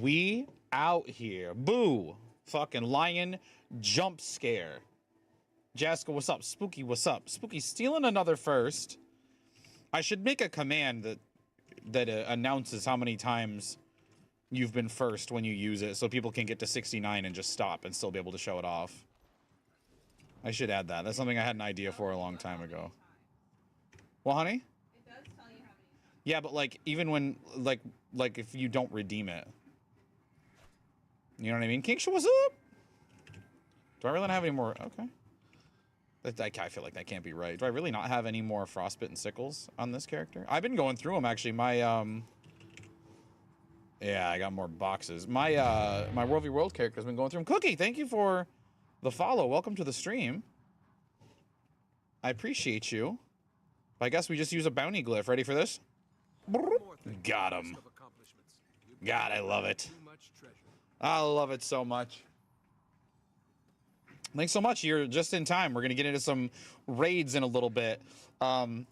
We out here. Boo. Fucking lion jump scare. Jessica, what's up? Spooky, what's up? Spooky stealing another first. I should make a command that announces how many times you've been first when you use it, so people can get to 69 and just stop and still be able to show it off. I should add that. That's something I had an idea for a long time ago. Well, honey? It does tell you how many. Yeah, but like even when like if you don't redeem it. You know what I mean? Kingsha, what's up? Do I really not have any more? Okay. I feel like that can't be right. Do I really not have any more Frostbite and Sickles on this character? I've been going through them actually. My yeah, I got more boxes. My my World v World character's been going through them. Cookie, thank you for the follow. Welcome to the stream. I appreciate you. I guess we just use a bounty glyph. Ready for this? Got him. God, I love it. I love it so much. Thanks so much. You're just in time. We're going to get into some raids in a little bit. I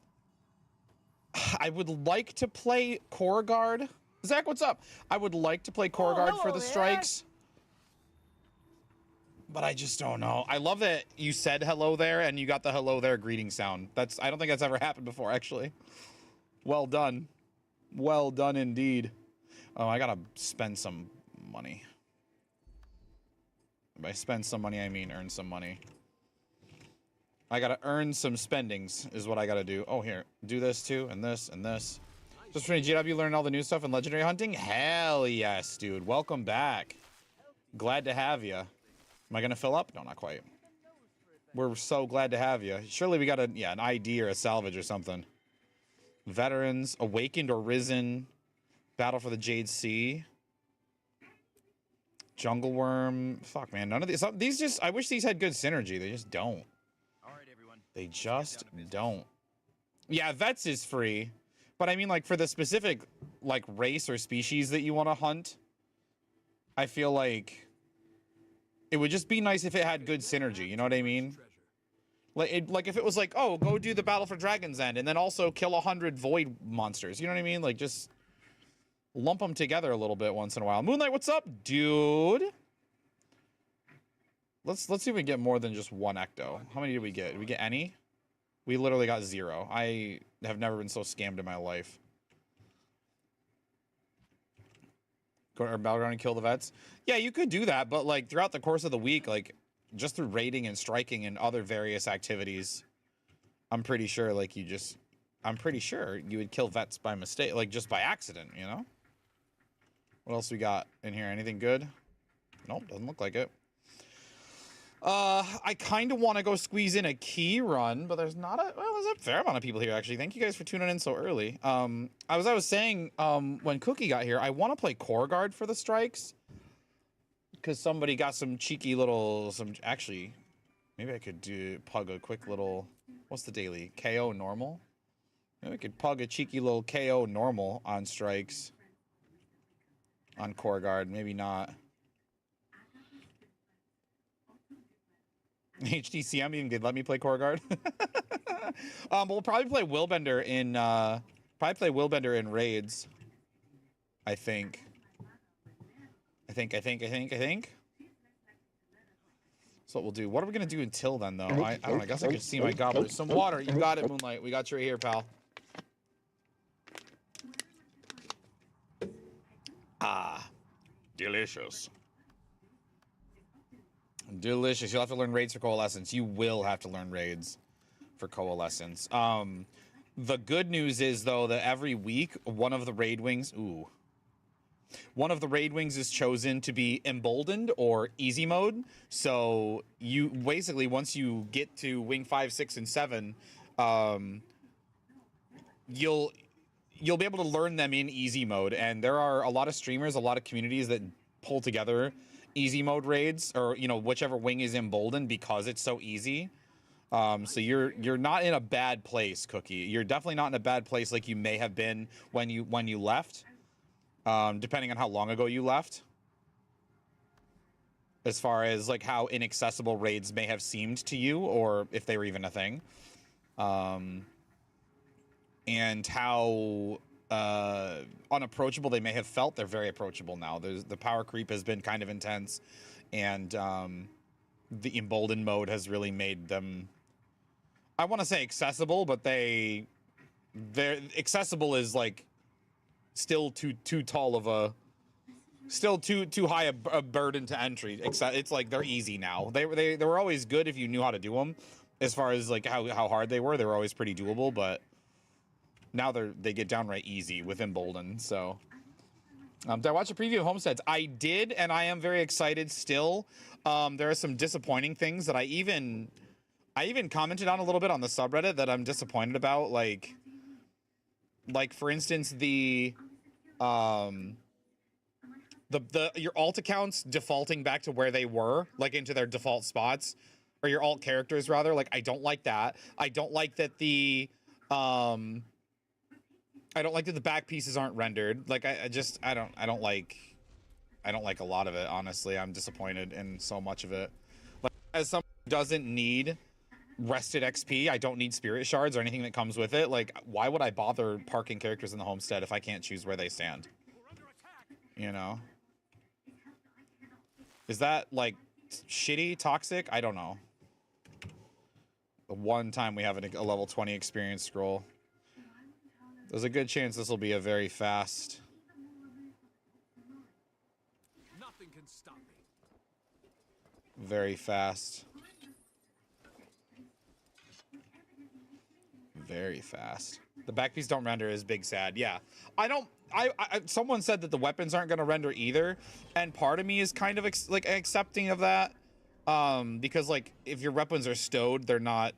would like to play Core Guard. Zach, what's up? I would like to play Core Guard for the strikes. But I just don't know. I love that you said hello there and you got the hello there greeting sound. I don't think that's ever happened before, actually. Well done. Well done indeed. Oh, I gotta spend some money. By spend some money, I mean earn some money. I gotta earn some spendings is what I gotta do. Oh, here. Do this too, and this, and this. Just for GW learning all the new stuff in legendary hunting? Hell yes, dude. Welcome back. Glad to have you. Am I gonna fill up? No, not quite. We're so glad to have you. Surely we got an ID or a salvage or something. Veterans, Awakened or Risen, Battle for the Jade Sea. Jungle Worm. Fuck, man. None of these just... I wish these had good synergy. They just don't. All right, everyone. They just don't. Yeah, Vets is free. But I mean, like, for the specific, like, race or species that you want to hunt, I feel like it would just be nice if it had good synergy. You know what I mean? Like if it was like, oh, go do the Battle for Dragon's End and then also kill 100 Void monsters. You know what I mean? Like, just... lump them together a little bit once in a while. Moonlight, what's up, dude? Let's see if we can get more than just one Ecto. How many did we get? Did we get any? We literally got 0. I have never been so scammed in my life. Go to our battleground and kill the vets. Yeah, you could do that, but like throughout the course of the week, like just through raiding and striking and other various activities, I'm pretty sure like I'm pretty sure you would kill vets by mistake, like just by accident, you know? What else we got in here? Anything good? Nope, doesn't look like it. I kind of want to go squeeze in a key run, but there's a fair amount of people here, actually. Thank you guys for tuning in so early. I was saying, when Cookie got here, I want to play Core Guard for the strikes. Because somebody got some cheeky little, actually, maybe I could pug a quick little, what's the daily? KO normal? Maybe we could pug a cheeky little KO normal on strikes. On Core Guard, maybe not. HDCM even did let me play Core Guard. We'll probably play Willbender in raids. I think. That's what we'll do. What are we gonna do until then, though? I don't know. I guess I could see my goblet. Some water. You got it, Moonlight. We got you right here, pal. Ah, delicious. Delicious. You'll have to learn raids for Coalescence. You will have to learn raids for Coalescence. The good news is, though, that every week, one of the raid wings is chosen to be emboldened or easy mode. So you basically, once you get to wing 5, 6, and 7, you'll be able to learn them in easy mode. And there are a lot of streamers, a lot of communities that pull together easy mode raids, or whichever wing is emboldened, because it's so easy. So you're not in a bad place, Cookie. You're definitely not in a bad place like you may have been when you left, depending on how long ago you left, as far as like how inaccessible raids may have seemed to you, or if they were even a thing, and how unapproachable they may have felt, they're very approachable now. The power creep has been kind of intense, and the emboldened mode has really made them, I want to say accessible, but they're accessible is like still too tall of a, still too high a burden to entry. It's like they're easy now. They were always good if you knew how to do them. As far as like how hard they were always pretty doable, but now they get downright easy with emboldened. So did I watch a preview of Homesteads? I did, and I am very excited still. There are some disappointing things that I even commented on a little bit on the subreddit that I'm disappointed about. Like for instance, your alt accounts defaulting back to where they were, like into their default spots, or your alt characters rather. Like, I don't like that. I don't like that the back pieces aren't rendered. Like, I don't like a lot of it, honestly. I'm disappointed in so much of it. Like, as someone who doesn't need rested XP, I don't need spirit shards or anything that comes with it. Like, why would I bother parking characters in the homestead if I can't choose where they stand? You know? Is that, like, shitty, toxic? I don't know. The one time we have a level 20 experience scroll. There's a good chance this will be a very fast. Nothing can stop me. Very fast. Very fast. The back piece don't render is big sad. Yeah. Someone said that the weapons aren't going to render either. And part of me is kind of accepting of that. Because like if your weapons are stowed, they're not,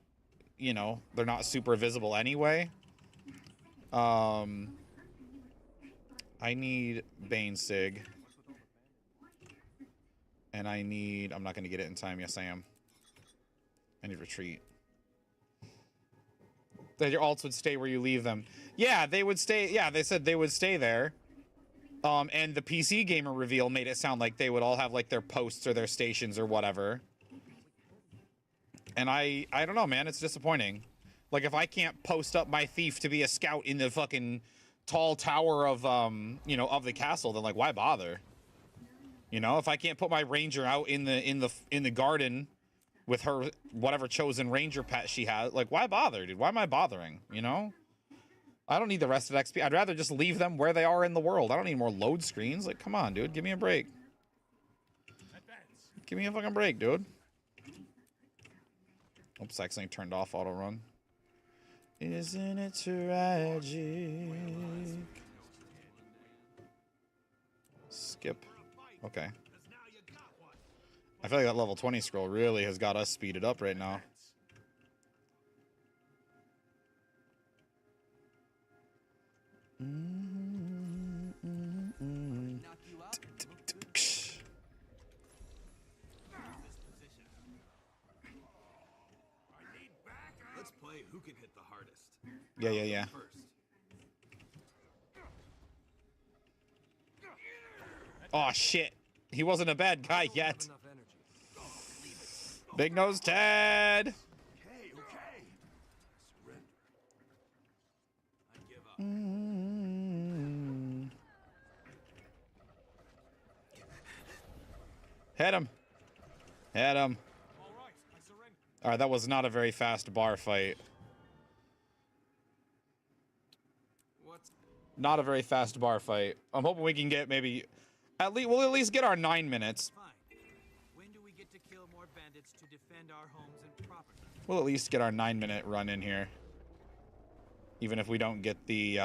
you know, they're not super visible anyway. I need Bane Sig. And I'm not going to get it in time. Yes, I am. I need Retreat. That your alts would stay where you leave them. Yeah, they would stay. Yeah, they said they would stay there. And the PC gamer reveal made it sound like they would all have like their posts or their stations or whatever. And I don't know, man. It's disappointing. Like, if I can't post up my thief to be a scout in the fucking tall tower of, you know, of the castle, then like, why bother? You know, if I can't put my ranger out in the garden with her whatever chosen ranger pet she has, like, why bother, dude? Why am I bothering? You know, I don't need the rest of XP. I'd rather just leave them where they are in the world. I don't need more load screens. Like, come on, dude, give me a break. Give me a fucking break, dude. Oops, I accidentally turned off auto run. Isn't it tragic? Skip. Okay. I feel like that level 20 scroll really has got us speeded up right now. Let's play who can hit the hardest. Yeah. Oh shit. He wasn't a bad guy yet. Big Nose Ted. Okay. Surrender. I give up. Hit him. Hit him. All right, I surrender. Alright, that was not a very fast bar fight. What's Not a very fast bar fight. I'm hoping we can get maybe we'll at least get our 9 minutes. fine? When do we get to kill more bandits to defend our homes and property? We'll at least get our 9-minute run in here. Even if we don't get the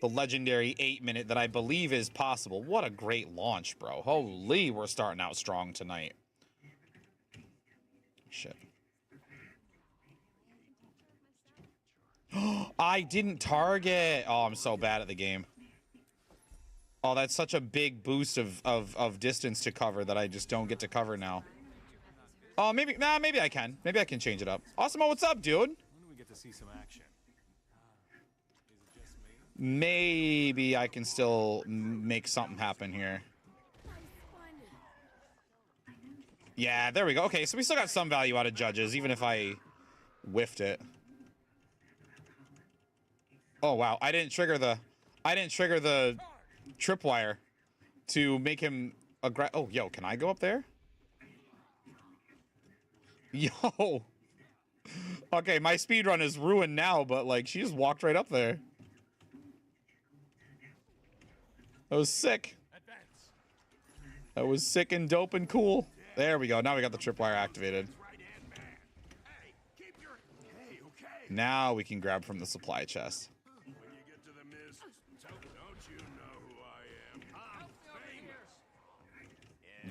legendary 8-minute that I believe is possible. What a great launch, bro. Holy, we're starting out strong tonight. Shit. I didn't target. Oh, I'm so bad at the game. Oh, that's such a big boost of distance to cover that I just don't get to cover now. Oh, maybe I can. Maybe I can change it up. Awesome, what's up, dude? When do we get to see some action? Is it just me? Maybe I can still make something happen here. Yeah, there we go. Okay, so we still got some value out of judges, even if I whiffed it. Oh wow, I didn't trigger the tripwire to make him oh, yo, can I go up there? Yo. Okay, my speed run is ruined now, but like she just walked right up there. That was sick. That was sick and dope and cool. There we go. Now we got the tripwire activated. Now we can grab from the supply chest.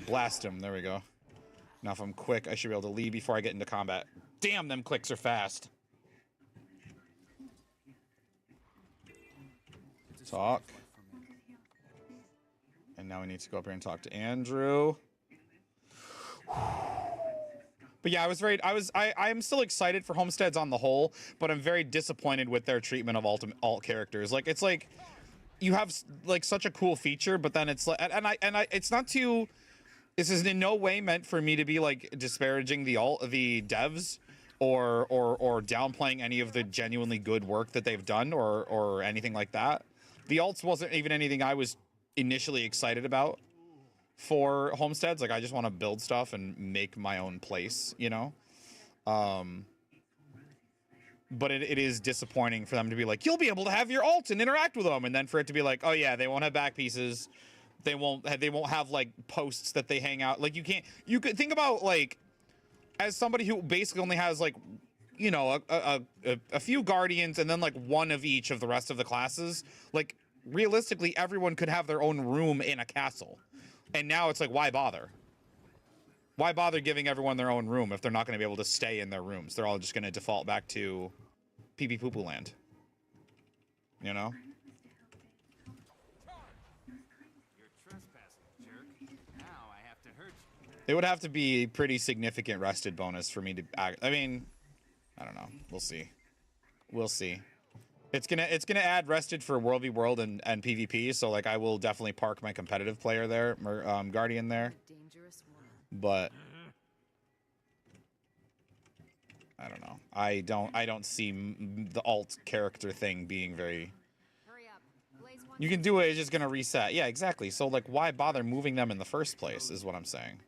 Blast him. There we go. Now if I'm quick, I should be able to leave before I get into combat. Damn, them clicks are fast. Talk. And now we need to go up here and talk to Andrew. But yeah, I'm still excited for Homesteads on the whole, but I'm very disappointed with their treatment of alt characters. Like, it's like you have like such a cool feature, but then it's like, it's not too. This is in no way meant for me to be like disparaging the devs or downplaying any of the genuinely good work that they've done or anything like that. The alts wasn't even anything I was initially excited about for Homesteads. Like, I just want to build stuff and make my own place, you know? But it is disappointing for them to be like, you'll be able to have your alt and interact with them, and then for it to be like, oh yeah, they won't have back pieces. They won't have like posts that they hang out. Like, you could think about, like, as somebody who basically only has like, you know, a few guardians and then like one of each of the rest of the classes. Like, realistically, everyone could have their own room in a castle. And now it's like, why bother? Why bother giving everyone their own room if they're not going to be able to stay in their rooms? They're all just going to default back to pee pee poo poo land. You know? It would have to be a pretty significant rested bonus for me to act. I mean, I don't know. We'll see. We'll see. It's gonna add rested for World v World and PvP, so like I will definitely park my competitive player there, Guardian there. But I don't know. I don't see the alt character thing being very. You can do it. It's just gonna reset. Yeah, exactly. So like, why bother moving them in the first place? Is what I'm saying.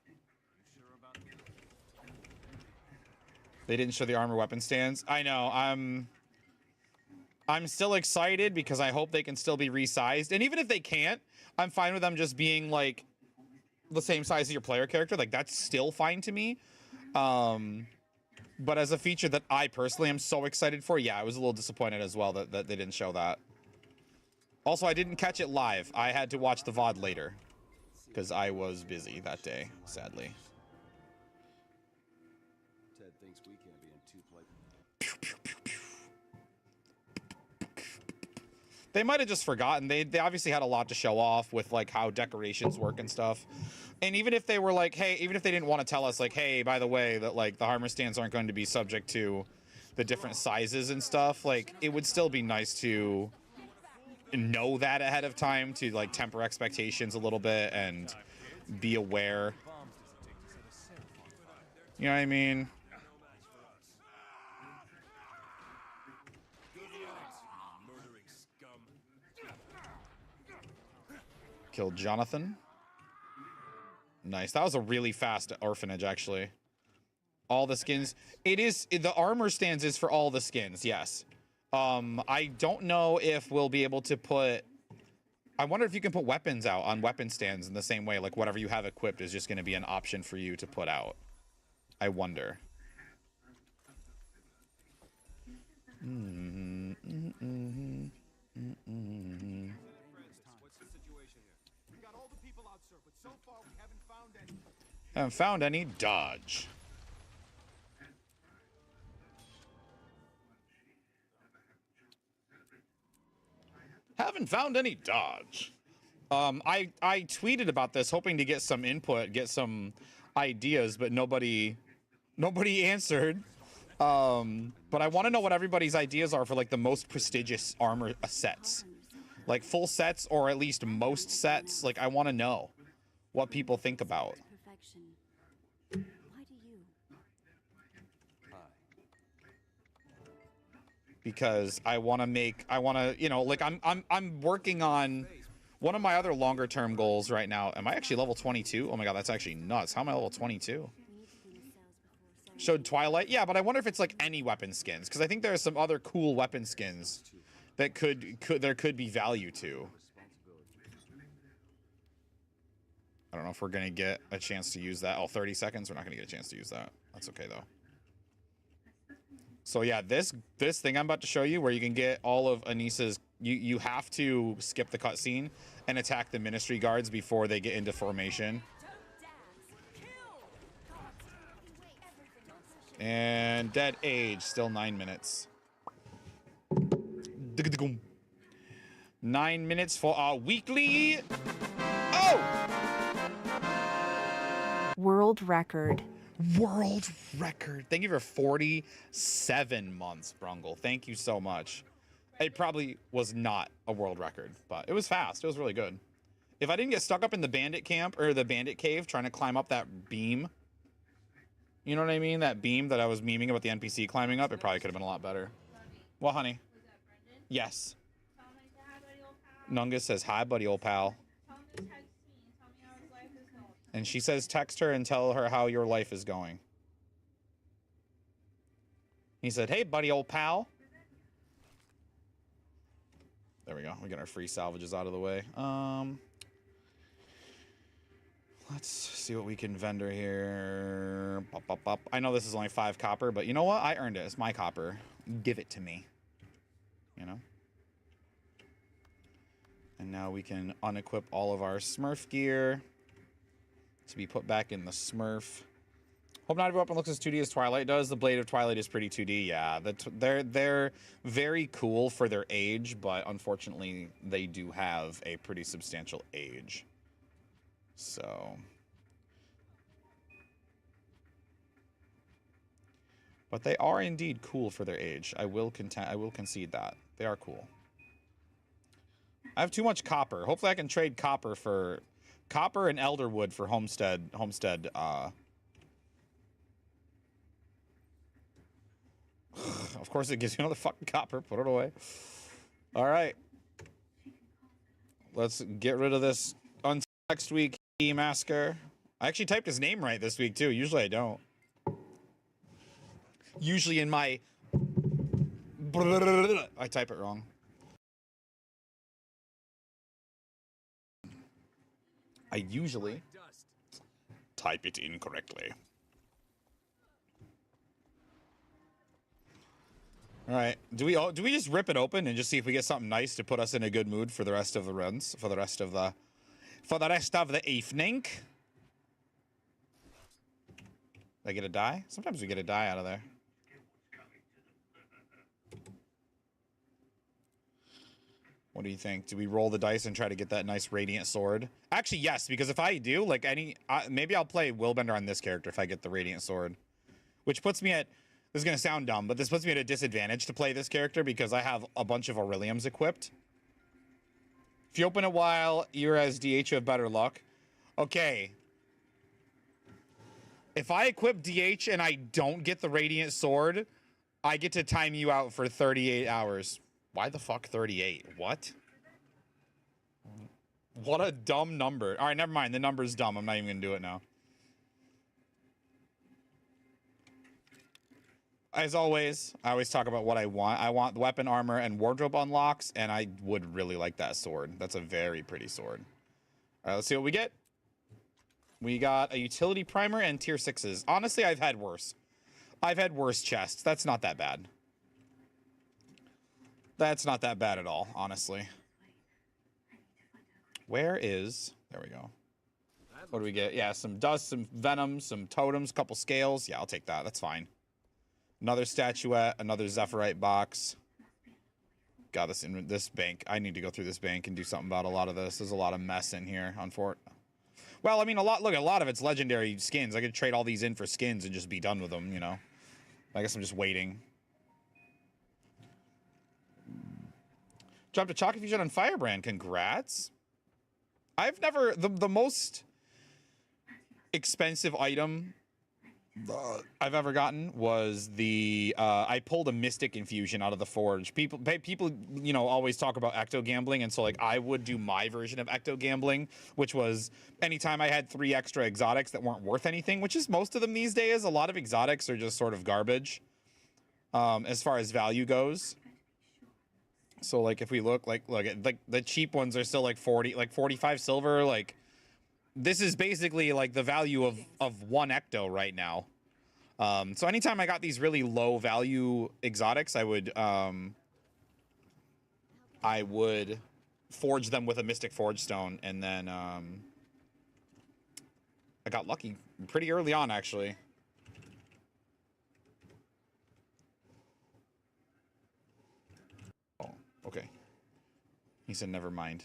They didn't show the armor weapon stands. I know. I'm still excited because I hope they can still be resized. And even if they can't, I'm fine with them just being like the same size as your player character. Like, that's still fine to me. But as a feature that I personally am so excited for, yeah, I was a little disappointed as well that they didn't show that. Also, I didn't catch it live. I had to watch the VOD later because I was busy that day, sadly. Ted thinks we can't be in two places. They might have just forgotten. They obviously had a lot to show off with like how decorations work and stuff. And even if they were like, hey, even if they didn't want to tell us like, hey, by the way, that like the armor stands aren't going to be subject to the different sizes and stuff, like it would still be nice to know that ahead of time to like temper expectations a little bit and be aware. You know what I mean? Killed Jonathan. Nice. That was a really fast orphanage, actually. All the skins. The armor stands is for all the skins, yes. I don't know if we'll be able to put... I wonder if you can put weapons out on weapon stands in the same way. Like, whatever you have equipped is just going to be an option for you to put out. I wonder. Haven't found any. Dodge. Haven't found any. Dodge. I tweeted about this hoping to get some input, get some ideas, but nobody answered. But I want to know what everybody's ideas are for like the most prestigious armor sets. Like full sets or at least most sets. Like, I want to know what people think about. Why do you? because I want to, you know, like I'm working on one of my other longer term goals right now. Am I actually level 22? Oh my god, that's actually nuts. How am I level 22? Showed Twilight. Yeah, but I wonder if it's like any weapon skins, because I think there are some other cool weapon skins that there could be value to. I don't know if we're gonna get a chance to use that. Oh, 30 seconds. We're not gonna get a chance to use that. That's okay though. So yeah, this thing I'm about to show you, where you can get all of Anissa's, you have to skip the cutscene and attack the ministry guards before they get into formation. And dead age, still 9 minutes. 9 minutes for our weekly. Oh! World record. World record. Thank you for 47 months, Brungle. Thank you so much. It probably was not a world record, but it was fast. It was really good. If I didn't get stuck up in the bandit camp or the bandit cave trying to climb up that beam, you know what I mean? That beam that I was memeing about the NPC climbing up, it probably could have been a lot better. Well, honey. Was that Brendan? Yes. Tell him I said hi, buddy, old pal. Nungus says, hi, buddy, old pal. Tell him to text me and tell me how his life is going. And she says, text her and tell her how your life is going. He said, hey, buddy, old pal. There we go. We got our free salvages out of the way. Let's see what we can vendor here. Bop, bop, bop. I know this is only 5 copper, but you know what? I earned it. It's my copper. Give it to me. You know? And now we can unequip all of our Smurf gear to be put back in the Smurf. Hope not every weapon looks as 2D as Twilight does. The Blade of Twilight is pretty 2D, yeah. They're very cool for their age, but unfortunately, they do have a pretty substantial age. So, but they are indeed cool for their age. I will concede that they are cool. I have too much copper. Hopefully, I can trade copper for copper and elderwood for homestead. Of course, it gives you another fucking copper. Put it away. All right, let's get rid of this until next week. Masker. I actually typed his name right this week too. Usually I don't. Usually in my I type it wrong. I usually type it incorrectly. All right. Do we just rip it open and just see if we get something nice to put us in a good mood for the rest of the runs, for the rest of the evening? Did I get a die? Sometimes we get a die out of there. What do you think? Do we roll the dice and try to get that nice radiant sword? Actually, yes, because if I do, like maybe I'll play Willbender on this character if I get the radiant sword. Which puts me at, this is going to sound dumb, but this puts me at a disadvantage to play this character because I have a bunch of Aureliums equipped. If you open it while you're as DH, you have better luck. Okay. If I equip DH and I don't get the Radiant Sword, I get to time you out for 38 hours. Why the fuck 38? What? What a dumb number. All right, never mind. The number's dumb. I'm not even going to do it now. As always, I always talk about what I want. I want weapon, armor, and wardrobe unlocks, and I would really like that sword. That's a very pretty sword. All right, let's see what we get. We got a utility primer and tier 6s. Honestly, I've had worse. I've had worse chests. That's not that bad. That's not that bad at all, honestly. Where is... There we go. What do we get? Yeah, some dust, some venom, some totems, couple scales. Yeah, I'll take that. That's fine. Another statuette, another Zephyrite box. Got this in this bank. I need to go through this bank and do something about a lot of this. There's a lot of mess in here. Well, I mean, look, a lot of it's legendary skins. I could trade all these in for skins and just be done with them, you know. I guess I'm just waiting. Dropped a Chalky Fusion on Firebrand. Congrats. I've never... The most expensive item I've ever gotten was the I pulled a Mystic Infusion out of the Forge. People, you know, always talk about ecto gambling, and so like I would do my version of ecto gambling, which was anytime I had 3 extra exotics that weren't worth anything, which is most of them these days. A lot of exotics are just sort of garbage, as far as value goes. So like if we look like the cheap ones are still like 45 silver. Like this is basically like the value of 1 ecto right now. So anytime I got these really low value exotics, I would forge them with a Mystic Forge Stone, and then I got lucky pretty early on, actually. Oh, okay. He said never mind.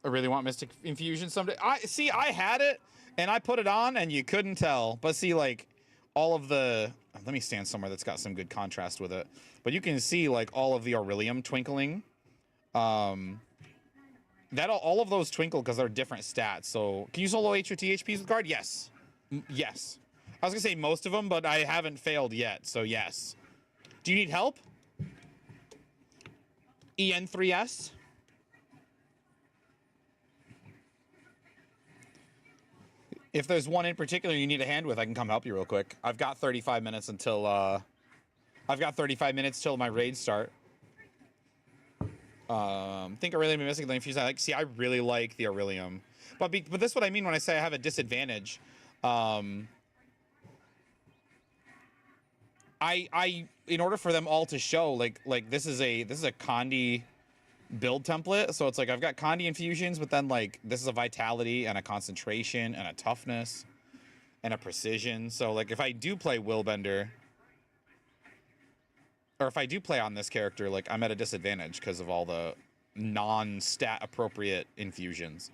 I really want Mystic Infusion someday. I had it and I put it on and you couldn't tell. But see, like all of the, let me stand somewhere that's got some good contrast with it. But you can see like all of the Aurelium twinkling. All of those twinkle because they're different stats. So can you solo H or THPs with guard? Yes. Yes. I was gonna say most of them, but I haven't failed yet. So yes. Do you need help? EN3S? If there's one in particular you need a hand with, I can come help you real quick. I've got 35 minutes until my raids start. Think Aurelium and Mystic Infuse. See, I really like the Aurelium, but this is what I mean when I say I have a disadvantage. In order for them all to show, like this is a Condi build template, so it's like I've got Condi infusions, but then like this is a vitality and a concentration and a toughness and a precision. So like if I do play Willbender, or if I do play on this character, like I'm at a disadvantage because of all the non-stat appropriate infusions.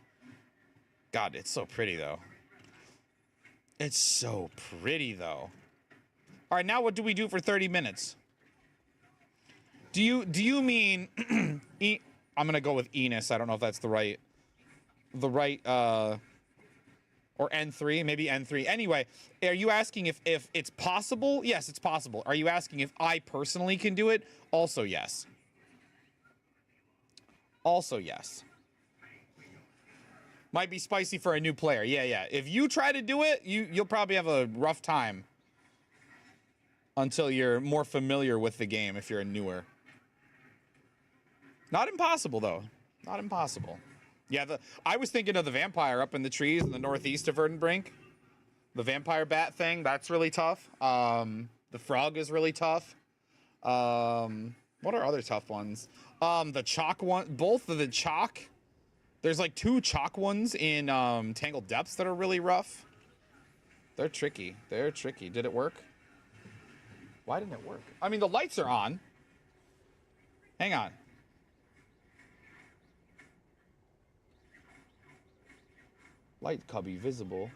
God, it's so pretty though. It's so pretty though. All right, now what do we do for 30 minutes? Do you mean I'm gonna go with Enos. I don't know if that's the right or N3, maybe N3. Anyway, are you asking if it's possible? Yes, it's possible. Are you asking if I personally can do it? Also yes. Also yes. Might be spicy for a new player. Yeah. If you try to do it, you'll probably have a rough time until you're more familiar with the game if you're a newer. Not impossible, though. Not impossible. Yeah, I was thinking of the vampire up in the trees in the northeast of Verdenbrink. The vampire bat thing, that's really tough. The frog is really tough. What are other tough ones? The chalk one, both of the chalk. There's like 2 chalk ones in Tangled Depths that are really rough. They're tricky. They're tricky. Did it work? Why didn't it work? I mean, the lights are on. Hang on. Light cubby visible.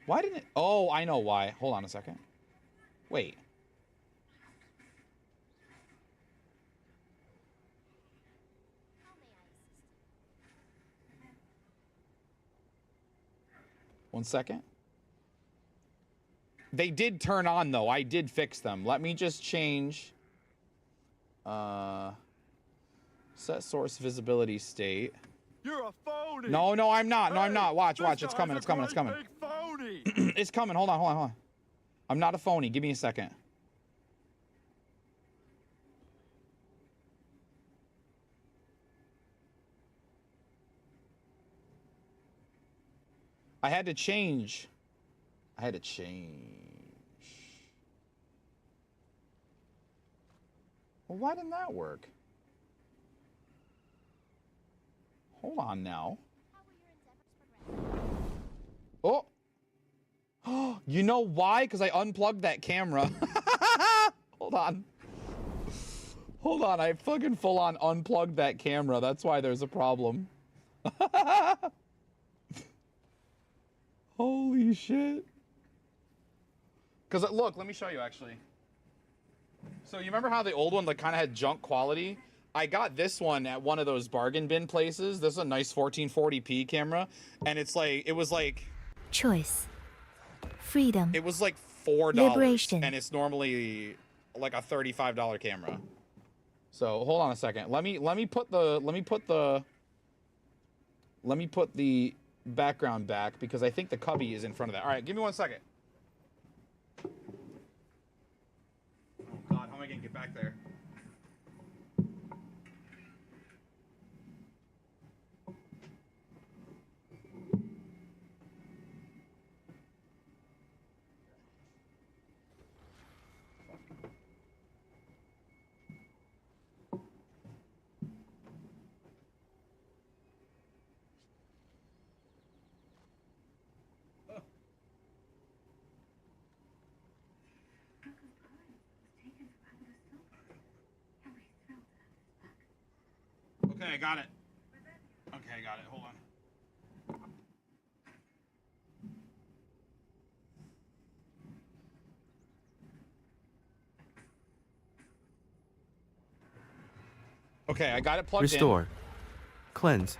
Why didn't it? Oh, I know why. Hold on a second. Wait. One second. They did turn on though. I did fix them. Let me just change. Set source visibility state. You're a phony. No, I'm not. No, Hey, I'm not. Watch. It's this coming. guy's It's coming. a It's coming. great big phony. It's coming. Hold on. I'm not a phony. Give me a second. I had to change. Well, why didn't that work? Hold on now. Oh. You know why? Because I unplugged that camera. Hold on. I fucking full on unplugged that camera. That's why there's a problem. Holy shit. Because look, let me show you actually. So you remember how the old one like kind of had junk quality? I got this one at one of those bargain bin places. This is a nice 1440p camera, and it's like it was like Choice. Freedom. it was like $4, Liberation. and it's normally like a $35 camera. So hold on a second. Let me put the background back because I think the cubby is in front of that. All right, give me 1 second. Oh God, how am I gonna get back there? Okay, I got it. Okay, I got it. Hold on. Okay, I got it plugged Restore. Cleanse.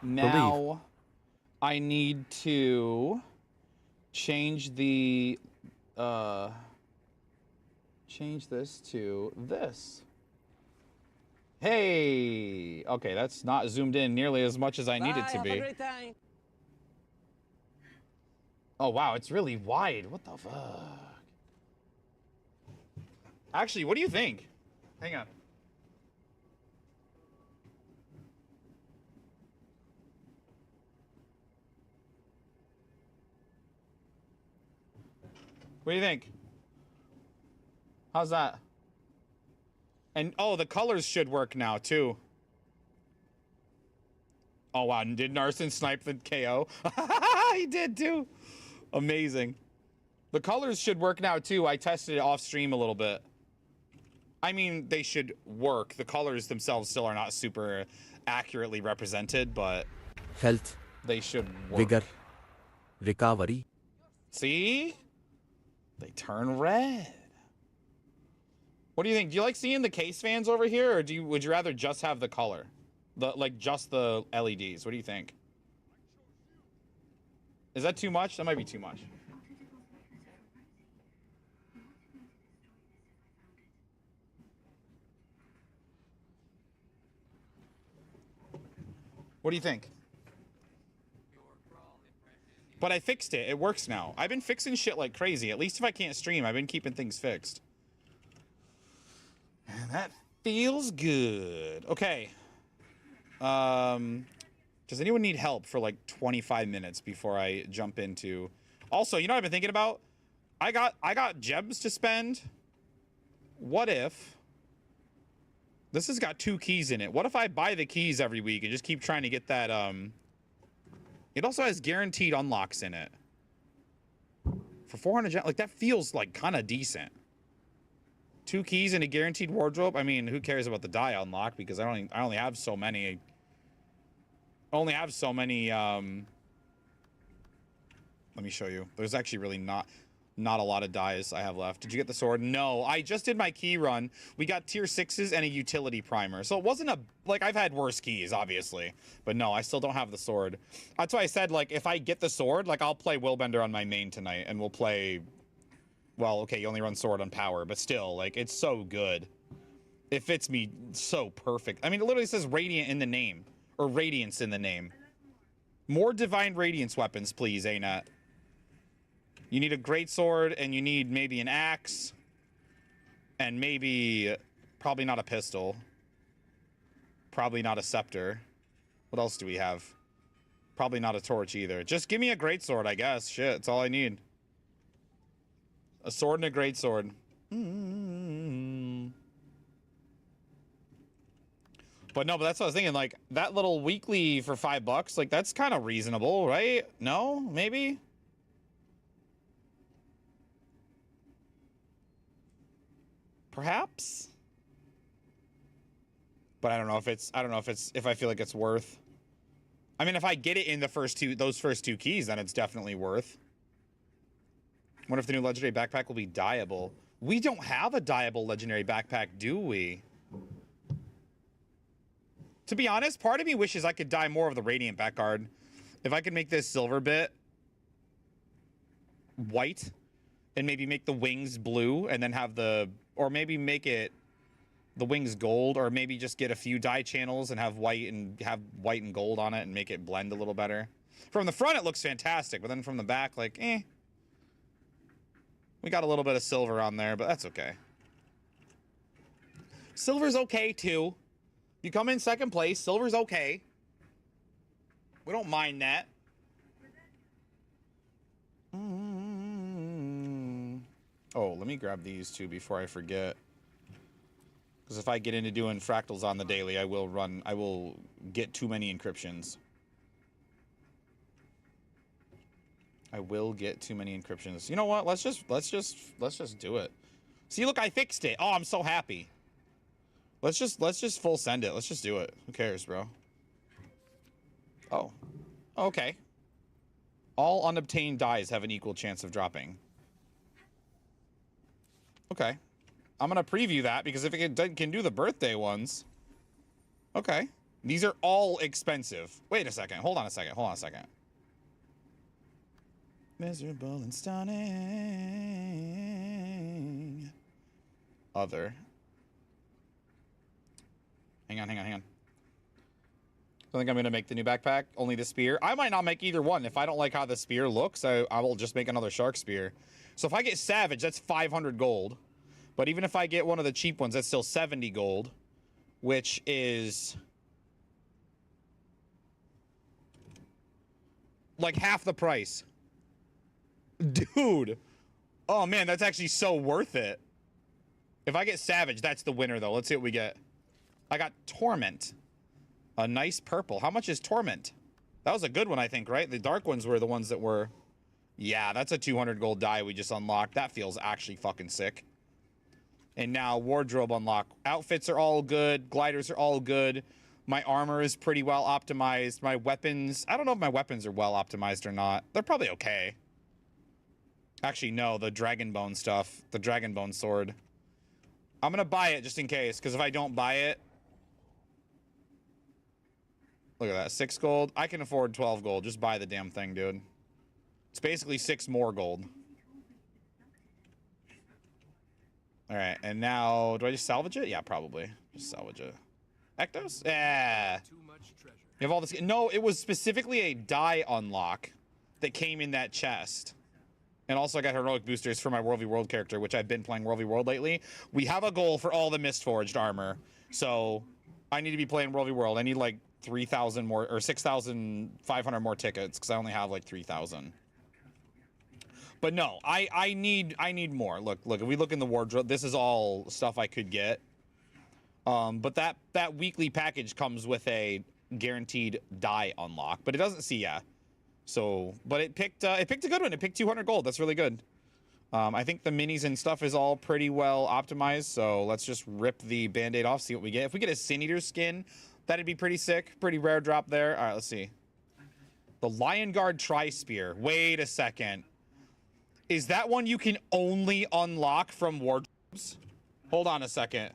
in. Now, I need to change the change this to this. Hey, okay, that's not zoomed in nearly as much as I need it to be. Oh wow, it's really wide. What the fuck? Actually, what do you think? Hang on. What do you think? How's that? And oh, the colors should work now too. Oh wow, did Narson snipe the KO? He did too. Amazing. The colors should work now too. I tested it off stream a little bit. I mean, they should work. The colors themselves still are not super accurately represented, but Health. they should work. Vigor. Recovery. See? They turn red. What do you think? Do you like seeing the case fans over here, or would you rather just have the color? Just the LEDs. What do you think? Is that too much? That might be too much. What do you think? But I fixed it. It works now. I've been fixing shit like crazy. At least if I can't stream, I've been keeping things fixed. And that feels good. Okay. Does anyone need help for like 25 minutes before I jump into... Also, you know what I've been thinking about? I got gems to spend. What if... This has got 2 keys in it. What if I buy the keys every week and just keep trying to get that, It also has guaranteed unlocks in it. For 400 gems, like that feels like kind of decent. 2 keys and a guaranteed wardrobe. I mean, who cares about the die unlock? Because I only have so many. Let me show you. There's actually really not a lot of dies I have left. Did you get the sword? No, I just did my key run. We got tier 6s and a utility primer. So it wasn't like I've had worse keys, obviously. But no, I still don't have the sword. That's why I said, like, if I get the sword, like, I'll play Willbender on my main tonight and we'll play... Well, okay, you only run sword on power, but still, like, it's so good. It fits me so perfect. I mean, it literally says Radiant in the name. Or Radiance in the name. More Divine Radiance weapons, please, Anat. You need a greatsword, and you need maybe an axe. And maybe... Probably not a pistol. Probably not a scepter. What else do we have? Probably not a torch either. Just give me a greatsword, I guess. Shit, that's all I need. A sword and a greatsword. But no, but that's what I was thinking. Like, that little weekly for $5, like, that's kind of reasonable, right? No? Maybe? Perhaps? But I don't know if I feel like it's worth I mean, if I get it in those first two keys, then it's definitely worth. Wonder if the new legendary backpack will be dyeable. We don't have a dyeable legendary backpack, do we? To be honest, part of me wishes I could dye more of the radiant backguard. If I could make this silver bit white and maybe make the wings blue and then have the, or maybe make it the wings gold, or maybe just get a few dye channels and have white and gold on it and make it blend a little better. From the front, it looks fantastic, but then from the back, like, eh. We got a little bit of silver on there, but that's okay. Silver's okay, too. You come in second place, silver's okay. We don't mind that. Oh, let me grab these two before I forget. Because if I get into doing fractals on the daily, I will get too many encryptions. I will get too many encryptions. You know what? Let's just do it. See, look, I fixed it. Oh, I'm so happy. Let's just full send it. Let's just do it. Who cares, bro? Oh. Okay. All unobtained dyes have an equal chance of dropping. Okay. I'm gonna preview that because if it can do the birthday ones. Okay. These are all expensive. Wait a second. Hold on a second. Miserable and stunning. Other. Hang on. I think I'm gonna make the new backpack. Only the spear. I might not make either one. If I don't like how the spear looks, I will just make another shark spear. So if I get Savage, that's 500 gold. But even if I get one of the cheap ones, that's still 70 gold. Which is like half the price. Dude. Oh man, that's actually so worth it. If I get Savage, that's the winner though. Let's see what we get. I got Torment. A nice purple. How much is Torment? That was a good one, I think, right? The dark ones were the ones that were... Yeah, that's a 200 gold die we just unlocked. That feels actually fucking sick. And now wardrobe unlock. Outfits are all good. Gliders are all good. My armor is pretty well optimized. My weapons... I don't know if my weapons are well optimized or not. They're probably okay. Actually, no. The dragon bone stuff. The dragon bone sword. I'm gonna buy it just in case. Because if I don't buy it... Look at that. 6 gold. I can afford 12 gold. Just buy the damn thing, dude. It's basically 6 more gold. Alright, and now... Do I just salvage it? Yeah, probably. Just salvage it. Ectos? Yeah. Too much treasure. You have all this... No, it was specifically a die unlock that came in that chest. And also I got heroic boosters for my World v World character, which I've been playing World v World lately. We have a goal for all the Mistforged armor. So, I need to be playing World v World. I need like 3,000 more, or 6,500 more tickets, because I only have like 3,000. But no, I need more. Look, if we look in the wardrobe, this is all stuff I could get. But that weekly package comes with a guaranteed die unlock, but it doesn't see ya. So, but it picked a good one. It picked 200 gold. That's really good. I think the minis and stuff is all pretty well optimized. So let's just rip the band-aid off, see what we get. If we get a Sin Eater skin, that'd be pretty sick. Pretty rare drop there. All right, let's see. The Lion Guard Tri-Spear. Wait a second. Is that one you can only unlock from wardrobes? Hold on a second.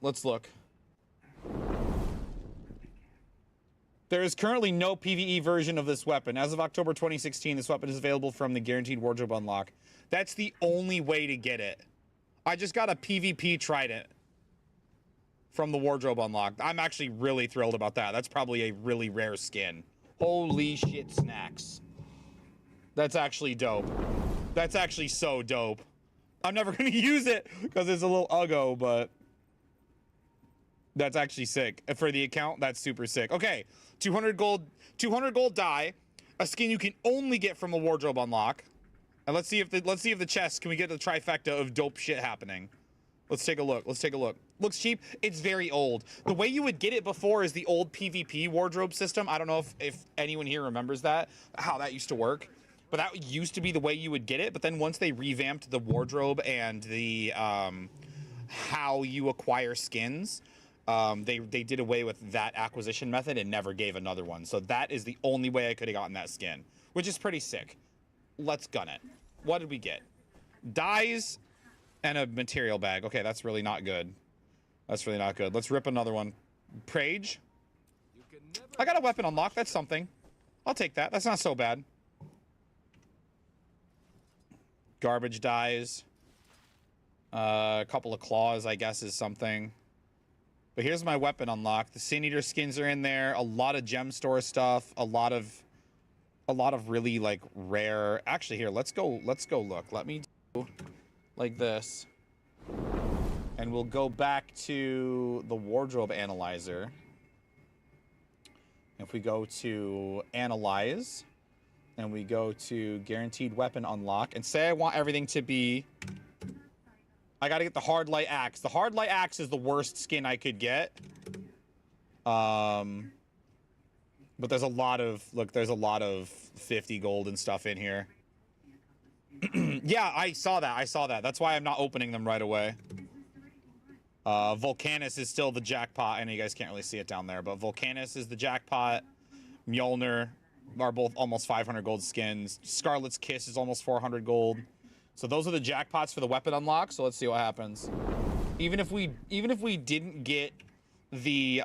Let's look. There is currently no PvE version of this weapon. As of October 2016, this weapon is available from the guaranteed wardrobe unlock. That's the only way to get it. I just got a PvP trident from the wardrobe unlock. I'm actually really thrilled about that. That's probably a really rare skin. Holy shit snacks. That's actually dope. That's actually so dope. I'm never going to use it because it's a little uggo, but that's actually sick. For the account, that's super sick. Okay, 200 gold die, a skin you can only get from a wardrobe unlock. And let's see if the chest, can we get the trifecta of dope shit happening? Let's take a look. Looks cheap. It's very old. The way you would get it before is the old PvP wardrobe system. I don't know if anyone here remembers that, how that used to work. But that used to be the way you would get it. But then once they revamped the wardrobe and the how you acquire skins, They did away with that acquisition method and never gave another one. So that is the only way I could have gotten that skin, which is pretty sick. Let's gun it. What did we get? Dyes and a material bag. Okay, that's really not good. That's really not good. Let's rip another one. Prage. I got a weapon unlock. That's something. I'll take that. That's not so bad. Garbage dyes. A couple of claws, I guess, is something. But here's my weapon unlock. The Sin Eater skins are in there. A lot of gem store stuff. A lot of really like rare. Actually, here, let's go look. Let me do like this. And we'll go back to the wardrobe analyzer. If we go to analyze and we go to guaranteed weapon unlock and say I want everything to be, I gotta get the hard light axe. The hard light axe is the worst skin I could get. But there's a lot of, look, there's a lot of 50 gold and stuff in here. Yeah, I saw that. That's why I'm not opening them right away. Volcanus is still the jackpot. I know you guys can't really see it down there, but Volcanus is the jackpot. Mjolnir are both almost 500 gold skins. Scarlet's Kiss is almost 400 gold. So those are the jackpots for the weapon unlock. So let's see what happens. Even if we didn't get the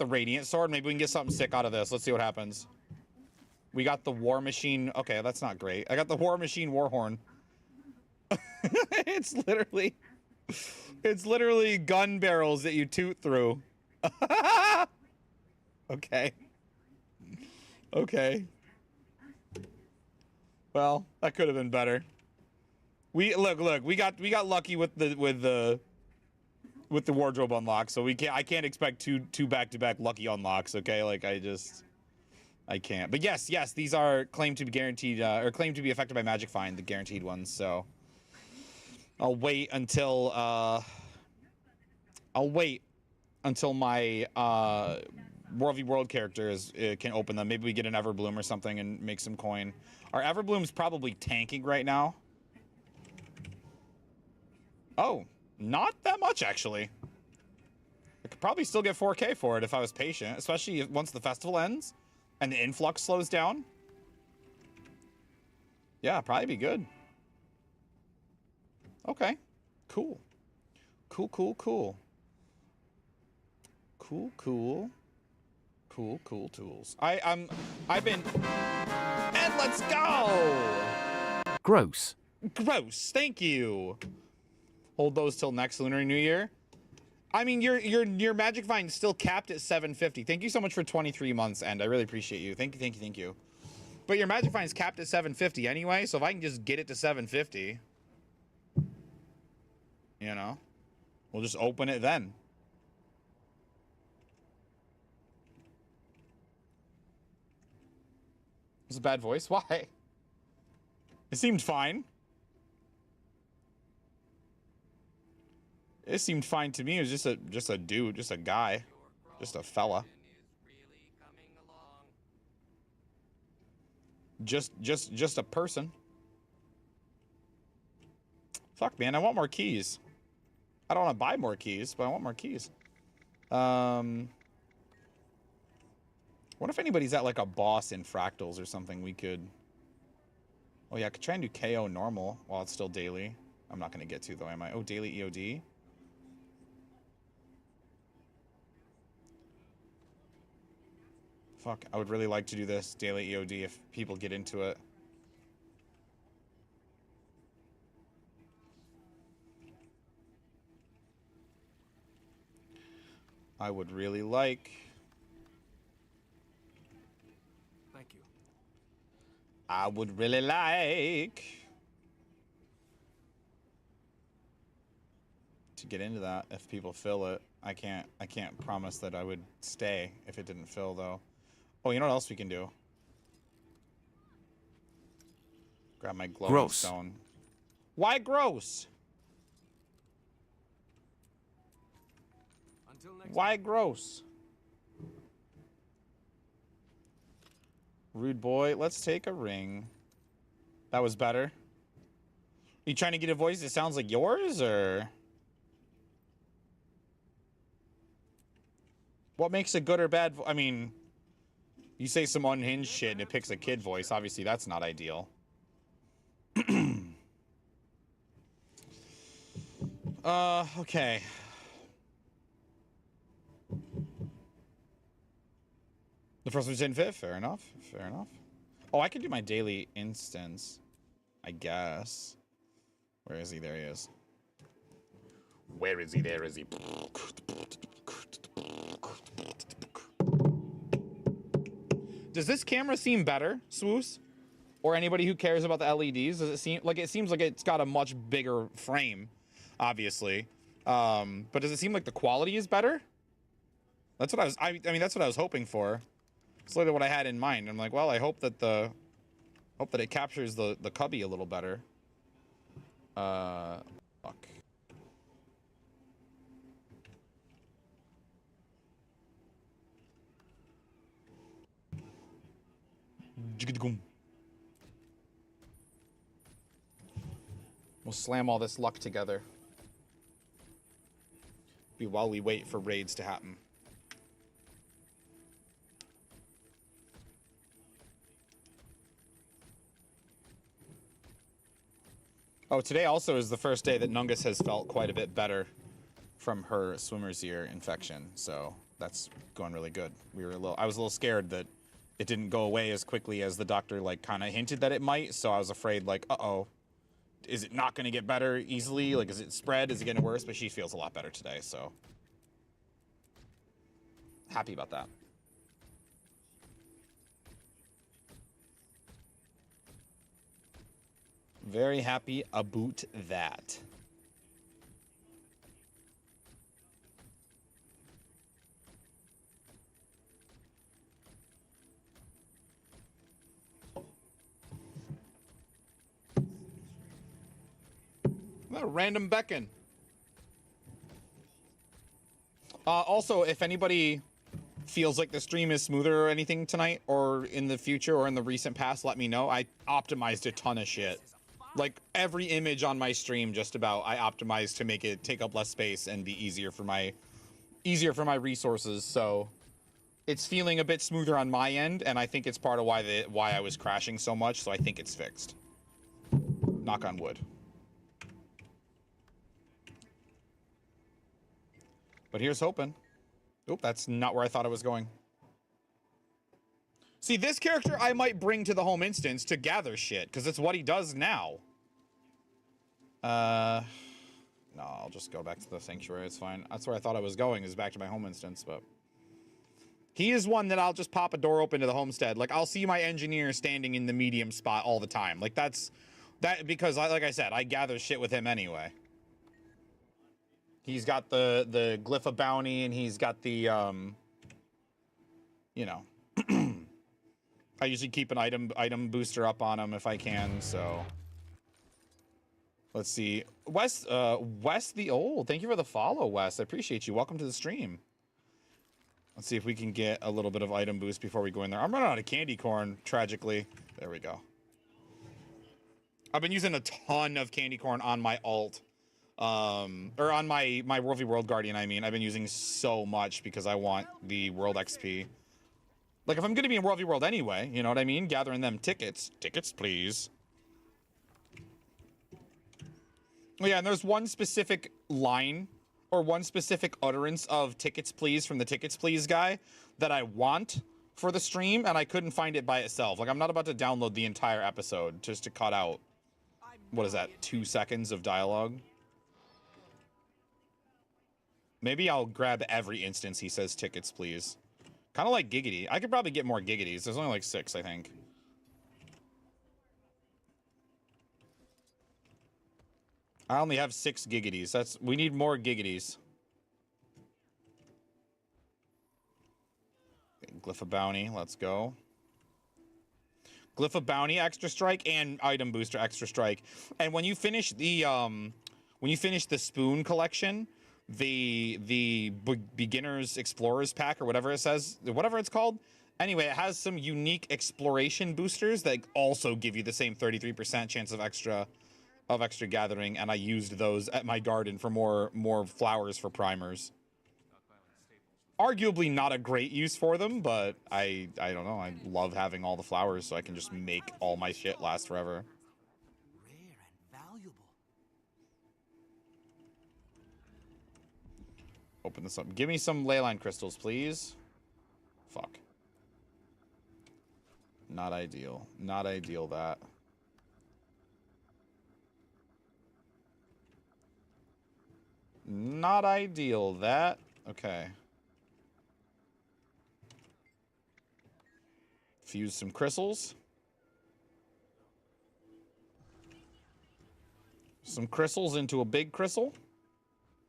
Radiant Sword, maybe we can get something sick out of this. Let's see what happens. We got the War Machine. Okay, that's not great. I got the War Machine Warhorn. It's literally gun barrels that you toot through. Okay. Okay. Well, that could have been better. We got lucky with the wardrobe unlock, so I can't expect two back-to-back lucky unlocks, okay? Like I can't. But yes, these are claimed to be guaranteed or claimed to be affected by Magic Find, the guaranteed ones, so I'll wait until my World v World characters can open them. Maybe we get an Everbloom or something and make some coin. Our Everbloom's probably tanking right now. Oh, not that much actually. I could probably still get 4K for it if I was patient, especially once the festival ends and the influx slows down. Yeah, probably be good. Okay, cool. Cool tools. I've been, and let's go. Gross. Thank you. Hold those till next Lunar New Year. I mean, your Magic Find is still capped at 750. Thank you so much for 23 months, End. I really appreciate you. Thank you. But your Magic Find is capped at 750 anyway, so if I can just get it to 750, you know, we'll just open it then. It's a bad voice. Why? It seemed fine. It seemed fine to me. It was just a dude, just a guy, just a fella. Just a person. Fuck, man, I want more keys. I don't want to buy more keys, but I want more keys. What if anybody's at like a boss in Fractals or something we could... Oh yeah, I could try and do KO normal while it's still daily. I'm not going to get to though, am I? Oh, daily EOD. Fuck, I would really like to do this daily EOD if people get into it. I would really like... Thank you. I would really like to get into that if people fill it. I can't promise that I would stay if it didn't fill though. Oh, you know what else we can do? Grab my glowing stone. Why gross? Why gross? Rude boy, let's take a ring. That was better. Are you trying to get a voice that sounds like yours, or? What makes a good or bad? I mean, you say some unhinged shit and it picks a kid voice. Obviously, that's not ideal. Okay. The first one's in fifth. Fair enough. Fair enough. Oh, I could do my daily instance, I guess. Where is he? There he is. Where is he? There is he. Does this camera seem better, Swoos? Or anybody who cares about the LEDs? Does it seem like it's got a much bigger frame, obviously. But does it seem like the quality is better? That's what I mean, that's what I was hoping for. It's literally what I had in mind. I'm like, well, I hope that it captures the cubby a little better. Fuck. We'll slam all this luck together. While we wait for raids to happen. Oh, today also is the first day that Nungus has felt quite a bit better from her swimmer's ear infection, so that's going really good. I was a little scared that it didn't go away as quickly as the doctor like kind of hinted that it might, so I was afraid like, uh-oh, is it not going to get better easily? Like, is it spread? Is it getting worse? But she feels a lot better today, so happy about that. Very happy about that. A random beckon. Also, if anybody feels like the stream is smoother or anything tonight, or in the future, or in the recent past, let me know. I optimized a ton of shit. Like, every image on my stream, just about, I optimized to make it take up less space and be easier for my resources, so it's feeling a bit smoother on my end, and I think it's part of why I was crashing so much, so I think it's fixed. Knock on wood. But here's hoping. Oop, that's not where I thought it was going. See, this character I might bring to the home instance to gather shit, because it's what he does now. No, I'll just go back to the sanctuary, it's fine. That's where I thought I was going, is back to my home instance, but... He is one that I'll just pop a door open to the homestead. Like, I'll see my engineer standing in the medium spot all the time. Like, because, like I said, I gather shit with him anyway. He's got the Glyph of Bounty, and he's got the, you know... I usually keep an item booster up on him if I can, so... Let's see. Wes the Old, thank you for the follow, Wes. I appreciate you. Welcome to the stream. Let's see if we can get a little bit of item boost before we go in there. I'm running out of candy corn, tragically. There we go. I've been using a ton of candy corn on my alt. Or on my World v World Guardian, I mean. I've been using so much because I want the World XP. Like, if I'm going to be in World v World anyway, you know what I mean? Gathering them tickets. Tickets, please. Oh, yeah, and there's one specific line or one specific utterance of tickets, please, from the tickets, please guy that I want for the stream, and I couldn't find it by itself. Like, I'm not about to download the entire episode just to cut out, what is that, 2 seconds of dialogue? Maybe I'll grab every instance he says tickets, please. Kind of like Giggity. I could probably get more Giggities. There's only like 6, I think. I only have 6 Giggities. We need more Giggities. Glyph of Bounty, let's go. Glyph of Bounty, extra strike, and item booster, extra strike. And when you finish the spoon collection, the beginners explorers pack or whatever it says, whatever it's called. Anyway, it has some unique exploration boosters that also give you the same 33% chance of extra gathering, and I used those at my garden for more flowers for primers. Arguably not a great use for them, but I don't know. I love having all the flowers so I can just make all my shit last forever. Rare and valuable. Open this up. Give me some leyline crystals, please. Fuck. Not ideal. Not ideal, that. Not ideal, that. Okay. Fuse some crystals. Some crystals into a big crystal.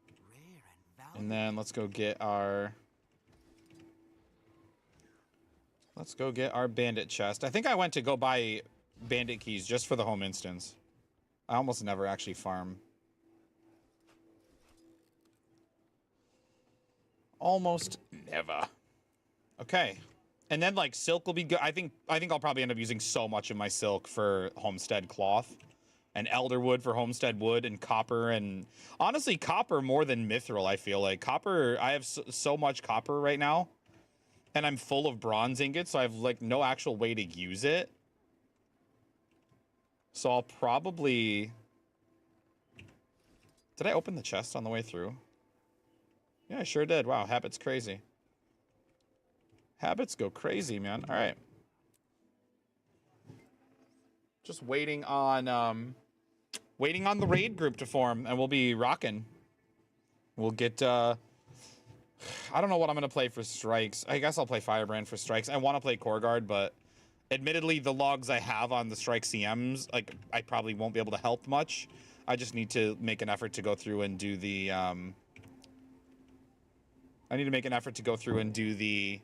Rare and valuable. And then let's go get our... Let's go get our bandit chest. I think I went to go buy bandit keys just for the home instance. I almost never actually farm. Almost never. Okay. And then like silk will be good. I think I'll probably end up using so much of my silk for homestead cloth and elderwood for homestead wood and copper, and honestly copper more than mithril. I feel like copper, I have so much copper right now and I'm full of bronze ingots, so I have like no actual way to use it. So I'll probably... Did I open the chest on the way through? Yeah, I sure did. Wow, habit's crazy. Habits go crazy, man. All right. Just waiting on the raid group to form, and we'll be rocking. We'll get I don't know what I'm gonna play for strikes. I guess I'll play Firebrand for strikes. I want to play Core Guard, but admittedly the logs I have on the strike CMs, like I probably won't be able to help much. I just need to make an effort to go through and do the I need to make an effort to go through and do the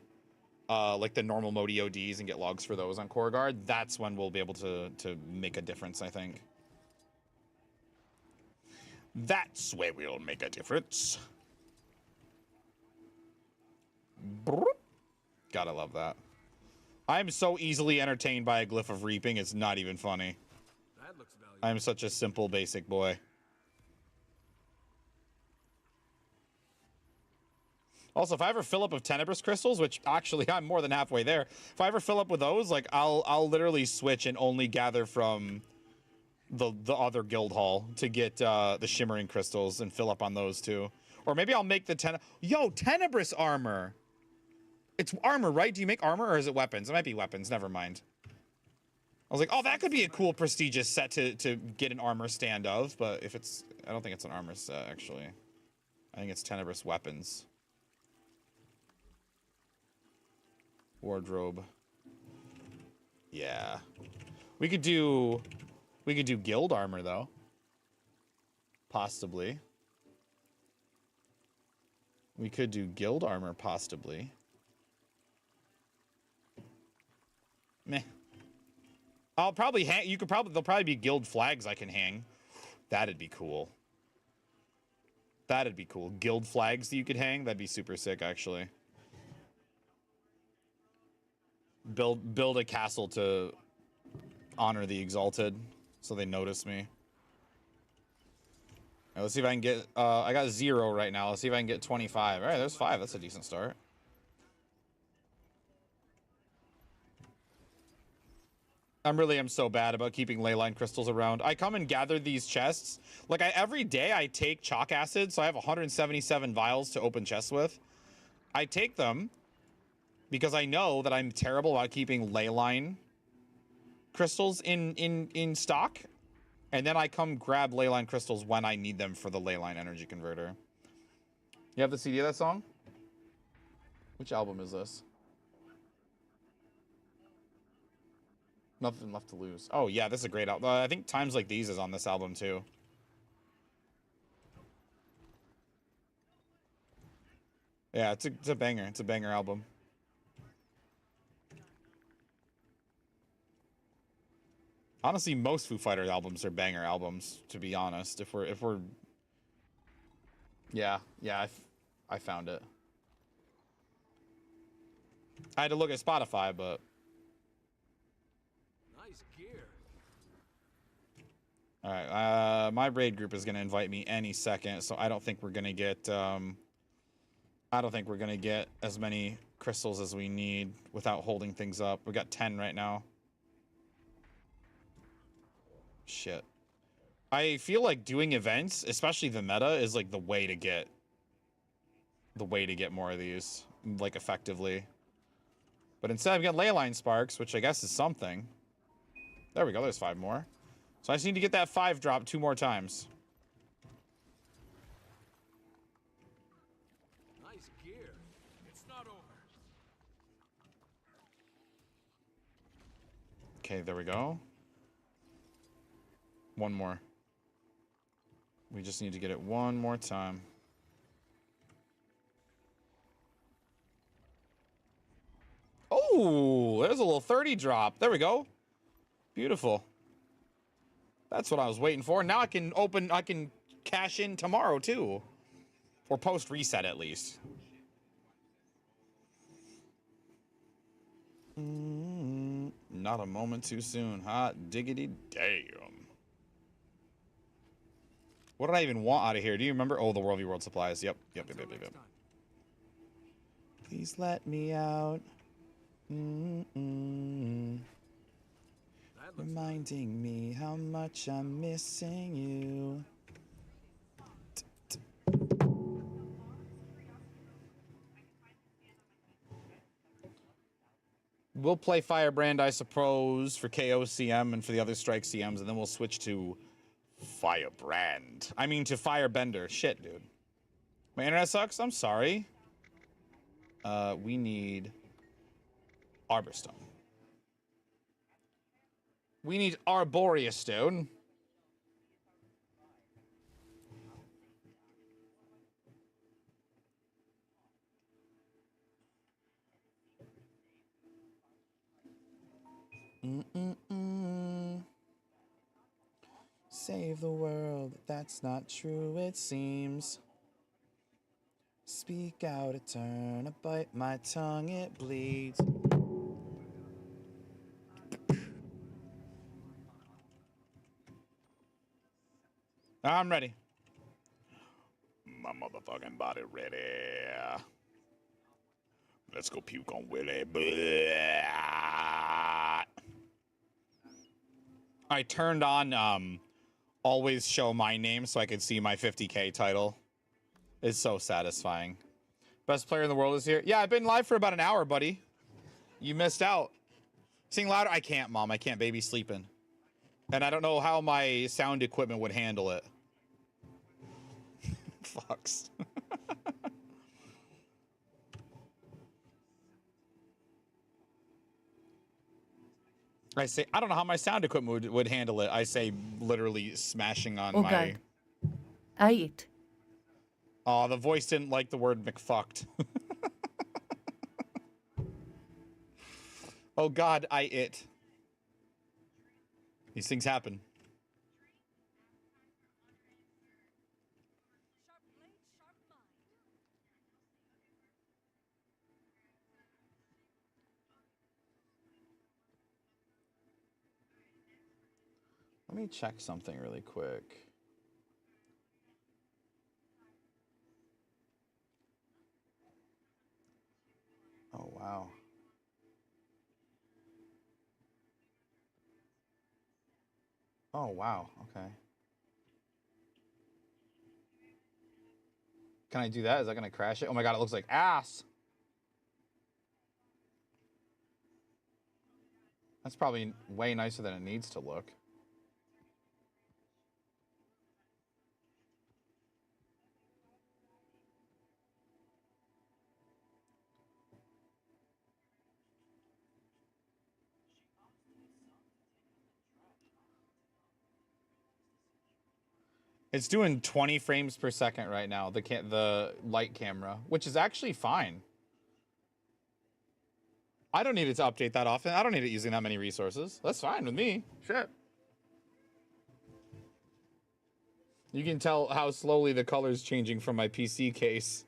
like the normal mode EODs and get logs for those on Core Guard. That's when we'll be able to make a difference, I think. That's where we'll make a difference. Brrr. Gotta love that. I'm so easily entertained by a glyph of reaping, it's not even funny. That looks valuable. I'm such a simple, basic boy. Also, if I ever fill up with Tenebris crystals, which actually I'm more than halfway there, if I ever fill up with those, like I'll literally switch and only gather from the other guild hall to get the shimmering crystals and fill up on those too. Or maybe I'll make the Tenebris armor. It's armor, right? Do you make armor or is it weapons? It might be weapons. Never mind. I was like, oh, that could be a cool prestigious set to get an armor stand of, but if it's, I don't think it's an armor set actually. I think it's Tenebris weapons. Wardrobe. Yeah. We could do guild armor though. Possibly. We could do guild armor possibly. Meh. I'll probably hang, there'll probably be guild flags I can hang. That'd be cool. That'd be cool. Guild flags that you could hang, that'd be super sick actually. Build a castle to honor the exalted so they notice me. All right, let's see if I can get I got 0 right now. Let's see if I can get 25. All right, there's 5. That's a decent start. I'm so bad about keeping leyline crystals around. I come and gather these chests. Like every day I take chalk acid, so I have 177 vials to open chests with. I take them because I know that I'm terrible about keeping leyline crystals in stock. And then I come grab leyline crystals when I need them for the leyline energy converter. You have the CD of that song? Which album is this? Nothing Left to Lose. Oh yeah, this is a great album. I think Times Like These is on this album too. Yeah, it's a banger. It's a banger album. Honestly, most Foo Fighters albums are banger albums, to be honest. If we're yeah, I found it. I had to look at Spotify, but Nice gear. all right, my raid group is gonna invite me any second, so I don't think we're gonna get I don't think we're gonna get as many crystals as we need without holding things up. We got 10 right now. Shit. I feel like doing events, especially the meta, is like the way to get more of these, like, effectively. But instead I've got leyline sparks, which I guess is something. There we go, there's 5 more. So I just need to get that 5 drop 2 more times. Nice gear. It's not over. Okay, there we go. 1 more. We just need to get it 1 more time. Oh, there's a little 30 drop. There we go. Beautiful. That's what I was waiting for. Now I can cash in tomorrow too. Or post reset at least. Not a moment too soon. Hot diggity damn. What did I even want out of here? Do you remember? Oh, the World v. World supplies. Yep. Please let me out. Reminding me how much I'm missing you. We'll play Firebrand, I suppose, for KOCM and for the other Strike CMs, and then we'll switch to Firebrand. I mean, to Firebender. Shit, dude. My internet sucks? I'm sorry. We need Arborstone. We need Arboreous Stone. Save the world, that's not true, it seems. Speak out a turn, I bite my tongue, it bleeds. I'm ready. My motherfucking body ready. Let's go puke on Willie. I turned on always show my name so I could see my 50K title. It's so satisfying. Best player in the world is here. Yeah, I've been live for about an hour, buddy. You missed out. Sing louder. I can't, Mom. I can't. Baby's sleeping. And I don't know how my sound equipment would handle it. Fucks. I say, I don't know how my sound equipment would handle it. I say, literally smashing on my... God. I eat. Oh, the voice didn't like the word McFucked. Oh, God, I it. These things happen. Let me check something really quick. Oh, wow. Oh, wow. Okay. Can I do that? Is that going to crash it? Oh my God, it looks like ass. That's probably way nicer than it needs to look. It's doing 20 frames per second right now, the light camera, which is actually fine. I don't need it to update that often. I don't need it using that many resources. That's fine with me. Shit. You can tell how slowly the color's changing from my PC case.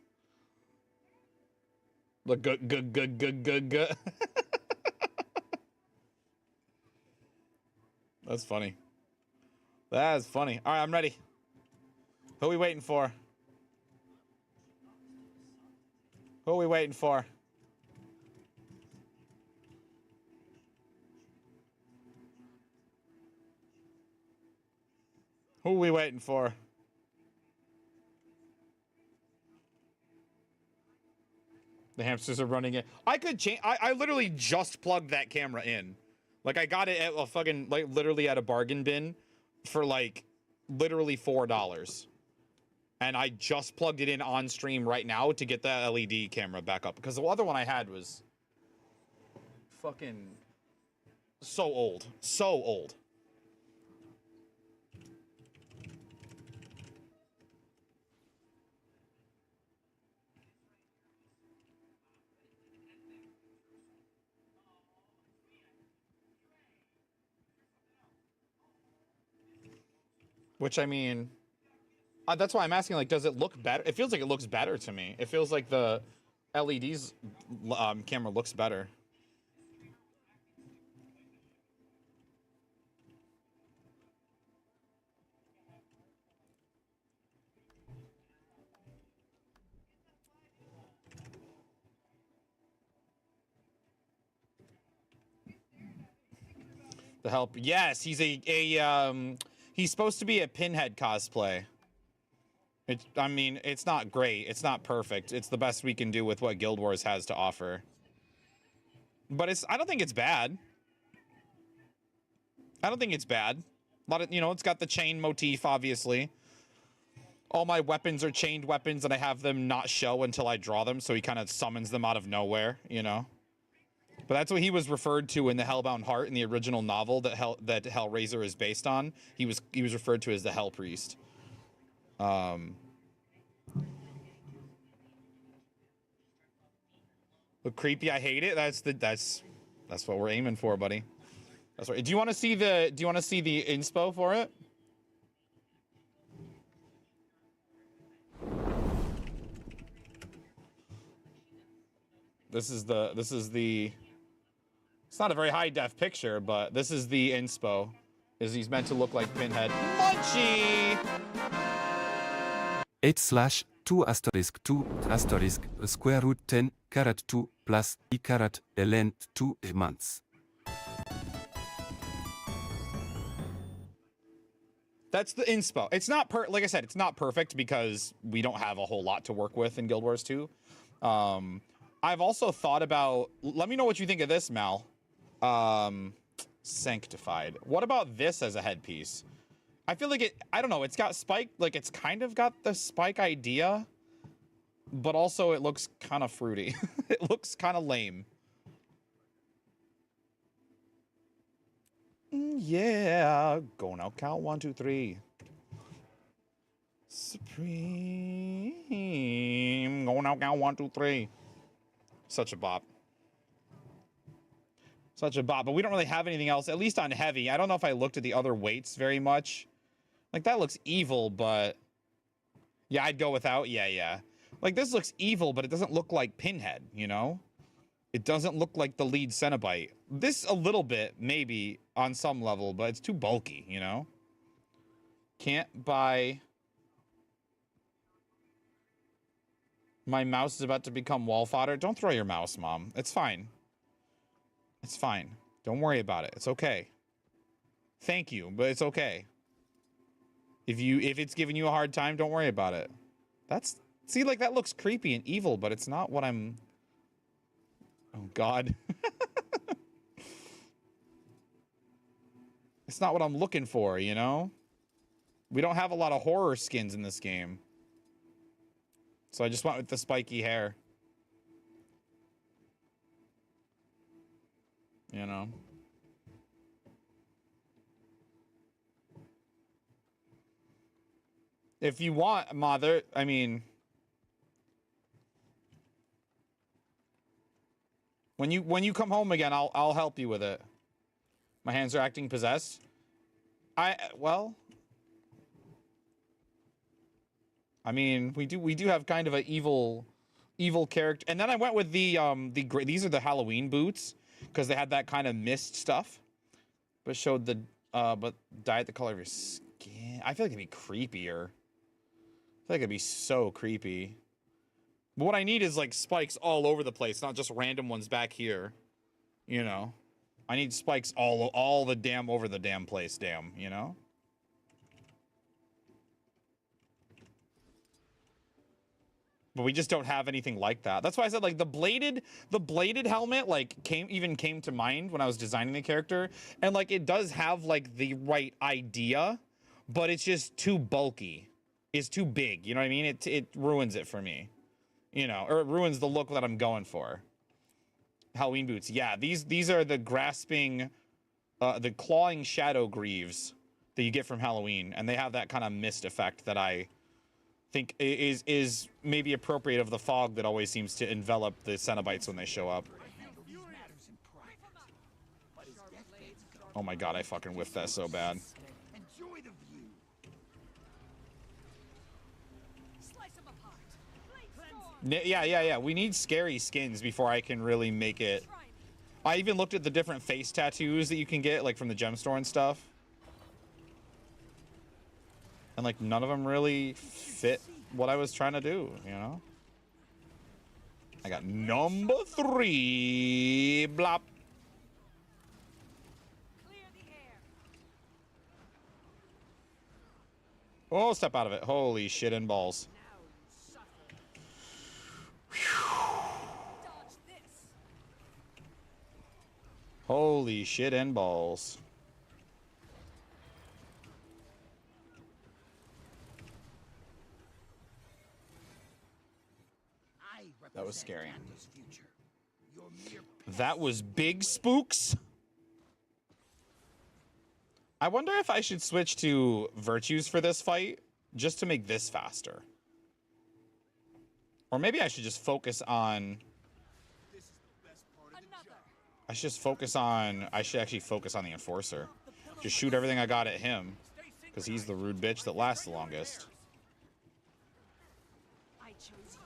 Look, good. That's funny. That's funny. All right, I'm ready. Who are we waiting for? are we waiting for? Who are we waiting for? The hamsters are running it. I could change. I literally just plugged that camera in. Like, I got it at a fucking, like, literally at a bargain bin for, like, literally $4. And I just plugged it in on stream right now to get the LED camera back up. Because the other one I had was fucking so old. So old. Which, I mean, that's why I'm asking, like, does it look better? It feels like it looks better to me. It feels like the LED's camera looks better. The help. Yes, he's he's supposed to be a Pinhead cosplay. I mean, it's not great. It's not perfect. It's the best we can do with what Guild Wars has to offer. But I don't think it's bad. I don't think it's bad. A lot of, you know, it's got the chain motif, obviously. All my weapons are chained weapons, and I have them not show until I draw them, so he kind of summons them out of nowhere, you know? But that's what he was referred to in the Hellbound Heart in the original novel that Hellraiser is based on. He was referred to as the Hell Priest. Look creepy, I hate it. That's what we're aiming for, buddy. That's right. Do you want to see the inspo for it? This is the it's not a very high def picture, but this is the inspo. He's meant to look like Pinhead. Munchie! 8/2*2*2 square root 10 carat 2 plus e carat ln 2 months. That's the inspo. It's not like I said, it's not perfect because we don't have a whole lot to work with in Guild Wars 2. I've also thought about, let me know what you think of this, Mal. Sanctified. What about this as a headpiece? I feel like I don't know, it's got Spike, like it's kind of got the Spike idea, but also it looks kind of fruity. It looks kind of lame. Yeah, going out, count 1, 2, 3. Supreme, going out, count 1, 2, 3. Such a bop. Such a bop, but we don't really have anything else, at least on heavy. I don't know if I looked at the other weights very much. Like, that looks evil, but... Yeah, I'd go without. Yeah. Like, this looks evil, but it doesn't look like Pinhead, you know? It doesn't look like the lead Cenobite. This, a little bit, maybe, on some level, but it's too bulky, you know? Can't buy... My mouse is about to become wall fodder. Don't throw your mouse, Mom. It's fine. It's fine. Don't worry about it. It's okay. Thank you, but it's okay. If it's giving you a hard time, don't worry about it. See, like, that looks creepy and evil, but it's not what I'm... Oh, God. It's not what I'm looking for, you know? We don't have a lot of horror skins in this game. So I just went with the spiky hair. You know? If you want, Mother, I mean... When you come home again, I'll help you with it. My hands are acting possessed. Well... I mean, we do have kind of an evil character. And then I went with these are the Halloween boots, because they had that kind of mist stuff. But showed but dyed the color of your skin. I feel like it'd be creepier. I feel like it'd be so creepy. But what I need is like spikes all over the place, not just random ones back here. You know, I need spikes all the damn over the damn place, damn, you know? But we just don't have anything like that. That's why I said like the bladed helmet like came to mind when I was designing the character, and like it does have like the right idea, but it's just too bulky. It's too big, you know what I mean? It ruins it for me. You know, or it ruins the look that I'm going for. Halloween boots. Yeah, these are the grasping the clawing shadow greaves that you get from Halloween, and they have that kind of mist effect that I think is maybe appropriate of the fog that always seems to envelop the Cenobites when they show up. Oh my god, I fucking whiffed that so bad. Yeah. We need scary skins before I can really make it. I even looked at the different face tattoos that you can get, like from the gem store and stuff. And like none of them really fit what I was trying to do, you know? I got number 3. Blop. Oh, step out of it. Holy shit and balls. Holy shit and balls. That was scary. That was big spooks. I wonder if I should switch to virtues for this fight just to make this faster. Or maybe I should just focus on... I should actually focus on the Enforcer. Just shoot everything I got at him, because he's the rude bitch that lasts the longest. I chose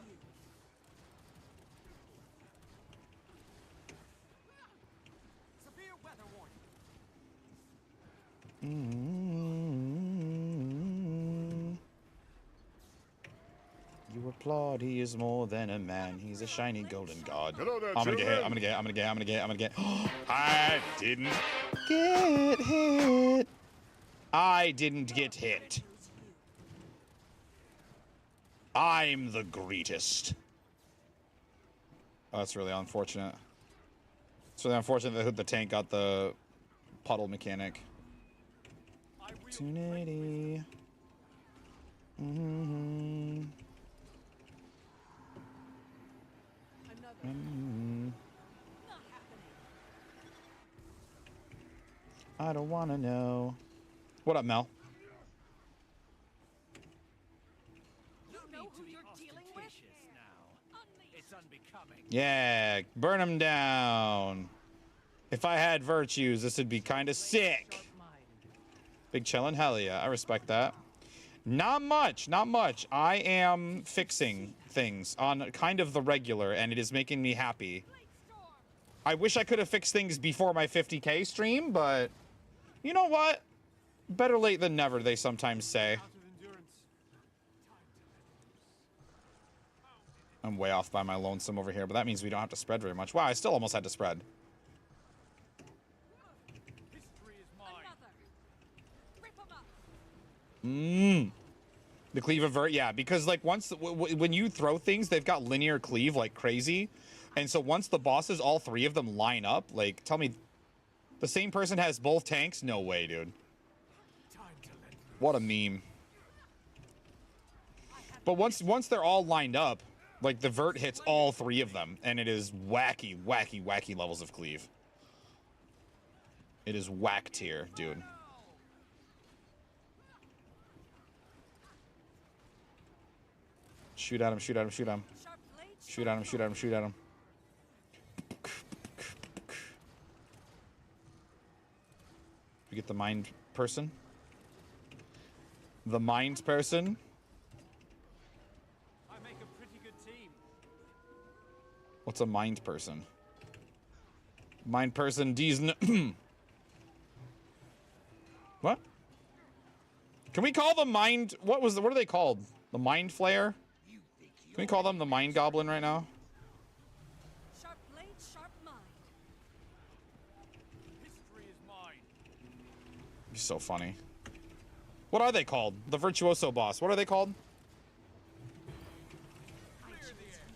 You applaud, he is more than a man. He's a shiny golden god. Hello there, I'm gonna get hit. children. I'm gonna get. I didn't get hit. I didn't get hit. I'm the greatest. Oh, that's really unfortunate. It's really unfortunate that the tank got the puddle mechanic. Opportunity. I don't want to know. What up, Mel? You know who you're dealing with now. It's unbecoming. Yeah, burn him down. If I had virtues, this would be kind of sick. Big chillin', hell yeah, I respect that. Not much, not much. I am fixing things on kind of the regular, and it is making me happy. I wish I could have fixed things before my 50K stream, but you know what? Better late than never, they sometimes say. I'm way off by my lonesome over here, but that means we don't have to spread very much. Wow, I still almost had to spread. The cleave avert, yeah, because like once when you throw things, they've got linear cleave like crazy, and so once the bosses, all 3 of them line up, like tell me, the same person has both tanks? No way, dude. What a meme. But once they're all lined up, like the vert hits all 3 of them, and it is wacky levels of cleave. It is whack tier, dude. Shoot at him, shoot at him, shoot at him. Shoot at him, shoot at him, shoot at him. We get the mind person. The mind person. I make a pretty good team. What's a mind person? Mind person D's What? Can we call the mind what are they called? The mind flare? Can Can we call them the Mind Goblin right now? Sharp blade, sharp mind. History is mine. It'd be so funny. What are they called? The Virtuoso boss. What are they called?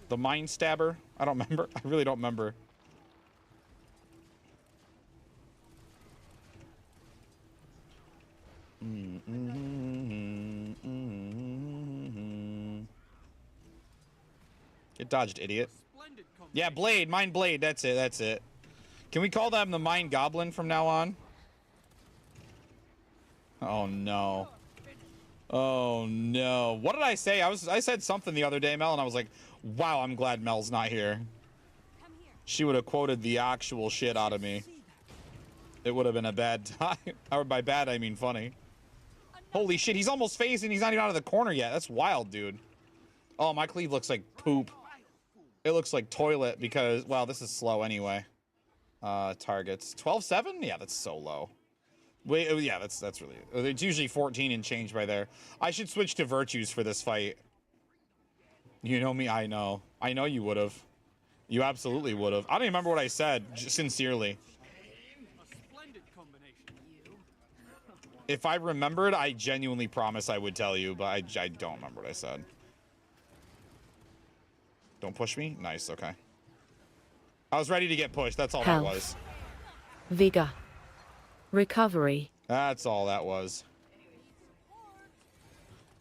The Mind Stabber? I don't remember. I really don't remember. Get dodged, idiot. Splendid Yeah, Blade. Mind Blade. That's it. That's it. Can we call them the Mind Goblin from now on? Oh, no. Oh, no. What did I say? I said something the other day, Mel, and I was like, wow, I'm glad Mel's not here. She would have quoted the actual shit out of me. It would have been a bad time. Or by bad, I mean funny. Holy shit, he's almost phased and he's not even out of the corner yet. That's wild, dude. Oh, my cleave looks like poop. It looks like toilet because, well, this is slow anyway. Targets. 12-7? Yeah, that's so low. Wait, oh, yeah, that's really... It's usually 14 and change by there. I should switch to virtues for this fight. You know me, I know. I know you would have. You absolutely would have. I don't even remember what I said, sincerely. If I remembered, I genuinely promise I would tell you, but I don't remember what I said. Don't push me? Nice, okay. I was ready to get pushed, that's all that was. Vigor. Recovery. That's all that was.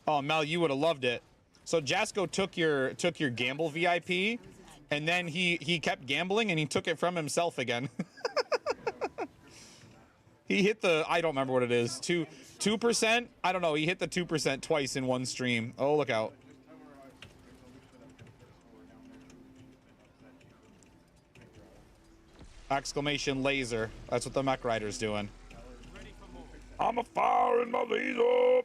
Oh, Mel, you would have loved it. So Jasko took your gamble VIP, and then he kept gambling, and he took it from himself again. He hit the, I don't remember what it is, 2%? I don't know, he hit the 2% twice in one stream. Oh, look out. Exclamation laser. That's what the mech rider's doing. I'm a fire in my laser.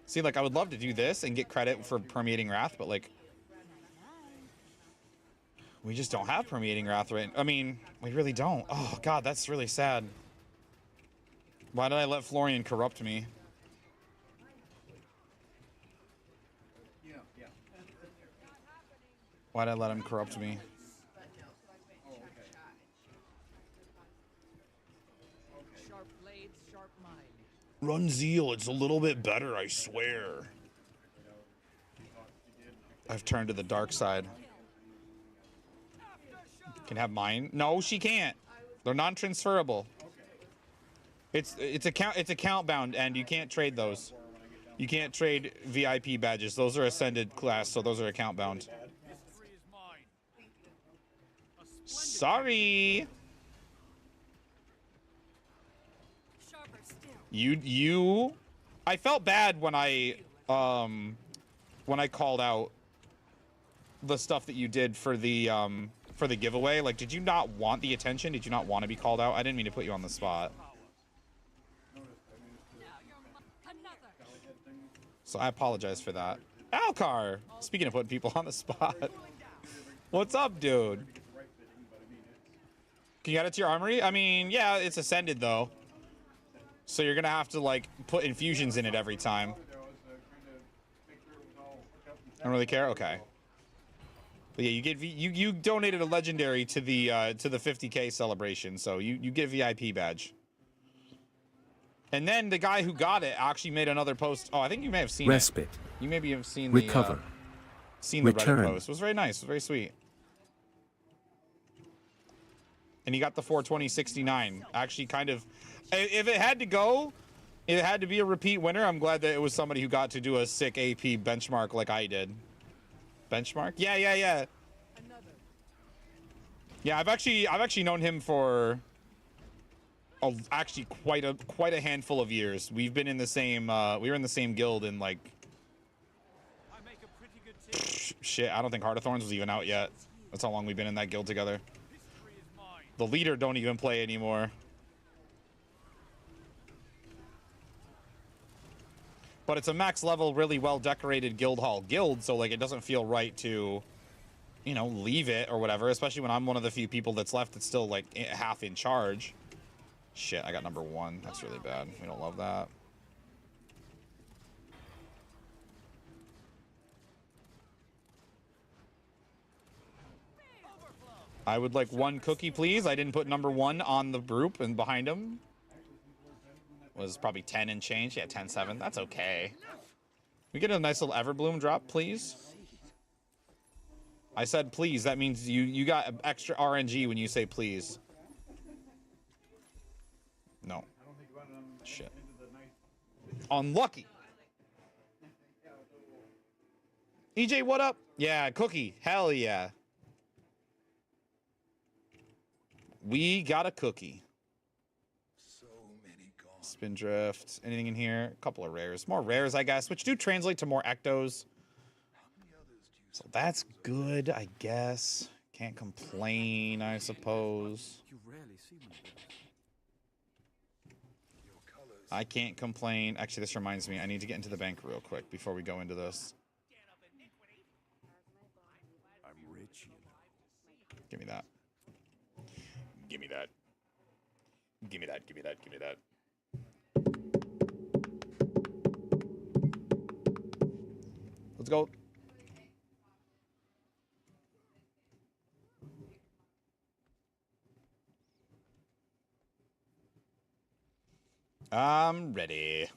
See, like, I would love to do this and get credit for permeating wrath, but like, we just don't have permeating wrath right. I mean, we really don't. Oh god, that's really sad. Why did I let Florian corrupt me? Why did I let him corrupt me? Sharp blades, sharp mind. Run Zeal, it's a little bit better, I swear. I've turned to the dark side. Can have mine? No, she can't. They're non-transferable. It's account bound, and you can't trade those. You can't trade VIP badges. Those are ascended class, so those are account bound. Sorry. You I felt bad when I called out the stuff that you did for the giveaway. Like, did you not want the attention? Did you not want to be called out? I didn't mean to put you on the spot. So I apologize for that. Alcar! Speaking of putting people on the spot. What's up, dude? Can you add it to your armory? I mean, yeah, it's ascended, though. So you're gonna have to, like, put infusions in it every time. I don't really care? Okay. But yeah, you donated a legendary to the 50K celebration, so you get VIP badge. And then the guy who got it actually made another post. Oh, I think you may have seen Respite. it. You maybe have seen Recover. the Return. Reddit post. It was very nice. It was very sweet. And he got the 42069. Actually, kind of, if it had to go, if it had to be a repeat winner, I'm glad that it was somebody who got to do a sick AP benchmark like I did. Benchmark? Yeah. Yeah, I've actually known him for actually quite a handful of years. We've been in the same we were in the same guild in like shit, I don't think Heart of Thorns was even out yet. That's how long we've been in that guild together. The leader don't even play anymore. But it's a max level, really well decorated guild hall guild, so like it doesn't feel right to, you know, leave it or whatever, especially when I'm one of the few people that's left that's still like half in charge. Shit, I got number 1. That's really bad. We don't love that. I would like 1 cookie, please. I didn't put number 1 on the group, and behind him was probably 10 and change. Yeah, 10-7. That's okay. We get a nice little Everbloom drop, please. I said please. That means you got extra RNG when you say please. No. Shit. Unlucky. EJ, what up? Yeah, cookie. Hell yeah. We got a cookie. Spin drift. Anything in here? A couple of rares. More rares, I guess, which do translate to more ectos. So that's good, I guess. Can't complain, I suppose. I can't complain. Actually, this reminds me. I need to get into the bank real quick before we go into this. I'm rich. Give me that. Give me that. Give me that. Give me that. Give me that. Let's go. I'm ready.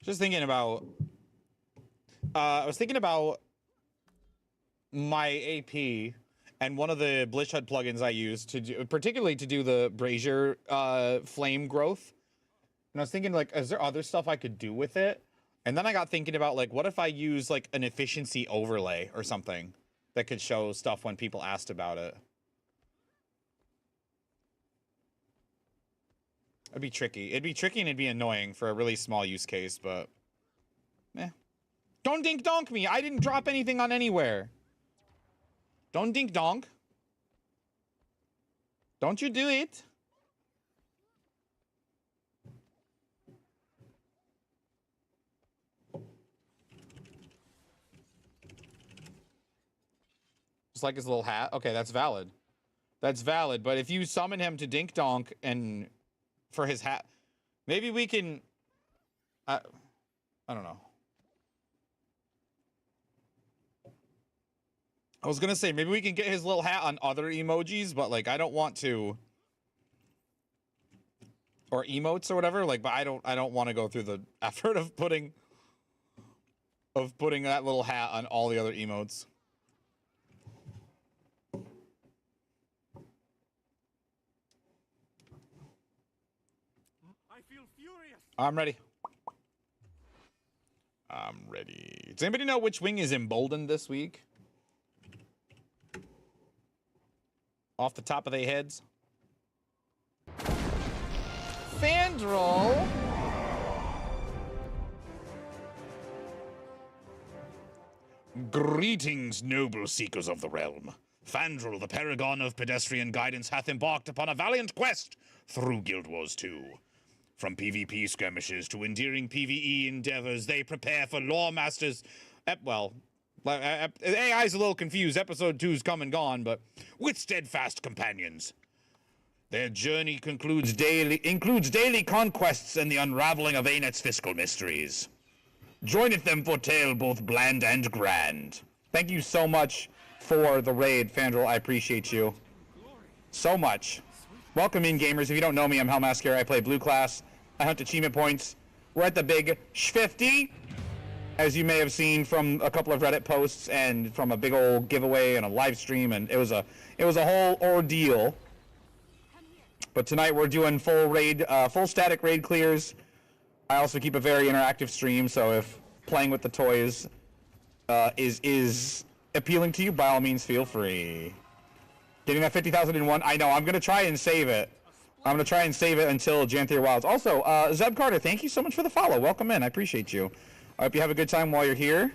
Just thinking about, I was thinking about my AP and one of the Blitz HUD plugins I use to do, particularly to do the Brazier flame growth. And I was thinking, like, is there other stuff I could do with it? And then I got thinking about, like, what if I use, like, an efficiency overlay or something that could show stuff when people asked about it? It'd be tricky. It'd be tricky and it'd be annoying for a really small use case, but... eh. Don't dink donk me! I didn't drop anything on anywhere! Don't dink donk. Don't you do it! Just like his little hat? Okay, that's valid. That's valid, but if you summon him to dink donk and... for his hat, maybe we can, I don't know. I was gonna say, maybe we can get his little hat on other emojis, but like, I don't want to, or emotes or whatever, like, but I don't want to go through the effort of putting that little hat on all the other emotes. I'm ready. I'm ready. Does anybody know which wing is emboldened this week? Off the top of their heads? Fandral! Greetings, noble seekers of the realm. Fandral, the paragon of pedestrian guidance, hath embarked upon a valiant quest through Guild Wars 2. From PvP skirmishes to endearing PvE endeavors, they prepare for lore masters. AI's a little confused. Episode 2's come and gone, but with steadfast companions. Their journey includes daily conquests and the unraveling of Anet's fiscal mysteries. Joineth them for tale both bland and grand. Thank you so much for the raid, Fandral. I appreciate you so much. Welcome in, gamers. If you don't know me, I'm Hellmasker. I play blue class. I hunt achievement points. We're at the big 50, as you may have seen from a couple of Reddit posts and from a big old giveaway and a live stream, and it was a whole ordeal. But tonight we're doing full static raid clears. I also keep a very interactive stream, so if playing with the toys is appealing to you, by all means, feel free. Getting that 50,000 in one. I know. I'm gonna try and save it. I'm gonna try and save it until Janthier Wilds. Also, Zeb Carter, thank you so much for the follow. Welcome in. I appreciate you. I hope you have a good time while you're here.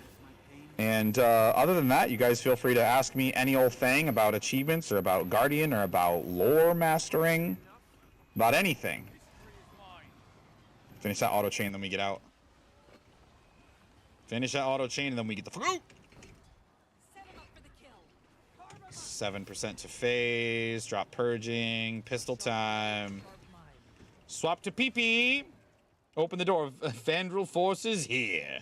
And other than that, you guys feel free to ask me any old thing about achievements or about Guardian or about lore mastering, about anything. Finish that auto chain, then we get out. Finish that auto chain, and then we get the fuck out. 7% to phase. Drop purging. Pistol time. Swap to PP. Open the door. Fandral forces here.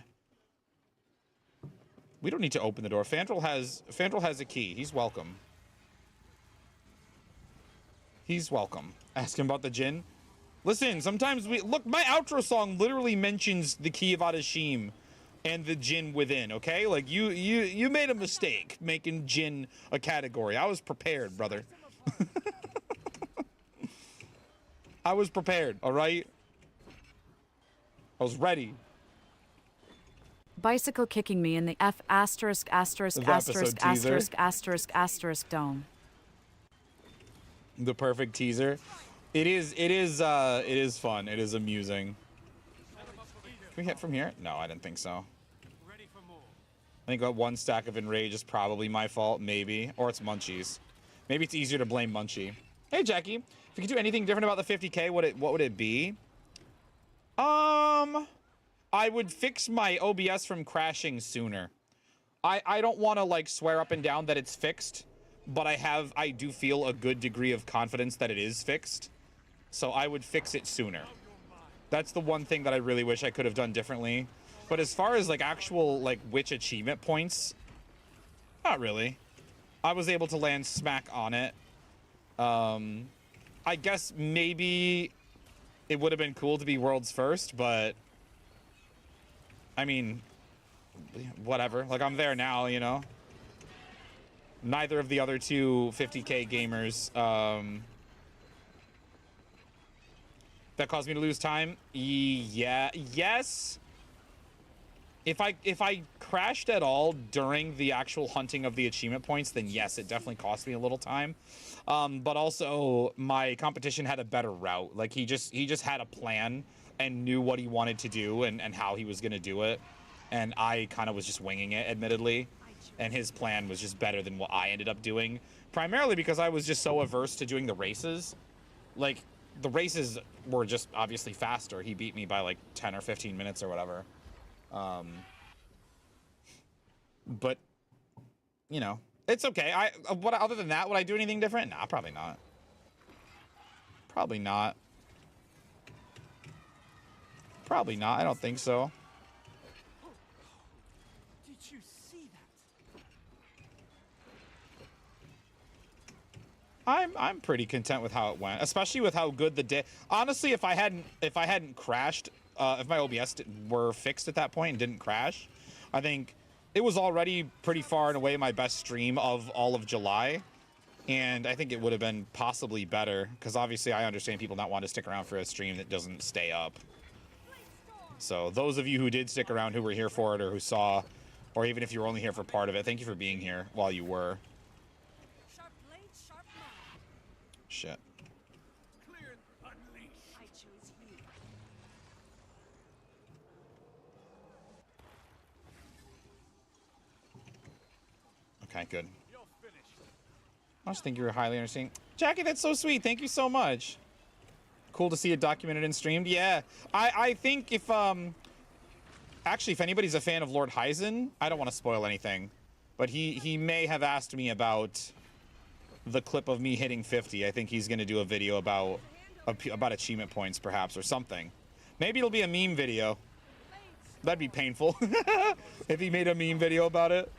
We don't need to open the door. Fandral has a key. He's welcome. He's welcome. Ask him about the Jinn. Listen, sometimes look, my outro song literally mentions the key of Adashim and the Jinn within, okay? Like you made a mistake making Jinn a category. I was prepared, brother. I was prepared, all right? I was ready. Bicycle kicking me in the F asterisk asterisk The asterisk episode teaser. asterisk asterisk asterisk dome. The perfect teaser. It is fun. It is amusing. Can we hit from here? No, I didn't think so. I think that one stack of Enrage is probably my fault, maybe. Or it's Munchie's. Maybe it's easier to blame Munchie. Hey, Jackie. If you could do anything different about the 50K, what would it be? I would fix my OBS from crashing sooner. I don't want to, like, swear up and down that it's fixed, but I do feel a good degree of confidence that it is fixed. So I would fix it sooner. That's the one thing that I really wish I could have done differently. But as far as, like, actual, like, witch achievement points, not really. I was able to land smack on it. I guess maybe it would have been cool to be world's first, but I mean, whatever. Like, I'm there now, you know? Neither of the other two 50K gamers, that caused me to lose time? Yeah, yes. If I crashed at all during the actual hunting of the achievement points, then yes, it definitely cost me a little time. But also my competition had a better route. Like he just had a plan and knew what he wanted to do and how he was gonna do it. And I kind of was just winging it, admittedly. And his plan was just better than what I ended up doing. Primarily because I was just so averse to doing the races. Like, the races were just obviously faster. He beat me by like 10 or 15 minutes or whatever. But, you know, it's okay. Other than that, would I do anything different? Nah, probably not. Probably not. Probably not. I don't think so. Did you see that? I'm pretty content with how it went, especially with how good the day. Honestly, if I hadn't crashed, if my OBS were fixed at that point and didn't crash, I think it was already pretty far and away my best stream of all of July, and I think it would have been possibly better because obviously I understand people not want to stick around for a stream that doesn't stay up. So those of you who did stick around, who were here for it, or who saw, or even if you were only here for part of it, thank you for being here while you were. Sharp blade, sharp mind. Shit. Clear and unleash. I choose you. Okay, good. You're finished. I just think you were highly understanding. Jackie, that's so sweet. Thank you so much. Cool to see it documented and streamed. Yeah, I think if actually if anybody's a fan of Lord Hyzen, I don't want to spoil anything, but he may have asked me about the clip of me hitting 50. I think he's going to do a video about achievement points perhaps or something. Maybe it'll be a meme video. That'd be painful if he made a meme video about it.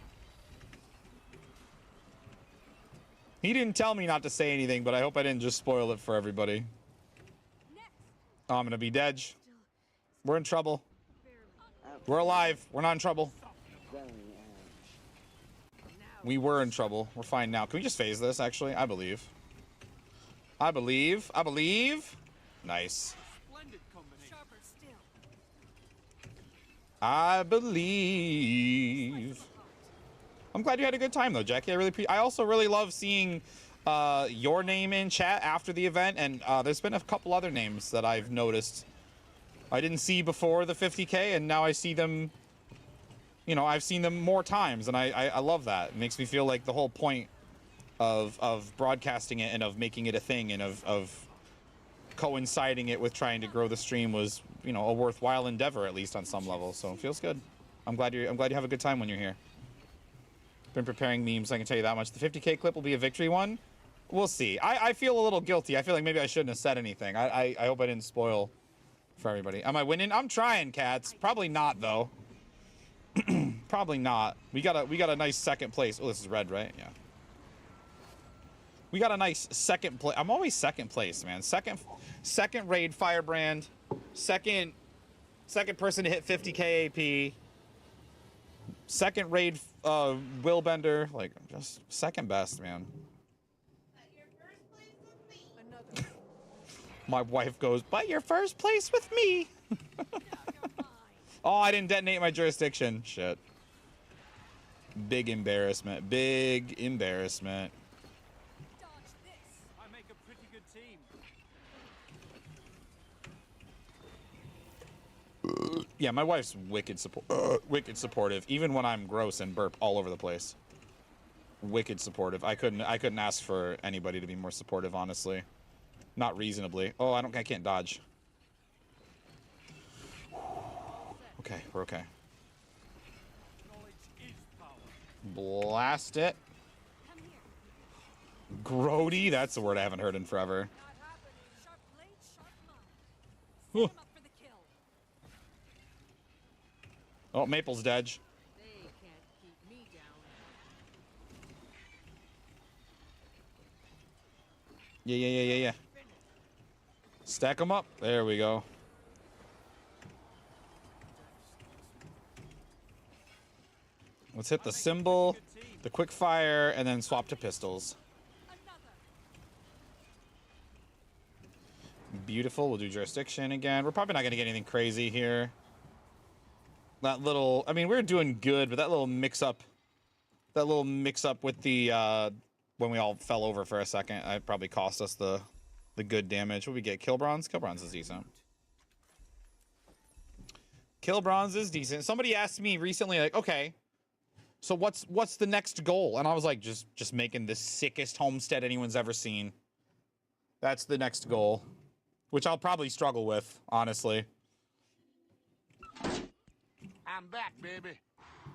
He didn't tell me not to say anything, but I hope I didn't just spoil it for everybody. Oh, I'm gonna be dead. We're in trouble. We're alive. We're not in trouble. We were in trouble. We're fine now. Can we just phase this, actually? I believe. I believe. I believe. Nice. Splendid combination. Sharper still. I believe. I'm glad you had a good time, though, Jackie. I also really love seeing your name in chat after the event, and there's been a couple other names that I've noticed I didn't see before the 50K, and now I see them. You know, I've seen them more times, and I love that. It makes me feel like the whole point of broadcasting it and of making it a thing and of coinciding it with trying to grow the stream was, you know, a worthwhile endeavor, at least on some level. So it feels good. I'm glad you have a good time when you're here. Been preparing memes, I can tell you that much. The 50K clip will be a victory one. We'll see. I feel a little guilty. I feel like maybe I shouldn't have said anything. I hope I didn't spoil for everybody. Am I winning? I'm trying, cats. Probably not, though. Probably not. We got a nice second place. Oh, this is red, right? Yeah. We got a nice second place. I'm always second place, man. Second raid Firebrand. Second person to hit 50K AP. Second raid Willbender. Like, just second best, man. My wife goes, but you're first place with me. Oh, I didn't detonate my jurisdiction. Shit. Big embarrassment. Big embarrassment. I make a pretty good team. Yeah, my wife's wicked supportive, even when I'm gross and burp all over the place. Wicked supportive. I couldn't ask for anybody to be more supportive, honestly. Not reasonably. Oh, I can't dodge. Okay, we're okay. Blast it. Grody, that's a word I haven't heard in forever. Huh. Oh, Maple's dead. Yeah. Stack them up. There we go. Let's hit the symbol, the quick fire, and then swap to pistols. Beautiful. We'll do jurisdiction again. We're probably not going to get anything crazy here. That little, I mean, we're doing good, but that little mix up with the, when we all fell over for a second, it probably cost us the good damage. What we get? Kill bronze? Kill bronze is decent. Kill bronze is decent. Somebody asked me recently, like, okay, so what's the next goal? And I was like, just making the sickest homestead anyone's ever seen. That's the next goal, which I'll probably struggle with, honestly. I'm back, baby.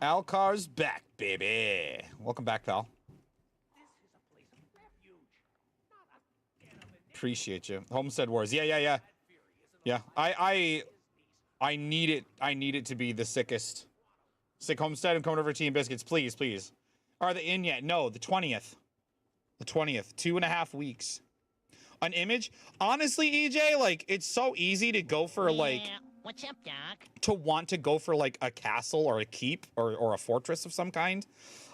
Alcar's back, baby. Welcome back, pal. Appreciate you. Homestead Wars. Yeah. Yeah, I need it to be the sickest. Sick Homestead. I'm coming over to Team Biscuits. Please. Are they in yet? No, the 20th. The 20th. 2.5 weeks. An image? Honestly, EJ, like, it's so easy to go for, like... What's up, Doc? To want to go for, like, a castle or a keep or a fortress of some kind.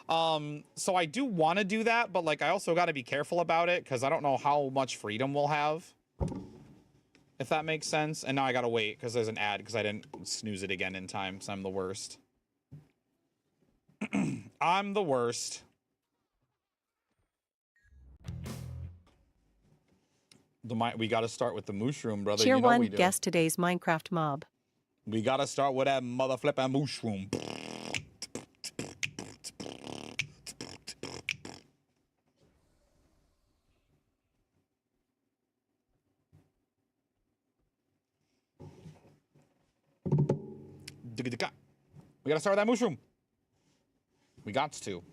So I do want to do that, but, like, I also got to be careful about it, because I don't know how much freedom we'll have. If that makes sense. And now I got to wait, because there's an ad, because I didn't snooze it again in time, because I'm the worst. I'm the worst. We got to start with the mushroom, brother. Tier you know 1, we do. guess today's Minecraft mob. We got to start with that mother flipping mushroom. We got to start with that mushroom. We got to.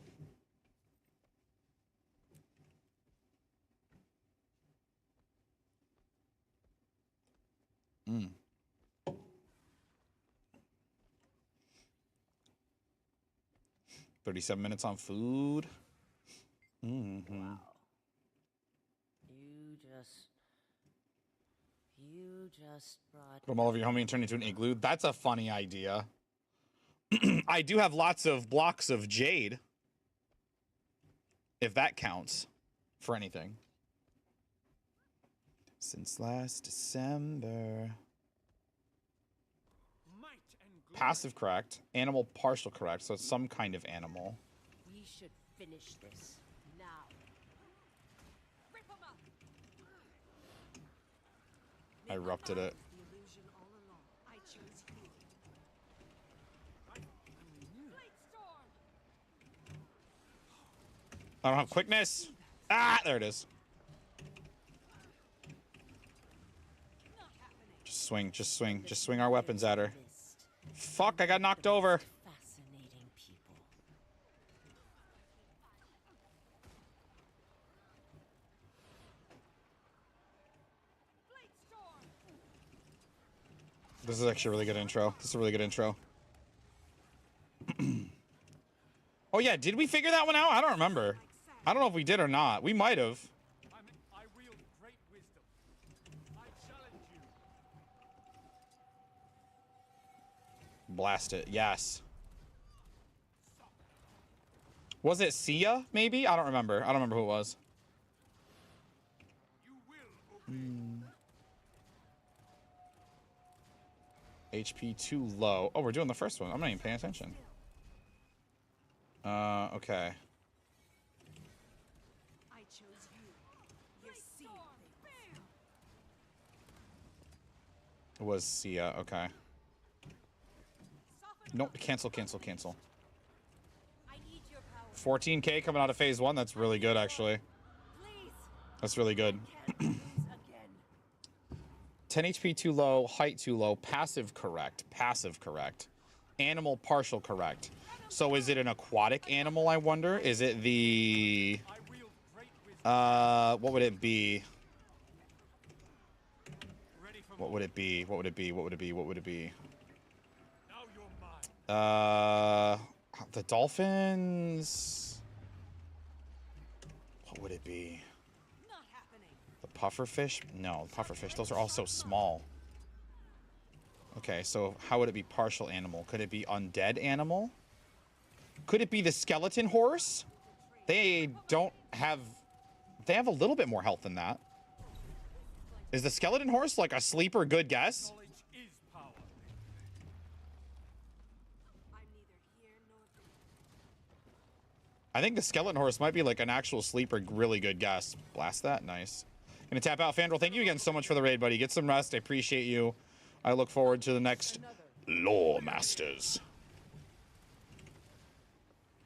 37 minutes on food. Wow. You just brought... Put them all over your homie and turn it into an igloo. That's a funny idea. I do have lots of blocks of jade. If that counts for anything. Since last December. Passive correct. Animal partial correct. So it's some kind of animal. We should finish this now. Rip 'em up. I erupted it. I don't have quickness. Ah, there it is. Just swing, just swing. Just swing our weapons at her. Fuck, I got knocked over. Fascinating people. This is actually a really good intro. This is a really good intro. Oh yeah, did we figure that one out? I don't remember. I don't know if we did or not. We might have. I wield great wisdom. I challenge you. Blast it. Yes. Was it Sia, maybe? I don't remember. I don't remember who it was. You will obey. HP too low. Oh, we're doing the first one. I'm not even paying attention. Okay. I chose you. You're seeing things. It was Sia. Okay. Nope. Cancel, cancel, cancel. I need your power. 14k coming out of phase 1. That's really good, actually. Please. That's really good. Again. 10 HP too low, height too low, passive correct, passive correct, animal partial correct. So is it an aquatic animal, I wonder? Is it the, I wield great wisdom. what would it be? Ready for What would it be? What would it be? What would it be? What would it be? now you're mine. The dolphins? What would it be? Not happening. The pufferfish? No, pufferfish. Those are all so small. Okay, so how would it be partial animal? Could it be undead animal? Could it be the skeleton horse? They don't have... They have a little bit more health than that. Is the skeleton horse like a sleeper good guess? Knowledge is power. I'm neither here nor there. I think the skeleton horse might be like an actual sleeper really good guess. Blast that. Nice. Gonna tap out. Fandral, thank you again so much for the raid, buddy. Get some rest. I appreciate you. I look forward to the next Lore Masters.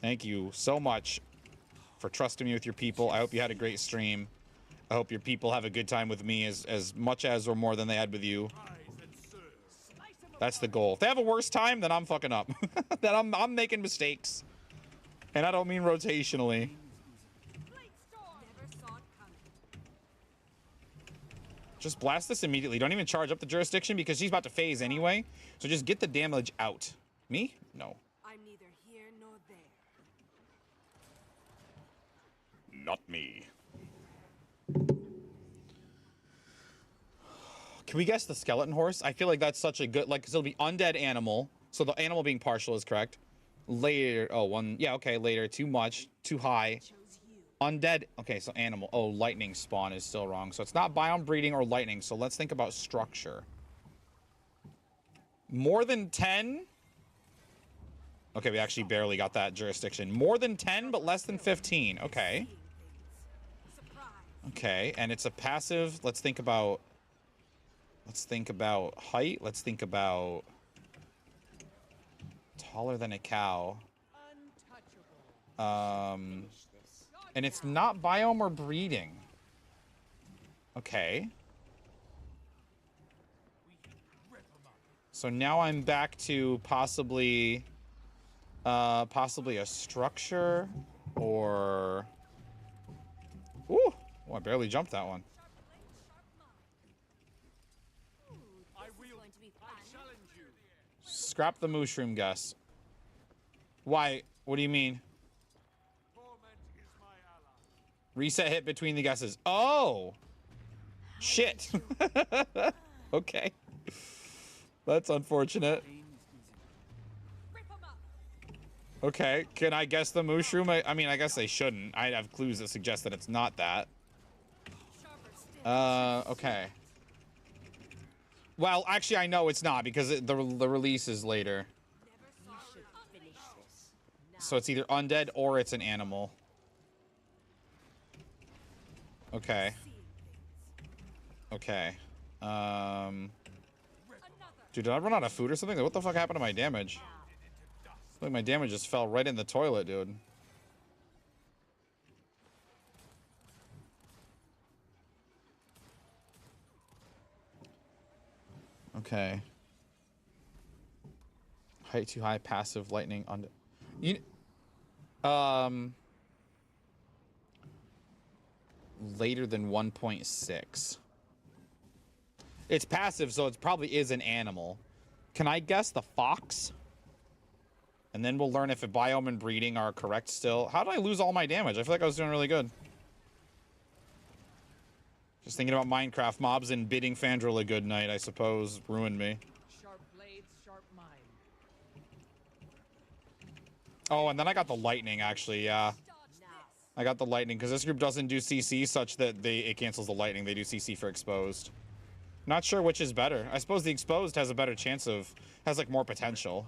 Thank you so much for trusting me with your people. I hope you had a great stream. I hope your people have a good time with me as much as or more than they had with you. That's the goal. If they have a worse time, then I'm fucking up. Then I'm making mistakes. And I don't mean rotationally. Never saw it coming. Just blast this immediately. Don't even charge up the jurisdiction because she's about to phase anyway. So just get the damage out. Me? No. I'm neither here nor there. Not me. Can we guess the skeleton horse? I feel like that's such a good, like, because it'll be undead animal. So the animal being partial is correct. Later, oh, one, yeah, okay, later. Too much, too high. Chose you. Undead, okay, so animal. Oh, lightning spawn is still wrong. So it's not biome breeding or lightning. So let's think about structure. More than 10? Okay, we actually barely got that jurisdiction. More than 10, but less than 15. Okay. Surprise. Okay, and it's a passive. Let's think about height. Let's think about taller than a cow. Untouchable. And it's not biome or breeding. Okay. So now I'm back to possibly a structure or... Ooh! Oh, I barely jumped that one. I wield. I challenge you. Scrap the mushroom guess. Why? What do you mean? Torment is my ally. Reset hit between the guesses. Oh! Shit. Okay. That's unfortunate. Rip 'em up. Okay, can I guess the mushroom? I mean, I guess I shouldn't. I have clues that suggest that it's not that. Sharper still. Okay. Well, actually, I know it's not because the release is later. Never saw it Should coming. finish this. Now. So it's either undead or it's an animal. Okay. Seeing things. Okay. Another. Dude, did I run out of food or something? What the fuck happened to my damage? Like my damage just fell right in the toilet, dude. Okay. Height too high, passive, lightning, you, later than 1.6. It's passive, so it probably is an animal. Can I guess the fox? And then we'll learn if a biome and breeding are correct still. How did I lose all my damage? I feel like I was doing really good. Just thinking about Minecraft mobs and bidding Fandral a good night, I suppose, ruined me. Sharp blades, sharp mind. Oh, and then I got the lightning, actually, yeah. I got the lightning, because this group doesn't do CC such that it cancels the lightning. They do CC for exposed. Not sure which is better. I suppose the exposed has a better chance of... has, like, more potential.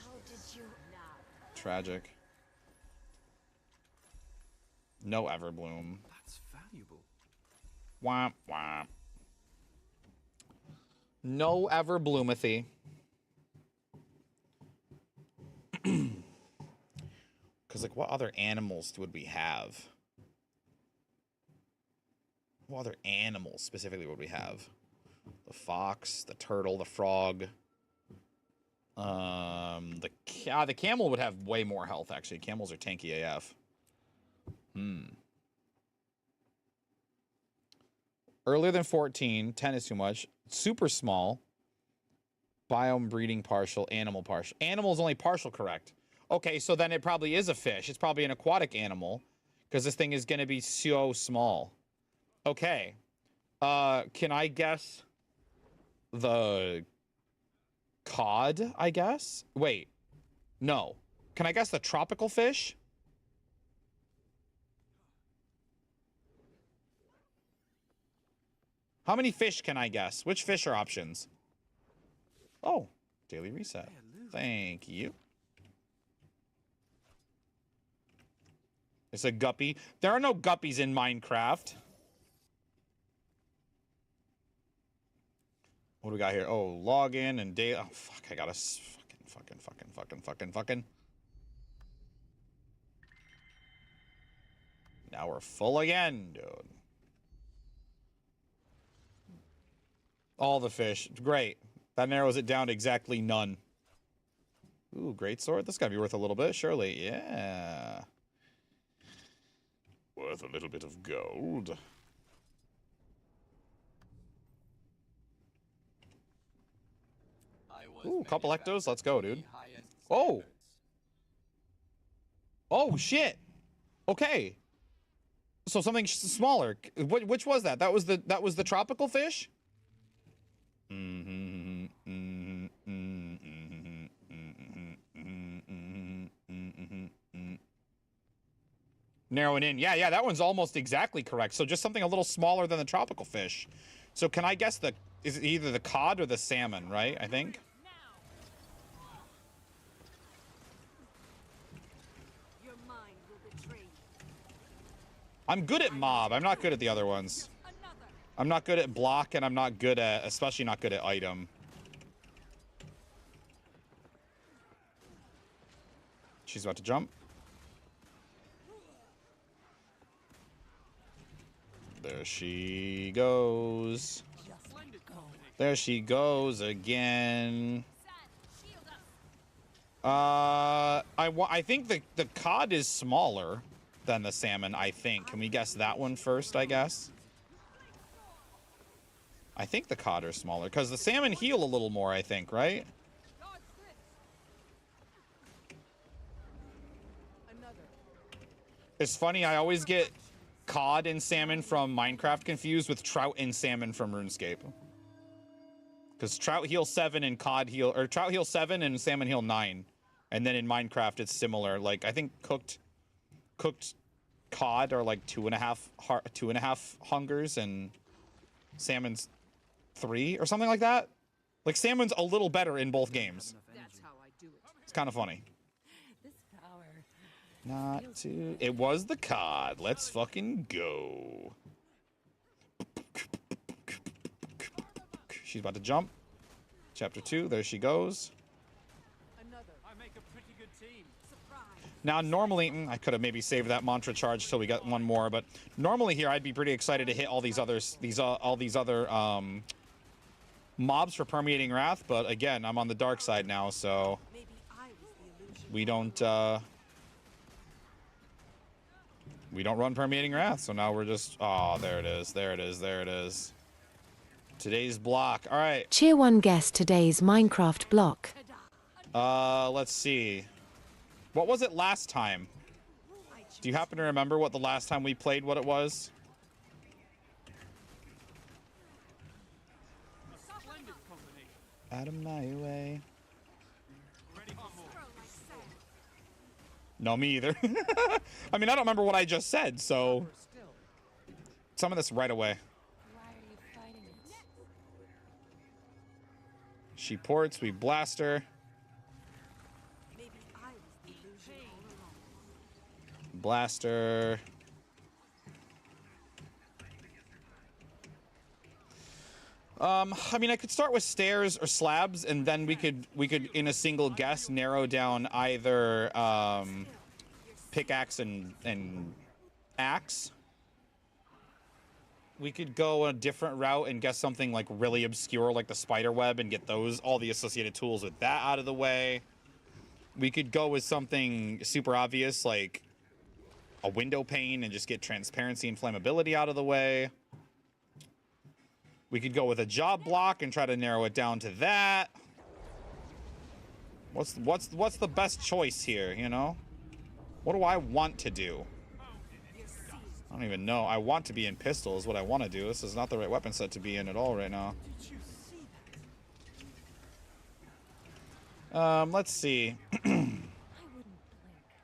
How did you now? Tragic. No Everbloom. That's valuable. Womp womp. No Everbloomathy. Because, like, what other animals would we have? What other animals specifically would we have? The fox, the turtle, the frog. The camel would have way more health, actually. Camels are tanky AF. Earlier than 14. 10 is too much. Super small. Biome breeding partial. Animal partial. Animal is only partial correct. Okay, so then it probably is a fish. It's probably an aquatic animal. Because this thing is going to be so small. Okay. Can I guess the cod, I guess? Wait. No. Can I guess the tropical fish? How many fish can I guess? Which fish are options? Oh, daily reset. Thank you. It's a guppy. There are no guppies in Minecraft. What do we got here? Oh, login and day. Oh, fuck. I gotta fucking. Now we're full again, dude. All the fish. Great. That narrows it down to exactly none. Ooh, great sword. This gotta be worth a little bit, surely. Yeah. Worth a little bit of gold. Ooh, a couple ectos. Let's go, dude. Oh. Oh, shit. Okay. So something smaller. Which was that? That was the tropical fish? Narrowing in. Yeah, that one's almost exactly correct. So just something a little smaller than the tropical fish. So can I guess is it either the cod or the salmon, right? I think. Your mind will betray you. I'm good at mob. I'm not good at the other ones. I'm not good at block, and I'm not good at, especially not good at item. She's about to jump. There she goes. There she goes again. I think the cod is smaller than the salmon, I think. Can we guess that one first, I guess? I think the cod are smaller, because the salmon heal a little more, I think, right? It's funny, I always get cod and salmon from Minecraft confused with trout and salmon from RuneScape. Because trout heal 7 and cod heal, or trout heal 7 and salmon heal 9. And then in Minecraft it's similar. Like, I think cooked cod are like 2.5 hungers, and salmon's 3 or something like that. Like, salmon's a little better in both games. That's how I do it. It's kind of funny. This power. Not to. It was the cod. Let's fucking go. She's about to jump. Chapter 2. There she goes. I make a pretty good team. Now, normally, I could have maybe saved that mantra charge till we got one more, but normally here I'd be pretty excited to hit all these others, all these other mobs for permeating wrath. But again, I'm on the dark side now, so we don't run permeating wrath. So now we're just, oh, there it is, there it is, there it is. Today's block. All right. Cheer 1 guess today's Minecraft block. Let's see. What was it last time? Do you happen to remember what the last time we played, what it was? Out of my way. No, me either. I mean, I don't remember what I just said, so... Some of this right away. She ports, we blast her. Blaster. I mean, I could start with stairs or slabs, and then we could in a single guess narrow down either pickaxe and axe. We could go a different route and guess something like really obscure, like the spider web, and get all the associated tools with that out of the way. We could go with something super obvious, like a window pane, and just get transparency and flammability out of the way. We could go with a job block and try to narrow it down to that. What's the best choice here, you know? What do I want to do? I don't even know. I want to be in pistol is what I want to do. This is not the right weapon set to be in at all right now. Let's see.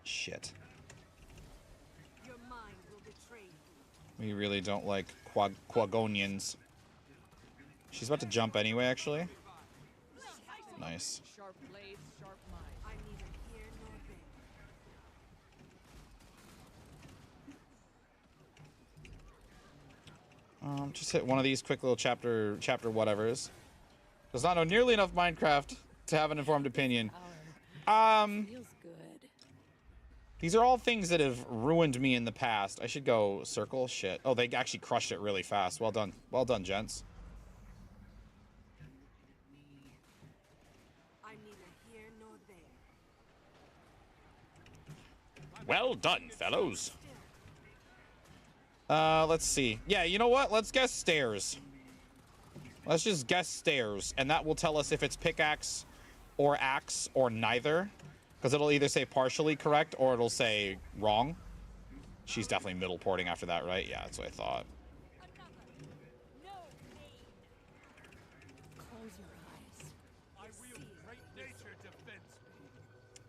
Shit. We really don't like Quagonians. She's about to jump anyway, actually. Nice. Just hit one of these quick little chapter whatevers. Does not know nearly enough Minecraft to have an informed opinion. These are all things that have ruined me in the past. I should go circle. Shit. Oh, they actually crushed it really fast. Well done. Well done, gents. Well done, fellows. Let's see. Yeah, you know what? Let's guess stairs. Let's just guess stairs, and that will tell us if it's pickaxe or axe or neither. Because it'll either say partially correct or it'll say wrong. She's definitely middle porting after that, right? Yeah, that's what I thought.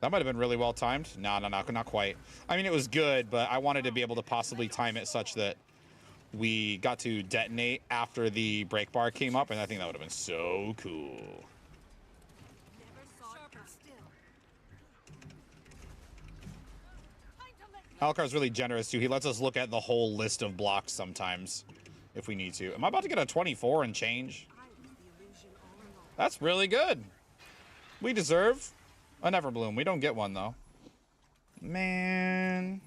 That might have been really well timed. No, not quite. I mean, it was good, but I wanted to be able to possibly time it such that we got to detonate after the break bar came up, and I think that would have been so cool. Alcar's really generous, too. He lets us look at the whole list of blocks sometimes, if we need to. Am I about to get a 24 and change? That's really good. We deserve a Neverbloom. We don't get one, though. Man.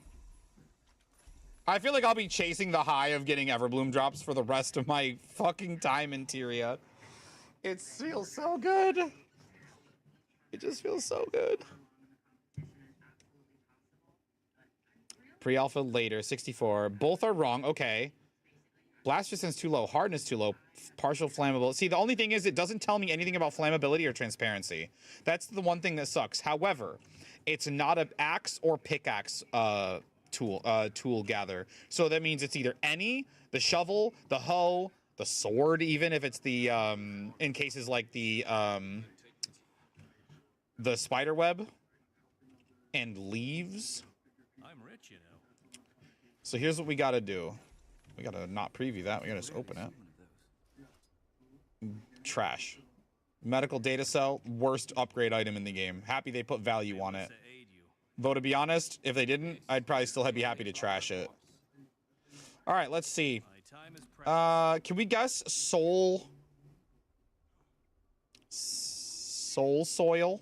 I feel like I'll be chasing the high of getting Everbloom drops for the rest of my fucking time in Tyria. It feels so good. It just feels so good. Pre-alpha later, 64. Both are wrong. Okay. Blast resistance too low. Hardness too low. Partial flammable. See, the only thing is it doesn't tell me anything about flammability or transparency. That's the one thing that sucks. However, it's not an axe or pickaxe tool gather. So that means it's either any, the shovel, the hoe, the sword, even if it's the in cases like the spider web and leaves. I'm rich, you know. So here's what we got to do. We got to not preview that. We got to just open it. Trash. Medical data cell, worst upgrade item in the game. Happy they put value on it. Though, to be honest, if they didn't, I'd probably still be happy to trash it. All right, let's see. Can we guess soul soil?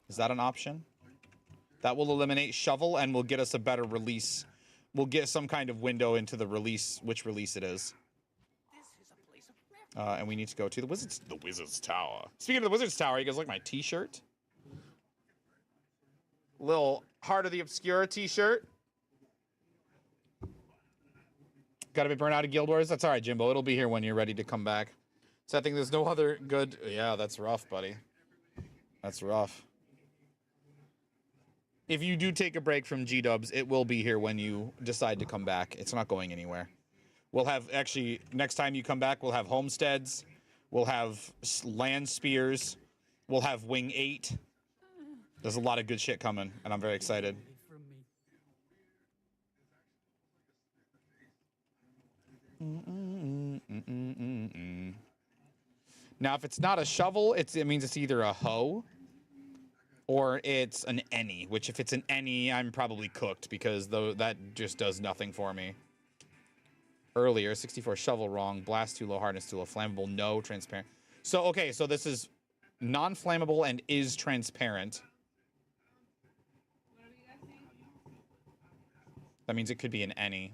Is that an option? That will eliminate shovel and will get us a better release. We'll get some kind of window into the release, which release it is. And we need to go to the Wizard's Tower. Speaking of the Wizard's Tower, you guys like my t-shirt? Little Heart of the Obscura t-shirt. got to be burnt out of Guild Wars. That's all right, Jimbo. It'll be here when you're ready to come back. So I think there's no other good... Yeah, that's rough, buddy. That's rough. If you do take a break from G-dubs, it will be here when you decide to come back. It's not going anywhere. We'll have... Actually, next time you come back, we'll have homesteads. We'll have land spears. We'll have Wing 8. There's a lot of good shit coming, and I'm very excited. Now, if it's not a shovel, it means it's either a hoe or it's an any, which if it's an any, I'm probably cooked because that just does nothing for me. Earlier, 64 shovel wrong, blast too low, hardness too low, flammable, no, transparent. So, okay, so this is non-flammable and is transparent. That means it could be an any.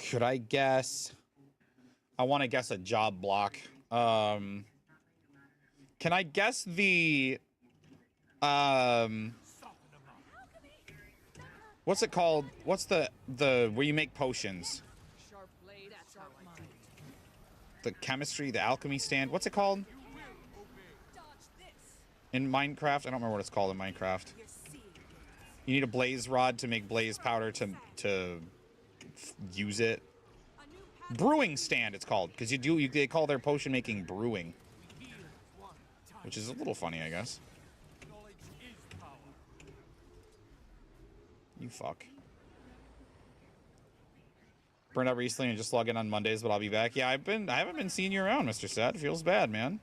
Could I guess? I want to guess a job block. Can I guess the... what's it called? What's the where you make potions? The chemistry, the alchemy stand. What's it called? In Minecraft? I don't remember what it's called in Minecraft. You need a blaze rod to make blaze powder to use it. Brewing stand, it's called, because they call their potion making brewing, which is a little funny, I guess. You fuck. Burned out recently and just log in on Mondays, but I'll be back. Yeah, I haven't been seeing you around, Mr. Sad. Feels bad, man.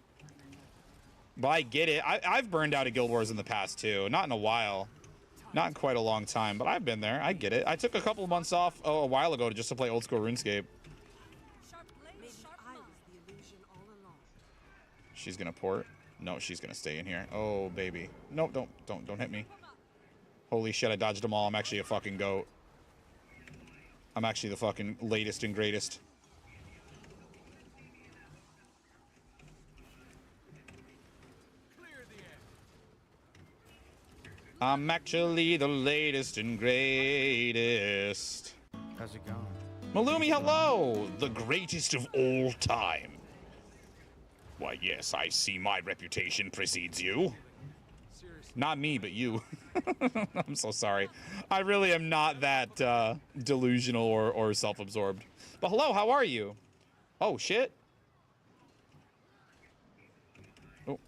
But I get it. I've burned out of Guild Wars in the past too. Not in a while. Not in quite a long time, but I've been there. I get it. I took a couple of months off a while ago just to play old school RuneScape. She's gonna port. No, she's gonna stay in here. Oh, baby. Nope, don't hit me. Holy shit, I dodged them all. I'm actually a fucking goat. I'm actually the fucking latest and greatest. I'm actually the latest and greatest. How's it going? Malumi, hello! The greatest of all time. Why, yes, I see my reputation precedes you. Not me, but you. I'm so sorry. I really am not that delusional or self-absorbed. But hello, how are you? Oh, shit. Oh,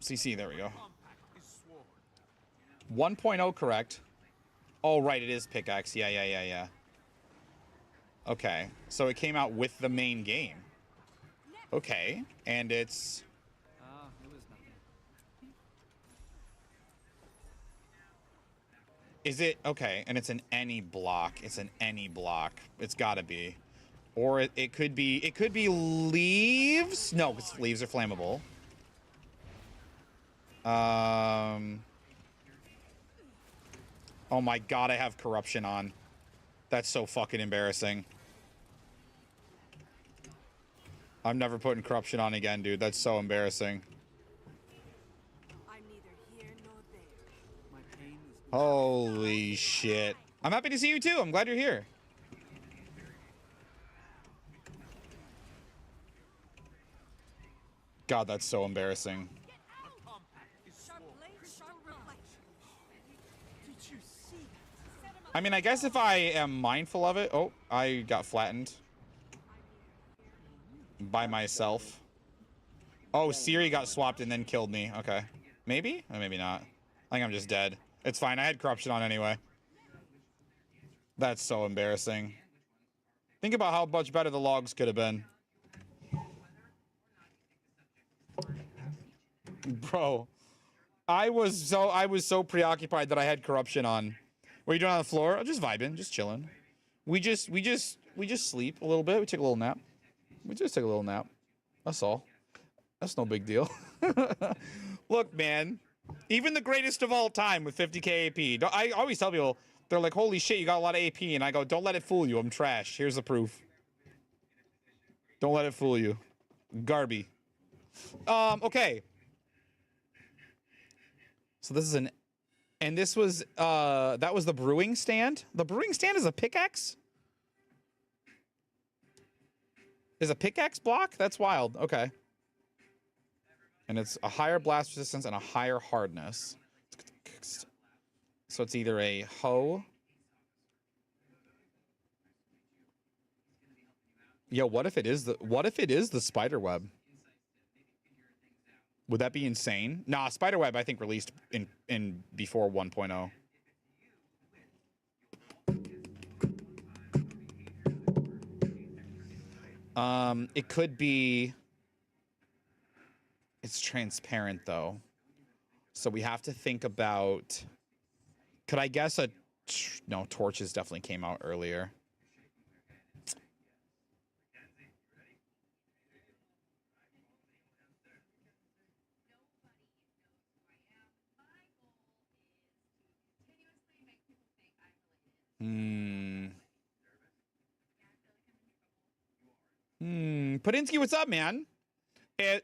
CC, there we go. 1.0 correct. Oh, right, it is pickaxe. Yeah. Okay, so it came out with the main game. Okay, and it's... Is it... Okay, and it's an any block. It's an any block. It's gotta be. Or it could be... It could be leaves? No, because leaves are flammable. Oh my god, I have corruption on. That's so fucking embarrassing. I'm never putting corruption on again, dude. That's so embarrassing. I'm neither here nor there. My pain is Holy shit. I'm happy to see you too. I'm glad you're here. God, that's so embarrassing. I mean, I guess if I am mindful of it... Oh, I got flattened. By myself. Oh, Siri got swapped and then killed me. Okay. Maybe? Or maybe not. I think I'm just dead. It's fine. I had corruption on anyway. That's so embarrassing. Think about how much better the logs could have been. Bro. I was so preoccupied that I had corruption on. What are you doing on the floor? I'm just vibing, just chilling. We just sleep a little bit. We take a little nap. We just take a little nap. That's all. That's no big deal. Look, man. Even the greatest of all time with 50k AP. I always tell people, they're like, holy shit, you got a lot of AP. And I go, don't let it fool you. I'm trash. Here's the proof. Don't let it fool you. Garby. Okay. So this is an And this was, that was the brewing stand. The brewing stand is a pickaxe? Is a pickaxe block? That's wild. Okay. And it's a higher blast resistance and a higher hardness. So it's either a hoe. Yo, what if it is the spider web? Would that be insane? Nah, spiderweb I think released in before 1.0. It could be. It's transparent though, so we have to think about. Could I guess no? Torches definitely came out earlier. Podinsky, what's up, man?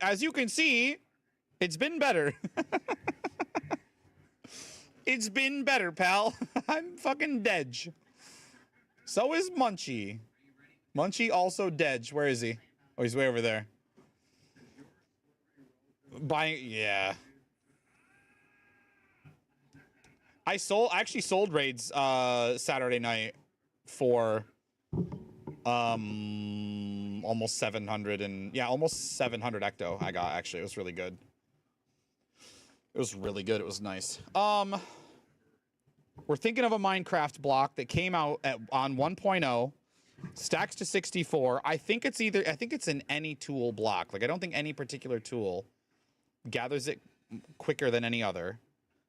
As you can see, it's been better. It's been better, pal. I'm fucking dead. So is Munchie. Munchie also dead. Where is he? Oh, he's way over there. Yeah. I actually sold raids Saturday night for almost 700 and yeah, almost 700 ecto I got actually. It was really good. It was really good. It was nice. We're thinking of a Minecraft block that came out on 1.0, stacks to 64. I think it's an any tool block. Like I don't think any particular tool gathers it quicker than any other.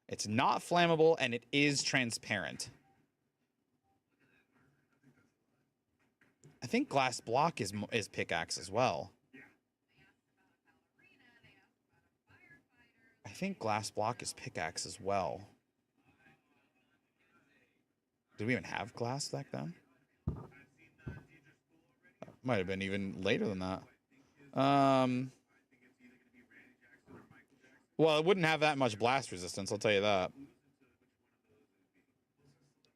It's not flammable and it is transparent. I think glass block is pickaxe as well. I think glass block is pickaxe as well. Did we even have glass back then? Might have been even later than that. Well, it wouldn't have that much blast resistance, I'll tell you that.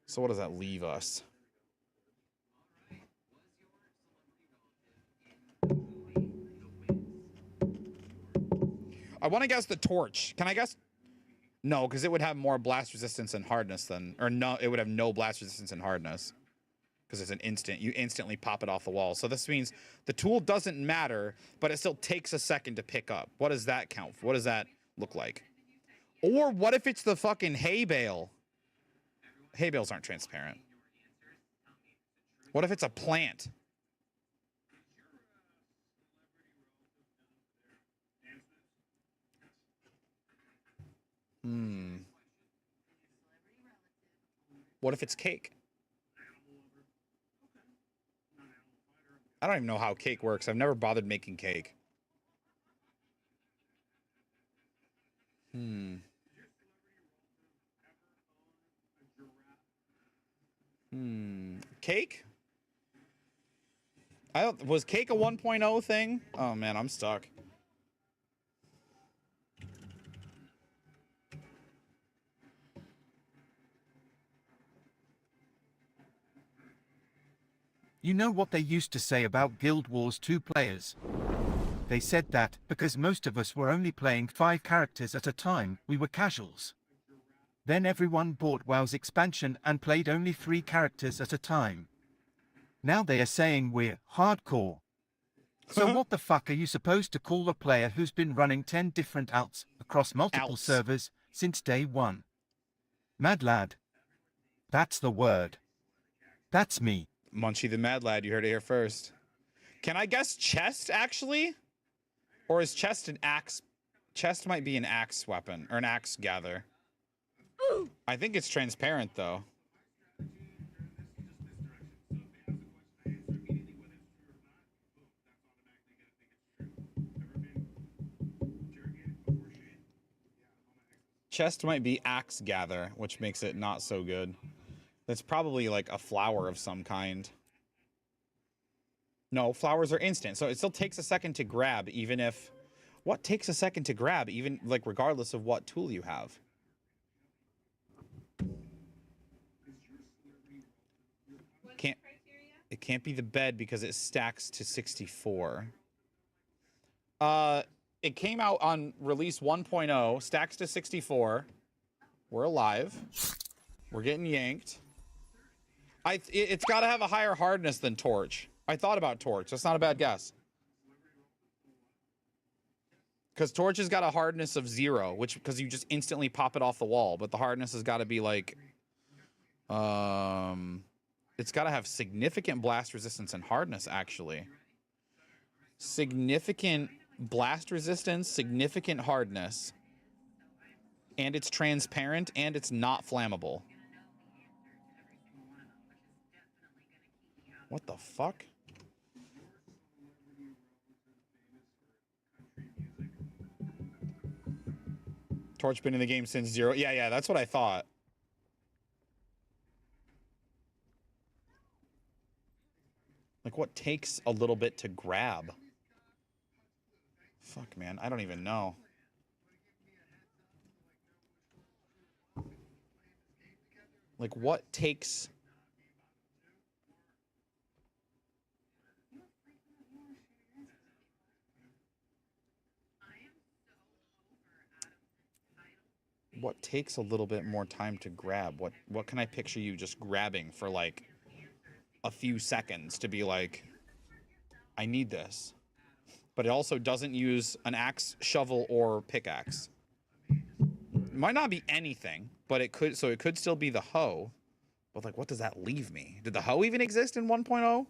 So what does that leave us? I want to guess the torch. Can I guess? No, because it would have more blast resistance and hardness than, or no, it would have no blast resistance and hardness. Because it's an instant. You instantly pop it off the wall. So this means the tool doesn't matter, but it still takes a second to pick up. What does that count for? What does that look like? Or what if it's the fucking hay bale? Hay bales aren't transparent. What if it's a plant? What if it's cake? I don't even know how cake works. I've never bothered making cake. Cake? Was cake a 1.0 thing? Oh man, I'm stuck. You know what they used to say about Guild Wars 2 players? They said that, because most of us were only playing 5 characters at a time, we were casuals. Then everyone bought WoW's expansion and played only 3 characters at a time. Now they are saying we're hardcore. So what the fuck are you supposed to call a player who's been running 10 different alts across multiple servers since day 1? Mad lad. That's the word. That's me. Munchie the Mad Lad, you heard it here first. Can I guess chest, actually? Or is chest an axe? Chest might be an axe weapon, or an axe gather. I think it's transparent, though. Chest might be axe gather, which makes it not so good. That's probably like a flower of some kind. No, flowers are instant, so it still takes a second to grab, even if... What takes a second to grab, even, like, regardless of what tool you have? Can't. It can't be the bed because it stacks to 64. It came out on release 1.0, stacks to 64. We're alive. We're getting yanked. It's got to have a higher hardness than Torch. I thought about Torch. That's not a bad guess. Because Torch has got a hardness of 0, which because you just instantly pop it off the wall. But the hardness has got to be like, it's got to have significant blast resistance and hardness, actually. Significant blast resistance, significant hardness. And it's transparent, and it's not flammable. What the fuck? Torch been in the game since 0. Yeah, that's what I thought. Like, what takes a little bit to grab? Fuck, man. I don't even know. Like, what takes... What takes a little bit more time to grab? What can I picture you just grabbing for, like, a few seconds to be like, I need this? But it also doesn't use an axe, shovel, or pickaxe. It might not be anything, but it could, so it could still be the hoe. But, like, what does that leave me? Did the hoe even exist in 1.0?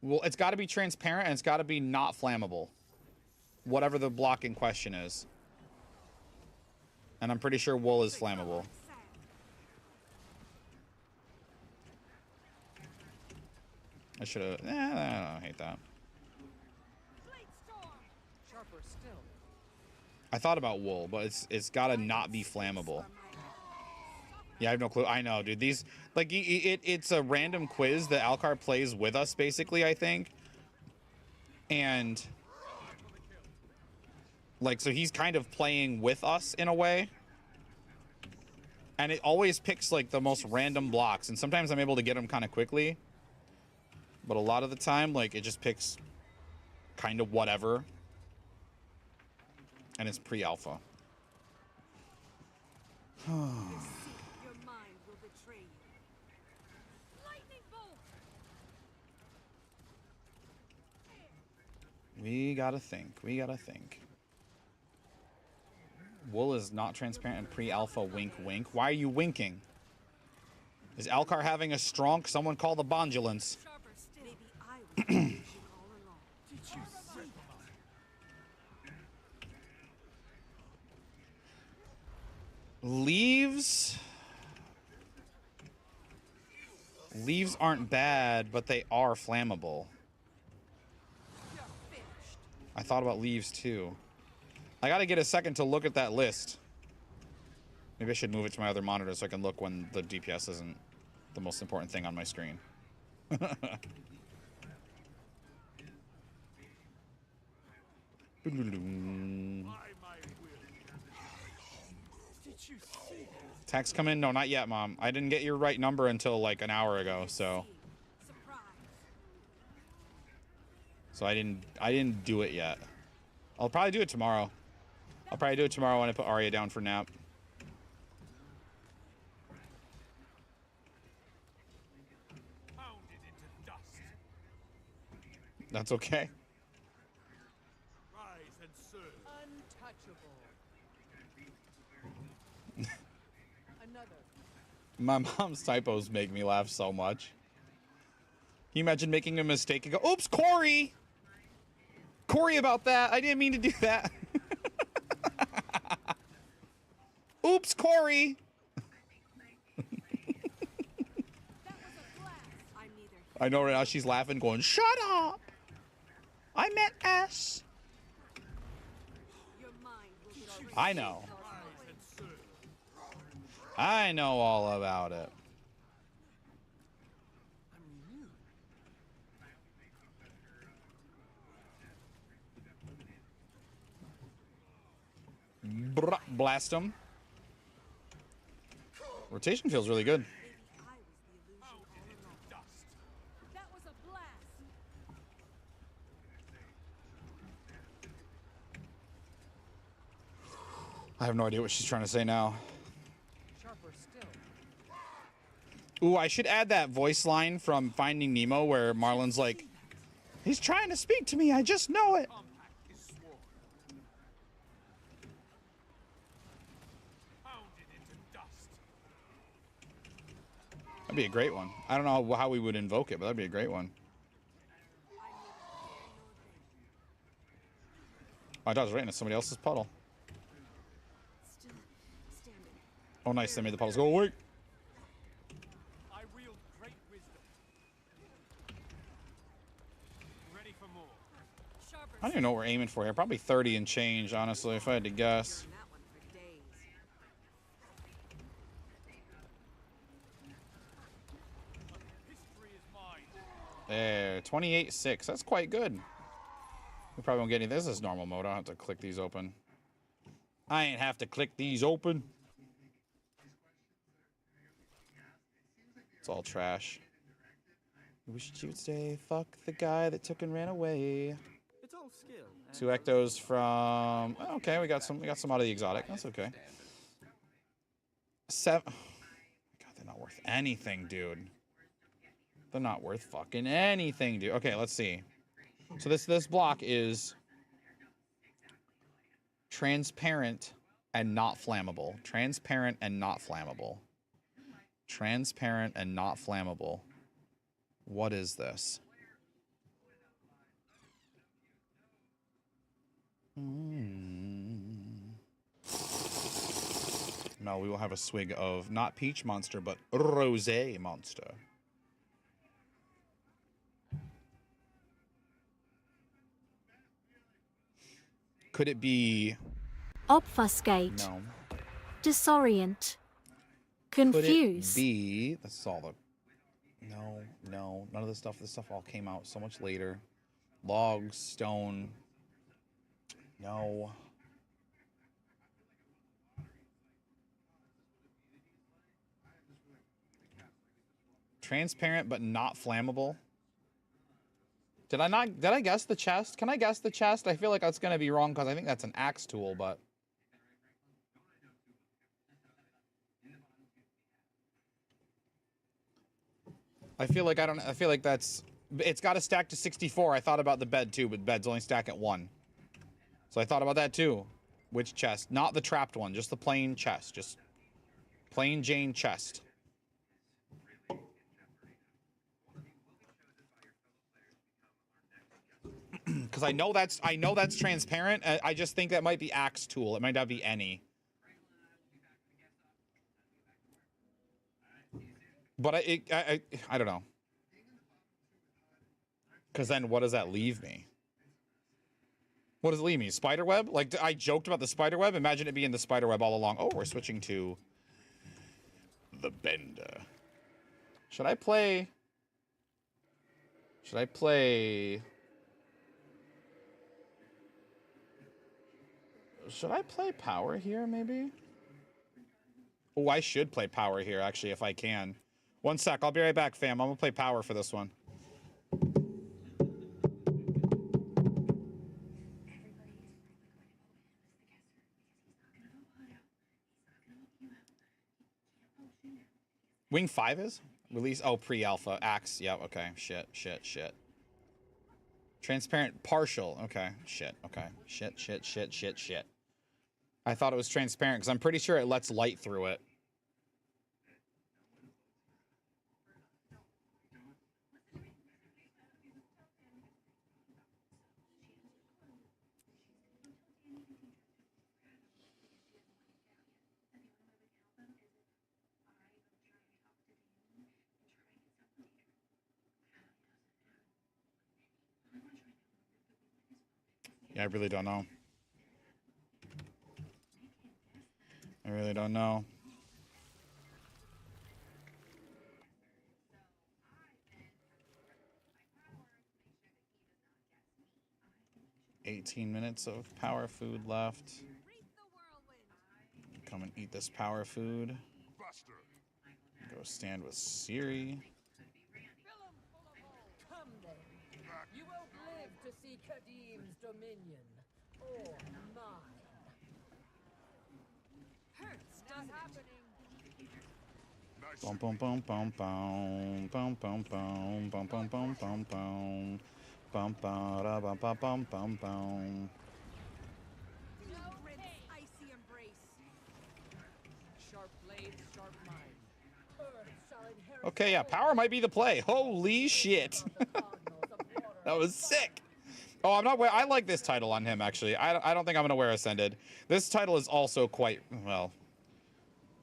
Well, it's got to be transparent, and it's got to be not flammable. Whatever the block in question is. And I'm pretty sure wool is flammable. I should have... I hate that. I thought about wool, but it's got to not be flammable. Yeah, I have no clue. I know, dude. These... Like, it's a random quiz that Alcar plays with us, basically, I think. And... Like, so he's kind of playing with us in a way. And it always picks, like, the most random blocks. And sometimes I'm able to get them kind of quickly. But a lot of the time, like, it just picks kind of whatever. And it's pre-alpha. We gotta think. We gotta think. Wool is not transparent and pre-alpha. Wink, wink. Why are you winking? Is Alcar having a stronk? Someone call the bondulance. Leaves? Leaves aren't bad, but they are flammable. I thought about leaves too. I gotta get a second to look at that list. Maybe I should move it to my other monitor so I can look when the DPS isn't the most important thing on my screen. Text come in? No, not yet, Mom. I didn't get your right number until like an hour ago, so I didn't do it yet. I'll probably do it tomorrow. I'll probably do it tomorrow when I put Arya down for nap. That's okay. Rise and serve. Untouchable. Another. My mom's typos make me laugh so much. Can you imagine making a mistake and go, oops, Corey! Corey about that. I didn't mean to do that. Oops, Corey! I know right now she's laughing, going, shut up! I meant S. I know. I know all about it. Blast him. Rotation feels really good. That was a blast. I have no idea what she's trying to say now. Sharper still. Ooh, I should add that voice line from Finding Nemo where Marlin's like, he's trying to speak to me, I just know it. Compact is sworn. Pounded into dust. That'd be a great one. I don't know how we would invoke it, but that'd be a great one. Oh, I dodged right into somebody else's puddle. Still standing. Oh, nice. They made the puddles go away. I wield great wisdom. Ready for more. Sharper. I don't even know what we're aiming for here. Probably 30 and change, honestly, if I had to guess. That one for days. History is mine. There, 28.6. That's quite good. We probably won't get any. This is normal mode. I don't have to click these open. I ain't have to click these open. It's all trash. Wish you would stay. Fuck the guy that took and ran away. It's all skill. 2 ectos from. Oh, okay, we got some out of the exotic. That's okay. 7. God, they're not worth anything, dude. They're not worth fucking anything, dude. Okay, let's see. So this block is transparent and not flammable. Transparent and not flammable. Transparent and not flammable. What is this? No, we will have a swig of not peach monster, but rosé monster. Could it be? Obfuscate. No. Disorient. Could Confuse. it be? That's all the. No, none of this stuff. This stuff all came out so much later. Logs, stone. No. Transparent but not flammable. Did I guess the chest? Can I guess the chest? I feel like that's gonna be wrong because I think that's an axe tool, but I feel like it's got to stack to 64. I thought about the bed too, but bed's only stack at 1. So I thought about that too. Which chest? Not the trapped one, just the plain chest. Just plain Jane chest. Because I know that's transparent. I just think that might be axe tool. It might not be any. But I don't know. Because then what does that leave me? What does it leave me? Spiderweb? Like, I joked about the spiderweb. Imagine it being the spiderweb all along. Oh, we're switching to the Bender. Should I play power here, maybe? Oh, I should play power here, actually, if I can. One sec. I'll be right back, fam. I'm going to play power for this one. Wing 5 is? Release. Oh, pre-alpha. Axe. Yep. Okay. Shit. Transparent partial. Okay. Shit. Okay. Shit. I thought it was transparent because I'm pretty sure it lets light through it. Yeah, I really don't know. I really don't know. $18 minutes of power food left. come and eat this power food. Go stand with Siri. Come then. You won't live to see Kadim's dominion. Or mine. Hurts, doesn't it? Bum bum bum bum bum bum bum bum bum bum bum bum bum bum ba bum bum bum bum bum. Icy embrace. Sharp blade, sharp mind. Earth shall inherit. Okay, yeah, power might be the play. Holy shit. That was sick. Oh, I'm not wearing. I like this title on him, actually. I don't think I'm going to wear Ascended. This title is also quite, well,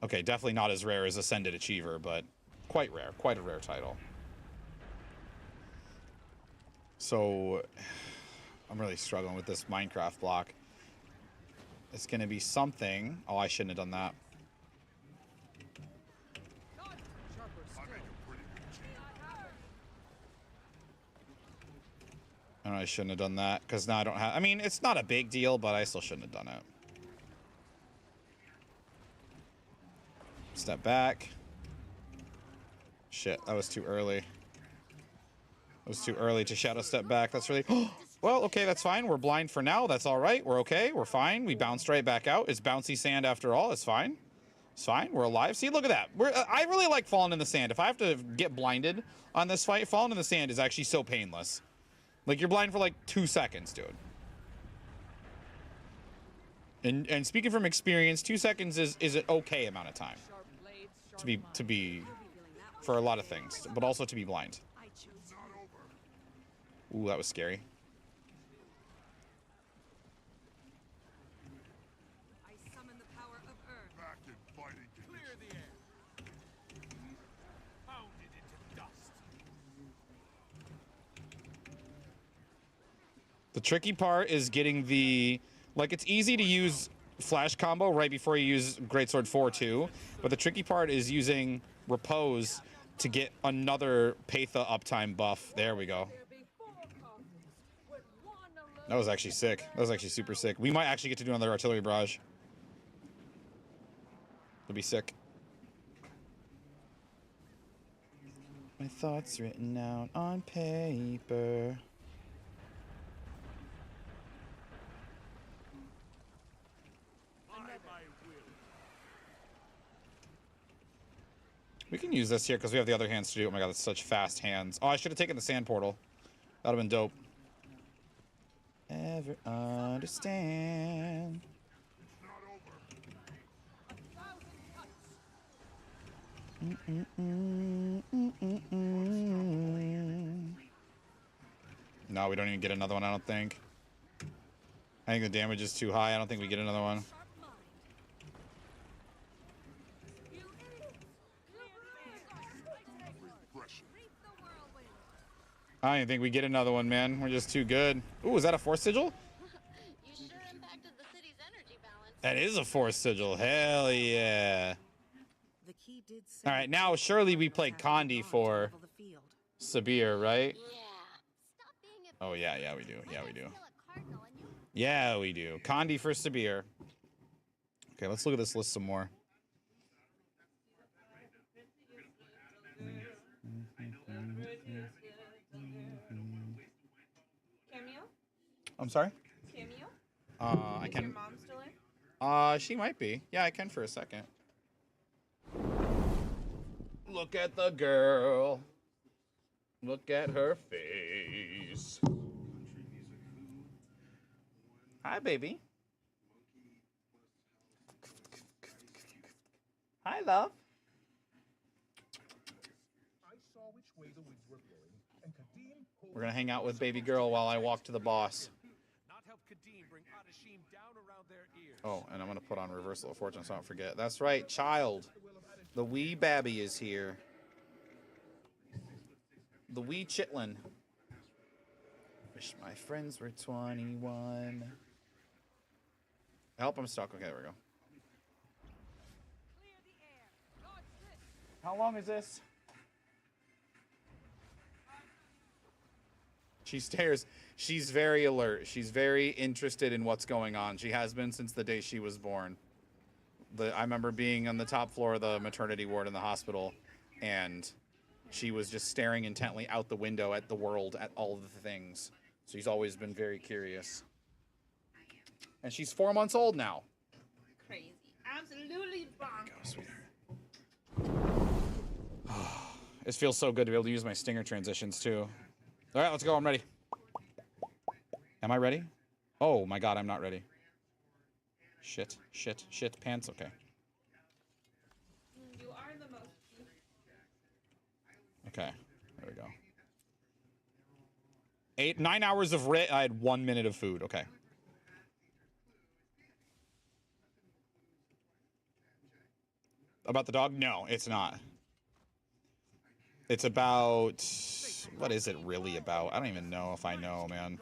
okay, definitely not as rare as Ascended Achiever, but quite rare. Quite a rare title. So, I'm really struggling with this Minecraft block. It's going to be something. Oh, I shouldn't have done that. I shouldn't have done that, because now I don't have... I mean, it's not a big deal, but I still shouldn't have done it. Step back. Shit, that was too early. It was too early to shadow step back. That's really... Well, okay, that's fine. We're blind for now. That's all right. We're okay. We're fine. We bounced right back out. It's bouncy sand after all. It's fine. It's fine. We're alive. See, look at that. I really like falling in the sand. If I have to get blinded on this fight, falling in the sand is actually so painless. Like, you're blind for like 2 seconds, dude. And speaking from experience, 2 seconds is an okay amount of time to be for a lot of things, but also to be blind. Ooh, that was scary. I summon the power of Earth. Back and fighting. Clear the air. Pound it into dust. The tricky part is getting the... Like, it's easy to use flash combo right before you use Greatsword 4-2, but the tricky part is using Repose to get another Patha uptime buff. There we go. That was actually sick. That was actually super sick. We might actually get to do another artillery barrage. It'll be sick. My thoughts written out on paper. We can use this here because we have the other hands to do. Oh my god, that's such fast hands. Oh, I should have taken the sand portal. That would have been dope. Ever understand? No, we don't even get another one, I don't think. I think the damage is too high. I don't think we get another one. I don't think we get another one, man. We're just too good. Ooh, is that a Force Sigil? You sure impacted the city's energy balance. That is a Force Sigil. Hell yeah. The key did say All right, now surely we played Condi for Sabir, right? Yeah. Stop being a Oh, yeah, we do. Yeah, we do. Yeah, we do. Condi for Sabir. Okay, let's look at this list some more. Cameo? I'm sorry? Cameo? I Is your can... mom still in? She might be. Yeah, I can for a second. Look at the girl. Look at her face. Hi, baby. Hi, love. We're gonna hang out with baby girl while I walk to the boss. Not help Kadim bring Adashim down around their ears. Oh, and I'm gonna put on Reversal of Fortune so I don't forget. That's right, child. The wee babby is here. The wee chitlin. Wish my friends were 21. Help, I'm stuck. Okay, there we go. How long is this? She stares. She's very alert. She's very interested in what's going on. She has been since the day she was born. I remember being on the top floor of the maternity ward in the hospital, and she was just staring intently out the window at the world, at all of the things. So she's always been very curious. And she's 4 months old now. Crazy. Absolutely bonkers. This feels so good to be able to use my stinger transitions too. All right, let's go. I'm ready. Am I ready? Oh my god, I'm not ready. Shit, shit, shit. Pants, okay. You are the most. Okay, there we go. 9 hours of writ. I had 1 minute of food. Okay. About the dog? No, it's not. It's about... What is it really about? I don't even know if I know, man.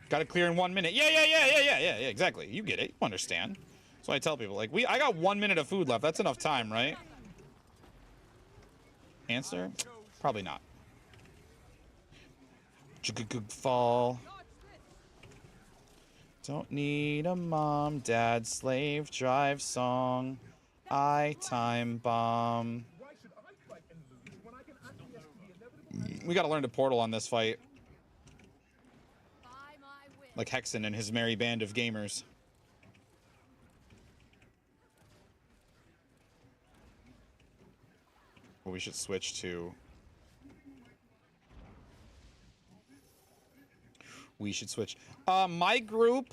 Got to clear in 1 minute. Yeah, exactly. You get it. You understand. That's why I tell people, like, I got 1 minute of food left. That's enough time, right? Answer? Probably not. Fall. Don't need a mom, dad, slave, drive song. I time bomb. We gotta learn to portal on this fight. Like Hexen and his merry band of gamers. Well, we should switch to... We should switch. My group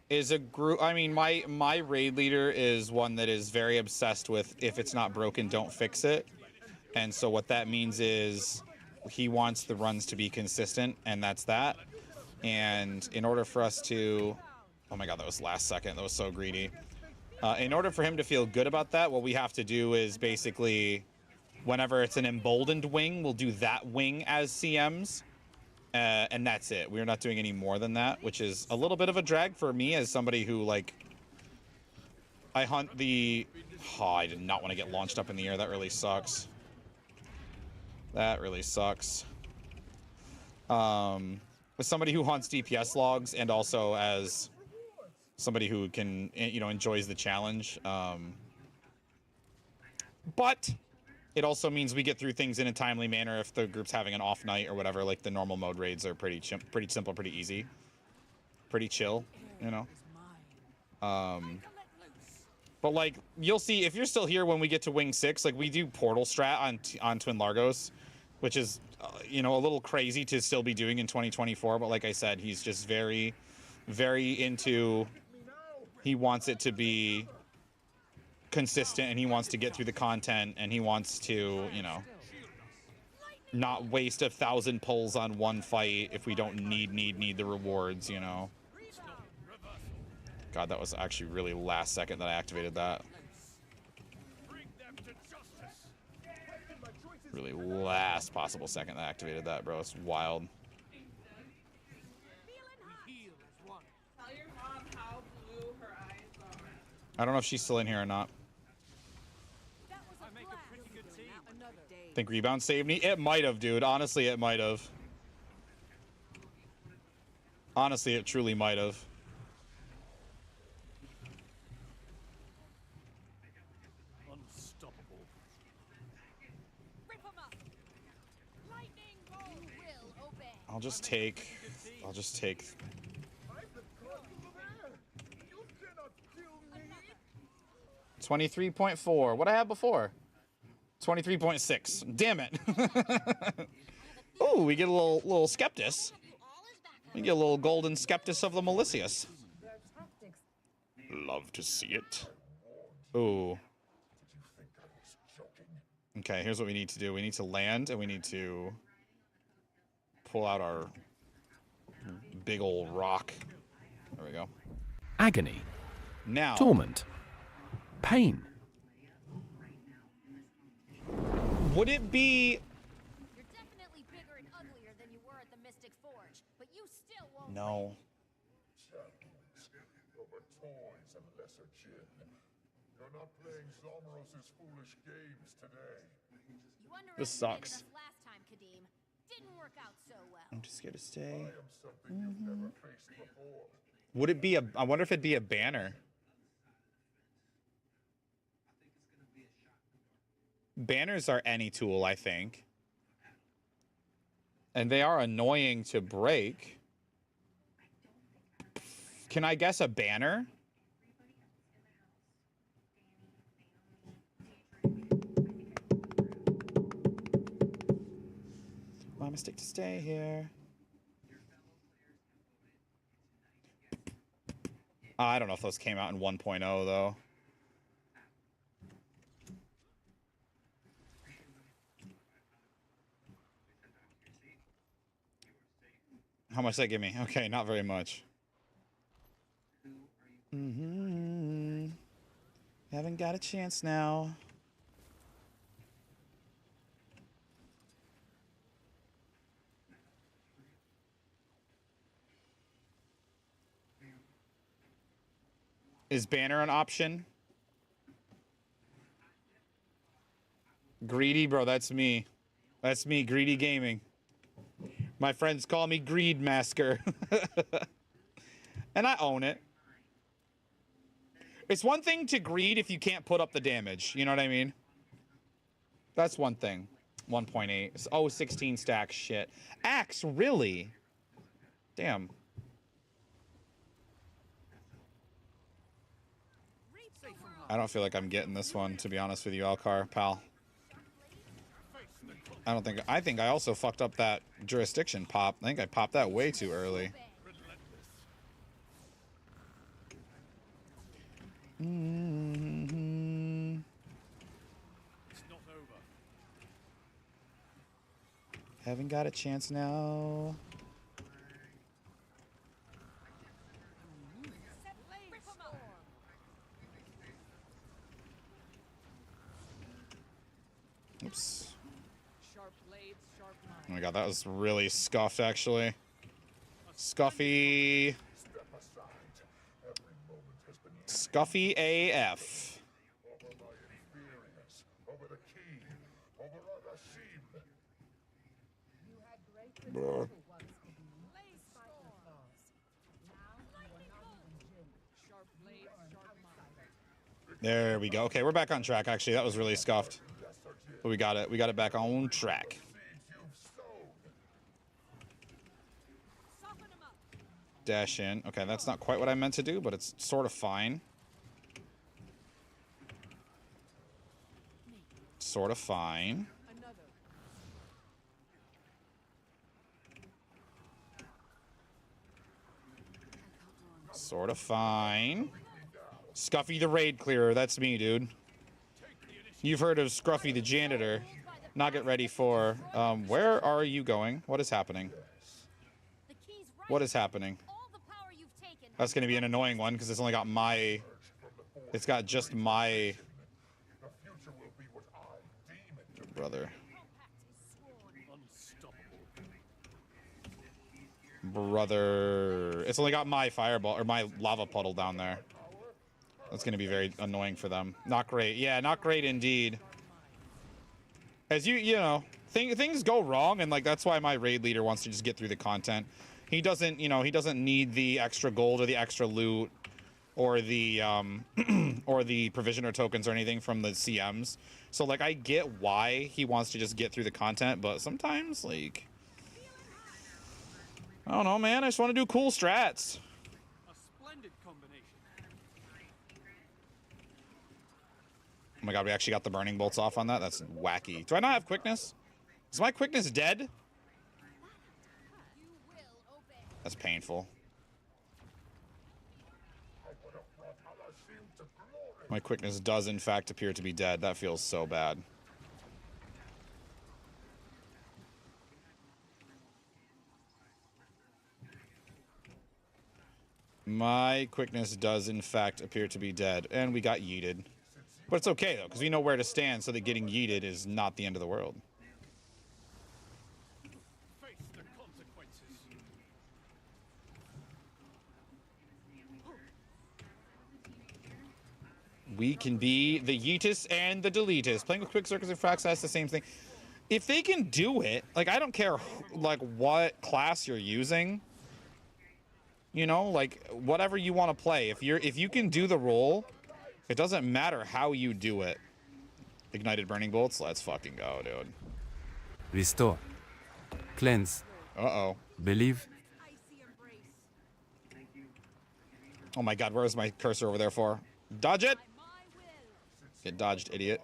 is a group... I mean, my raid leader is one that is very obsessed with if it's not broken, don't fix it. And so what that means is he wants the runs to be consistent, and that's that. And in order for us to... Oh my god, that was last second. That was so greedy. In order for him to feel good about that, what we have to do is basically... Whenever it's an emboldened wing, we'll do that wing as CMs. And that's it. We're not doing any more than that, which is a little bit of a drag for me as somebody who, like... I hunt the... Oh, I did not want to get launched up in the air. That really sucks. That really sucks. As somebody who hunts DPS logs and also as somebody who can, you know, enjoys the challenge. But it also means we get through things in a timely manner if the group's having an off night or whatever. Like the normal mode raids are pretty simple, pretty easy. Pretty chill, you know? But like, you'll see, if you're still here when we get to Wing 6, like we do Portal Strat on Twin Largos, which is, you know, a little crazy to still be doing in 2024. But like I said, he's just very, very into, he wants it to be consistent and he wants to get through the content and he wants to, you know, not waste 1,000 pulls on one fight if we don't need the rewards, you know. God, that was actually really last second that I activated that. Really last possible second that I activated that, bro. It's wild. Tell your mom how blue her eyes are. I don't know if she's still in here or not. Think rebound saved me? It might have, dude. Honestly, it might have. Honestly, it truly might have. Unstoppable. I'll just take 23.4. What I had before? 23.6. Damn it. Ooh, we get a little Skeptis. We get a little golden Skeptis of the Malicious. Love to see it. Ooh. Okay, here's what we need to do. We need to land, and we need to pull out our big old rock. There we go. Agony. Now. Torment. Pain. Would it be... You're definitely bigger and uglier than you were at the Mystic Forge, but you still won't. No. You're not playing Zomros' foolish games today. This sucks. Us last time, Kadim. Didn't work out so well. I'm just scared to stay. I am something you've never faced before. Would it be a... I wonder if it'd be a banner. Banners are any tool, I think. And they are annoying to break. Can I guess a banner? My mistake to stay here. I don't know if those came out in 1.0 though. How much did that give me? Okay, not very much. Haven't got a chance now. Is banner an option? Greedy, bro, that's me. That's me, Greedy Gaming. My friends call me Greed Masker. And I own it. It's one thing to greed if you can't put up the damage. You know what I mean? That's one thing. 1.8. Oh, 16 stacks. Shit. Axe, really? Damn. I don't feel like I'm getting this one, to be honest with you, Alcar, pal. I think I also fucked up that jurisdiction pop. I think I popped that way too early. Haven't got a chance now. Oops. Oh my god, that was really scuffed, actually. Scuffy. Scuffy AF. Brr. There we go. Okay, we're back on track, actually. That was really scuffed. But we got it. We got it back on track. Dash in. Okay, that's not quite what I meant to do, but it's sort of fine. Sort of fine. Sort of fine. Scuffy the raid clearer. That's me, dude. You've heard of Scruffy the janitor. Now get ready for... where are you going? What is happening? What is happening? That's going to be an annoying one because it's only got my... It's got just my... Brother. Brother. It's only got my fireball or my lava puddle down there. That's going to be very annoying for them. Not great. Yeah, not great indeed. As you know, things go wrong, and like that's why my raid leader wants to just get through the content. He doesn't, you know, he doesn't need the extra gold or the extra loot or the or the provisioner tokens or anything from the CMs. So like I get why he wants to just get through the content, but sometimes like I don't know, man. I just want to do cool strats. A splendid combination. Oh my god, we actually got the burning bolts off on that. That's wacky. Do I not have quickness? Is my quickness dead? That's painful. My quickness does in fact appear to be dead. That feels so bad. My quickness does in fact appear to be dead. And we got yeeted. But it's okay though, because we know where to stand so that getting yeeted is not the end of the world. Face the consequences. We can be the yeetus and the deletus. Playing with quick circuits and fracks, that's the same thing. If they can do it, like I don't care like what class you're using. You know, like whatever you want to play. If you can do the role, it doesn't matter how you do it. Ignited burning bolts. Let's fucking go, dude. Restore. Cleanse. Uh-oh. Believe. Oh my god, where's my cursor over there for? Dodge it! Get dodged, idiot.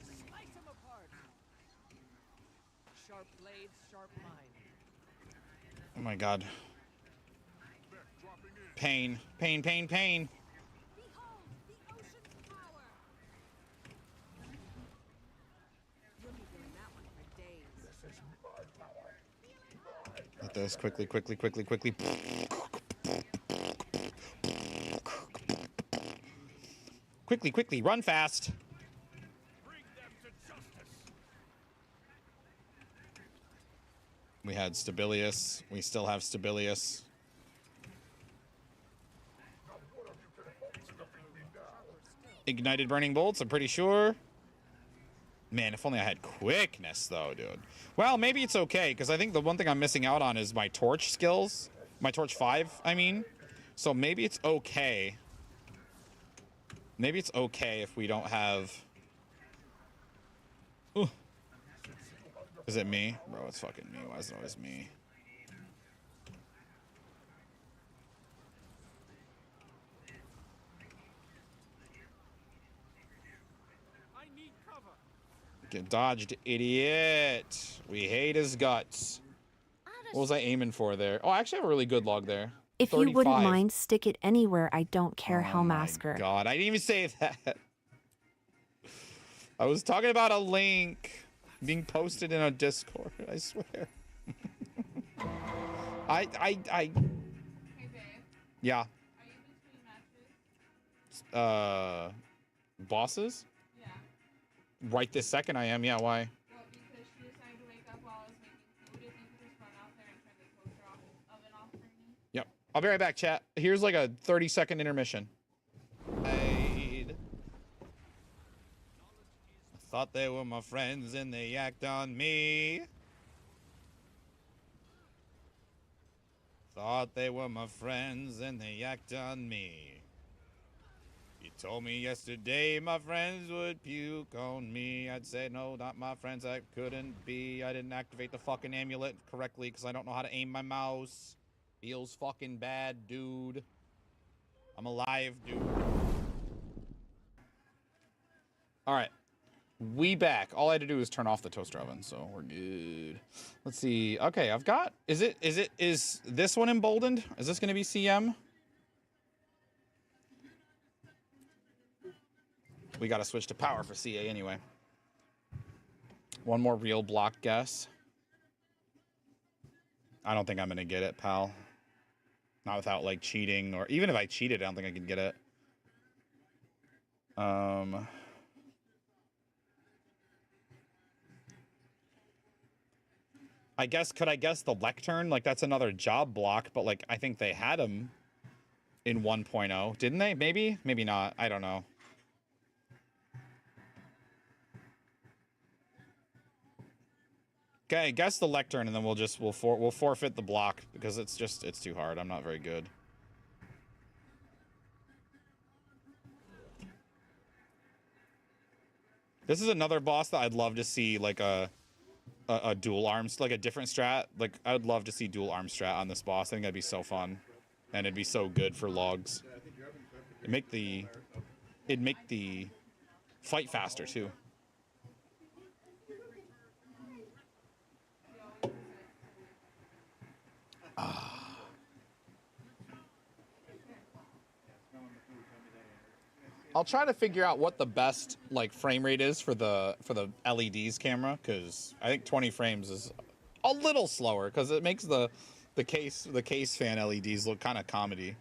Slice them apart. Sharp blades, sharp mind. Oh my god. Pain. Pain, pain, pain. Behold, the ocean's power. You'll be doing that one for days. Get this quickly, quickly, quickly, quickly. Quickly, quickly, run fast. Bring them to justice. We had Stabilius. We still have Stabilius. Ignited burning bolts, I'm pretty sure. Man, if only I had quickness, though, dude. Well, maybe it's okay, because I think the one thing I'm missing out on is my torch skills. My torch 5, I mean. So maybe it's okay. Maybe it's okay if we don't have... Ooh. Is it me? Bro, it's fucking me. Why is it always me? I need cover. Get dodged, idiot. We hate his guts. What was I aiming for there? Oh, I actually have a really good log there. If you wouldn't 35. mind, stick it anywhere. I don't care, Oh Hellmasker. my god, I didn't even say that. I was talking about a link being posted in a Discord, I swear. Yeah. Bosses? Yeah. Right this second I am, yeah, why? Well, because she decided to wake up while I was making food. If you could just run out there and turn the toaster oven off for me. Yep. I'll be right back, chat. Here's like a 30-second intermission. I thought they were my friends and they yacked on me. Thought they were my friends and they yacked on me. You told me yesterday my friends would puke on me. I'd say no, not my friends, that couldn't be. I didn't activate the fucking amulet correctly because I don't know how to aim my mouse. Feels fucking bad, dude. I'm alive, dude. Alright. We back. All I had to do was turn off the toaster oven, so we're good. Let's see. Okay, I've got... Is this one emboldened? Is this going to be CM? We got to switch to power for CA anyway. One more real block guess. I don't think I'm going to get it, pal. Not without, like, cheating. Or even if I cheated, I don't think I can get it. Could I guess the lectern? Like, that's another job block, but, like, I think they had them in 1.0. Didn't they? Maybe? Maybe not. I don't know. Okay, guess the lectern, and then we'll forfeit the block because it's too hard. I'm not very good. This is another boss that I'd love to see, like a dual arms, like a different strat. Like, I would love to see dual arm strat on this boss. I think that'd be so fun, and it'd be so good for logs. It'd make the fight faster too. I'll try to figure out what the best like frame rate is for the LEDs camera, because I think 20 frames is a little slower because it makes the case fan LEDs look kind of comedy.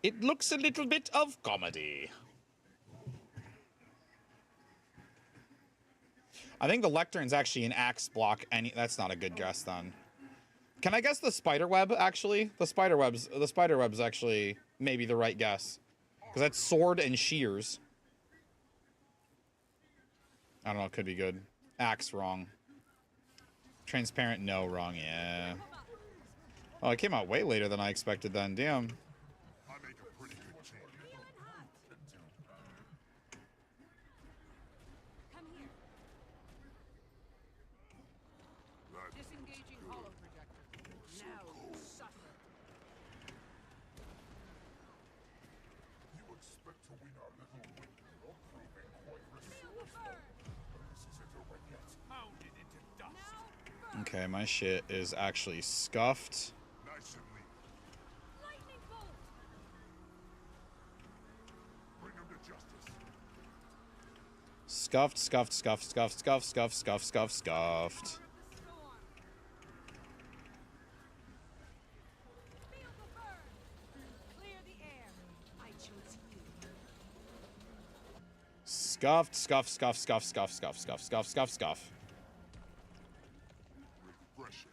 It looks a little bit of comedy. I think the lectern's actually an axe block. That's not a good guess then. Can I guess the spider web, actually? The spider web's actually maybe the right guess. Because that's sword and shears. I don't know, it could be good. Axe, wrong. Transparent, no, wrong, yeah. Oh, it came out way later than I expected then, damn. I make a pretty good team. Come here. Disengaging hollow projector. Now you suffer. You expect to win our little window, proving quite resourceful. But this isn't over yet. Pounded into dust. Okay, my shit is actually scuffed. Nice and neat. Lightning bolt. Bring him to justice. Scuffed, scuffed, scuffed, scuffed, scuffed, scuffed, scuffed, scuffed, scuffed. Storm. Feel the burn. Clear the air. I chose you. Scuffed, scuffed, scuffed, scuffed, scuffed, scuffed, scuffed, scuffed, scuffed, scuffed. Refreshing.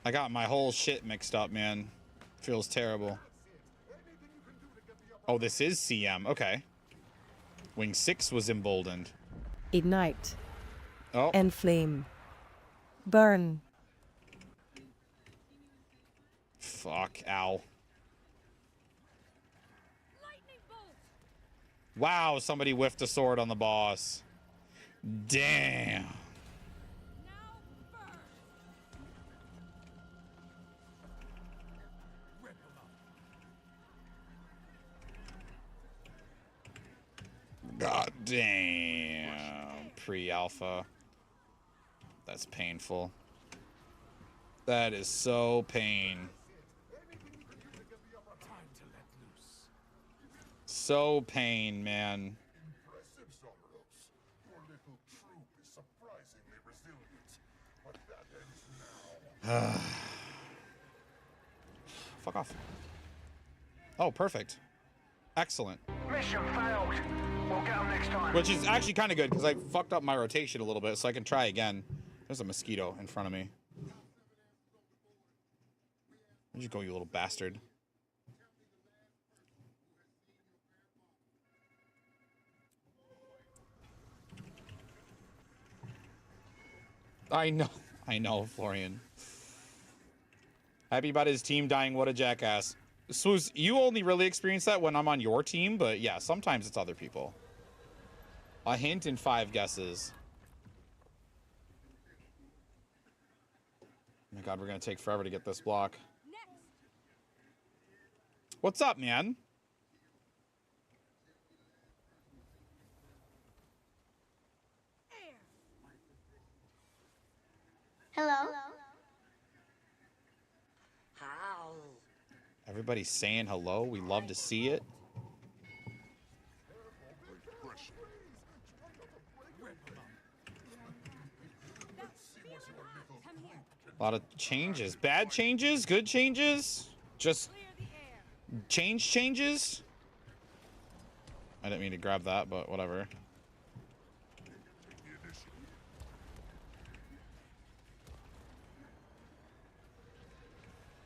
I got my whole shit mixed up, man. Feels terrible. Oh, this is CM. Okay. Wing 6 was emboldened. Ignite. Oh. Enflame. Burn. Fuck. Ow. Lightning bolt. Wow, somebody whiffed a sword on the boss. Damn. Now burn. God damn. Pre-alpha. That's painful. That is so pain. Time to let loose. So pain, man. Impressive, Sombros. Your little troop is surprisingly resilient. But that ends now. Fuck off. Oh, perfect. Excellent. Mission failed. We'll get them next time. Which is actually kind of good, because I fucked up my rotation a little bit, so I can try again. There's a mosquito in front of me. Where'd you go, you little bastard? I know, Florian. Happy about his team dying, what a jackass. Swooz, you only really experience that when I'm on your team, but yeah, sometimes it's other people. A hint in 5 guesses. Oh my god, we're gonna take forever to get this block. Next. What's up, man? Air. Hello? Everybody's saying hello. We love to see it. A lot of changes. Bad changes? Good changes? Just changes? I didn't mean to grab that, but whatever.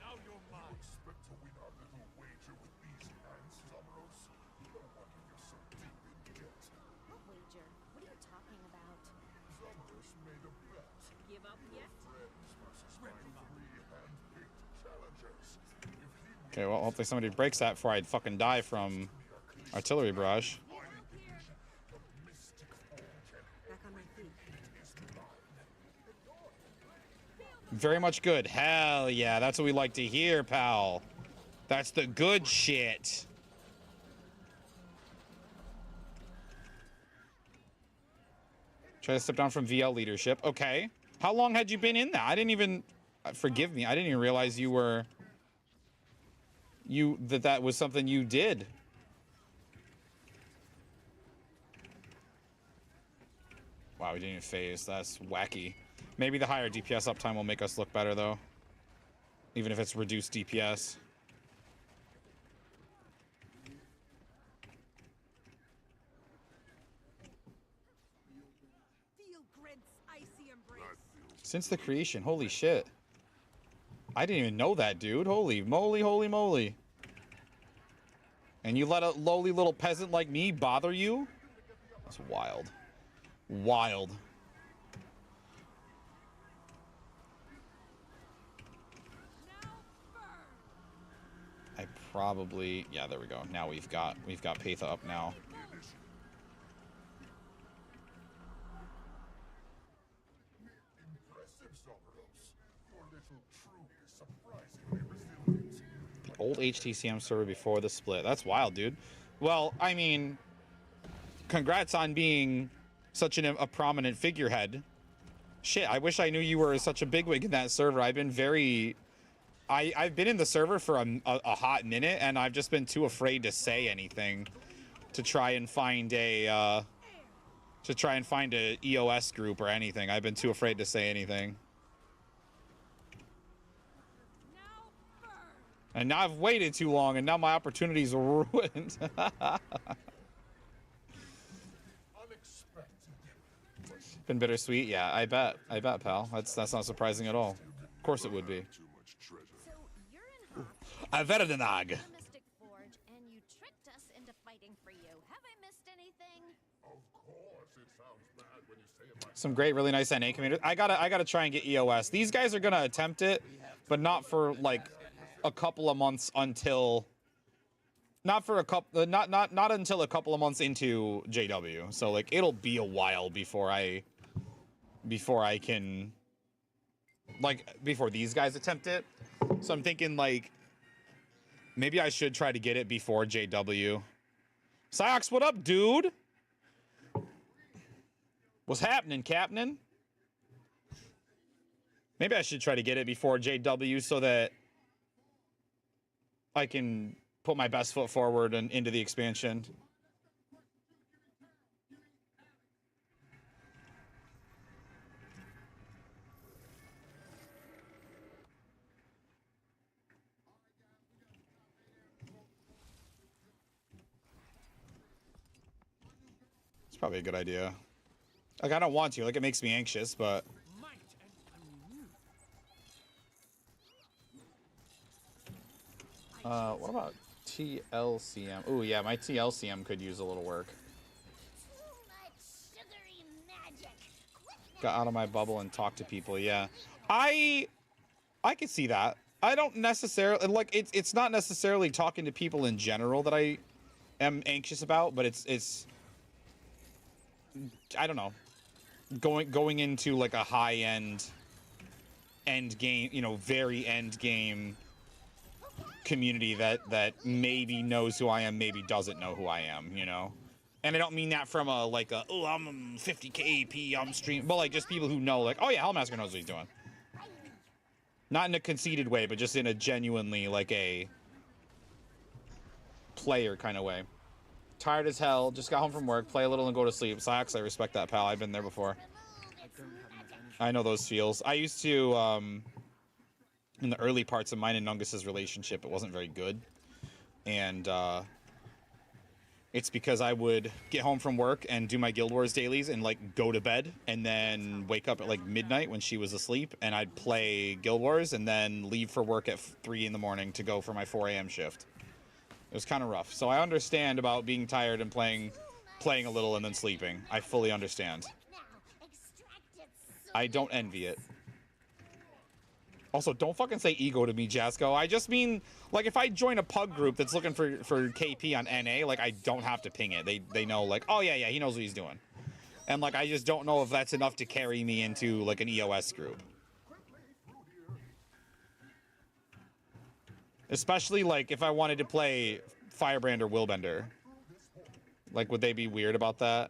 Now you're mine. Expect to win our little wager with these hands, Sombros? No wonder you're so deep in debt. What wager? What are you talking about? Sombros made a bet. Give up yet? Friends versus my 3 hand-picked challengers. If he Okay, well, hopefully somebody breaks that before I fucking die from artillery barrage. Back on my feet. Very much good. Hell yeah, that's what we like to hear, pal. That's the good shit. Try to step down from VL leadership. Okay. How long had you been in that? I didn't even... forgive me. I didn't even realize you were... that was something you did. Wow, we didn't even phase. That's wacky. Maybe the higher DPS uptime will make us look better, though. Even if it's reduced DPS. Feel Grid's icy embrace. Since the creation, holy shit. I didn't even know that, dude. Holy moly, holy moly. And you let a lowly little peasant like me bother you? It's wild. Wild. I probably, yeah, there we go. Now we've got Patha up now. The old HTCM server before the split. That's wild, dude. Well, I mean, congrats on being such a prominent figurehead. Shit, I wish I knew you were such a bigwig in that server. I've been very... I've been in the server for a hot minute, and I've just been too afraid to say anything to try and find a EOS group or anything. I've been too afraid to say anything. And now I've waited too long, and now my opportunities are ruined. Been bittersweet, yeah. I bet, pal. That's not surprising at all. Of course it would be. Averdinag. Mystic Forge, and you tricked us into fighting for you. Have I missed anything? Of course, it sounds bad when you say it like Some great, really nice NA community. I gotta try and get EOS. These guys are gonna attempt it, but not for like a couple of months until. Not for a couple. Not until a couple of months into JW. So like it'll be a while before I can. Like before these guys attempt it. So I'm thinking like. Maybe I should try to get it before JW. Psyox, what up, dude? What's happening, Captain? Maybe I should try to get it before JW so that I can put my best foot forward and into the expansion. Probably a good idea. Like, I don't want to. Like, it makes me anxious, but... what about TLCM? Ooh, yeah, my TLCM could use a little work. Got out of my bubble and talked to people, yeah. I could see that. I don't necessarily... Like, it's not necessarily talking to people in general that I am anxious about, but it's I don't know, going into like a high-end end game, you know, very end game community that maybe knows who I am, maybe doesn't know who I am, you know. And I don't mean that from a like a, oh, I'm 50k AP, I'm streaming, but like just people who know, like, oh yeah, Hellmaster knows what he's doing. Not in a conceited way, but just in a genuinely like a player kind of way. Tired as hell, just got home from work, play a little and go to sleep. Psyox, I respect that, pal. I've been there before. I know those feels. I used to, in the early parts of mine and Nungus's relationship, it wasn't very good. And it's because I would get home from work and do my Guild Wars dailies and like go to bed and then wake up at like midnight when she was asleep and I'd play Guild Wars and then leave for work at 3 in the morning to go for my 4 a.m. shift. It was kind of rough. So I understand about being tired and playing a little and then sleeping. I fully understand. I don't envy it. Also, don't fucking say ego to me, Jasco. I just mean, like, if I join a pug group that's looking for KP on NA, like, I don't have to ping it. They know, like, oh, yeah, he knows what he's doing. And, like, I just don't know if that's enough to carry me into, like, an EOS group. Especially, like, if I wanted to play Firebrand or Willbender. Like, would they be weird about that?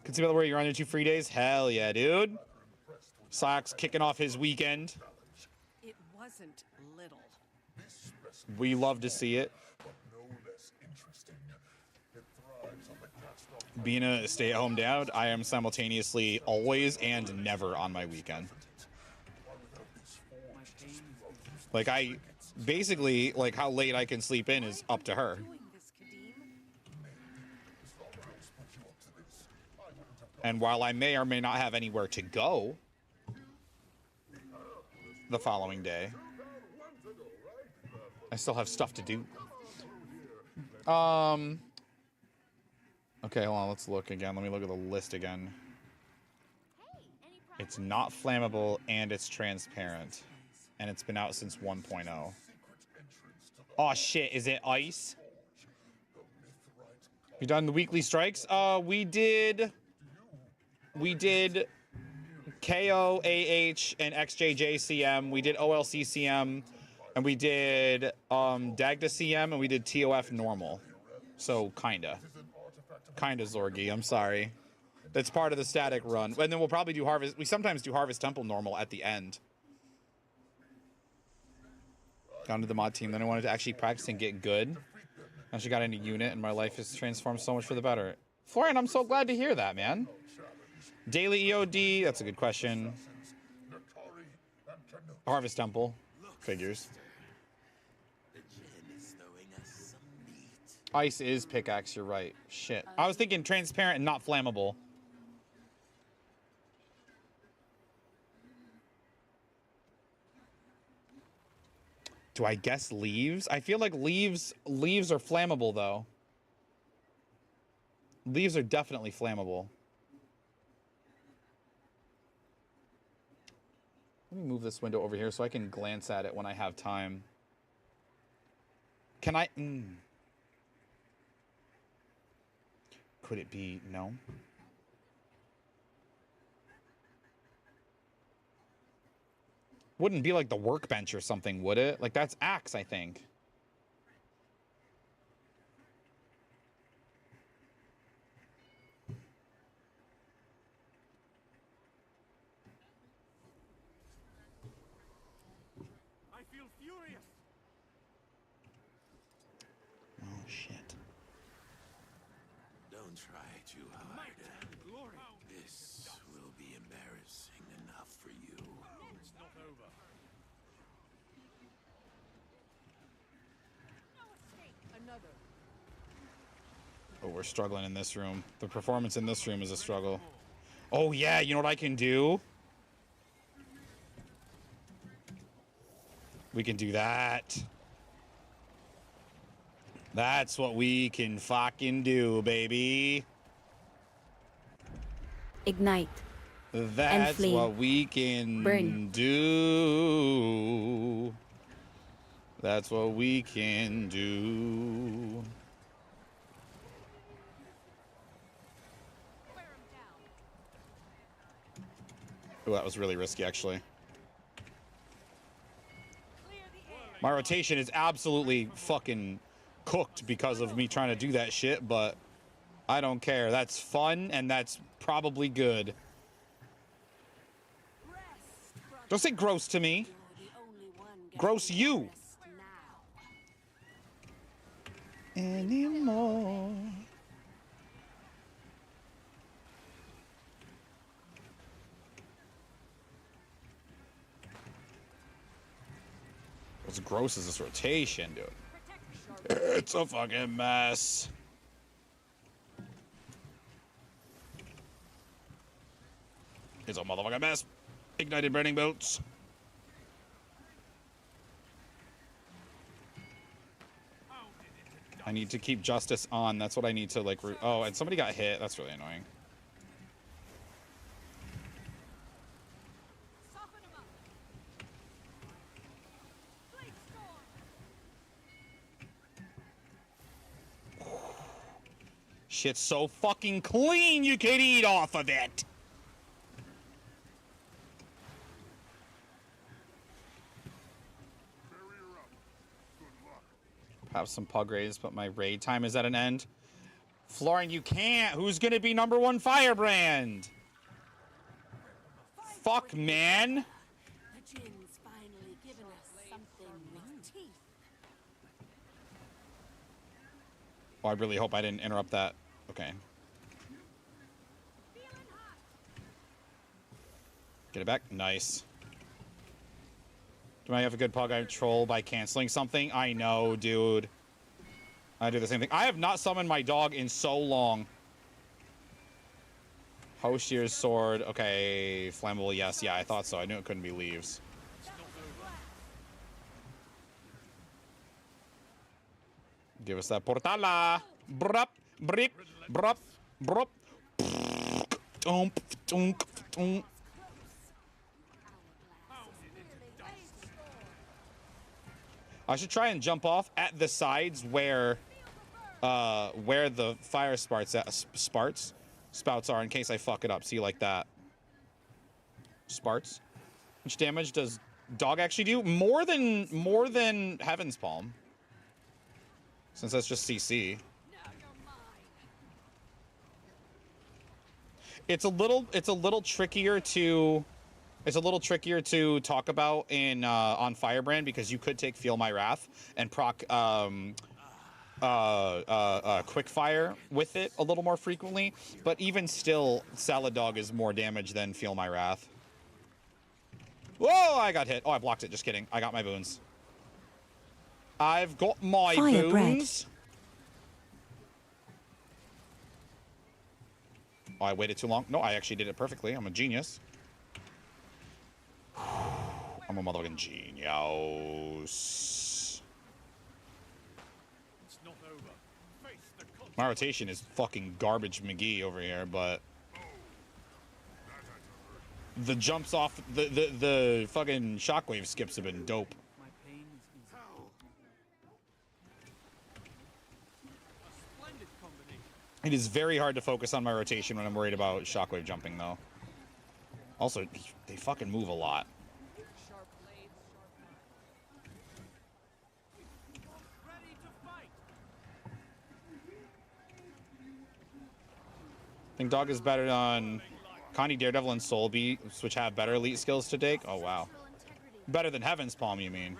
Consider where you're on your 2 free days? Hell yeah, dude. Sox kicking off his weekend. It wasn't little. We love to see it. Being a stay-at-home dad, I am simultaneously always and never on my weekend. Like, I basically, like, how late I can sleep in is up to her. And while I may or may not have anywhere to go the following day, I still have stuff to do. Okay, hold on. Let's look again. Let me look at the list again. It's not flammable and it's transparent. And it's been out since 1.0. Oh shit, is it ice? You done the weekly strikes? We did KO, AH, and XJJCM. We did OLCCM, and we did Dagda CM, and we did TOF normal. So kinda Zorgy. I'm sorry. That's part of the static run. And then we'll probably do Harvest. We sometimes do Harvest Temple normal at the end. Gone to the mod team. Then I wanted to actually practice and get good. I actually got into unit, and my life has transformed so much for the better. Florian, I'm so glad to hear that, man. Daily EOD, that's a good question. Harvest Temple, figures. Ice is pickaxe, you're right. Shit. I was thinking transparent and not flammable. Do I guess leaves? I feel like leaves are flammable though. Leaves are definitely flammable. Let me move this window over here so I can glance at it when I have time. Can I? Could it be? No. Wouldn't be like the workbench or something, would it? Like that's axe, I think. I feel furious. Oh shit. Don't try too hard. Glory. This will be embarrassing enough for you. It's not over. Another. Oh, we're struggling in this room. The performance in this room is a struggle. Oh yeah, you know what I can do? We can do that. That's what we can fucking do, baby. Ignite. That's what we can do. That's what we can do. Oh, that was really risky, actually. My rotation is absolutely fucking cooked because of me trying to do that shit, but I don't care. That's fun, and that's probably good. Don't say gross to me. Gross you. Anymore. What's gross is this rotation, dude. It's a fucking mess. It's a motherfucking mess. Ignited burning bolts. I need to keep justice on. That's what I need to like. Oh, and somebody got hit. That's really annoying. Shit's so fucking clean you could eat off of it. Have some pug raids, but my raid time is at an end. Florian, you can't. Who's gonna be #1 Firebrand? Fuck, man. The gin's finally given us something with teeth. Oh, I really hope I didn't interrupt that. Okay. Get it back. Nice. Do I have a good pug? I troll by canceling something? I know, dude. I do the same thing. I have not summoned my dog in so long. Hostier's sword. Okay. Flammable, yes. Yeah, I thought so. I knew it couldn't be leaves. Give us that portala. Brup. Brip, brup, brup. Doomp, doomp, doomp. I should try and jump off at the sides where the fire spouts are in case I fuck it up. See, like that. Sparts. Which damage does dog actually do? More than Heaven's Palm. Since that's just CC. It's a little trickier to talk about in on Firebrand because you could take Feel My Wrath and proc quick fire with it a little more frequently, but even still Salad Dog is more damage than Feel My Wrath. Whoa, I got hit. Oh, I blocked it. Just kidding. I got my boons. I've got my boons. Oh, I waited too long. No, I actually did it perfectly. I'm a genius. I'm a motherfucking genius. My rotation is fucking garbage McGee over here, but the jumps off the fucking shockwave skips have been dope. It is very hard to focus on my rotation when I'm worried about shockwave jumping, though. Also, they fucking move a lot. I think Dog is better on Connie, Daredevil, and Soul Beats, which have better elite skills to take. Oh, wow. Better than Heaven's Palm, you mean?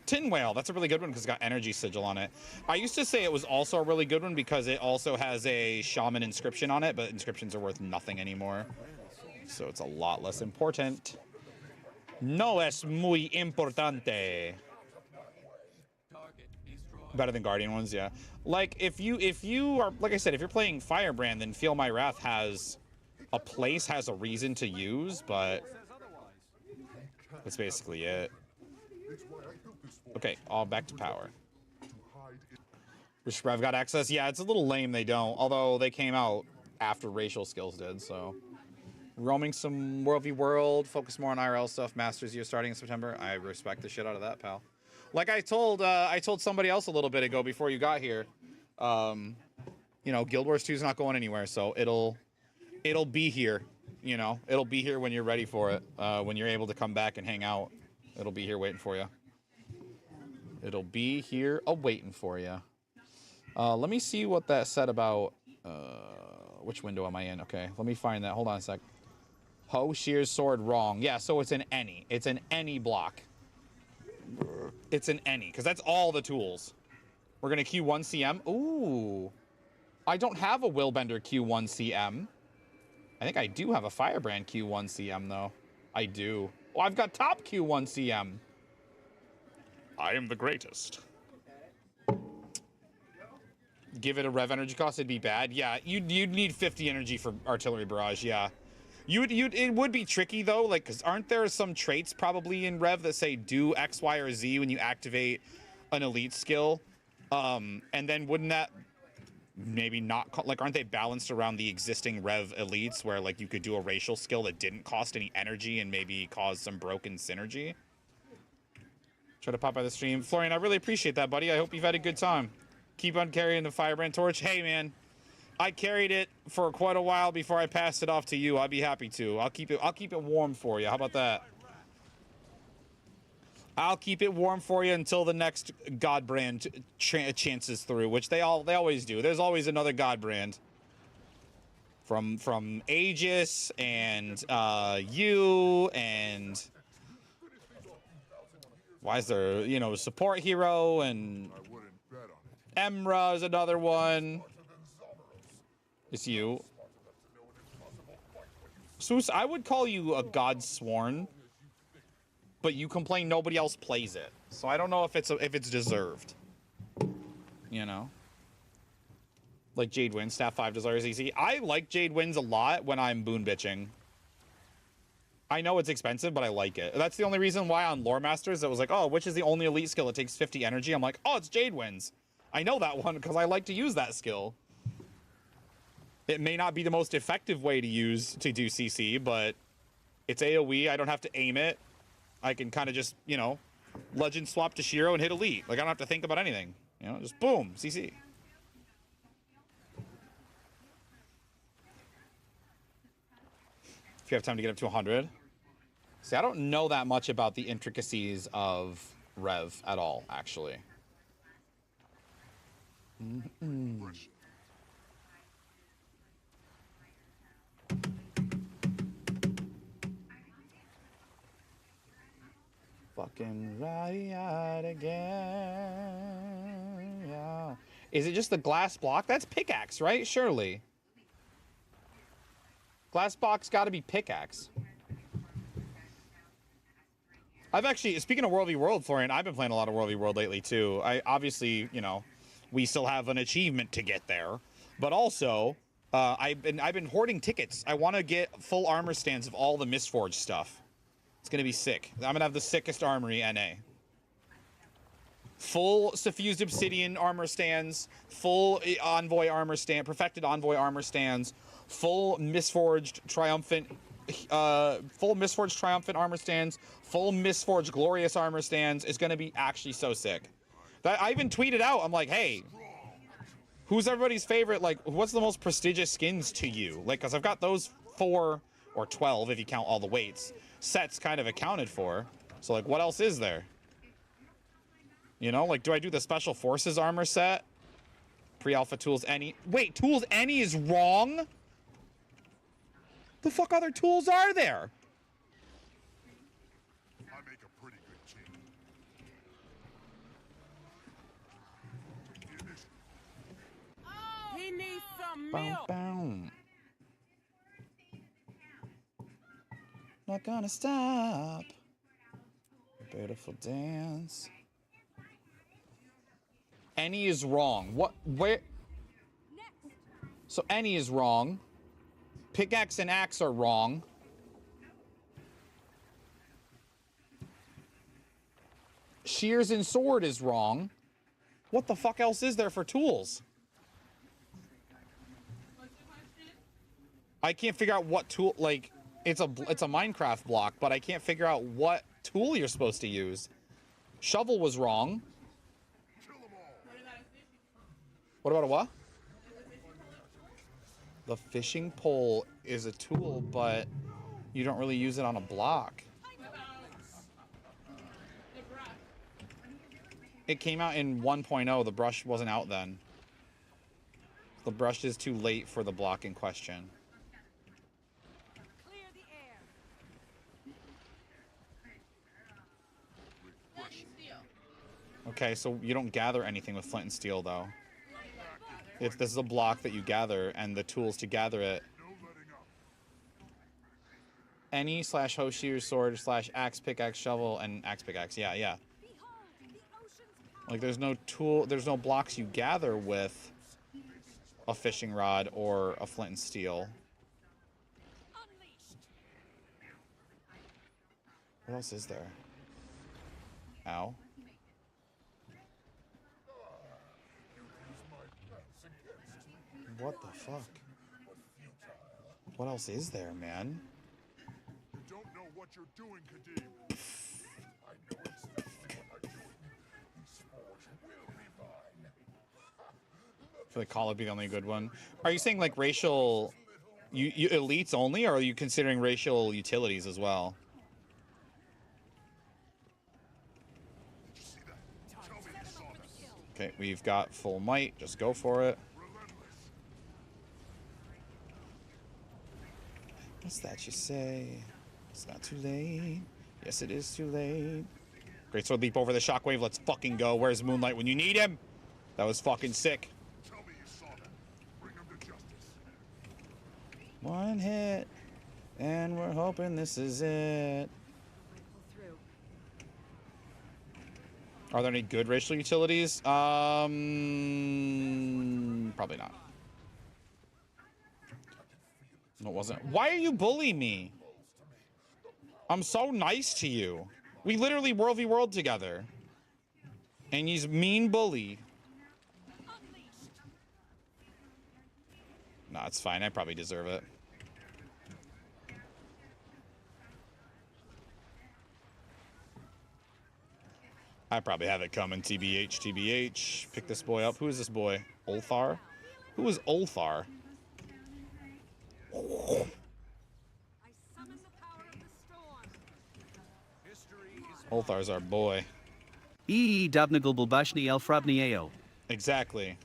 Tin Whale, that's a really good one because it's got energy sigil on it. I used to say it was also a really good one because it also has a shaman inscription on it, but inscriptions are worth nothing anymore. So it's a lot less important. No es muy importante. Better than Guardian ones, yeah. Like if you are, like I said, if you're playing Firebrand, then Feel My Wrath has a place, has a reason to use, but that's basically it. Okay, all back to power. Wish Rev got access. Yeah, it's a little lame they don't, although they came out after racial skills did, so. Roaming some World v World, focus more on IRL stuff, Masters Year starting in September. I respect the shit out of that, pal. Like I told somebody else a little bit ago before you got here, you know, Guild Wars 2 is not going anywhere, so it'll be here, you know. It'll be here when you're ready for it, when you're able to come back and hang out. It'll be here waiting for you. It'll be here waiting for you. Let me see what that said about, which window am I in? Okay, let me find that. Hold on a sec. Ho, Shears, Sword, wrong. Yeah, so it's an any. It's an any block. It's an any, because that's all the tools. We're going to Q1 CM. Ooh. I don't have a Willbender Q1 CM. I think I do have a Firebrand Q1 CM, though. I do. Oh, I've got top Q1 CM. I am the greatest. Give it a rev energy cost, it'd be bad. Yeah, you'd need 50 energy for Artillery Barrage, yeah. It would be tricky, though, like, because aren't there some traits probably in rev that say do X, Y, or Z when you activate an elite skill? And then wouldn't that maybe not, like, aren't they balanced around the existing rev elites where, like, you could do a racial skill that didn't cost any energy and maybe cause some broken synergy? Try to pop by the stream. Florian, I really appreciate that, buddy. I hope you've had a good time. Keep on carrying the Firebrand torch. Hey, man, I carried it for quite a while before I passed it off to you. I'd be happy to. I'll keep it warm for you. How about that? I'll keep it warm for you until the next God brand chances through, which they always do. There's always another God brand. From Aegis and you and why is there, you know, support hero and Emra is another one. It's you. Soos, I would call you a God Sworn, but you complain nobody else plays it. So I don't know if it's deserved. You know? Like Jade Wins, Staff 5 Desires EC. I like Jade Wins a lot when I'm boon bitching. I know it's expensive, but I like it. That's the only reason why on Lore Masters it was like, oh, which is the only elite skill that takes 50 energy? I'm like, oh, it's Jade Winds. I know that one because I like to use that skill. It may not be the most effective way to do CC, but it's AoE. I don't have to aim it. I can kind of just, you know, legend swap to Shiro and hit elite. Like, I don't have to think about anything. You know, just boom, CC. If you have time to get up to 100. See, I don't know that much about the intricacies of Rev at all, actually. Fucking riot again. Yeah. Is it just the glass block? That's pickaxe, right? Surely. Glass block's got to be pickaxe. I've actually, speaking of World v World, Florian, I've been playing a lot of World v World lately too. I obviously, you know, we still have an achievement to get there, but also, I've been hoarding tickets. I want to get full armor stands of all the Mistforged stuff. It's gonna be sick. I'm gonna have the sickest armory NA. Full suffused obsidian armor stands, full envoy armor stand, perfected envoy armor stands, full Mistforged triumphant. Full Mistforged triumphant armor stands, full Mistforged glorious armor stands is gonna be actually so sick. That I even tweeted out. I'm like, hey, who's everybody's favorite? Like, what's the most prestigious skins to you? Like, cause I've got those 4 or 12 if you count all the weights sets kind of accounted for. So like, what else is there? You know, like, do I do the special forces armor set? Pre-alpha tools any? Wait, tools any is wrong. The fuck other tools are there? I make a pretty good team. He needs some Bow, milk. bow. Not gonna stop. Beautiful dance. Any is wrong. What? Where? So any is wrong. Pickaxe and axe are wrong. Shears and sword is wrong. What the fuck else is there for tools? I can't figure out what tool, like, it's a Minecraft block, but I can't figure out what tool you're supposed to use. Shovel was wrong. What about a what? The fishing pole is a tool, but you don't really use it on a block. It came out in 1.0. The brush wasn't out then. The brush is too late for the block in question. Clear the air. Okay, so you don't gather anything with flint and steel, though. This is a block that you gather, and the tools to gather it. Any / hoe shear sword / axe pickaxe shovel and axe pickaxe. Yeah, yeah. Like there's no tool, there's no blocks you gather with a fishing rod or a flint and steel. What else is there? Ow. What the fuck? What else is there, man? You don't know what you're doing, Kadim. I know exactly what I'm doing. These spores will be mine. I feel like Call would be the only good one. Are you saying like racial, you elites only, or are you considering racial utilities as well? Okay, we've got full might. Just go for it. What's that you say? It's not too late. Yes, it is too late. Great sword leap over the shockwave. Let's fucking go. Where's Moonlight when you need him? That was fucking sick. Tell me you saw that. Bring him to justice. One hit, and we're hoping this is it. Are there any good racial utilities? Probably not. No, it wasn't. Why are you bullying me? I'm so nice to you. We literally World v World together. And he's mean bully. Nah, it's fine. I probably deserve it. I probably have it coming. TBH, TBH. Pick this boy up. Who is this boy? Ulthar? Who is Ulthar? Ulthar's our boy. Exactly.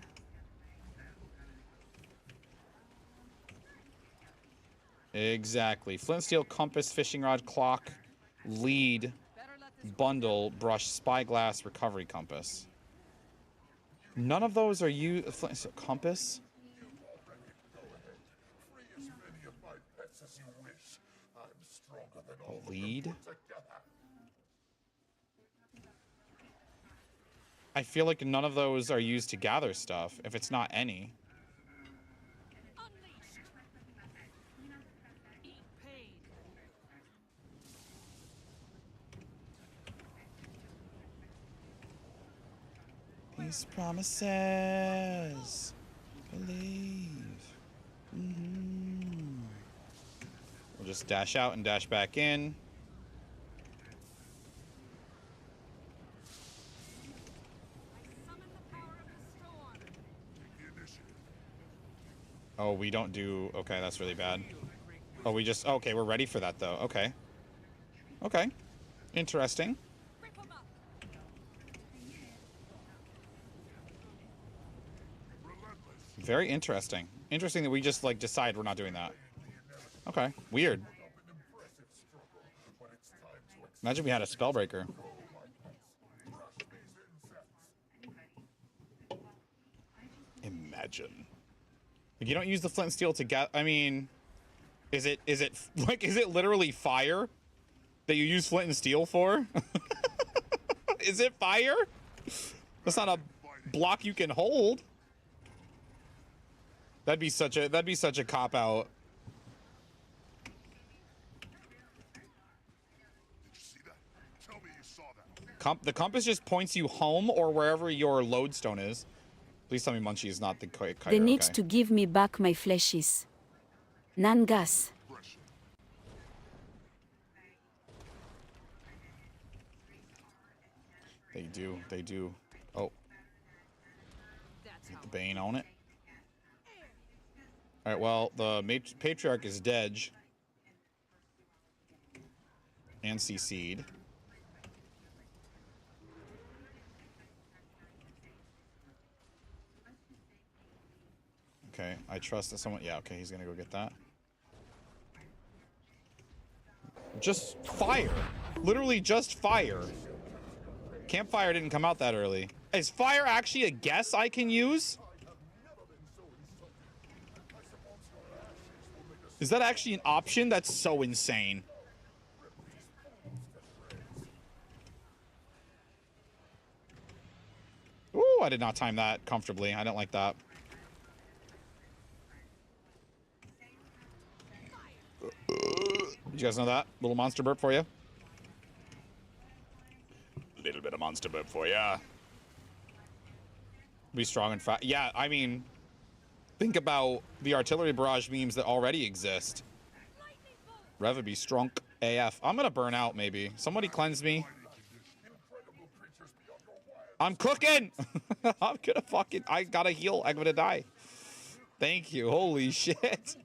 Exactly. Flint, steel, compass, fishing rod, clock, lead, bundle, brush, spyglass, recovery compass. None of those are you. Compass? Lead? I feel like none of those are used to gather stuff, if it's not any. These promises. Believe. We'll just dash out and dash back in. Oh, we don't do... Okay, that's really bad. Oh, we just... Okay, we're ready for that, though. Okay. Okay. Interesting. Very interesting. Interesting that we just, like, decide we're not doing that. Okay. Weird. Imagine we had a spellbreaker. Imagine. Like, you don't use the flint and steel to get... I mean... Is it literally fire that you use flint and steel for? Is it fire? That's not a block you can hold. That'd be such a cop out. The compass just points you home or wherever your lodestone is. Please tell me Munchie is not the kiter. They need to give me back my fleshies. Nangas. They do. Oh. Get the Bane on it. Alright, well, the Patriarch is dead. And CC'd. Okay, I trust that someone... Yeah, okay, he's gonna go get that. Just fire. Literally just fire. Campfire didn't come out that early. Is fire actually a guess I can use? Is that actually an option? That's so insane. Ooh, I did not time that comfortably. I don't like that. Did you guys know that? Little monster burp for you? Little bit of monster burp for ya. Be strong and fast. Yeah, I mean, think about the artillery barrage memes that already exist. Reva be strong AF. I'm gonna burn out, maybe. Somebody cleanse me. I'm cooking! I'm gonna fucking... I gotta heal. I'm gonna die. Thank you. Holy shit.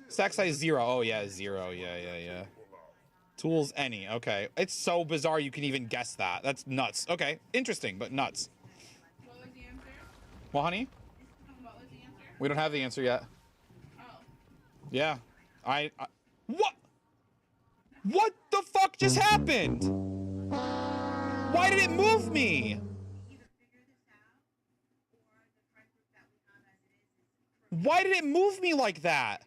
Stack size 0. Oh, yeah, 0. Yeah. Tools, any. Okay. It's so bizarre you can even guess that. That's nuts. Okay. Interesting, but nuts. What was the answer? Well, honey? What was the answer? We don't have the answer yet. Oh. Yeah. What? What the fuck just happened? Why did it move me? Why did it move me like that?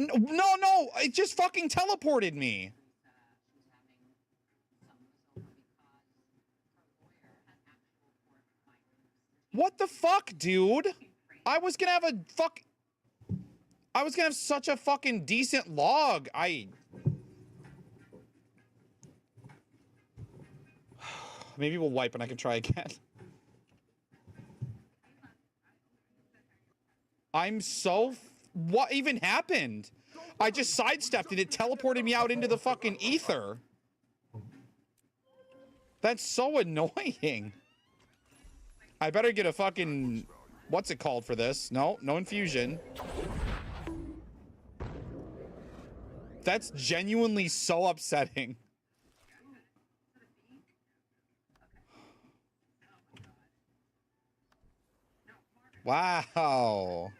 No, it just fucking teleported me. What the fuck, dude? I was gonna have such a fucking decent log. Maybe we'll wipe and I can try again. What even happened? I just sidestepped it. It teleported me out into the fucking ether. That's so annoying. I better get a fucking... What's it called for this? No infusion. That's genuinely so upsetting. Wow.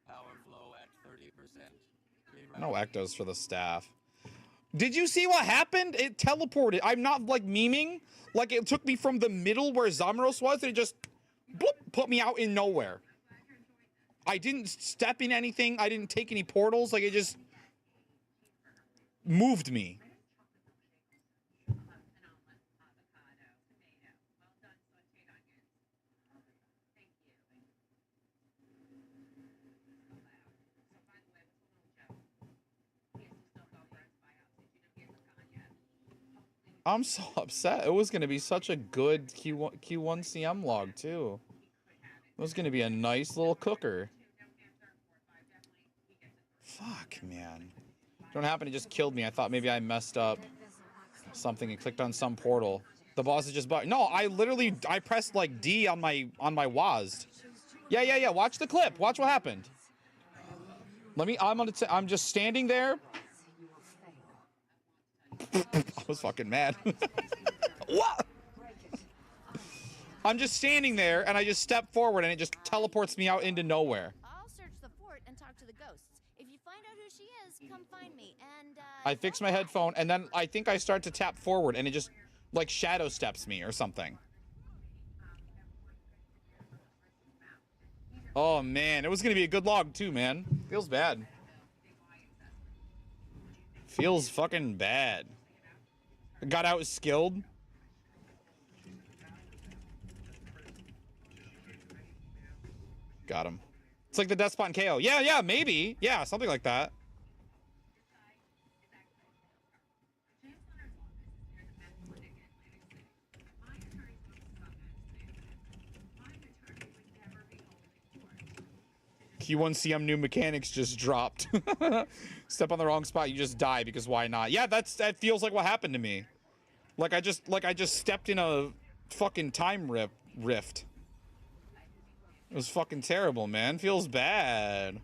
Power flow at 30%. No ectos for the staff. Did you see what happened? It teleported. I'm not like memeing. Like it took me from the middle where Zamros was and it just boop, put me out in nowhere. I didn't step in anything. I didn't take any portals. Like it just moved me. I'm so upset. It was going to be such a good Q1 CM log, too. It was going to be a nice little cooker. Fuck, man. Don't happen, it just killed me. I thought maybe I messed up something and clicked on some portal. The boss is just... No, I pressed, like, D on my WASD. Yeah. Watch the clip. Watch what happened. I'm just standing there. I was fucking mad. What? I'm just standing there and I just step forward and it just teleports me out into nowhere. I'll search the fort and talk to the ghosts. If you find out who she is, come find me. And I fix my headphone and then I think I start to tap forward and it just like shadow steps me or something. Oh man, it was gonna be a good log too, man. Feels bad. Feels fucking bad. Got out skilled. Got him. It's like the death spot in KO. Yeah, maybe. Yeah, something like that. Q1 CM new mechanics just dropped. Step on the wrong spot, you just die because why not? Yeah, that feels like what happened to me. Like I just stepped in a fucking time rift. It was fucking terrible, man. Feels bad.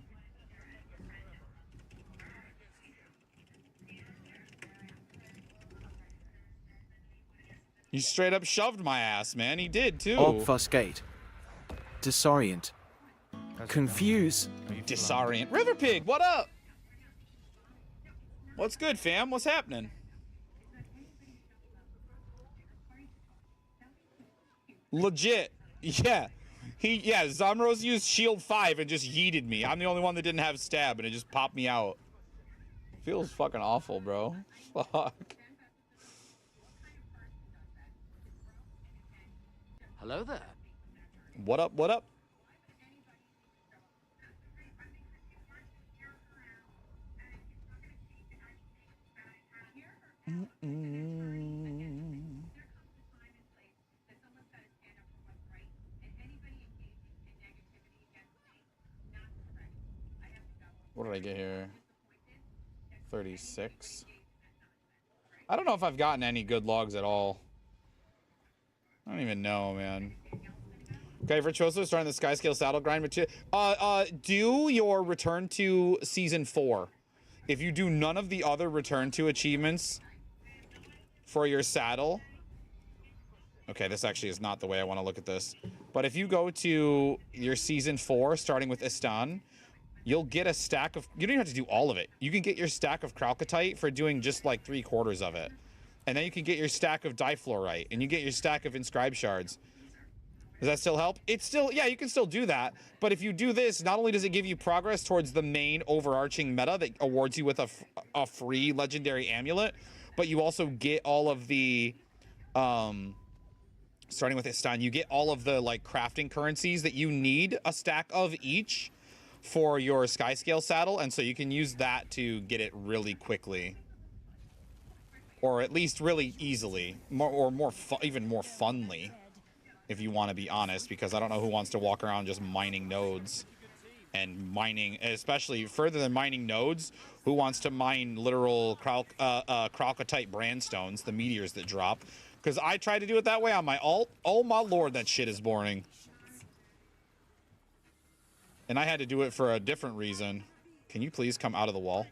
He straight up shoved my ass, man. He did too. Obfuscate. Disorient. Confuse. Disorient. River Pig, what up? What's good, fam? What's happening? Legit. Yeah. Zamros used shield 5 and just yeeted me. I'm the only one that didn't have stab and it just popped me out. Feels fucking awful, bro. Fuck. Hello there. What up, what up? What did I get here? 36. I don't know if I've gotten any good logs at all. I don't even know, man. Okay, Virtuoso starting the Skyscale saddle grind material. Do your return to season 4. If you do none of the other return to achievements for your saddle. Okay, this actually is not the way I want to look at this. But if you go to your season 4, starting with Istan, you'll get a stack of... You don't even have to do all of it. You can get your stack of Kralkatite for doing just like 3/4 of it. And then you can get your stack of Difluorite. And you get your stack of Inscribed Shards. Does that still help? It's still... Yeah, you can still do that. But if you do this, not only does it give you progress towards the main overarching meta that awards you with a free legendary amulet, but you also get all of the... starting with Istan, you get all of the like crafting currencies that you need a stack of each for your sky scale saddle, and so you can use that to get it really quickly, or at least really easily, even more funly, if you want to be honest, because I don't know who wants to walk around just mining nodes and mining, especially further than mining nodes, who wants to mine literal crocotite brandstones, the meteors that drop. Because I tried to do it that way on my alt. Oh my lord, that shit is boring. And I had to do it for a different reason. Can you please come out of the wall?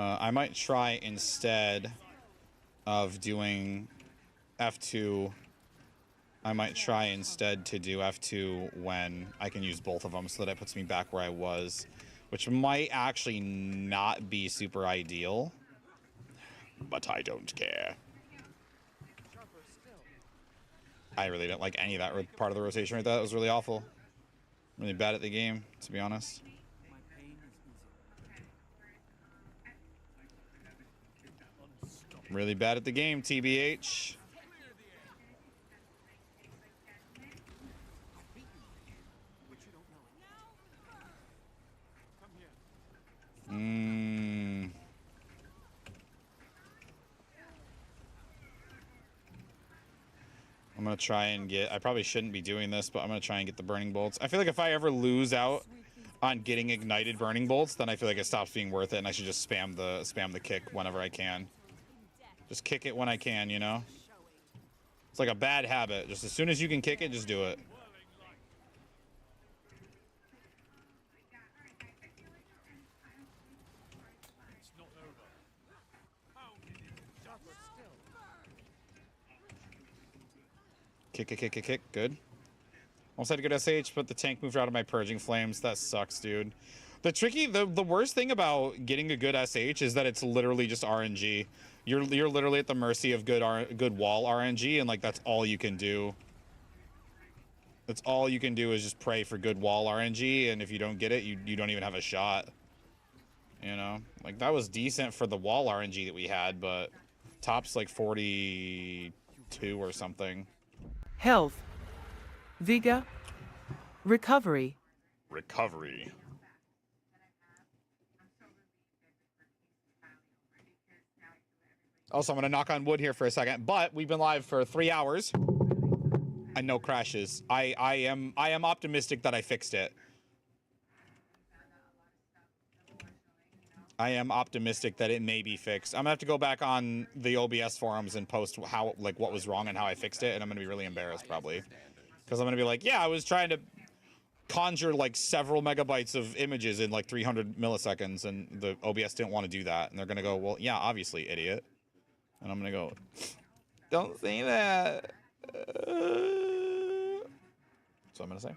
I might try instead of doing F2. I might try instead to do F2 when I can use both of them so that it puts me back where I was, which might actually not be super ideal, but I don't care. I really didn't like any of that part of the rotation right there. That was really awful. Really bad at the game, to be honest. Really bad at the game, TBH. I'm gonna try and get, I probably shouldn't be doing this, but I'm gonna try and get the burning bolts. I feel like if I ever lose out on getting ignited burning bolts, then I feel like it stops being worth it, and I should just spam the kick whenever I can. Just kick it when I can, you know? It's like a bad habit. Just as soon as you can kick it, just do it. Kick. Good. Almost had a good SH, but the tank moved out of my purging flames. That sucks, dude. The worst thing about getting a good SH is that it's literally just RNG. You're literally at the mercy of good wall RNG, and like that's all you can do. That's all you can do is just pray for good wall RNG, and if you don't get it, you don't even have a shot. You know, like that was decent for the wall RNG that we had, but top's like 42 or something. Health. Vigor. Recovery. Recovery. Also, I'm gonna knock on wood here for a second, but we've been live for 3 hours and no crashes. I am optimistic that I fixed it. I am optimistic that it may be fixed. I'm gonna have to go back on the OBS forums and post how, like, what was wrong and how I fixed it, and I'm gonna be really embarrassed probably, because I'm gonna be like, yeah, I was trying to conjure like several megabytes of images in like 300 milliseconds, and the OBS didn't want to do that, and they're gonna go, well, yeah, obviously, idiot. And I'm gonna go, don't say that. That's what I'm gonna say.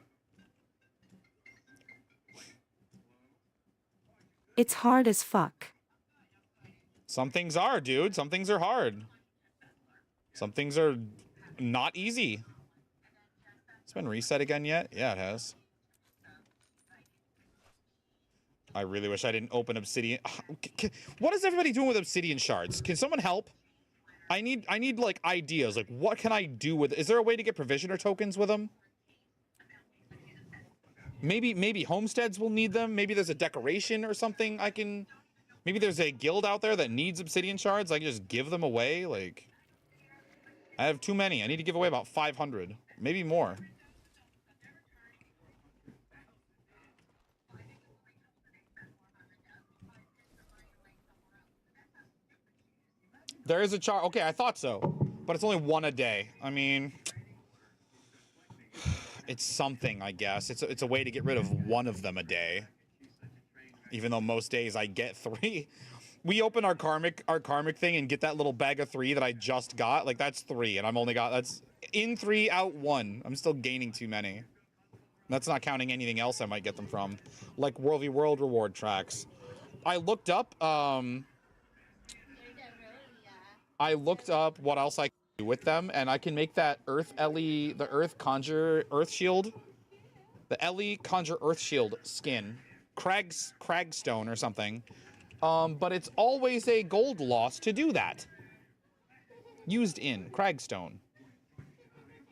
It's hard as fuck. Some things are, dude. Some things are hard. Some things are not easy. It's been reset again yet? Yeah, it has. I really wish I didn't open obsidian. What is everybody doing with obsidian shards? Can someone help? I need like ideas. Like, what can I do with? Is there a way to get provisioner tokens with them? Maybe homesteads will need them. Maybe there's a decoration or something I can. Maybe there's a guild out there that needs obsidian shards. I can just give them away. Like, I have too many. I need to give away about 500, maybe more. There is a char. Okay, I thought so, but it's only one a day. I mean, it's something, I guess. It's a way to get rid of one of them a day. Even though most days I get 3. We open our karmic thing and get that little bag of 3 that I just got. Like, that's 3, and I'm only got, that's in 3 out 1. I'm still gaining too many. That's not counting anything else I might get them from, like World v World reward tracks. I looked up I looked up what else I can do with them, and I can make that Earth Ellie, the Earth Conjure Earth Shield, the Ellie Conjure Earth Shield skin, Cragstone or something. But it's always a gold loss to do that. Used in Cragstone.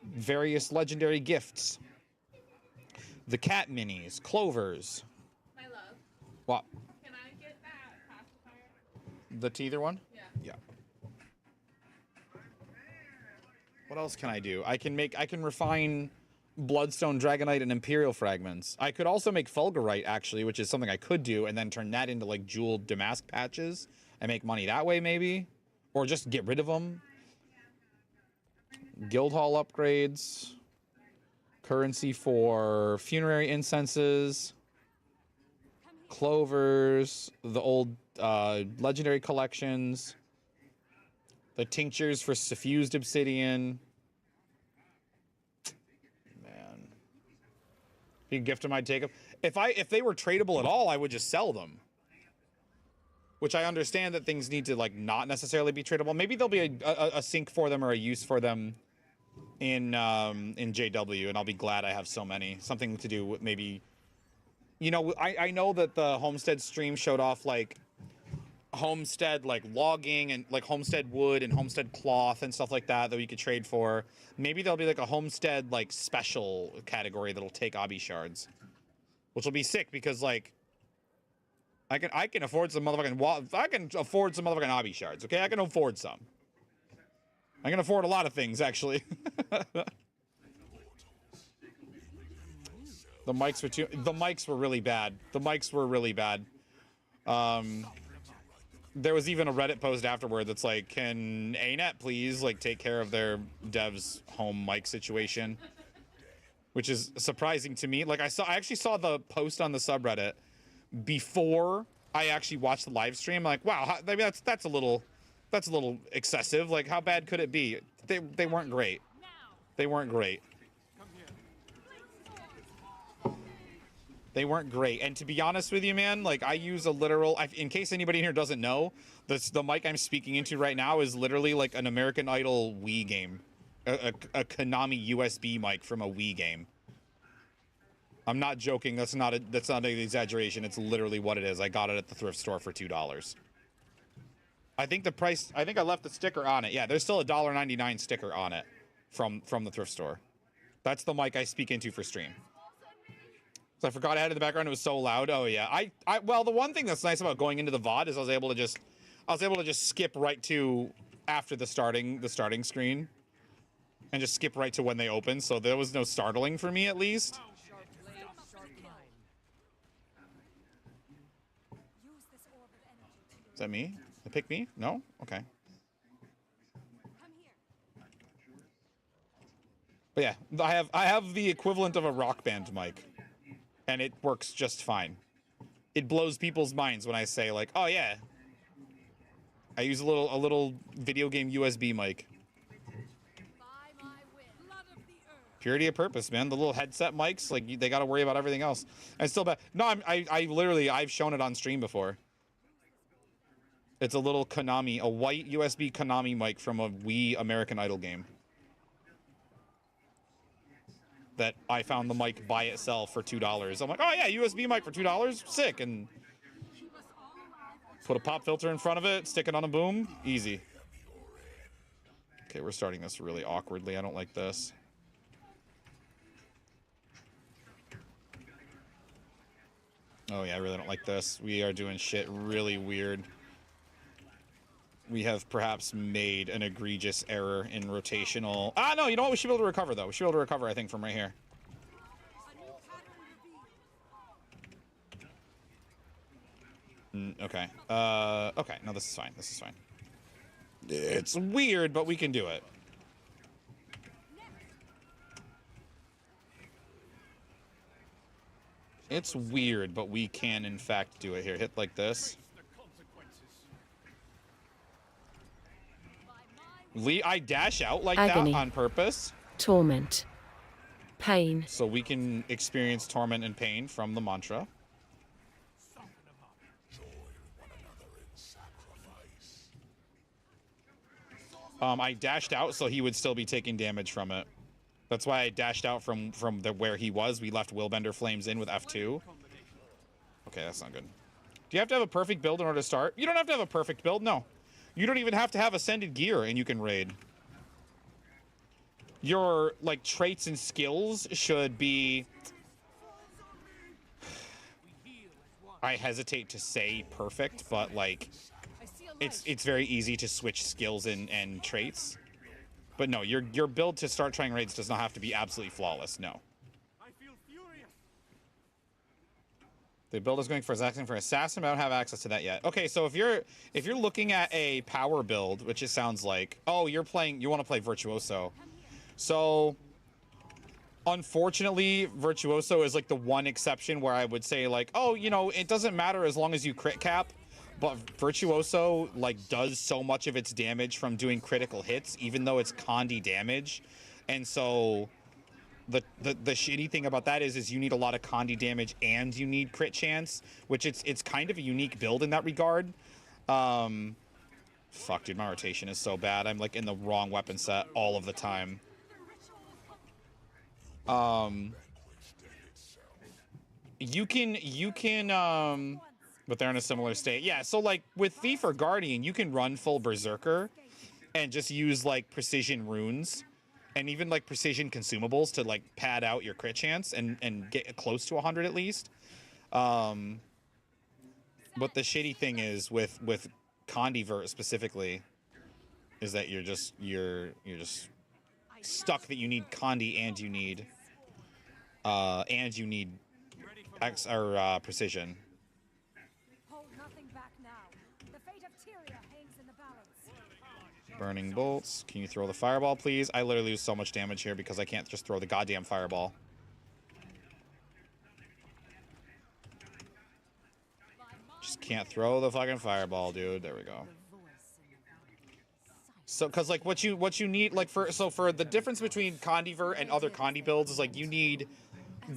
Various legendary gifts. The cat minis, clovers. My love. What? Can I get that pacifier? The teether one? Yeah. Yeah. What else can I do? I can refine Bloodstone, Dragonite, and Imperial fragments. I could also make Fulgurite, actually, which is something I could do, and then turn that into, like, jeweled Damask patches and make money that way, maybe. Or just get rid of them. Guildhall upgrades. Currency for funerary incenses. Clovers. The old legendary collections. The tinctures for suffused obsidian. Man. If you can gift them, I'd take them. If they were tradable at all, I would just sell them. Which I understand that things need to, like, not necessarily be tradable. Maybe there'll be a sink for them or a use for them in JW, and I'll be glad I have so many. Something to do with maybe... You know, I know that the Homestead stream showed off, like, homestead, like, logging and, like, homestead wood and homestead cloth and stuff like that we could trade for. Maybe there'll be, like, a homestead, like, special category that'll take obby shards. Which will be sick because, like, I can afford some motherfucking... I can afford some motherfucking obby shards, okay? I can afford some. I can afford a lot of things, actually. The mics were really bad. The mics were really bad. There was even a Reddit post afterward that's like, can ANET please, like, take care of their devs' home mic situation? Which is surprising to me. Like, I actually saw the post on the subreddit before I actually watched the live stream. I'm like, wow, I mean, that's a little excessive. Like, how bad could it be? They weren't great. They weren't great. They weren't great. And to be honest with you, man, like, I use a literal... in case anybody in here doesn't know, the mic I'm speaking into right now is literally like an American Idol Wii game. A Konami USB mic from a Wii game. I'm not joking. That's not an exaggeration. It's literally what it is. I got it at the thrift store for $2. I think the price... I think I left the sticker on it. Yeah, there's still a $1.99 sticker on it from the thrift store. That's the mic I speak into for stream. So I forgot I had it in the background. It was so loud. Oh yeah. Well, the one thing that's nice about going into the VOD is I was able to just skip right to after the starting screen, and just skip right to when they open. So there was no startling for me, at least. Is that me? They pick me? No? Okay. But yeah, I have the equivalent of a Rock Band mic. And it works just fine. It blows people's minds when I say, like, oh yeah, I use a little video game USB mic. Purity of purpose, man. The little headset mics, like, they got to worry about everything else. And still bad. No, I've shown it on stream before. It's a little Konami, a white USB Konami mic from a Wii American Idol game. That I found the mic by itself for $2. I'm like, oh yeah, USB mic for $2? Sick. And put a pop filter in front of it, stick it on a boom, easy. Okay, we're starting this really awkwardly. I don't like this. Oh yeah, I really don't like this. We are doing shit really weird. We have perhaps made an egregious error in rotational... Ah, no, you know what? We should be able to recover, though. We should be able to recover, I think, from right here. Okay. Okay. No, this is fine. This is fine. It's weird, but we can do it. It's weird, but we can, in fact, do it. Here, hit like this. I dash out like Agony. that on purpose. Torment. Pain. So we can experience torment and pain from the mantra. I dashed out so he would still be taking damage from it. That's why I dashed out from where he was. We left Willbender Flames in with F2. Okay, that's not good. Do you have to have a perfect build in order to start? You don't have to have a perfect build, no. You don't even have to have Ascended Gear and you can raid. Your, like, traits and skills should be... I hesitate to say perfect, but, like, it's very easy to switch skills and traits. But no, your build to start trying raids does not have to be absolutely flawless, no. The build is going for assassin, but I don't have access to that yet. Okay, so if you're looking at a power build, which it sounds like, oh, you want to play Virtuoso. So unfortunately, Virtuoso is like the one exception where I would say like, oh, you know, it doesn't matter as long as you crit cap, but Virtuoso like does so much of its damage from doing critical hits, even though it's Condi damage. And so the shitty thing about that is you need a lot of Condi damage and you need crit chance, which it's kind of a unique build in that regard. Fuck, dude, my rotation is so bad. I'm like in the wrong weapon set all of the time. You can but they're in a similar state. Yeah, so like with Thief or Guardian, you can run full Berserker and just use like precision runes and even like precision consumables to like pad out your crit chance and get close to 100 at least. But the shitty thing is with Condivert specifically is that you're just stuck that you need Condi and you need precision. Hold nothing back now. The fate of Tyria hangs in the balance. Burning bolts. Can you throw the fireball, please? I literally lose so much damage here because I can't just throw the goddamn fireball. Just can't throw the fucking fireball, dude. There we go. So, cause like what you need, like for the difference between Condivert and other Condi builds is like you need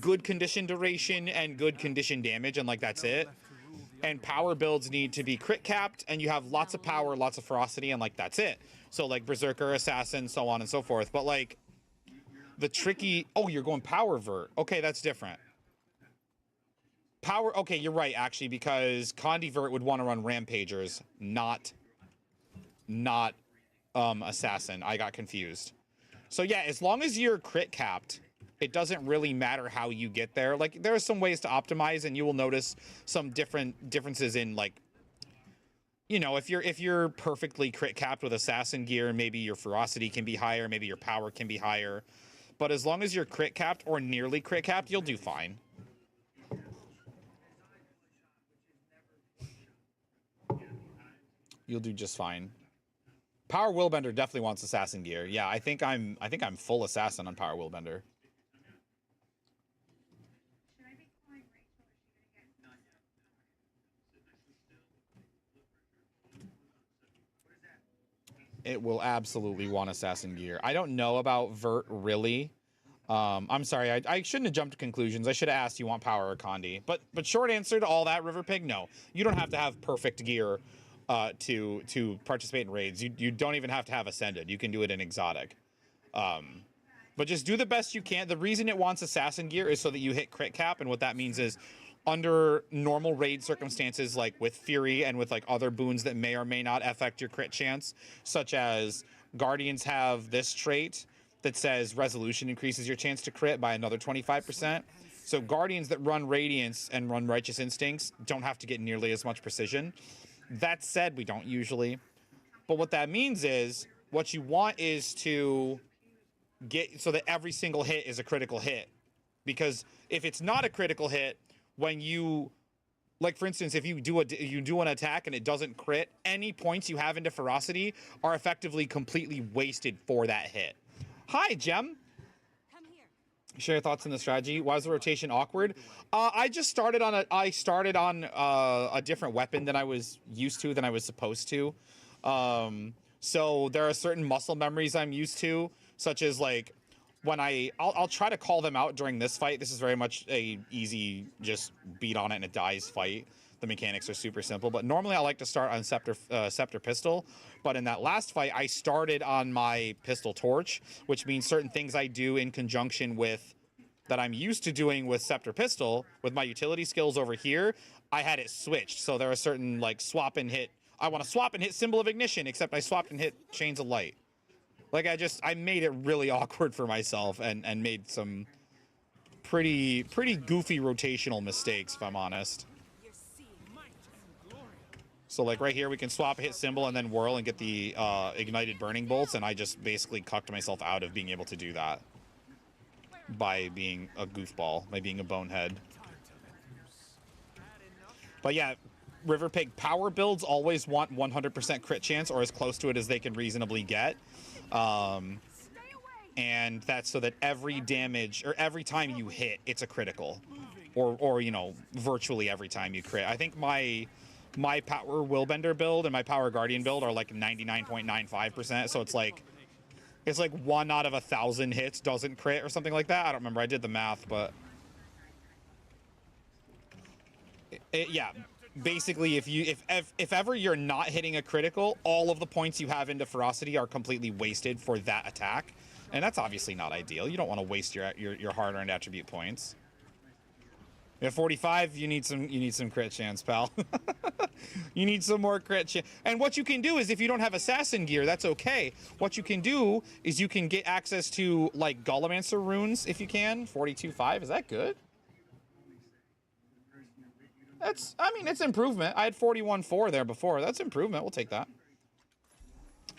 good condition duration and good condition damage, and like that's it. And power builds need to be crit capped, and you have lots of power, lots of ferocity, and like that's it. So like Berserker, Assassin, so on and so forth. But like the tricky, oh, you're going power vert. Okay, that's different. Power, okay, you're right actually, because Condivert would want to run Rampagers, not Assassin. I got confused. So yeah, as long as you're crit capped, it doesn't really matter how you get there. Like there are some ways to optimize, and you will notice some differences in like, you know, if you're perfectly crit capped with Assassin gear, maybe your ferocity can be higher, maybe your power can be higher. But as long as you're crit capped or nearly crit capped, you'll do fine. You'll do just fine. Power Willbender definitely wants Assassin gear. Yeah, I think I'm full Assassin on Power Willbender. It will absolutely want Assassin gear. I don't know about Vert really. I'm sorry, I shouldn't have jumped to conclusions. I should have asked you want power or Condi. But short answer to all that, River Pig, no. You don't have to have perfect gear to participate in raids. You don't even have to have Ascended. You can do it in Exotic. But just do the best you can. The reason it wants Assassin gear is so that you hit crit cap, and what that means is under normal raid circumstances, like with Fury and with like other boons that may or may not affect your crit chance, such as Guardians have this trait that says Resolution increases your chance to crit by another 25%. So Guardians that run Radiance and run Righteous Instincts don't have to get nearly as much precision. That said, we don't usually. But what that means is, what you want is to get so that every single hit is a critical hit. Because if it's not a critical hit, when you, like for instance, if you do an attack and it doesn't crit, any points you have into ferocity are effectively completely wasted for that hit. Hi, Gem. Come here. Share your thoughts on the strategy. Why is the rotation awkward? I started on a different weapon than I was used to, than I was supposed to. So there are certain muscle memories I'm used to, such as like when I'll try to call them out during this fight. This is very much a easy just beat on it and it dies fight. the mechanics are super simple. But normally I like to start on Scepter Pistol. But in that last fight, I started on my Pistol Torch, which means certain things I do in conjunction with that I'm used to doing with Scepter Pistol, with my utility skills over here, I had it switched. So there are certain, like, swap and hit. I want to swap and hit Symbol of Ignition, except I swapped and hit Chains of Light. Like, I made it really awkward for myself and made some pretty goofy rotational mistakes, if I'm honest. So, like, right here, we can swap, hit Symbol, and then whirl and get the ignited Burning Bolts, and I just basically cucked myself out of being able to do that. By being a goofball, by being a bonehead. But yeah, River Pig power builds always want 100% crit chance, or as close to it as they can reasonably get. And that's so that every damage, or every time you hit, it's a critical. Or you know, virtually every time you crit. I think my Power Willbender build and my Power Guardian build are like 99.95%, so it's like 1 out of 1,000 hits doesn't crit or something like that. I don't remember. I did the math, but yeah. Basically, if ever you're not hitting a critical, all of the points you have into Ferocity are completely wasted for that attack, and that's obviously not ideal. You don't want to waste your hard-earned attribute points. At 45, you need some crit chance, pal. You need some more crit chance. And what you can do is, if you don't have assassin gear, that's okay. What you can do is you can get access to, like, Golemancer runes if you can. 42.5, is that good? That's, I mean, it's improvement. I had 41.4 there before. That's improvement. We'll take that.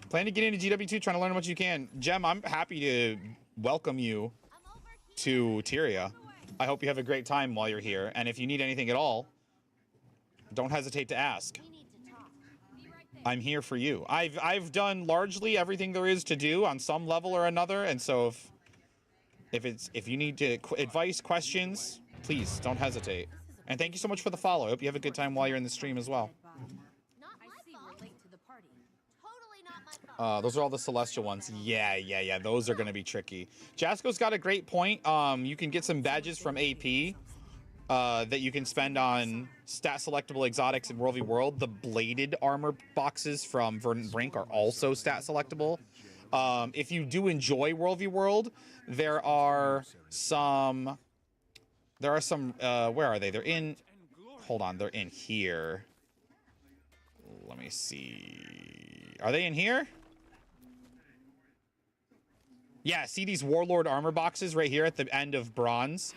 Plan to get into GW2, trying to learn as much as you can. Gem, I'm happy to welcome you to Tyria. I hope you have a great time while you're here. And if you need anything at all, don't hesitate to ask. I'm here for you. I've done largely everything there is to do on some level or another, and so if you need advice, questions, please don't hesitate. And thank you so much for the follow. I hope you have a good time while you're in the stream as well. Those are all the celestial ones. Yeah. Those are going to be tricky. Jasko's got a great point. You can get some badges from AP that you can spend on stat selectable exotics in World v World. The bladed armor boxes from Verdant Brink are also stat selectable. If you do enjoy World v World, there are some. Where are they? They're in. Hold on, they're in here. Let me see. Are they in here? Yeah, see these Warlord armor boxes right here at the end of Bronze?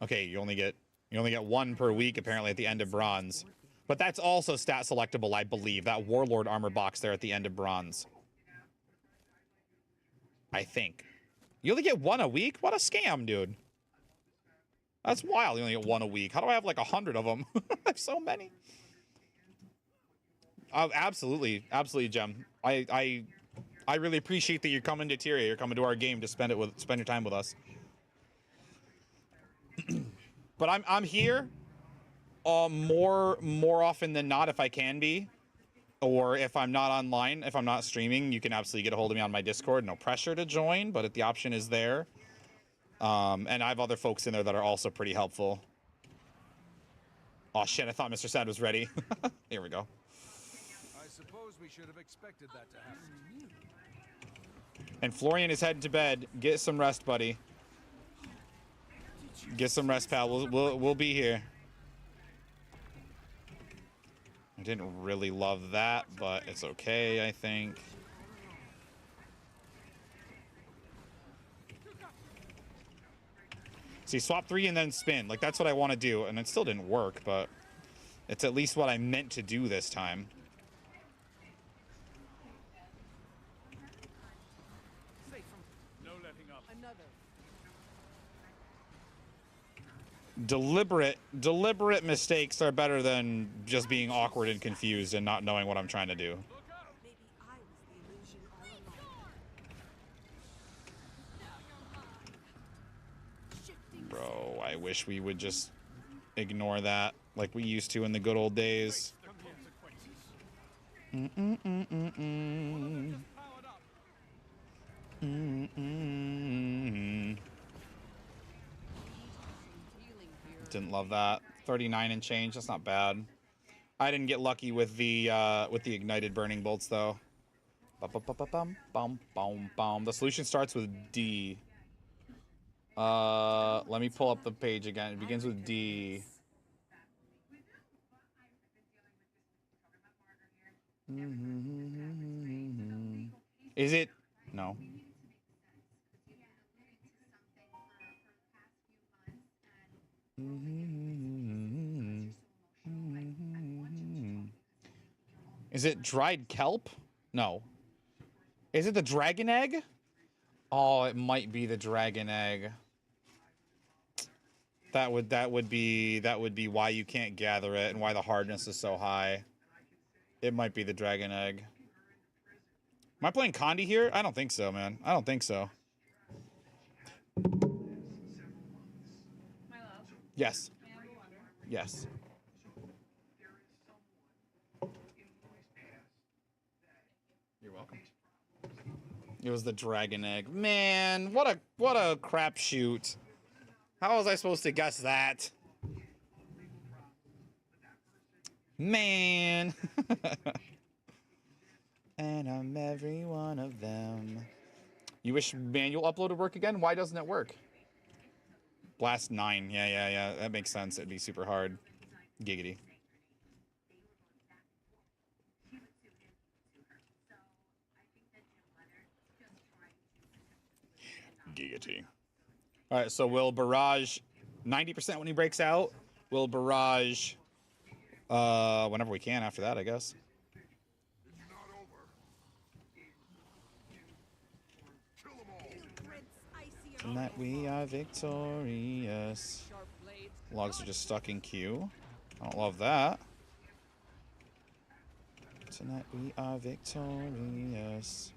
Okay, you only get one per week apparently at the end of Bronze. But that's also stat selectable, I believe. That Warlord armor box there at the end of Bronze. I think. You only get one a week? What a scam, dude. That's wild. You only get one a week. How do I have like 100 of them? I have so many. Absolutely, Gem. I really appreciate that you're coming to Tyria. You're coming to our game to spend your time with us. But I'm here more often than not if I can be, or if I'm not online, if I'm not streaming, you can absolutely get a hold of me on my Discord. No pressure to join, but the option is there. And I have other folks in there that are also pretty helpful. Oh shit! I thought Mr. Sad was ready. Here we go. I suppose we should have expected that to happen. And Florian is heading to bed. Get some rest, buddy. Get some rest, pal. We'll be here. I didn't really love that, but it's okay, I think. See, swap 3 and then spin. Like, that's what I want to do. And it still didn't work, but it's at least what I meant to do this time. Deliberate mistakes are better than just being awkward and confused and not knowing what I'm trying to do. Bro, I wish we would just ignore that like we used to in the good old days. Didn't love that. 39 and change, that's not bad. I didn't get lucky with the ignited burning bolts though. The solution starts with D. Let me pull up the page again. It begins with D. Is it? No. Is it dried kelp? No. Is it the dragon egg? Oh, it might be the dragon egg. That would be why you can't gather it and why the hardness is so high. It might be the dragon egg. Am I playing Condi here? I don't think so, man. I don't think so. Yes. Yes. You're welcome. It was the dragon egg. Man, what a crapshoot. How was I supposed to guess that? Man. And I'm every one of them. You wish manual upload would work again? Why doesn't it work? Blast 9. Yeah. That makes sense. It'd be super hard. Giggity. Giggity. All right, so we'll barrage 90% when he breaks out. We'll barrage whenever we can after that, I guess. Tonight we are victorious. Logs are just stuck in queue. I don't love that. Tonight we are victorious.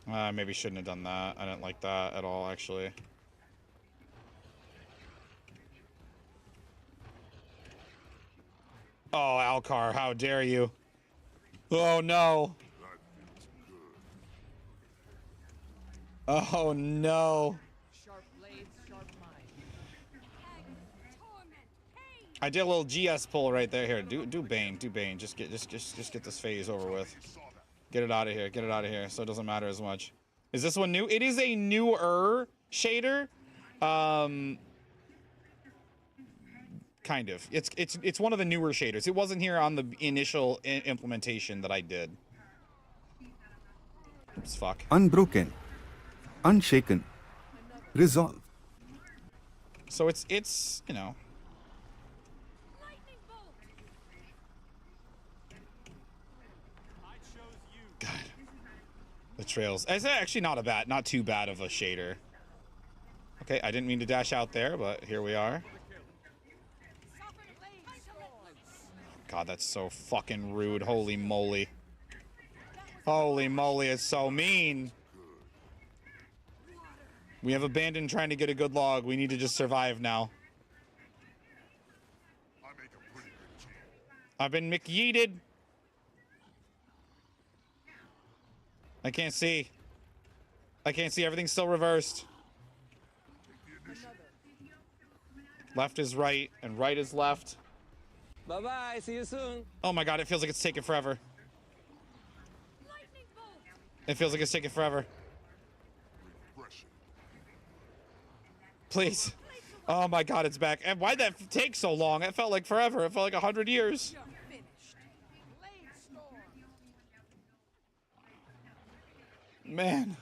Maybe shouldn't have done that. I didn't like that at all, actually. Oh, Alcar, how dare you? Oh, no. Oh, no. I did a little GS pull right there. Here, do Bane, do Bane. Just get this phase over with. Get it out of here. Get it out of here. So it doesn't matter as much. Is this one new? It is a newer shader. Kind of. It's one of the newer shaders. It wasn't here on the initial implementation that I did. Oops, fuck. Unbroken. Unshaken. Resolve. So it's you know. God. The trails. It's actually not too bad of a shader. Okay, I didn't mean to dash out there, but here we are. God, that's so fucking rude. Holy moly. Holy moly, it's so mean. We have abandoned trying to get a good log. We need to just survive now. I've been McYeeted. I can't see. I can't see. Everything's still reversed. Left is right, and right is left. Bye-bye. See you soon. Oh my god, it feels like it's taking forever. It feels like it's taking forever. Please. Oh my god, it's back. And why'd that take so long? It felt like forever. It felt like 100 years. Man.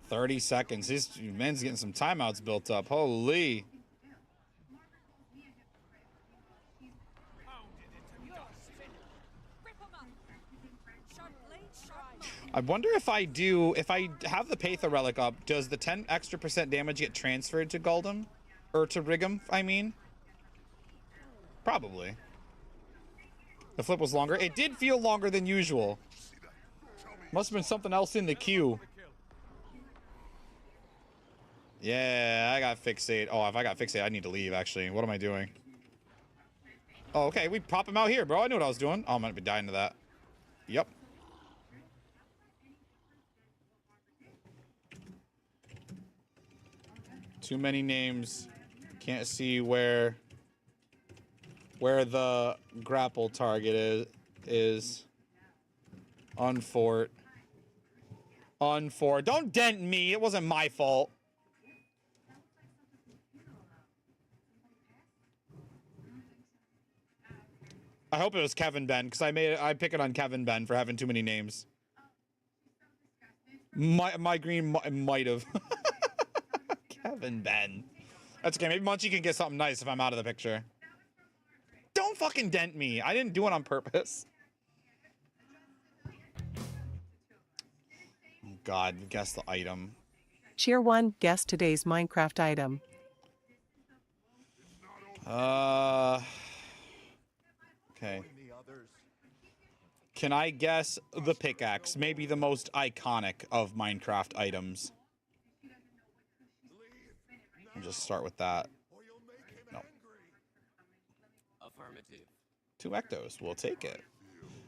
30 seconds. This man's getting some timeouts built up. Holy. I wonder if I have the Patha Relic up, does the 10 extra % damage get transferred to Galdum? Or to Rigum, I mean? Probably. The flip was longer. It did feel longer than usual. Must have been something else in the queue. Yeah, I got fixate. Oh, if I got fixate, I need to leave, actually. What am I doing? Oh, okay. We pop him out here, bro. I knew what I was doing. Oh, I'm gonna be dying to that. Yep. Too many names. Can't see where the grapple target is. Unfort. Unfort. Don't dent me. It wasn't my fault. I hope it was Kevin Ben, because I pick it on Kevin Ben for having too many names. My green might have. Kevin Ben. That's okay. Maybe Munchie can get something nice if I'm out of the picture. Don't fucking dent me. I didn't do it on purpose. Oh God, guess the item. Cheer 1, guess today's Minecraft item. Okay. Can I guess the pickaxe? Maybe the most iconic of Minecraft items. I'll just start with that. No. Affirmative. 2 ectos. We'll take it.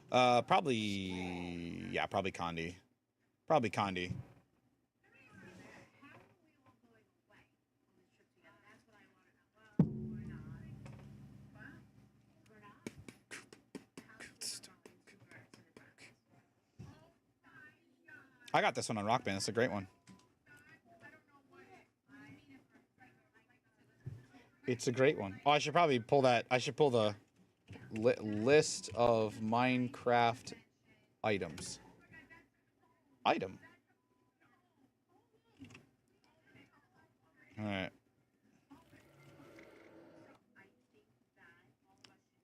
Probably... Yeah, probably Condi. Probably Condi. I got this one on Rock Band. It's a great one. It's a great one. Oh, I should probably pull that. I should pull the list of Minecraft items. Item. All right.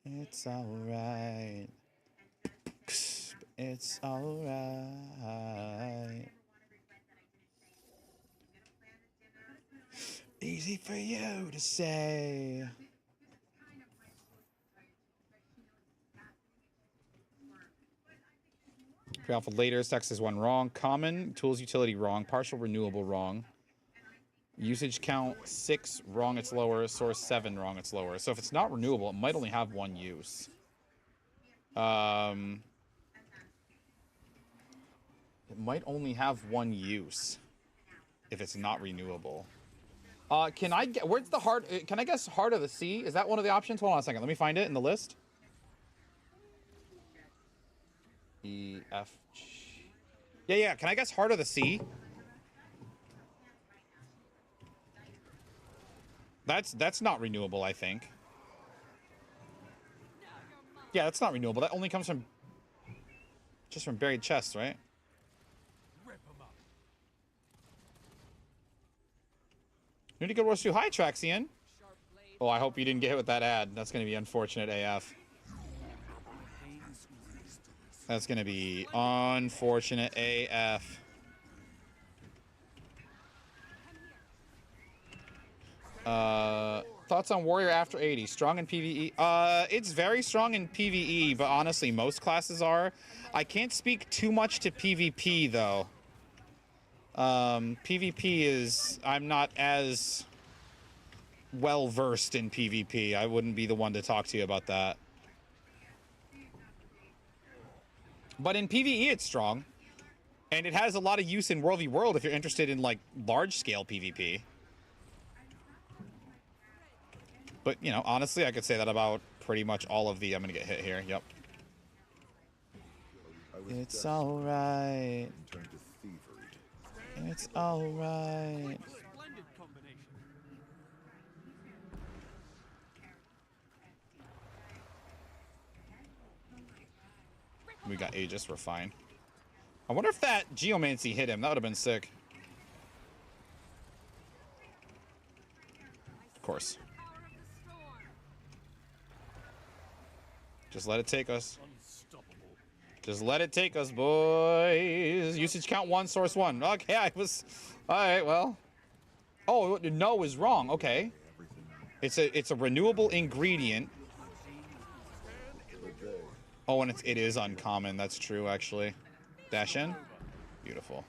It's all right. It's all right. Easy for you to say. Pre-alpha later. Sex is 1 wrong. Common. Tools utility wrong. Partial renewable wrong. Usage count 6 wrong. It's lower. Source 7 wrong. It's lower. So if it's not renewable, it might only have 1 use. It might only have 1 use if it's not renewable. Can I get, where's the heart? Can I guess Heart of the Sea? Is that one of the options? Hold on a second. Let me find it in the list. E, F, G. Yeah. Can I guess Heart of the Sea? That's not renewable, I think. Yeah, that's not renewable. That only comes from just from buried chests, right? New to Good Wars 2. Hi, Traxian. Oh, I hope you didn't get hit with that ad. That's going to be unfortunate AF. That's going to be unfortunate AF. Thoughts on Warrior after 80? Strong in PvE? It's very strong in PvE, but honestly, most classes are. I can't speak too much to PvP, though. PvP is... I'm not as well-versed in PvP. I wouldn't be the one to talk to you about that. But in PvE, it's strong. And it has a lot of use in World v World if you're interested in, like, large-scale PvP. But, you know, honestly, I could say that about pretty much all of the... I'm gonna get hit here. Yep. It's alright. It's alright. We got Aegis, we're fine. I wonder if that Geomancy hit him. That would have been sick. Of course. Just let it take us. Just let it take us, boys. Usage count 1, source 1. Okay, I was... Alright, well. Oh, no is wrong. Okay. It's a renewable ingredient. Oh, and it is uncommon. That's true, actually. Dash in? Beautiful.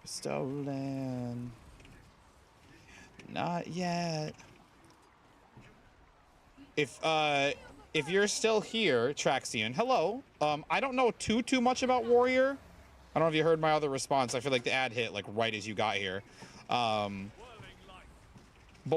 Stolen. Not yet. If you're still here, Traxian, hello. I don't know too much about Warrior. I don't know if you heard my other response. I feel like the ad hit like right as you got here. But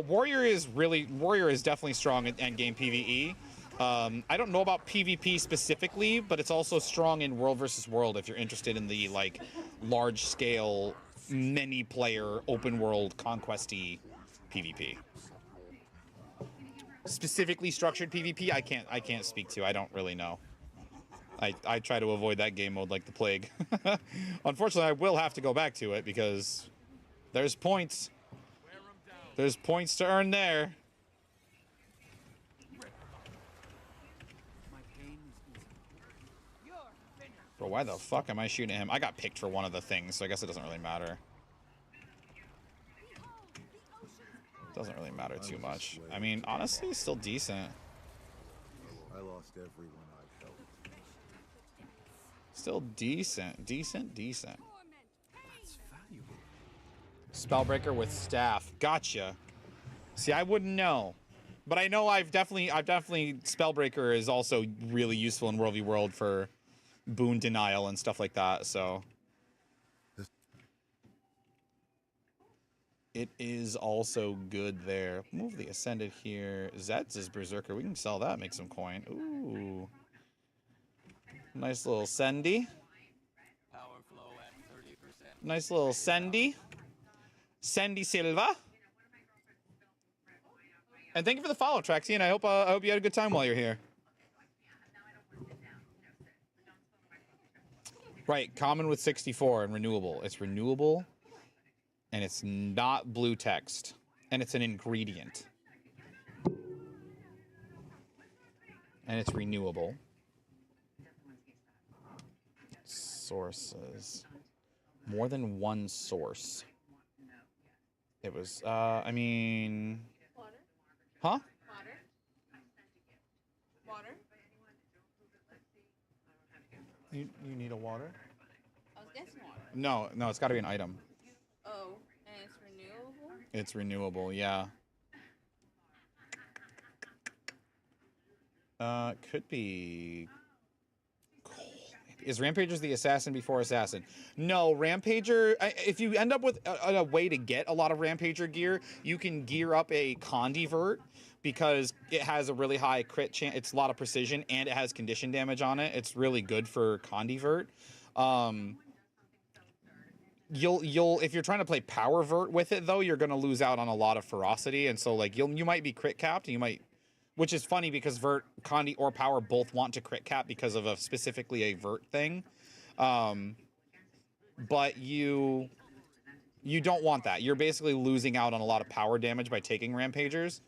Warrior is definitely strong in endgame PvE. I don't know about PvP specifically, but it's also strong in world versus world if you're interested in the like large scale, many player, open world conquesty PvP. Specifically structured PvP, I can't speak to. I don't really know. I try to avoid that game mode like the plague. Unfortunately, I will have to go back to it because there's points. There's points to earn there. Bro, why the fuck am I shooting at him? I got picked for one of the things, so I guess it doesn't really matter. Doesn't really matter too much. I mean, honestly, still decent. I lost everyone I held. Still decent. Decent. Spellbreaker with staff. Gotcha. See, I wouldn't know. But I know I've definitely Spellbreaker is also really useful in World v World for boon denial and stuff like that, so it is also good there. Move the Ascended here. Zed's is Berserker. We can sell that, make some coin. Ooh. Nice little Sendy. Nice little Sendy. Sendy Silva. And thank you for the follow, Traxian. I hope you had a good time while you're here. Right, common with 64 and renewable. It's renewable, and it's not blue text, and it's an ingredient. And it's renewable. Sources. More than one source. It was, I mean... Water? Huh? Water? Water? You need a water? I was guessing water. No, it's got to be an item. Oh, and it's renewable? It's renewable, yeah. Could be coal. Is Rampager's the assassin before assassin? No, Rampager, if you end up with a way to get a lot of Rampager gear, you can gear up a Condivert because it has a really high crit chance. It's a lot of precision and it has condition damage on it. It's really good for Condivert. You'll if you're trying to play Power Vert with it though, you're gonna lose out on a lot of ferocity, and so like you might be crit capped, and you might, which is funny because Vert, Condi, or Power both want to crit cap because of specifically a Vert thing, but you don't want that. You're basically losing out on a lot of power damage by taking Rampagers.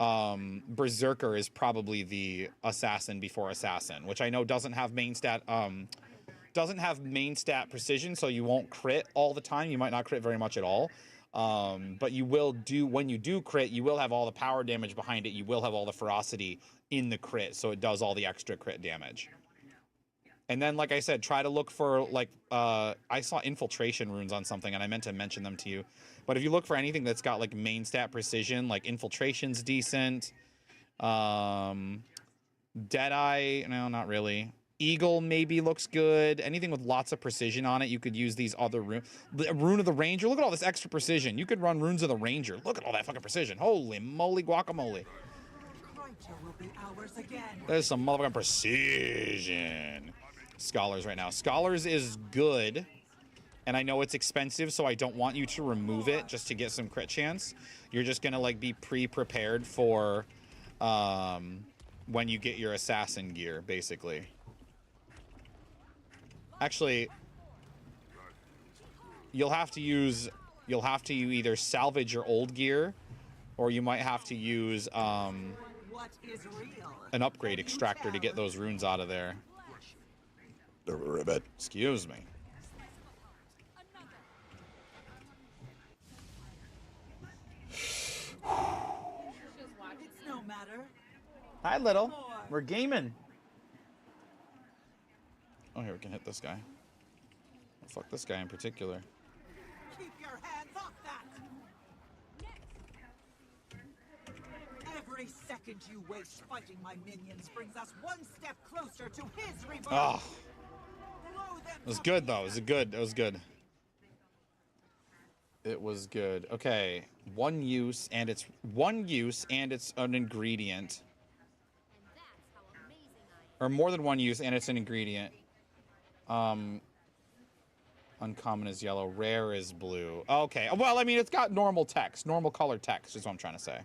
Berserker is probably the assassin before assassin, which I know doesn't have main stat precision, so you won't crit all the time. You might not crit very much at all. But you will do, when you do crit, you will have all the power damage behind it. You will have all the ferocity in the crit, so it does all the extra crit damage. And then, like I said, try to look for, like, I saw infiltration runes on something, and I meant to mention them to you. But if you look for anything that's got, like, main stat precision, like infiltration's decent. Deadeye, no, not really. Eagle maybe looks good. Anything with lots of precision on it, you could use these other runes. The Rune of the Ranger, look at all this extra precision. You could run Runes of the Ranger. Look at all that fucking precision. Holy moly guacamole. There's some motherfucking precision. Scholars right now. Scholars is good. And I know it's expensive, so I don't want you to remove it just to get some crit chance. You're just gonna like be pre-prepared for when you get your assassin gear, basically. Actually, you'll have to either salvage your old gear, or you might have to use an upgrade extractor to get those runes out of there. The ribbit. Excuse me. It's no matter. Hi, little. We're gaming. here, we can hit this guy. Oh, fuck this guy in particular. Keep your hands off that! Every second you waste fighting my minions brings us one step closer to his rebirth. Oh. It was good though. It was good. It was good. Okay. One use and it's an ingredient. Or more than one use and it's an ingredient. Uncommon is yellow, rare is blue. Okay. Well, I mean, it's got normal text, normal color text is what I'm trying to say.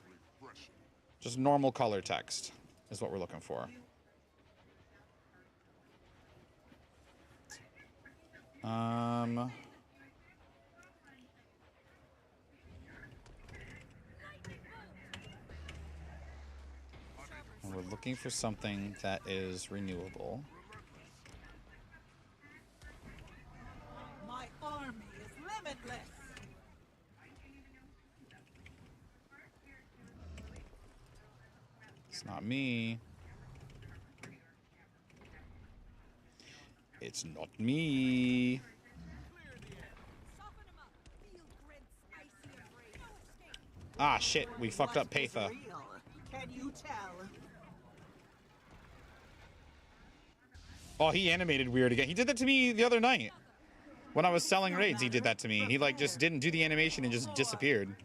Just normal color text is what we're looking for. And we're looking for something that is renewable. My army is limitless. It's not me. It's not me. Ah, shit. We fucked up Patha. Can you tell? Oh, he animated weird again. He did that to me the other night. When I was selling raids, he did that to me. He, like, just didn't do the animation and just disappeared.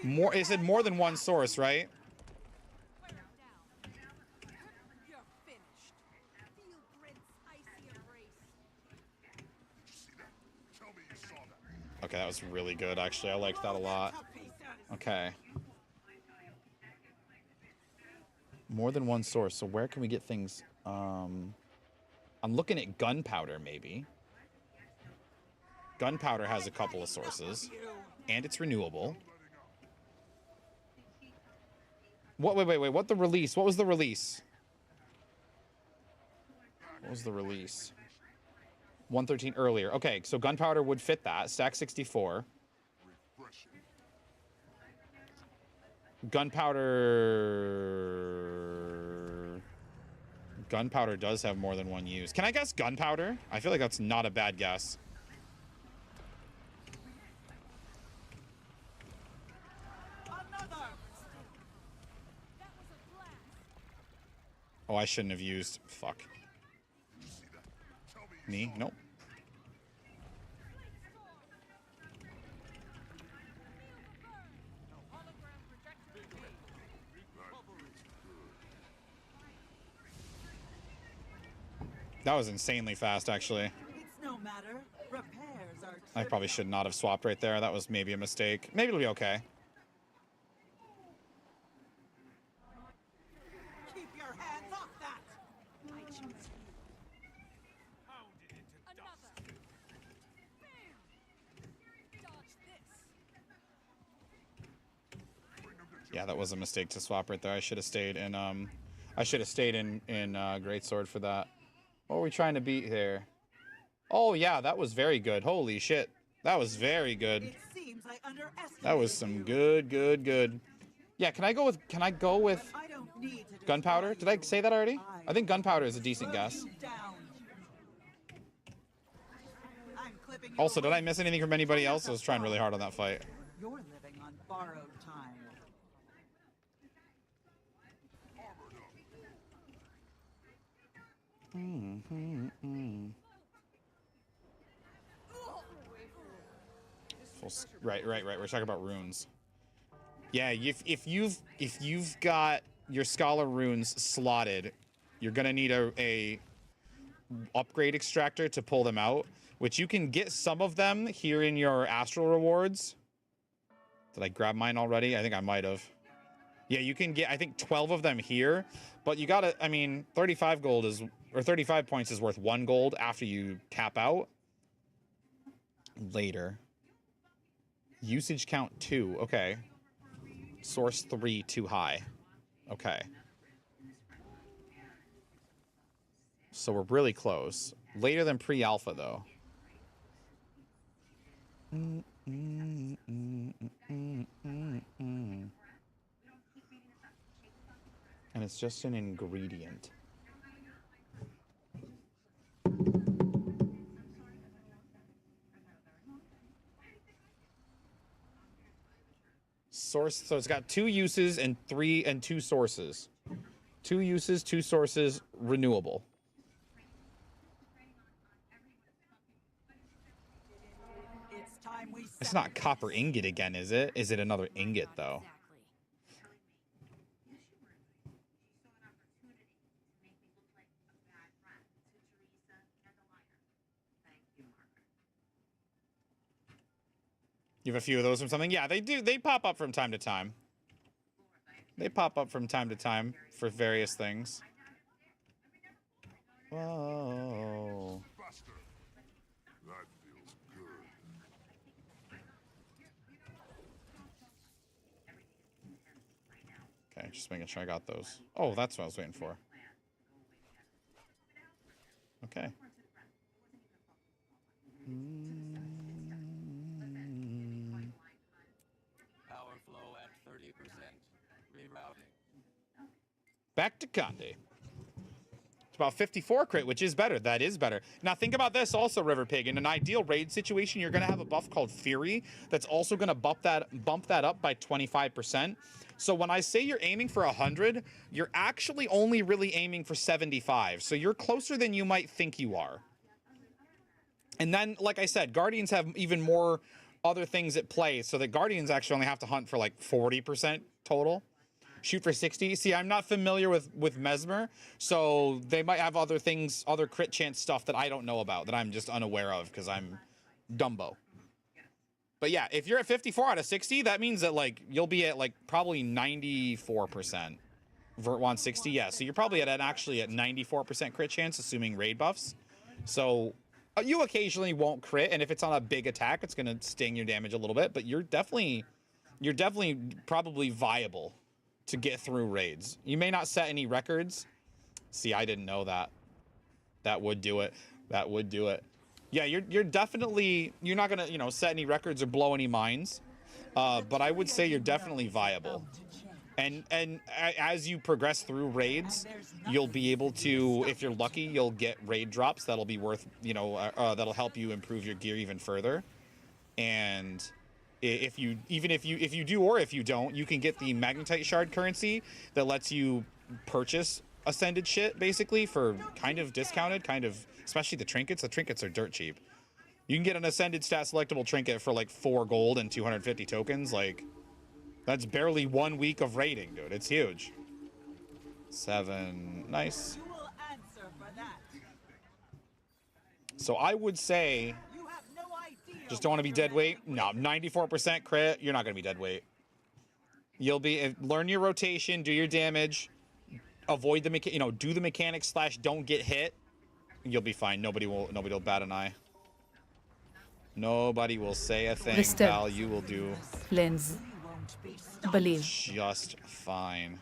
More, it said more than one source, right? Okay, that was really good, actually. I liked that a lot. Okay. More than one source. So where can we get things? I'm looking at gunpowder, maybe. Gunpowder has a couple of sources. And it's renewable. What? Wait. What the release? What was the release? What was the release? 113 earlier. Okay, so gunpowder would fit that. Stack 64. Gunpowder does have more than one use. Can I guess gunpowder? I feel like that's not a bad guess. Oh, I shouldn't have used. Fuck. Me? Nope. That was insanely fast, actually. It's no matter. Repairs are I probably should not have swapped right there. That was maybe a mistake. Maybe it'll be okay. Keep your hands off that. I choose you. Yeah, that was a mistake to swap right there. I should have stayed in Greatsword for that. What are we trying to beat here? Oh yeah, that was very good. Holy shit. That was very good. It seems I underestimated That was some good. Yeah, can I go with I don't need to gunpowder? Did I say that already? I think gunpowder is a decent guess. Also, did I miss anything from anybody else? I was trying really hard on that fight. You're living on borrowed time. Right. We're talking about runes. Yeah, if you've got your scholar runes slotted, you're gonna need a upgrade extractor to pull them out, which you can get some of them here in your astral rewards. Did I grab mine already? I think I might have. Yeah, you can get, I think, 12 of them here, but you gotta, I mean, 35 points is worth 1 gold after you tap out. Later. Usage count 2, okay. Source 3, too high. Okay. So we're really close. Later than pre-alpha, though. And it's just an ingredient. Source, so it's got 2 uses and 2 sources. 2 uses, 2 sources, renewable. It's not copper ingot again, is it? Is it another ingot, though? You have a few of those from something? Yeah, they do. They pop up from time to time. They pop up from time to time for various things. Whoa. That feels good. Okay, just making sure I got those. Oh, that's what I was waiting for. Okay. Power flow at 30%. Rerouting. Back to Conde. It's about 54 crit, which is better. That is better. Now think about this also, River Pig. In an ideal raid situation, you're going to have a buff called Fury that's also going to bump that up by 25%. So when I say you're aiming for 100, you're actually only really aiming for 75. So you're closer than you might think you are. And then, like I said, Guardians have even more other things at play, so that Guardians actually only have to hunt for like 40% total. Shoot for 60. See, I'm not familiar with Mesmer, so they might have other things, other crit chance stuff that I don't know about, that I'm just unaware of because I'm Dumbo. But yeah, if you're at 54 out of 60, that means that like you'll be at like probably 94%. Vert 160, yeah. So you're probably actually at 94% crit chance, assuming raid buffs. So you occasionally won't crit, and if it's on a big attack, it's gonna sting your damage a little bit. But you're definitely probably viable to get through raids. You may not set any records. See, I didn't know that. That would do it. That would do it. Yeah, you're definitely, you're not gonna, you know, set any records or blow any minds. But I would say you're definitely viable. And as you progress through raids, you'll be able to, if you're lucky, you'll get raid drops that'll be worth, you know, that'll help you improve your gear even further. And if you do or if you don't, you can get the magnetite shard currency that lets you purchase ascended shit basically for kind of discounted, especially the trinkets. The trinkets are dirt cheap. You can get an ascended stat selectable trinket for like 4 gold and 250 tokens. Like, that's barely 1 week of raiding, dude. It's huge. 7, nice. So I would say, just don't want to be dead weight. No, 94% crit. You're not going to be dead weight. You'll be, learn your rotation, do your damage, avoid the do the mechanics / don't get hit. You'll be fine. Nobody will bat an eye. Nobody will say a thing, pal. You will do Lens. Believe. just fine.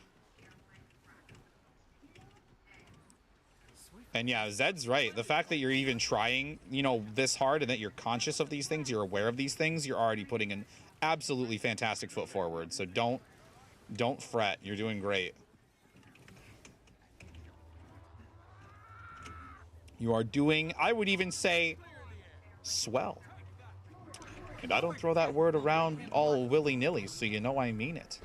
And yeah, Zed's right. The fact that you're even trying, this hard, and that you're conscious of these things, you're aware of these things, you're already putting an absolutely fantastic foot forward. So don't fret. You're doing great. You are doing, I would even say, swell. And I don't throw that word around all willy-nilly, so you know I mean it.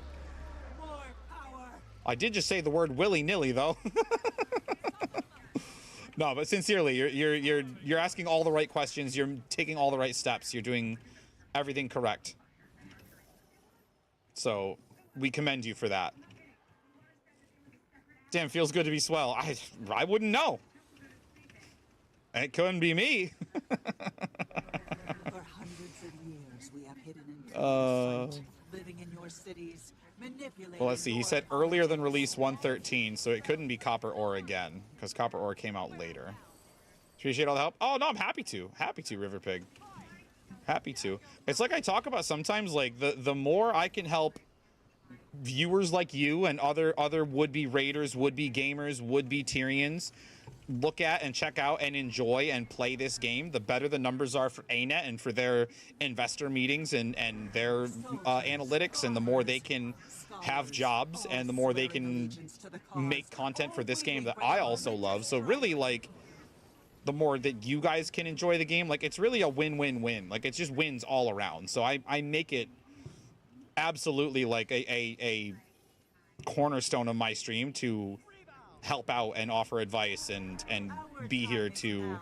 I did just say the word willy-nilly, though. No, but sincerely, you're asking all the right questions. You're taking all the right steps. You're doing everything correct. So we commend you for that. Damn, feels good to be swell. I wouldn't know. It couldn't be me. For hundreds of years, we have hidden in plain sight, living in your cities, manipulating. Well, let's see. He said earlier than release 113, so it couldn't be Copper Ore again, because Copper Ore came out later. Appreciate all the help. Oh, no, I'm happy to. Happy to, River Pig. Happy to. It's like I talk about sometimes, like, the more I can help viewers like you and other would-be raiders, would-be gamers, would-be Tyrians look at and check out and enjoy and play this game, the better the numbers are for ANET and for their investor meetings and their analytics, and the more they can have jobs and the more they can make content for this game that I also love. So really, like, the more that you guys can enjoy the game, like, it's really a win-win-win. Like, it's just wins all around. So I make it absolutely like a cornerstone of my stream to help out and offer advice and be here to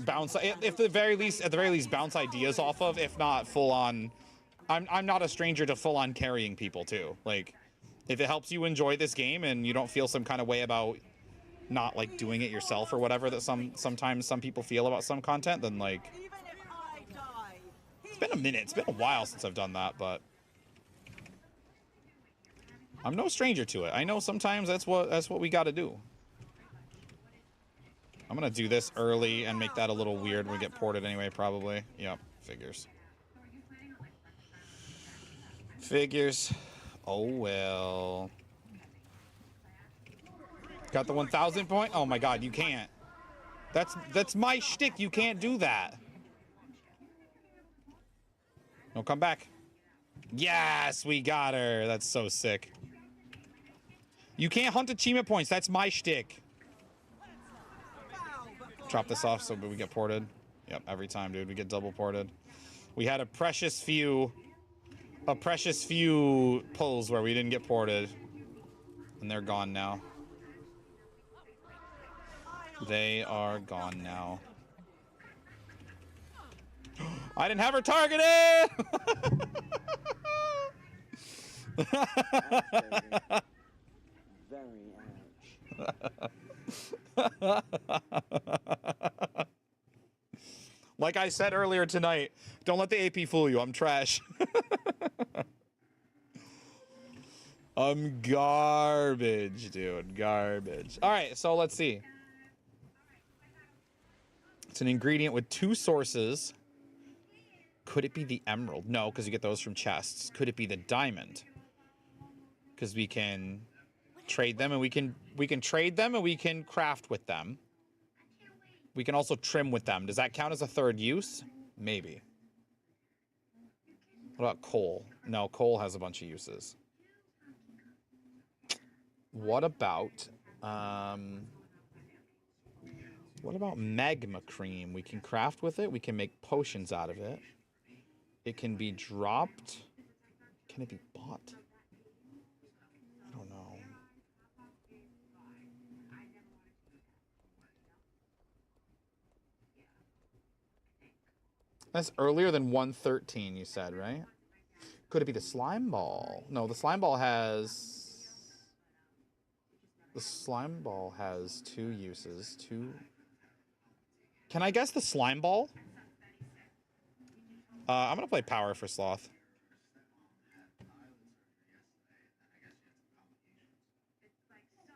bounce, if at the very least bounce ideas off of, if not full on. I'm not a stranger to full on carrying people too. Like, if it helps you enjoy this game and you don't feel some kind of way about not like doing it yourself or whatever that sometimes some people feel about some content, then like, it's been a minute, it's been a while since I've done that, but I'm no stranger to it. I know sometimes that's what we got to do. I'm gonna do this early and make that a little weird when we get ported anyway, probably. Yep, figures. Figures. Oh well. Got the 1,000 point? Oh my god, you can't. That's my shtick. You can't do that. No, come back. Yes, we got her. That's so sick. You can't hunt achievement points. That's my shtick. Drop this off so we get ported. Yep, every time, dude. We get double ported. We had a precious few pulls where we didn't get ported. And they're gone now. They are gone now. I didn't have her targeted! Like I said earlier tonight, don't let the AP fool you. I'm trash. I'm garbage, dude. Garbage. All right, so let's see. It's an ingredient with 2 sources. Could it be the emerald? No, because you get those from chests. Could it be the diamond? Because we can trade them, and we can trade them, and we can craft with them. We can also trim with them. Does that count as a third use? Maybe. What about coal? No, coal has a bunch of uses. What about magma cream? We can craft with it. We can make potions out of it. It can be dropped. Can it be bought? I don't know. That's earlier than 113, you said, right? Could it be the slime ball? No, the slime ball has... The slime ball has 2 uses. 2... Can I guess the slime ball? I'm gonna play power for sloth.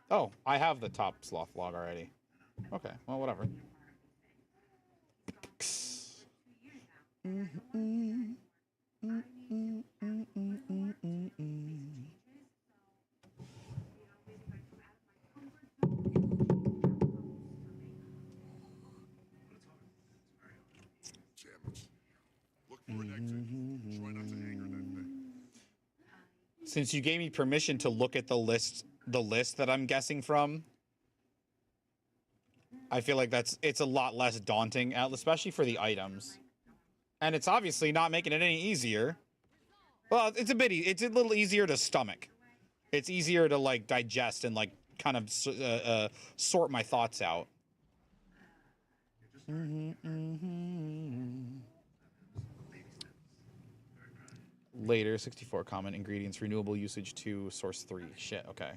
Oh, I have the top sloth log already. Okay, well, whatever. Since you gave me permission to look at the list that I'm guessing from, I feel like it's a lot less daunting, especially for the items. And it's obviously not making it any easier. Well, it's a little easier to stomach. It's easier to like digest and like kind of sort my thoughts out. Later, 64 comment, ingredients, renewable usage 2, source 3. Shit, okay.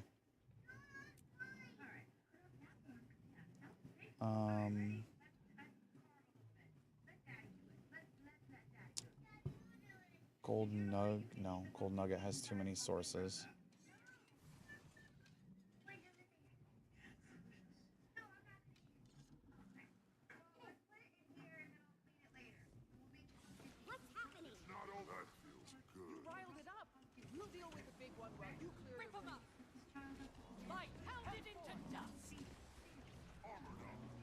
Gold nug, no, gold nugget has too many sources.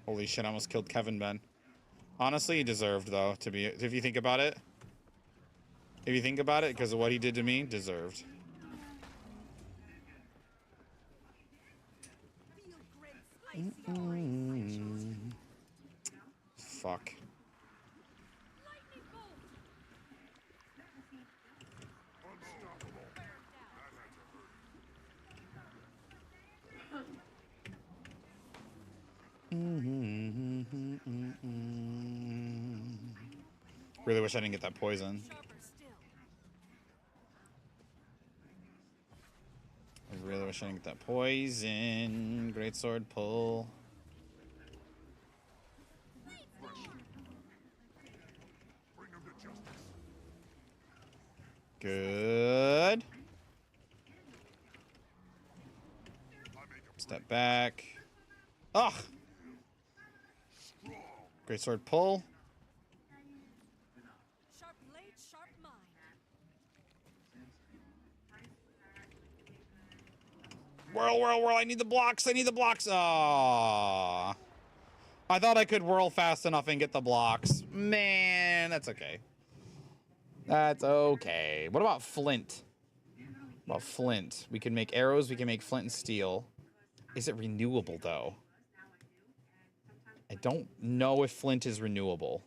Holy shit, I almost killed Kevin Ben. Honestly, he deserved, though, to be... If you think about it. If you think about it, because of what he did to me, deserved. Fuck. Really wish I didn't get that poison. I really wish I didn't get that poison. Great sword pull. Good. Step back. Ugh. Great sword pull. Sharp blade, sharp mind. Whirl, whirl, whirl. I need the blocks. I need the blocks. Aww. I thought I could whirl fast enough and get the blocks. Man, that's okay. That's okay. What about flint? What about flint? We can make arrows. We can make flint and steel. Is it renewable, though? I don't know if flint is renewable.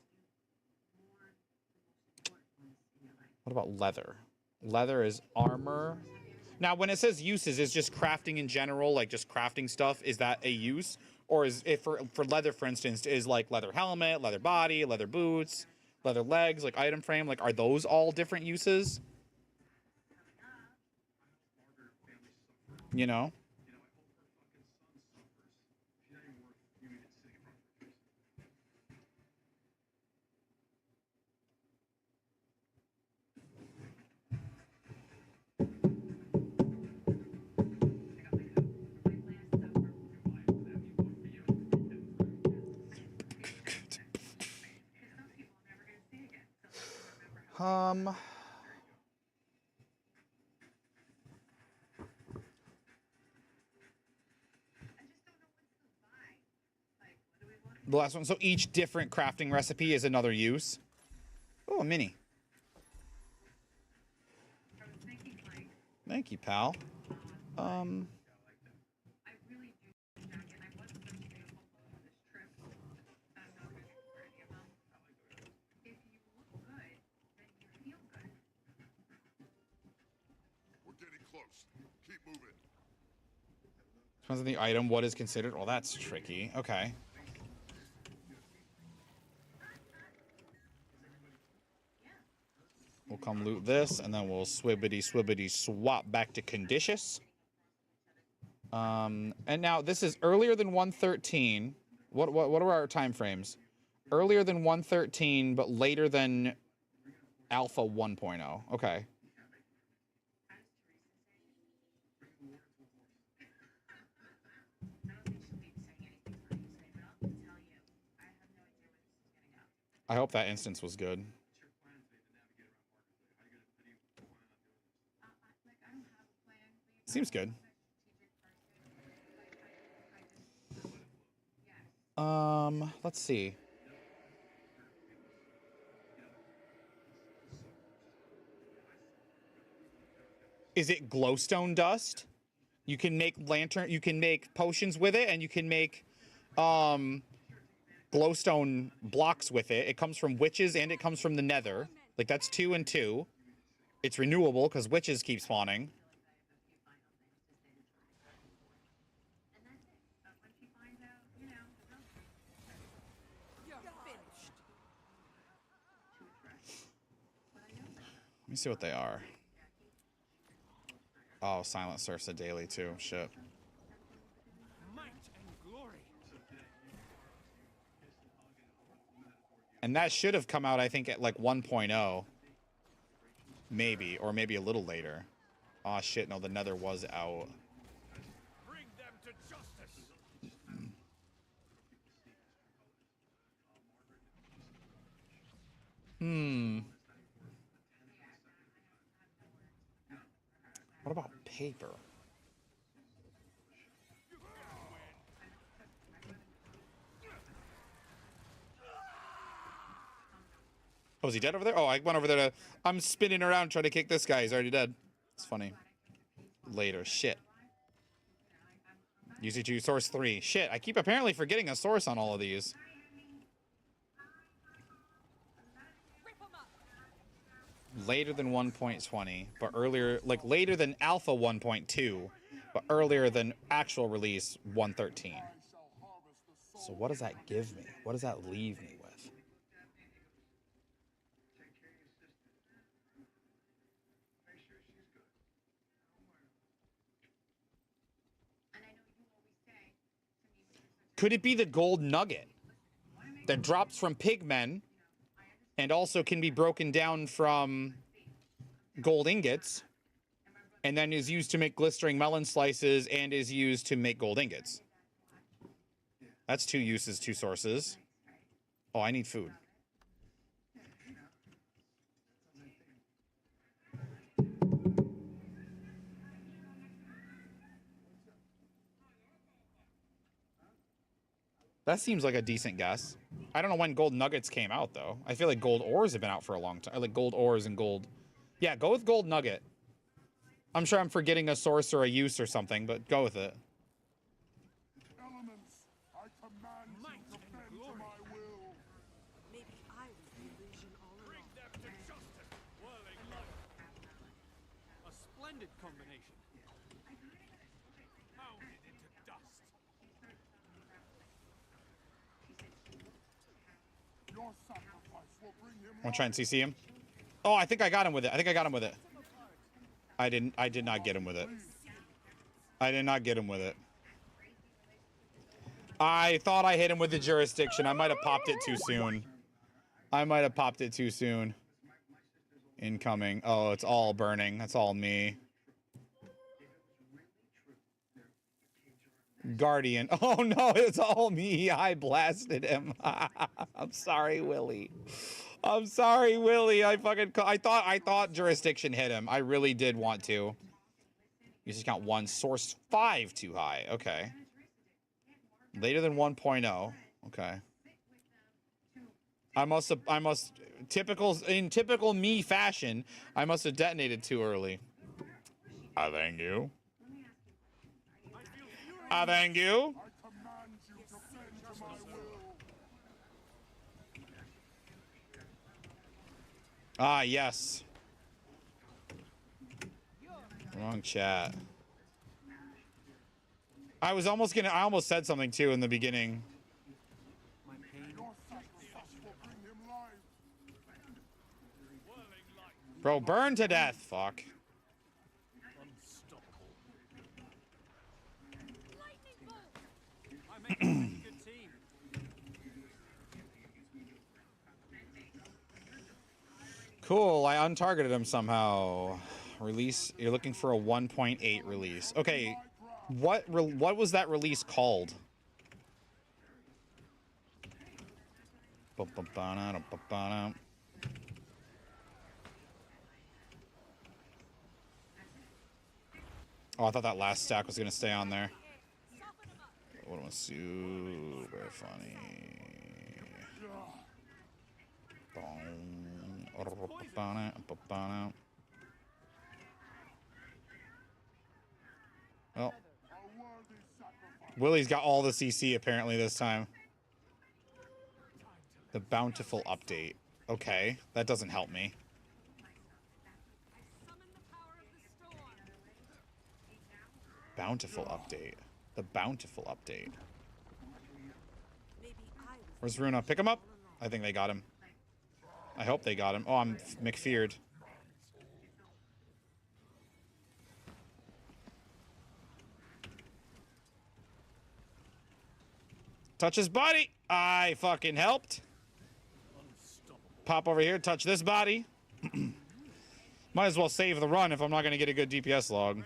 What about leather? Leather is armor. Now, when it says uses, is just crafting in general, like just crafting stuff, is that a use? Or is it for leather, for instance, is like leather helmet, leather body, leather boots, leather legs, like item frame, like are those all different uses? You know? The last one. So each different crafting recipe is another use. Oh, a mini. Thank you, pal. We're getting close. Keep moving. Depends on the item. What is considered? Well, that's tricky. Okay. We'll come loot this, and then we'll swibbity swap back to Conditious. And now this is earlier than 113. What are our time frames? Earlier than 113, but later than Alpha 1.0. Okay. I hope that instance was good. Seems good. Let's see. Is it glowstone dust? You can make you can make potions with it, and you can make glowstone blocks with it. It comes from witches and it comes from the nether. Like that's 2 and 2. It's renewable because witches keep spawning. Let me see what they are. Oh, Silent Surf's a daily too. Shit. And that should have come out, I think, at like 1.0. Maybe, or maybe a little later. Oh shit, no, the nether was out. Bring them to justice. What about paper? Oh, is he dead over there? Oh, I went over there to... I'm spinning around trying to kick this guy. He's already dead. It's funny. Later. Shit. UC2 source 3. Shit, I keep apparently forgetting a source on all of these. Later than 1.20, but earlier... Like, later than alpha 1.2, but earlier than actual release 113. So what does that give me? What does that leave me with? Could it be the gold nugget that drops from pigmen and also can be broken down from gold ingots and then is used to make glistering melon slices and is used to make gold ingots? That's 2 uses, 2 sources. Oh, I need food. That seems like a decent guess. I don't know when gold nuggets came out, though. I feel like gold ores have been out for a long time. Like gold ores and gold... Yeah, go with gold nugget. I'm sure I'm forgetting a source or a use or something, but go with it. Elements, I command you to bend to my will. Maybe I was the illusion all along. A splendid combination. Pounded into dust. Your sacrifice will bring him. Want to try and CC him? Oh, I think I got him with it. I think I got him with it. I did not get him with it. I did not get him with it. I thought I hit him with the jurisdiction. I might have popped it too soon. I might have popped it too soon. Incoming. Oh, it's all burning. That's all me. Guardian. Oh no, it's all me. I blasted him. I'm sorry, Willie. I'm sorry, Willie. I thought jurisdiction hit him. I really did want to. You just count 1. Source 5 too high. Okay. Later than 1.0. Okay. In typical me fashion, I must have detonated too early. I thank you. I thank you. I command you to bend to my will. Ah, yes. Wrong chat. I almost said something too in the beginning. Your sacrifice will bring him life. Bro, burn to death. Fuck. Cool, I untargeted him somehow. Release, you're looking for a 1.8 release. Okay, what was that release called? Oh, I thought that last stack was gonna stay on there. What was super funny. Well, Willie's got all the CC apparently this time. The bountiful update. Okay, that doesn't help me. Bountiful update. The bountiful update. Where's Runa? Pick him up? I think they got him. I hope they got him. Oh, I'm McFeared. Touch his body. I fucking helped. Pop over here. Touch this body. Might as well save the run if I'm not going to get a good DPS log.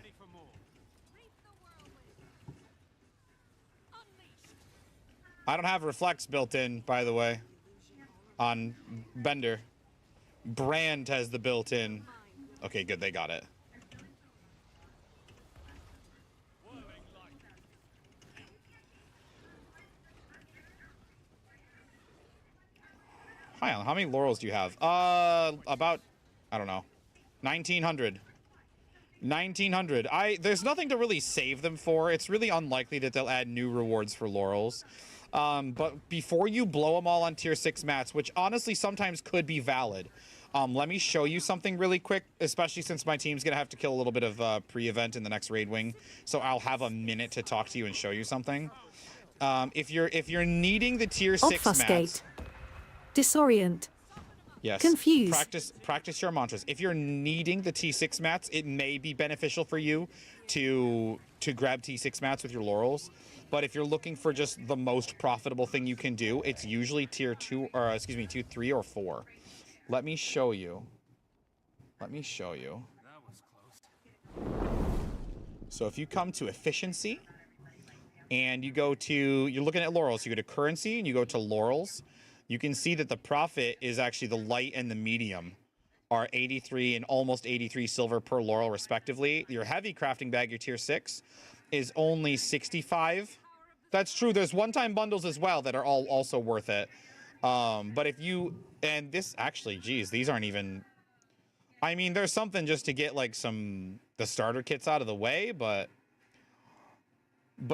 I don't have reflex built in, by the way, on Bender. Brand has the built-in. Okay, good. They got it. How many laurels do you have? About, I don't know, 1,900. 1,900. There's nothing to really save them for. It's really unlikely that they'll add new rewards for laurels. But before you blow them all on tier 6 mats, which honestly sometimes could be valid, let me show you something really quick, especially since my team's gonna have to kill a little bit of pre-event in the next raid wing, so I'll have a minute to talk to you and show you something. If you're needing the tier 6 mats, disorient, yes, confused, practice your mantras. If you're needing the T6 mats, it may be beneficial for you to grab T6 mats with your laurels. But if you're looking for just the most profitable thing you can do, it's usually tier 2, or excuse me, tier 3 or 4. Let me show you. Let me show you. So if you come to efficiency and you go to, you're looking at laurels, you go to currency and you go to laurels, you can see that the profit is actually the light and the medium are 83 and almost 83 silver per laurel respectively. Your heavy crafting bag, your tier 6, is only 65. That's true. There's one-time bundles as well that are all also worth it. But if you, and this actually, geez, these aren't even, I mean, there's something just to get like the starter kits out of the way, but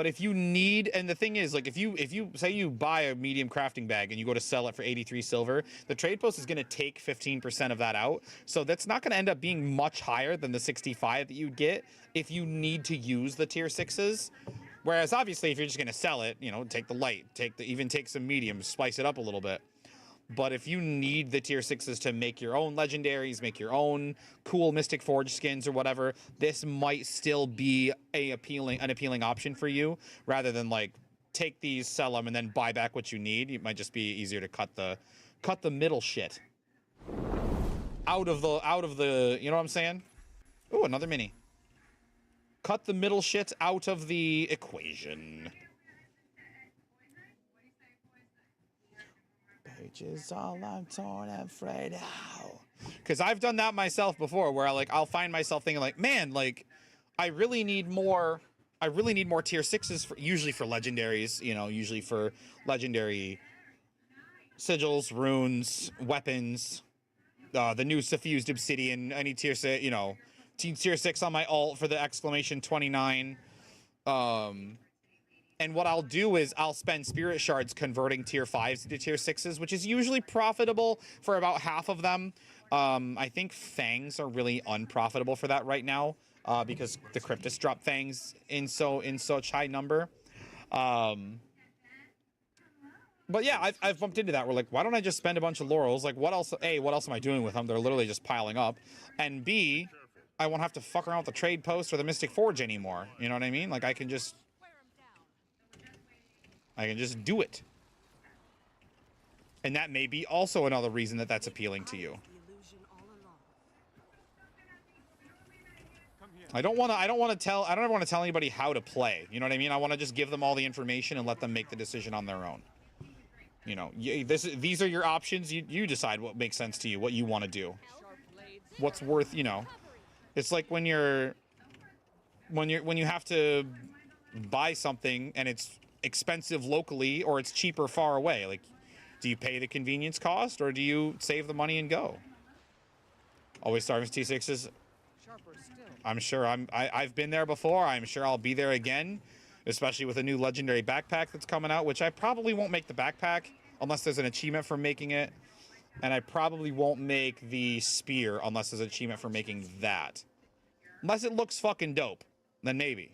if you need, and the thing is, like, if you say you buy a medium crafting bag and you go to sell it for 83 silver, the trade post is going to take 15% of that out. So that's not going to end up being much higher than the 65 that you'd get if you need to use the tier 6s. Whereas obviously if you're just going to sell it, you know, take the light, even take some medium, spice it up a little bit. But if you need the tier 6s to make your own legendaries, make your own cool Mystic Forge skins or whatever, this might still be an appealing option for you, rather than like take these, sell them, and then buy back what you need. It might just be easier to cut the middle shit out of the, you know what I'm saying? Oh, another mini. Cut the middle shit out of the equation. Pages all I'm torn and afraid how. Because I've done that myself before, where I'll find myself thinking like, man, like, I really need more tier 6s, usually for legendaries, you know, usually for legendary sigils, runes, weapons, the new suffused obsidian. I need tier 6, you know, tier 6 on my alt for the exclamation 29. And what I'll do is I'll spend spirit shards converting tier 5s to tier 6s, which is usually profitable for about half of them. I think fangs are really unprofitable for that right now, because the cryptus drop fangs in such high number. But yeah, I've bumped into that. We're like, why don't I just spend a bunch of laurels? Like, what else? A, what else am I doing with them? They're literally just piling up. And B, I won't have to fuck around with the trade post or the Mystic Forge anymore. You know what I mean? Like, I can just do it. And that may be also another reason that that's appealing to you. I don't want to tell anybody how to play. You know what I mean? I want to just give them all the information and let them make the decision on their own. You know, these are your options. You decide what makes sense to you, what you want to do. What's worth, you know. It's like when you have to buy something and it's expensive locally or it's cheaper far away. Like, do you pay the convenience cost or do you save the money and go? Always starting with T6s. I'm sure I've been there before. I'm sure I'll be there again, especially with a new legendary backpack that's coming out, which I probably won't make the backpack unless there's an achievement for making it. And I probably won't make the spear unless there's an achievement for making that. Unless it looks fucking dope, then maybe.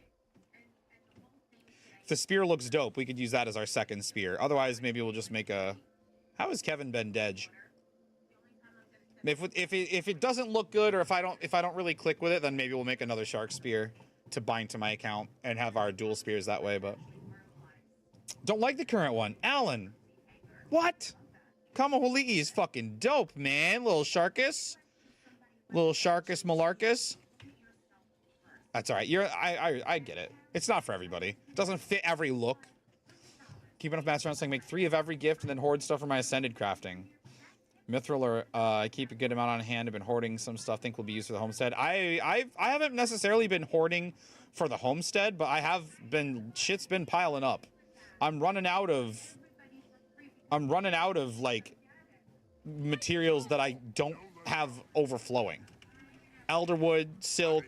If the spear looks dope, we could use that as our second spear. Otherwise, maybe we'll just make a... How has Kevin been dead? If it doesn't look good, or if I don't really click with it, then maybe we'll make another shark spear to bind to my account and have our dual spears that way. But don't like the current one, Alan. What? Kamahuligi is fucking dope, man. Little Sharkus Malarkus. That's all right. I get it. It's not for everybody. It doesn't fit every look. Keep enough master saying make 3 of every gift and then hoard stuff for my ascended crafting. Mithril, or I keep a good amount on hand. I've been hoarding some stuff. Think will be used for the homestead. I haven't necessarily been hoarding for the homestead, but I have been. Shit's been piling up. I'm running out of like materials that I don't have overflowing. Elderwood, silk,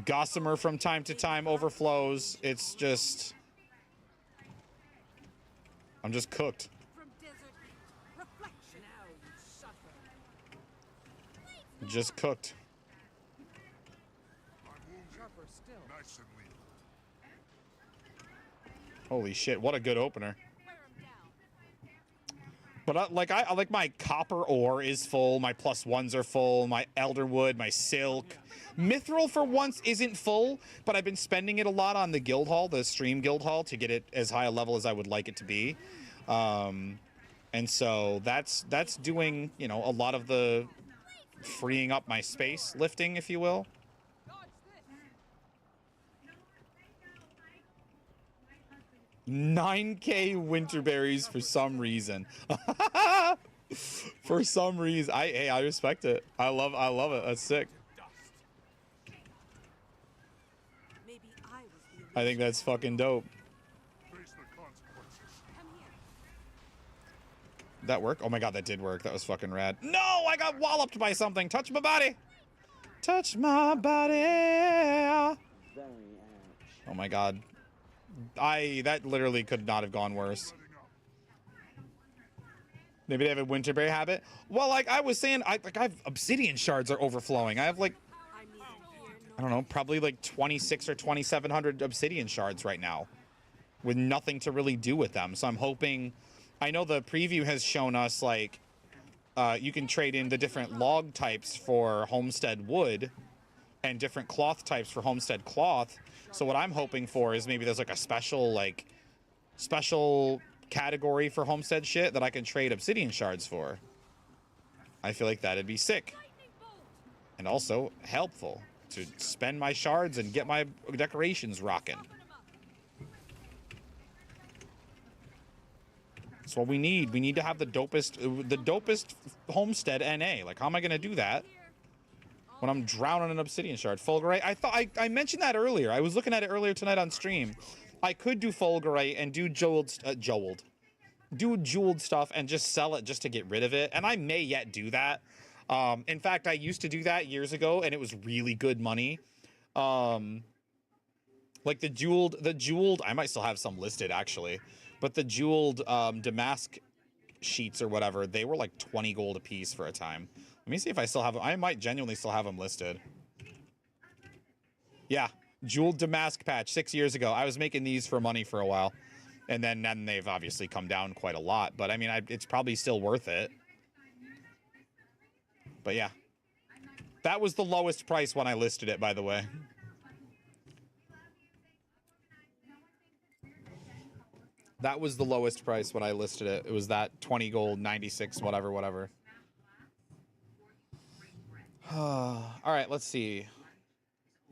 gossamer from time to time overflows. It's just... I'm just cooked. Just cooked. Nice and lean. Holy shit, what a good opener. But I like my copper ore is full, my +1s are full, my elderwood, my silk. Mithril for once isn't full, but I've been spending it a lot on the guild hall, the stream guild hall, to get it as high a level as I would like it to be. And so that's doing, you know, a lot of the freeing up my space lifting, if you will. 9K winterberries for some reason. For some reason. I respect it. I love it. That's sick. I think that's fucking dope. That work? Oh my god, that did work. That was fucking rad. No, I got walloped by something. Touch my body. Touch my body. Oh my god. That literally could not have gone worse. Maybe they have a winterberry habit. Well, like I was saying, I have obsidian shards are overflowing. I have like, I don't know, probably like 26 or 2,700 obsidian shards right now, with nothing to really do with them. So I'm hoping. I know the preview has shown us like, you can trade in the different log types for homestead wood, and different cloth types for homestead cloth. So what I'm hoping for is maybe there's like a special category for homestead shit that I can trade obsidian shards for. I feel like that'd be sick. And also helpful to spend my shards and get my decorations rocking. That's what we need. We need to have the dopest homestead NA. Like, how am I going to do that when I'm drowning in obsidian shard? Fulgurite? I mentioned that earlier. I was looking at it earlier tonight on stream. I could do Fulgurite and do jeweled stuff and just sell it just to get rid of it. And I may yet do that. In fact, I used to do that years ago and it was really good money. Like the jeweled, I might still have some listed actually, but the jeweled damask sheets or whatever, they were like 20 gold a piece for a time. Let me see if I still have them. I might genuinely still have them listed. Yeah, jeweled damask patch 6 years ago. I was making these for money for a while, and then they've obviously come down quite a lot. But I mean, it's probably still worth it. But yeah, that was the lowest price when I listed it, by the way. That was the lowest price when I listed it. It was that 20 gold, 96, whatever. All right, let's see.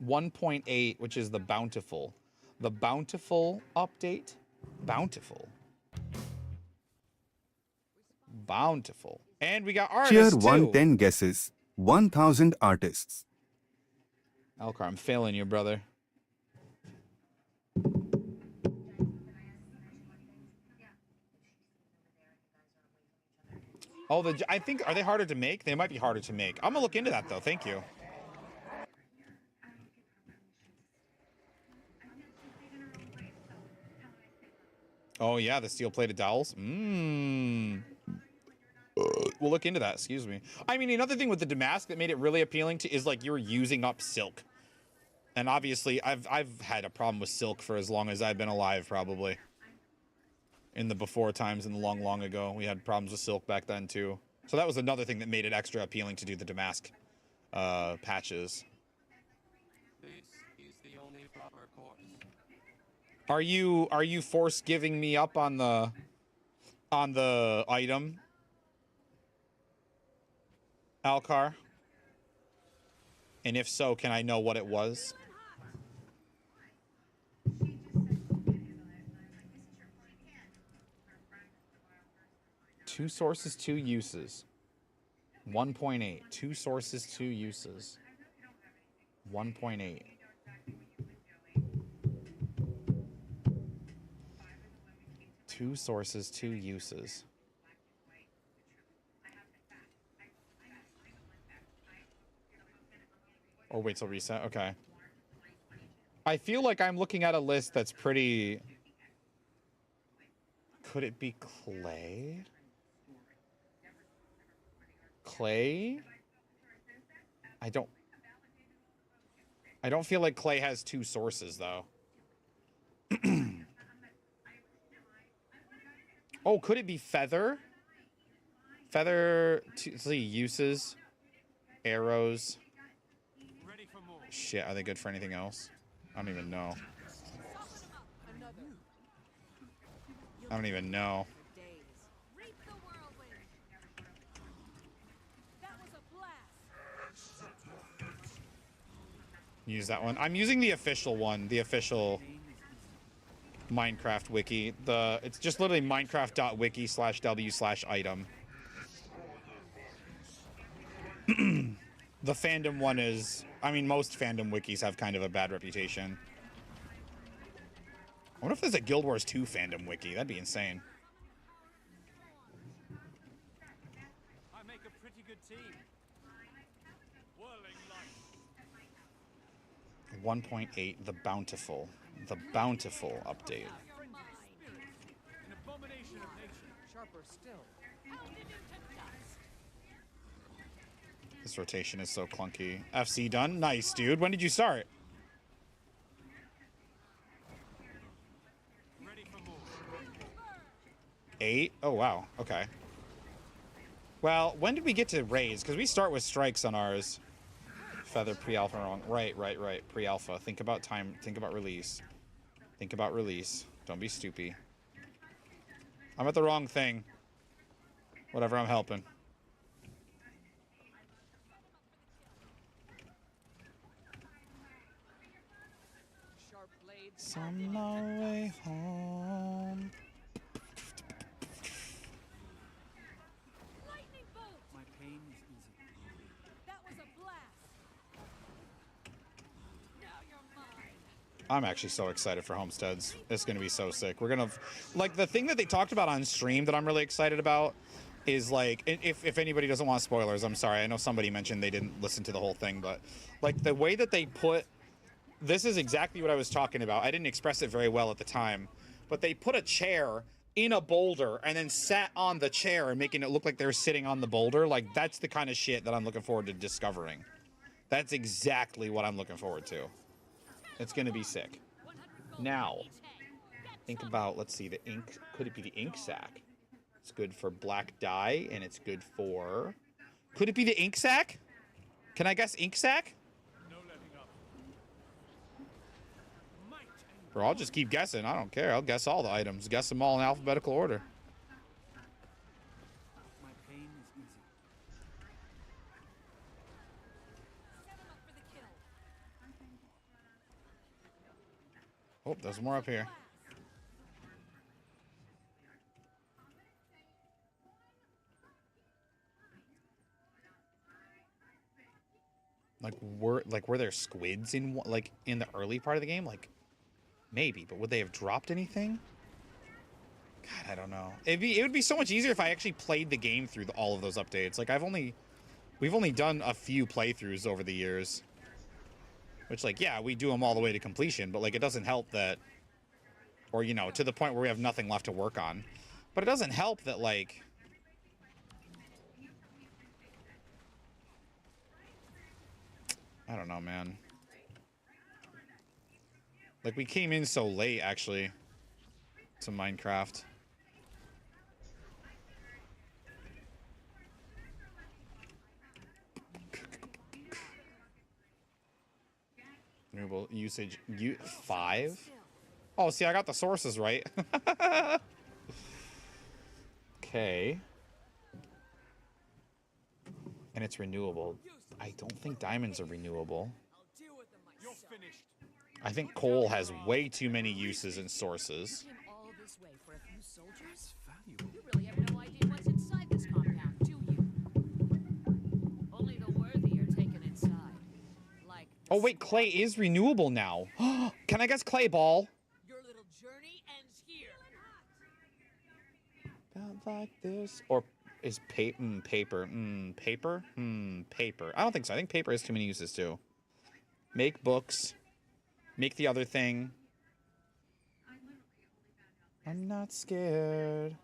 1.8, which is the Bountiful. The Bountiful update. Bountiful. And we got artists, Cheer too. 110 guesses. 1,000 artists. Alcar, I'm failing you, brother. Oh, I think, are they harder to make? They might be harder to make. I'm gonna look into that, though. Thank you. Oh, yeah, the steel-plated dowels. We'll look into that, excuse me. I mean, another thing with the damask that made it really appealing to is, like, you're using up silk. And obviously, I've had a problem with silk for as long as I've been alive, probably. In the before times, in the long ago, we had problems with silk back then, too. So that was another thing that made it extra appealing to do the damask patches. This is the only proper course. Are you force giving me up on the item, Alcar? And if so, can I know what it was? Two sources, two uses. 1.8. Two sources, two uses. 1.8. Two sources, two uses. Or wait till reset? Okay. I feel like I'm looking at a list that's pretty... Could it be clay? Clay? I don't feel like clay has two sources, though. Oh, could it be feather? Feather, let's see, uses, arrows. Shit, are they good for anything else? I don't even know. I don't even know. Use that one. I'm using the official one, the official Minecraft wiki. It's just literally minecraft.wiki/w/item. The fandom one is, I mean, most fandom wikis have kind of a bad reputation. I wonder if there's a Guild Wars 2 fandom wiki. That'd be insane. I make a pretty good team. Whirling light. 1.8, the Bountiful. The Bountiful update. An abomination of nature. Sharper still. This rotation is so clunky. FC done. Nice, dude. When did you start? Ready for more. 8? Oh, wow. Okay. Well, when did we get to raids? Because we start with strikes on ours. Feather pre-alpha wrong. Right. Pre-alpha. Think about time. Think about release. Think about release. Don't be stupid. I'm at the wrong thing. Whatever, I'm helping. It's on my way home. My pain is easy. That was a blast. Now you're mine. I'm actually so excited for Homesteads. It's going to be so sick. We're going to... Like, the thing that they talked about on stream that I'm really excited about is, like... If anybody doesn't want spoilers, I'm sorry. I know somebody mentioned they didn't listen to the whole thing, but... Like, the way that they put... This is exactly what I was talking about. I didn't express it very well at the time. But they put a chair in a boulder and then sat on the chair and making it look like they're sitting on the boulder. Like, that's the kind of shit that I'm looking forward to discovering. That's exactly what I'm looking forward to. It's going to be sick. Now, think about, let's see, the ink. Could it be the ink sac? It's good for black dye, and it's good for... Could it be the ink sac? Can I guess ink sac? Or I'll just keep guessing. I don't care. I'll guess all the items. Guess them all in alphabetical order. My pain is easy. Oh, there's more up here. Were there squids in in the early part of the game? Like, maybe, but would they have dropped anything? God, I don't know. It would be so much easier if I actually played the game through all of those updates. Like, we've only done a few playthroughs over the years. Which, like, yeah, we do them all the way to completion, but, like, it doesn't help that... Or, you know, to the point where we have nothing left to work on. But it doesn't help that, like... I don't know, man. Like, we came in so late, actually, to Minecraft. Renewable usage, 5? Oh, see, I got the sources right. Okay. And it's renewable. I don't think diamonds are renewable. You're finished. I think coal has way too many uses and sources. All this way for a few soldiers? You really have no idea what's inside this compound, do you? Only the worthy are taken inside. Like. Oh wait, clay is renewable now. Can I guess clay ball? Your little journey ends here. Not like this. Or is paper? Paper? Paper. I don't think so. I think paper has too many uses too. Make books. Make the other thing. I'm not scared.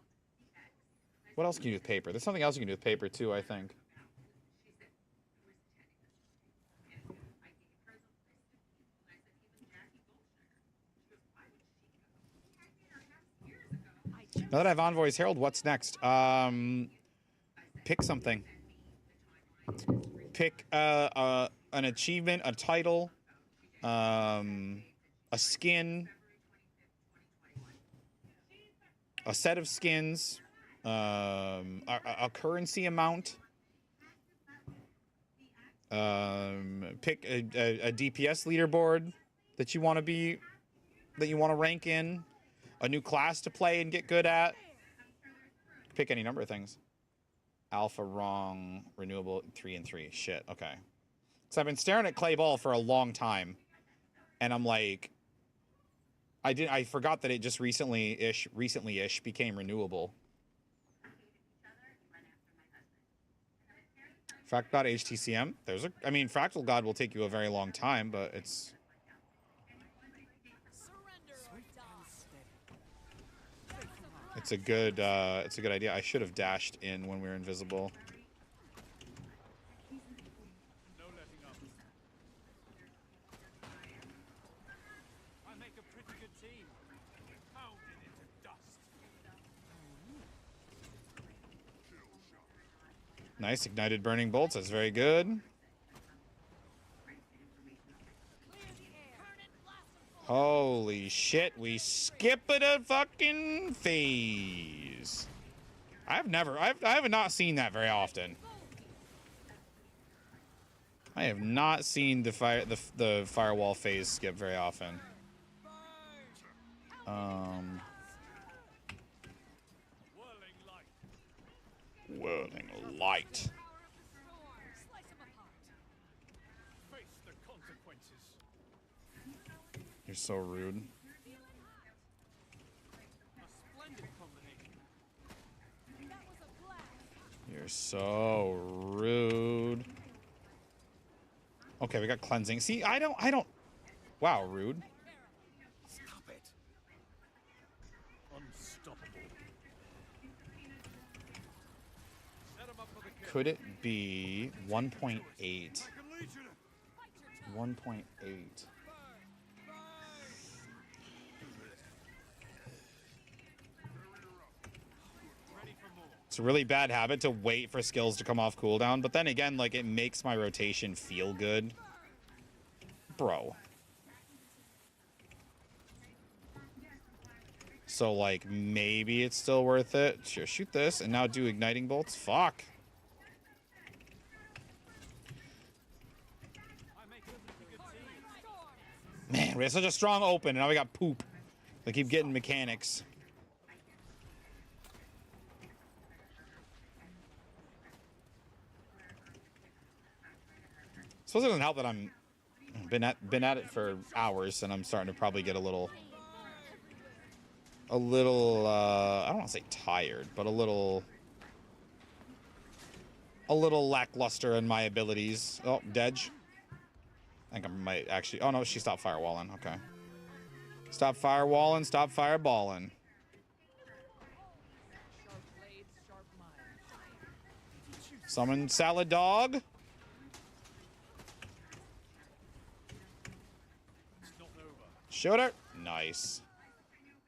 What else can you do with paper? There's something else you can do with paper too, I think. Now that I have Envoy's Herald, what's next? Pick something. Pick an achievement, a title, a skin, a set of skins, a currency amount. Pick a DPS leaderboard that you want to be, that you want to rank in, a new class to play and get good at. Pick any number of things. Alpha wrong, renewable 3 and 3. Shit. Okay. So I've been staring at Clay Ball for a long time, and I'm like, I forgot that it just recently-ish became renewable. Fract.htcm. There's a, I mean, Fractal God will take you a very long time, but it's. It's a good idea. I should have dashed in when we were invisible. No letting up. I make a pretty good team. Pounded into dust. Nice, ignited burning bolts. That's very good. Holy shit, we skipped a fucking phase. I have not seen that very often. I have not seen the firewall phase skip very often. Whirling light. You're so rude. You're so rude. Okay, we got cleansing. See, I don't. Wow, rude. Stop it. Unstoppable. Could it be 1.8? 1.8. It's a really bad habit to wait for skills to come off cooldown, but then again, like, it makes my rotation feel good. Bro. So, like, maybe it's still worth it. Sure, shoot this, and now do igniting bolts. Fuck. Man, we have such a strong open, and now we got poop. They keep getting mechanics. Suppose it doesn't help that I'm been at it for hours, and I'm starting to probably get a little I don't want to say tired, but a little lackluster in my abilities. Oh, Dedge. I think I might actually. Oh no, she stopped firewalling. Okay. Stop firewalling. Stop fireballing. Summon Salad Dog. Shoot her. Nice.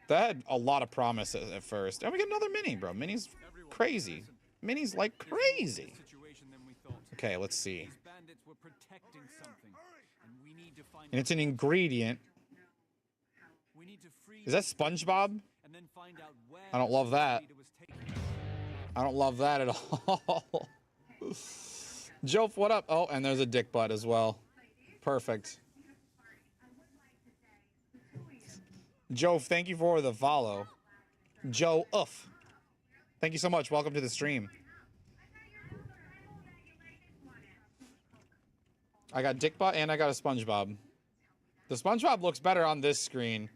That had a lot of promise at first. And we get another mini, bro. Mini's crazy. Mini's like crazy. Okay, let's see. And it's an ingredient. Is that SpongeBob? I don't love that. I don't love that at all. Jof, what up? Oh, and there's a dick butt as well. Perfect. Joe, thank you for the follow. Joe, oof. Thank you so much. Welcome to the stream. I got dick butt and I got a SpongeBob. The SpongeBob looks better on this screen.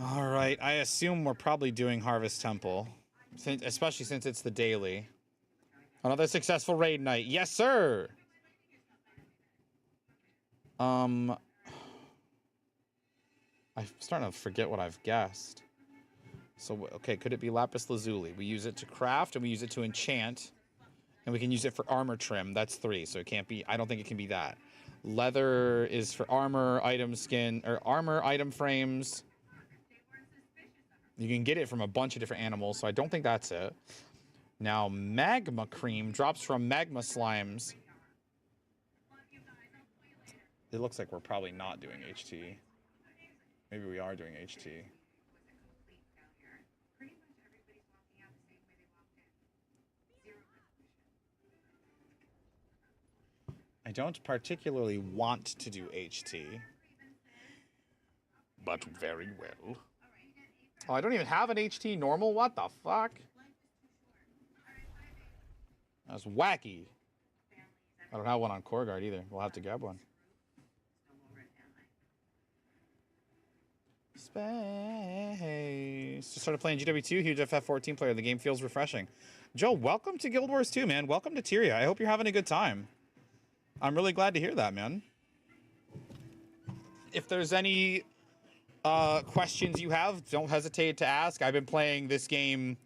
All right, I assume we're probably doing Harvest Temple, especially since it's the daily. Another successful raid night. Yes, sir. I'm starting to forget what I've guessed. So, okay, could it be lapis lazuli? We use it to craft and we use it to enchant. And we can use it for armor trim. That's 3, so it can't be... I don't think it can be that. Leather is for armor, item skin... Or armor, item frames. You can get it from a bunch of different animals, so I don't think that's it. Now, magma cream drops from magma slimes. It looks like we're probably not doing HT. Maybe we are doing HT. I don't particularly want to do HT. But very well. Oh, I don't even have an HT normal? What the fuck? That's wacky. I don't have one on Core Guard either. We'll have to grab one. Space. Just started playing GW2, huge FF14 player. The game feels refreshing. Joe, welcome to Guild Wars 2, man. Welcome to Tyria. I hope you're having a good time. I'm really glad to hear that, man. If there's any questions you have, don't hesitate to ask. I've been playing this game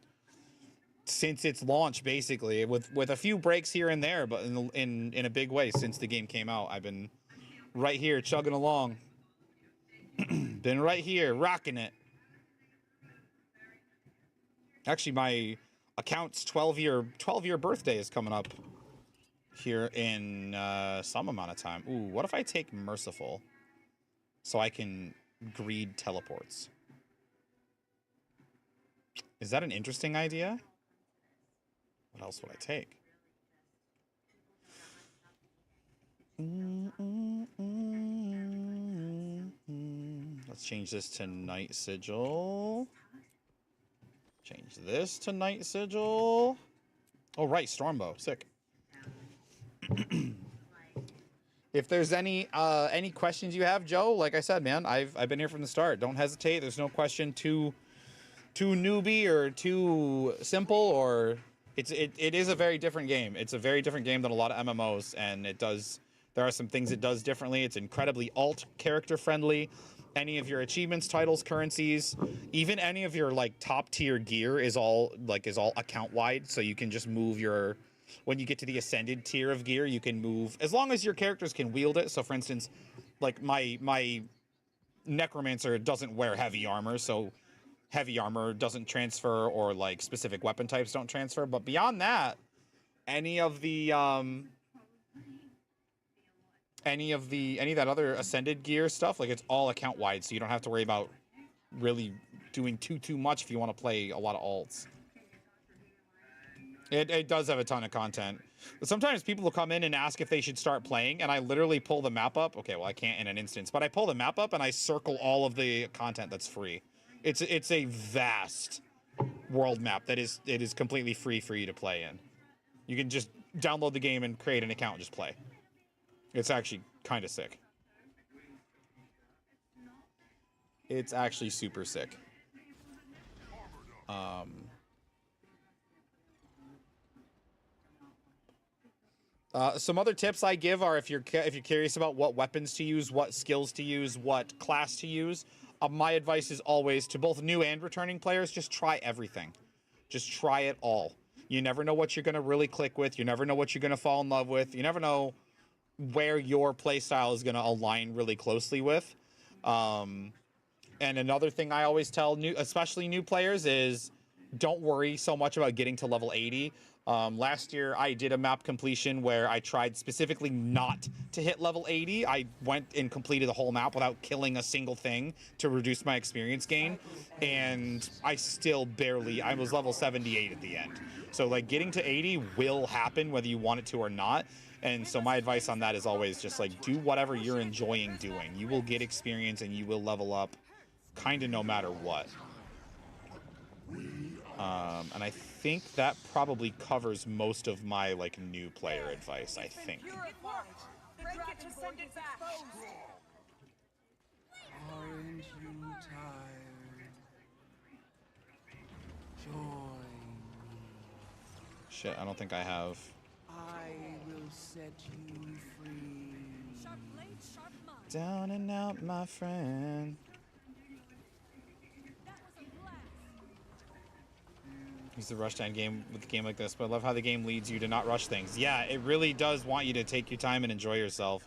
since its launch, basically, with a few breaks here and there, but in a big way since the game came out. I've been right here chugging along. Been right here rocking it. Actually, my account's 12-year birthday is coming up here in some amount of time. Ooh, what if I take Merciful so I can greed teleports? Is that an interesting idea? What else would I take? Let's change this to Night Sigil. Change this to Night Sigil. Oh, right, Stormbow. Sick. If there's any questions you have, Joe, like I said, man, I've been here from the start. Don't hesitate. There's no question too newbie or too simple, or it is a very different game. It's a very different game than a lot of MMOs, and there are some things it does differently. It's incredibly alt character friendly. Any of your achievements, titles, currencies, even any of your like top tier gear is all account wide, so you can just move your... When you get to the ascended tier of gear, you can move as long as your characters can wield it. So for instance, like my necromancer doesn't wear heavy armor, so heavy armor doesn't transfer, or like specific weapon types don't transfer. But beyond that, any of that other ascended gear stuff, like it's all account wide, so you don't have to worry about really doing too much if you want to play a lot of alts. It does have a ton of content. But sometimes people will come in and ask if they should start playing, and I literally pull the map up. Okay, well, I can't in an instance, but I pull the map up and I circle all of the content that's free. It's a vast world map that is completely free for you to play in. You can just download the game and create an account and just play. It's actually kind of sick. It's actually super sick. Some other tips I give are if you're curious about what weapons to use, what skills to use, what class to use, my advice is always to both new and returning players, just try everything. Just try it all. You never know what you're going to really click with. You never know what you're going to fall in love with. You never know where your playstyle is going to align really closely with. And another thing I always tell especially new players is don't worry so much about getting to level 80. Last year, I did a map completion where I tried specifically not to hit level 80. I went and completed the whole map without killing a single thing to reduce my experience gain. And I still I was level 78 at the end. So like getting to 80 will happen whether you want it to or not. And so my advice on that is always just like do whatever you're enjoying doing. You will get experience and you will level up kind of no matter what. And I think that probably covers most of my like new player advice, I think. Aren't you tired? Join Shit, I don't think I have. I will set you free. Sharp blade, sharp mind. Down and out, my friend. That was a blast. Use the rush to end game with a game like this, but I love how the game leads you to not rush things. Yeah, it really does want you to take your time and enjoy yourself.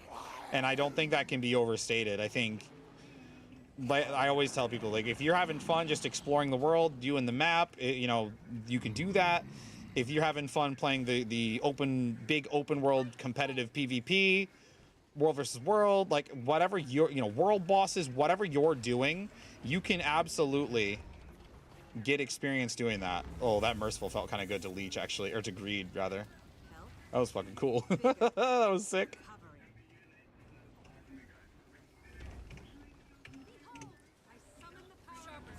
And I don't think that can be overstated. I think, like I always tell people, like if you're having fun just exploring the world, doing the map, you know, you can do that. If you're having fun playing the big open world competitive PvP, world versus world, like whatever you're, you know, world bosses, whatever you're doing, you can absolutely get experience doing that. Oh, that merciful felt kind of good to leech actually, or to greed rather. That was fucking cool. That was sick.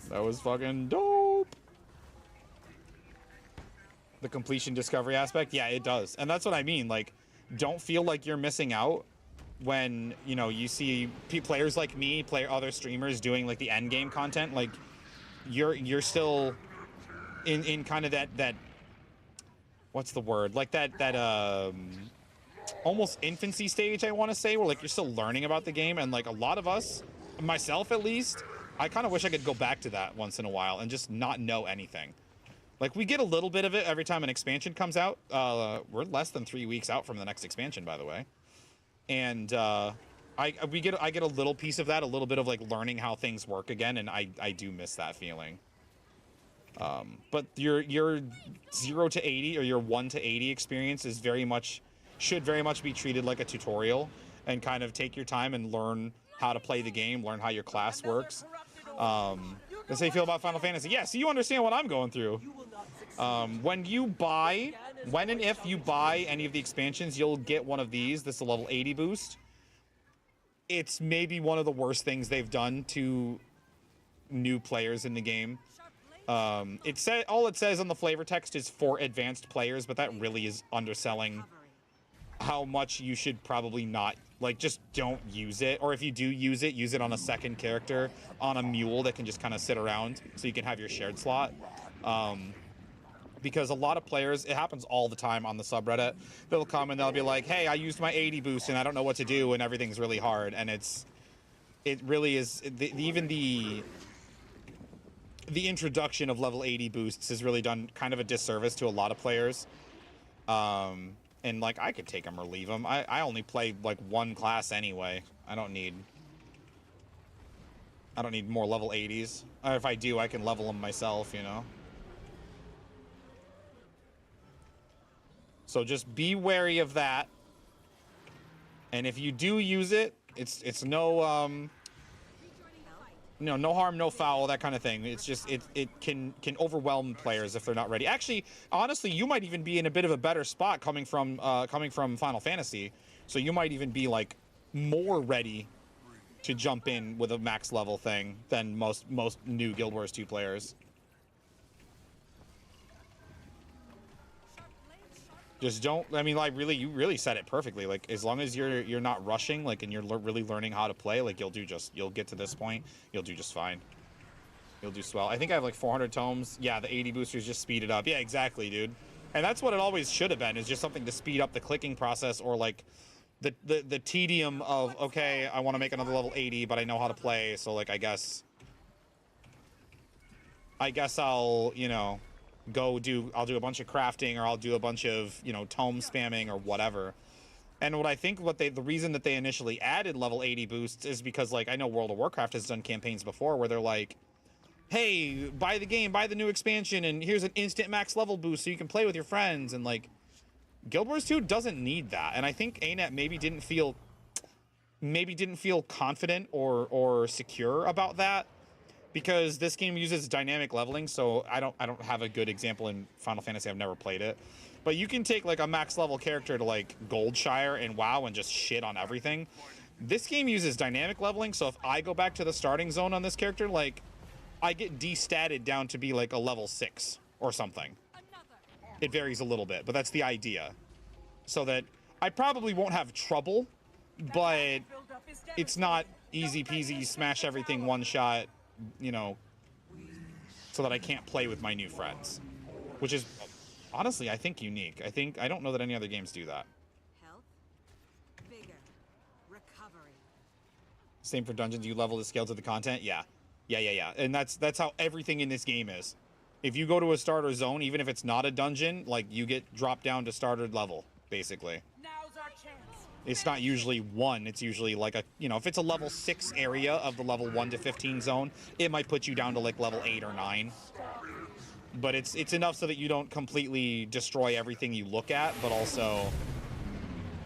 That was fucking dope. The completion discovery aspect, yeah, it does. And that's what I mean, like, don't feel like you're missing out when, you know, you see players like me, other streamers doing like the end game content. Like, you're still in kind of that what's the word, like that almost infancy stage, I want to say, where like you're still learning about the game. And like a lot of us, myself at least, I kind of wish I could go back to that once in a while and just not know anything. Like, we get a little bit of it every time an expansion comes out. We're less than 3 weeks out from the next expansion, by the way. And I get a little piece of that, a little bit of like learning how things work again, and I do miss that feeling. But your 0 to 80 or your 1 to 80 experience is should very much be treated like a tutorial, and kind of take your time and learn how to play the game, learn how your class works. That's how you feel about Final Fantasy. Yeah, so you understand what I'm going through. When and if you buy any of the expansions, you'll get one of these. This is a level 80 boost. It's maybe one of the worst things they've done to new players in the game. All it says on the flavor text is for advanced players, but that really is underselling how much you should probably not, like, just don't use it. Or if you do use it on a second character, on a mule that can just kind of sit around so you can have your shared slot. Because a lot of players, it happens all the time on the subreddit, they'll come and they'll be like, hey, I used my 80 boost and I don't know what to do and everything's really hard. And it really is, even the introduction of level 80 boosts has really done kind of a disservice to a lot of players. And like, I could take them or leave them. I only play like one class anyway. I don't need more level 80s. Or if I do, I can level them myself, you know? So just be wary of that. And if you do use it, it's no no harm, no foul, that kind of thing. It's just it can overwhelm players if they're not ready. Actually, honestly, you might even be in a bit of a better spot coming from Final Fantasy. So you might even be like more ready to jump in with a max level thing than most new Guild Wars 2 players. Just don't, I mean, like, really, you really said it perfectly. Like, as long as you're not rushing, like, and you're really learning how to play, like, you'll get to this point, you'll do just fine. You'll do swell. I think I have like 400 tomes. Yeah, the 80 boosters just speed it up. Yeah, exactly, dude. And that's what it always should have been, is just something to speed up the clicking process, or like the tedium of, okay, I want to make another level 80, but I know how to play, so like, I guess I'll, you know, I'll do a bunch of crafting, or I'll do a bunch of, you know, tome spamming or whatever. And what I think the reason that they initially added level 80 boosts is because, like, I know World of Warcraft has done campaigns before where they're like, hey, buy the game, buy the new expansion, and here's an instant max level boost so you can play with your friends. And like, Guild Wars 2 doesn't need that. And I think ANET maybe didn't feel confident or secure about that, because this game uses dynamic leveling. So I don't have a good example in Final Fantasy. I've never played it, but you can take like a max level character to like Goldshire and WoW and just shit on everything. This game uses dynamic leveling, so if I go back to the starting zone on this character, like, I get destatted down to be like a level 6 or something. It varies a little bit, but that's the idea. So that I probably won't have trouble, but it's not easy peasy, smash everything one shot, you know, so that I can't play with my new friends, which is honestly, I think unique. I don't know that any other games do that. Health, vigor, recovery. Same for dungeons. You level the scale to the content. Yeah. And that's how everything in this game is. If you go to a starter zone, even if it's not a dungeon, like you get dropped down to starter level, basically. Now's our chance. It's not usually 1. It's usually like a, you know, if it's a level 6 area of the level 1 to 15 zone, it might put you down to like level 8 or 9. But it's enough so that you don't completely destroy everything you look at, but also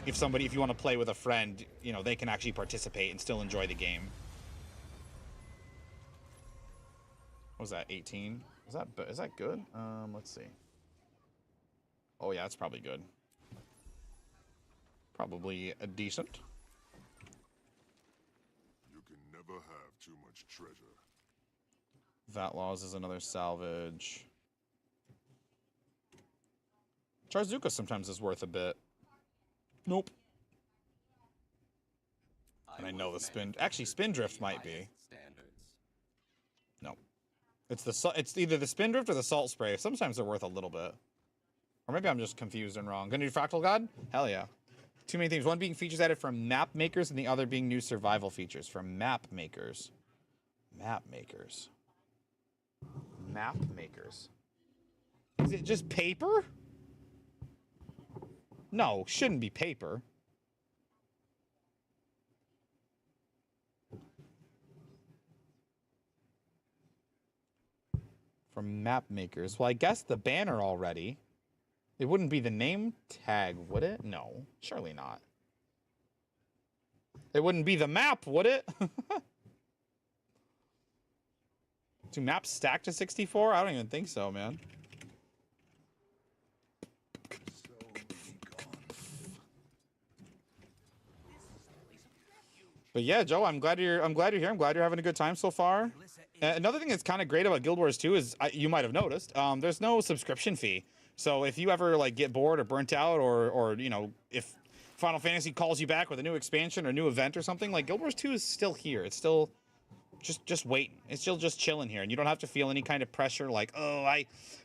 if you want to play with a friend, you know, they can actually participate and still enjoy the game. What was that, 18? Is that good? Let's see. Oh yeah, it's probably good. Probably a decent. You can never have too much treasure. VAT laws is another salvage. Charzuka sometimes is worth a bit. Nope. And I know the spin. Actually, Spindrift might be. No. It's either the Spindrift or the Salt Spray. Sometimes they're worth a little bit. Or maybe I'm just confused and wrong. Gonna do Fractal God? Hell yeah. Too many things. One being features added from map makers, and the other being new survival features from map makers. Map makers. Map makers. Is it just paper? No, shouldn't be paper. From map makers. Well, I guess the banner already. It wouldn't be the name tag, would it? No, surely not. It wouldn't be the map, would it? Do maps stack to 64? I don't even think so, man. But yeah, Joe, I'm glad you're here. I'm glad you're having a good time so far. Another thing that's kind of great about Guild Wars 2 is you might have noticed there's no subscription fee. So if you ever like get bored or burnt out, or you know, if Final Fantasy calls you back with a new expansion or new event or something, like Guild Wars 2 is still here. It's still just waiting. It's still just chilling here, and you don't have to feel any kind of pressure like, oh,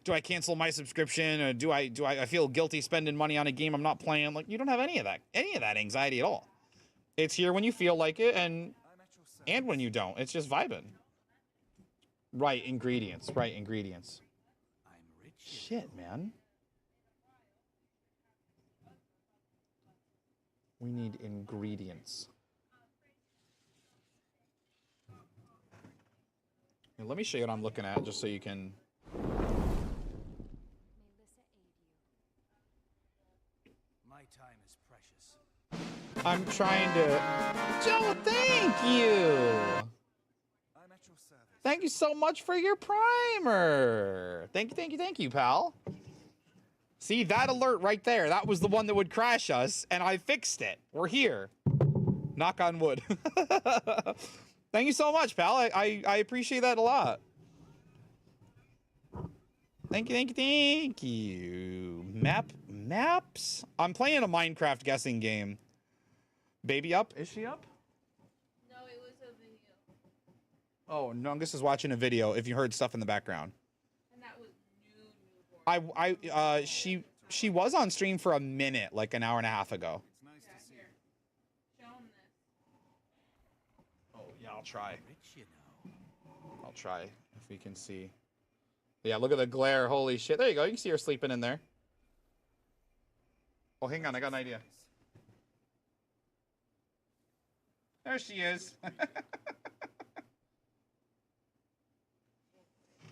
do I cancel my subscription, or do I feel guilty spending money on a game I'm not playing? Like, you don't have any of that anxiety at all. It's here when you feel like it, and when you don't. It's just vibing. Right ingredients. Right ingredients. Shit, man. We need ingredients. Here, let me show you what I'm looking at, just so you can. My time is precious. I'm trying to. Joe, thank you. I'm at your service. Thank you so much for your primer. Thank you, pal. See, that alert right there, that was the one that would crash us, and I fixed it. We're here. Knock on wood. Thank you so much, pal. I appreciate that a lot. Thank you. Maps? I'm playing a Minecraft guessing game. Baby up? Is she up? No, it was a video. Oh, Nungus is watching a video if you heard stuff in the background. And that was new. She was on stream for a minute, like an hour and a half ago. It's nice to see. Show him this. Oh, yeah, I'll try. I'll try if we can see. Yeah, look at the glare. Holy shit. There you go. You can see her sleeping in there. Oh, hang on. I got an idea. There she is.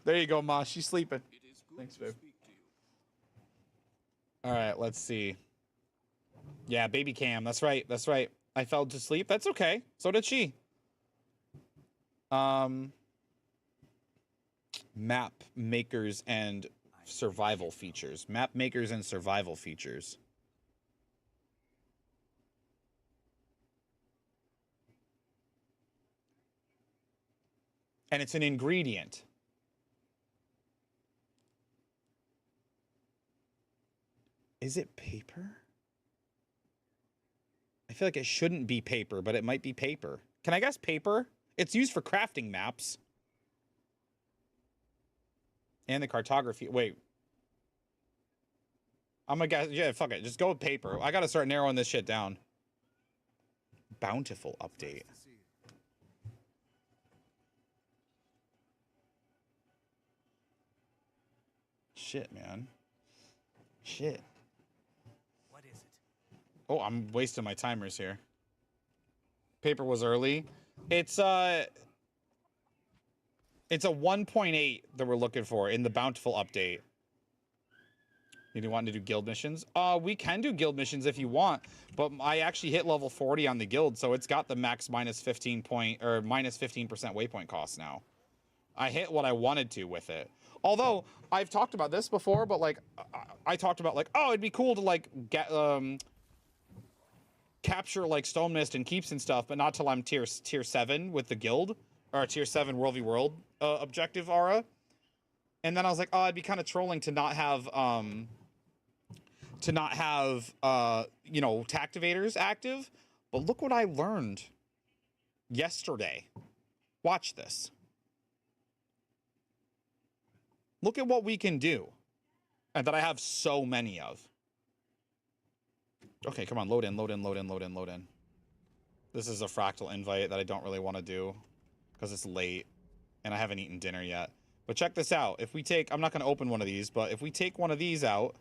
There you go, Ma. She's sleeping. Thanks, babe. All right, let's see. Yeah, baby cam. That's right. That's right. I fell to sleep. That's okay. So did she. Map makers and survival features. Map makers and survival features. And it's an ingredient. Is it paper? I feel like it shouldn't be paper, but it might be paper. Can I guess paper? It's used for crafting maps. And the cartography. Wait. I'm gonna guess. Yeah, fuck it. Just go with paper. I gotta start narrowing this shit down. Bountiful update. Shit, man. Shit. What is it? Oh, I'm wasting my timers here. Paper was early. It's a 1.8 that we're looking for in the Bountiful update. You want to do guild missions? We can do guild missions if you want, but I actually hit level 40 on the guild, so it's got the max minus 15 point or minus 15% waypoint cost now. I hit what I wanted to with it. Although I've talked about this before, but like I talked about like, oh, it'd be cool to like get capture like stone mist and keeps and stuff, but not till I'm tier 7 with the guild or tier 7 world v world objective aura. And then I was like, oh, it'd be kind of trolling to not have you know, tactivators active. But look what I learned yesterday. Watch this. Look at what we can do, and that I have so many of. Okay, come on, load in, load in, load in, load in, load in. This is a fractal invite that I don't really want to do because it's late and I haven't eaten dinner yet. But check this out. If we take, I'm not going to open one of these, but if we take one of these out,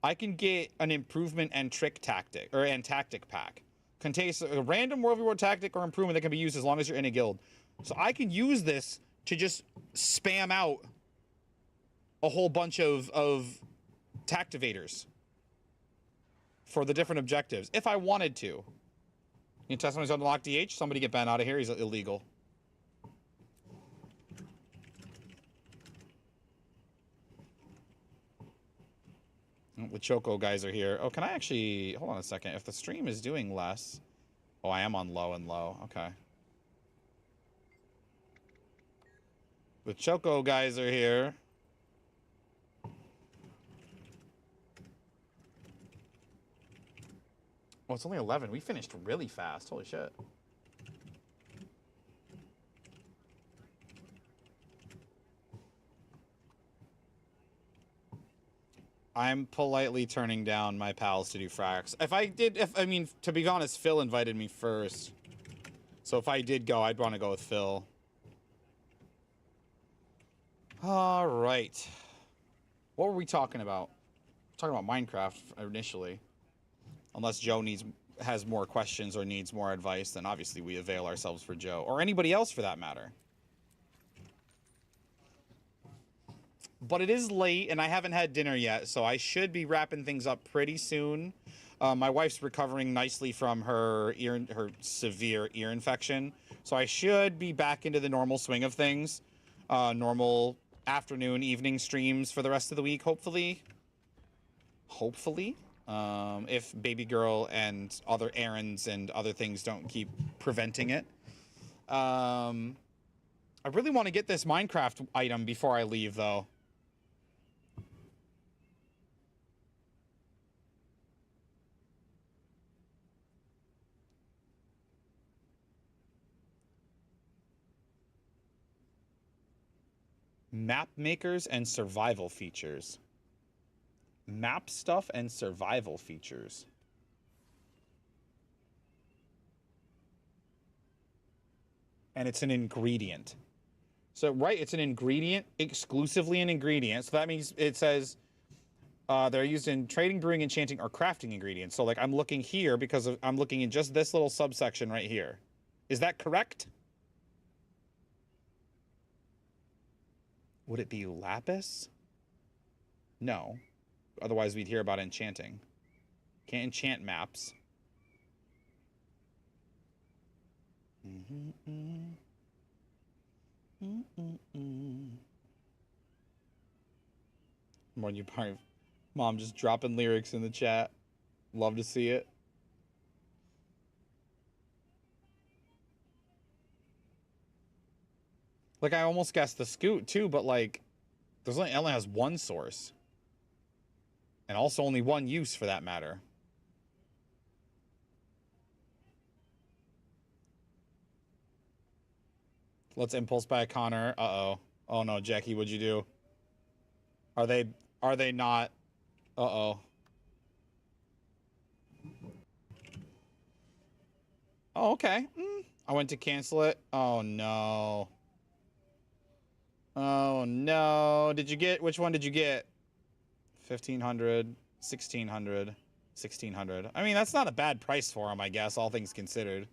I can get an improvement and trick tactic, or and tactic pack. Contains a random World War tactic or improvement that can be used as long as you're in a guild. So I can use this to just spam out a whole bunch of tactivators for the different objectives, if I wanted to. You testimony's unlocked DH, somebody get Ben out of here, he's illegal. The Choco guys are here. Oh, can I actually, hold on a second. If the stream is doing less, oh, I am on low and low, okay. The Choco guys are here. Oh, it's only 11. We finished really fast. Holy shit. I'm politely turning down my pals to do fracs. I mean, to be honest, Phil invited me first. So if I did go, I'd want to go with Phil. All right. What were we talking about? Talking about Minecraft initially. Unless Joe has more questions or needs more advice, then obviously we avail ourselves for Joe. Or anybody else for that matter. But it is late, and I haven't had dinner yet, so I should be wrapping things up pretty soon. My wife's recovering nicely from her severe ear infection, so I should be back into the normal swing of things. Normal afternoon, evening streams for the rest of the week, hopefully. Hopefully. If baby girl and other errands and other things don't keep preventing it. I really want to get this Minecraft item before I leave, though. Map makers and survival features. Map stuff and survival features. And it's an ingredient. So, right, it's an ingredient, exclusively an ingredient. So that means it says they're used in trading, brewing, enchanting, or crafting ingredients. So, like, I'm looking here because I'm looking in just this little subsection right here. Is that correct? Would it be lapis? No. Otherwise, we'd hear about enchanting. Can't enchant maps. More you probably, Mom just dropping lyrics in the chat. Love to see it. Like, I almost guessed the Scoot too, but like, it only has one source. And also only one use for that matter. Let's impulse by Connor. Uh-oh. Oh no, Jackie, what'd you do? Are they not Uh-oh. Oh, okay. I went to cancel it. Oh, no. Oh, no. Did you get... Which one did you get? 1,500, 1,600, 1,600. I mean, that's not a bad price for them, I guess, all things considered.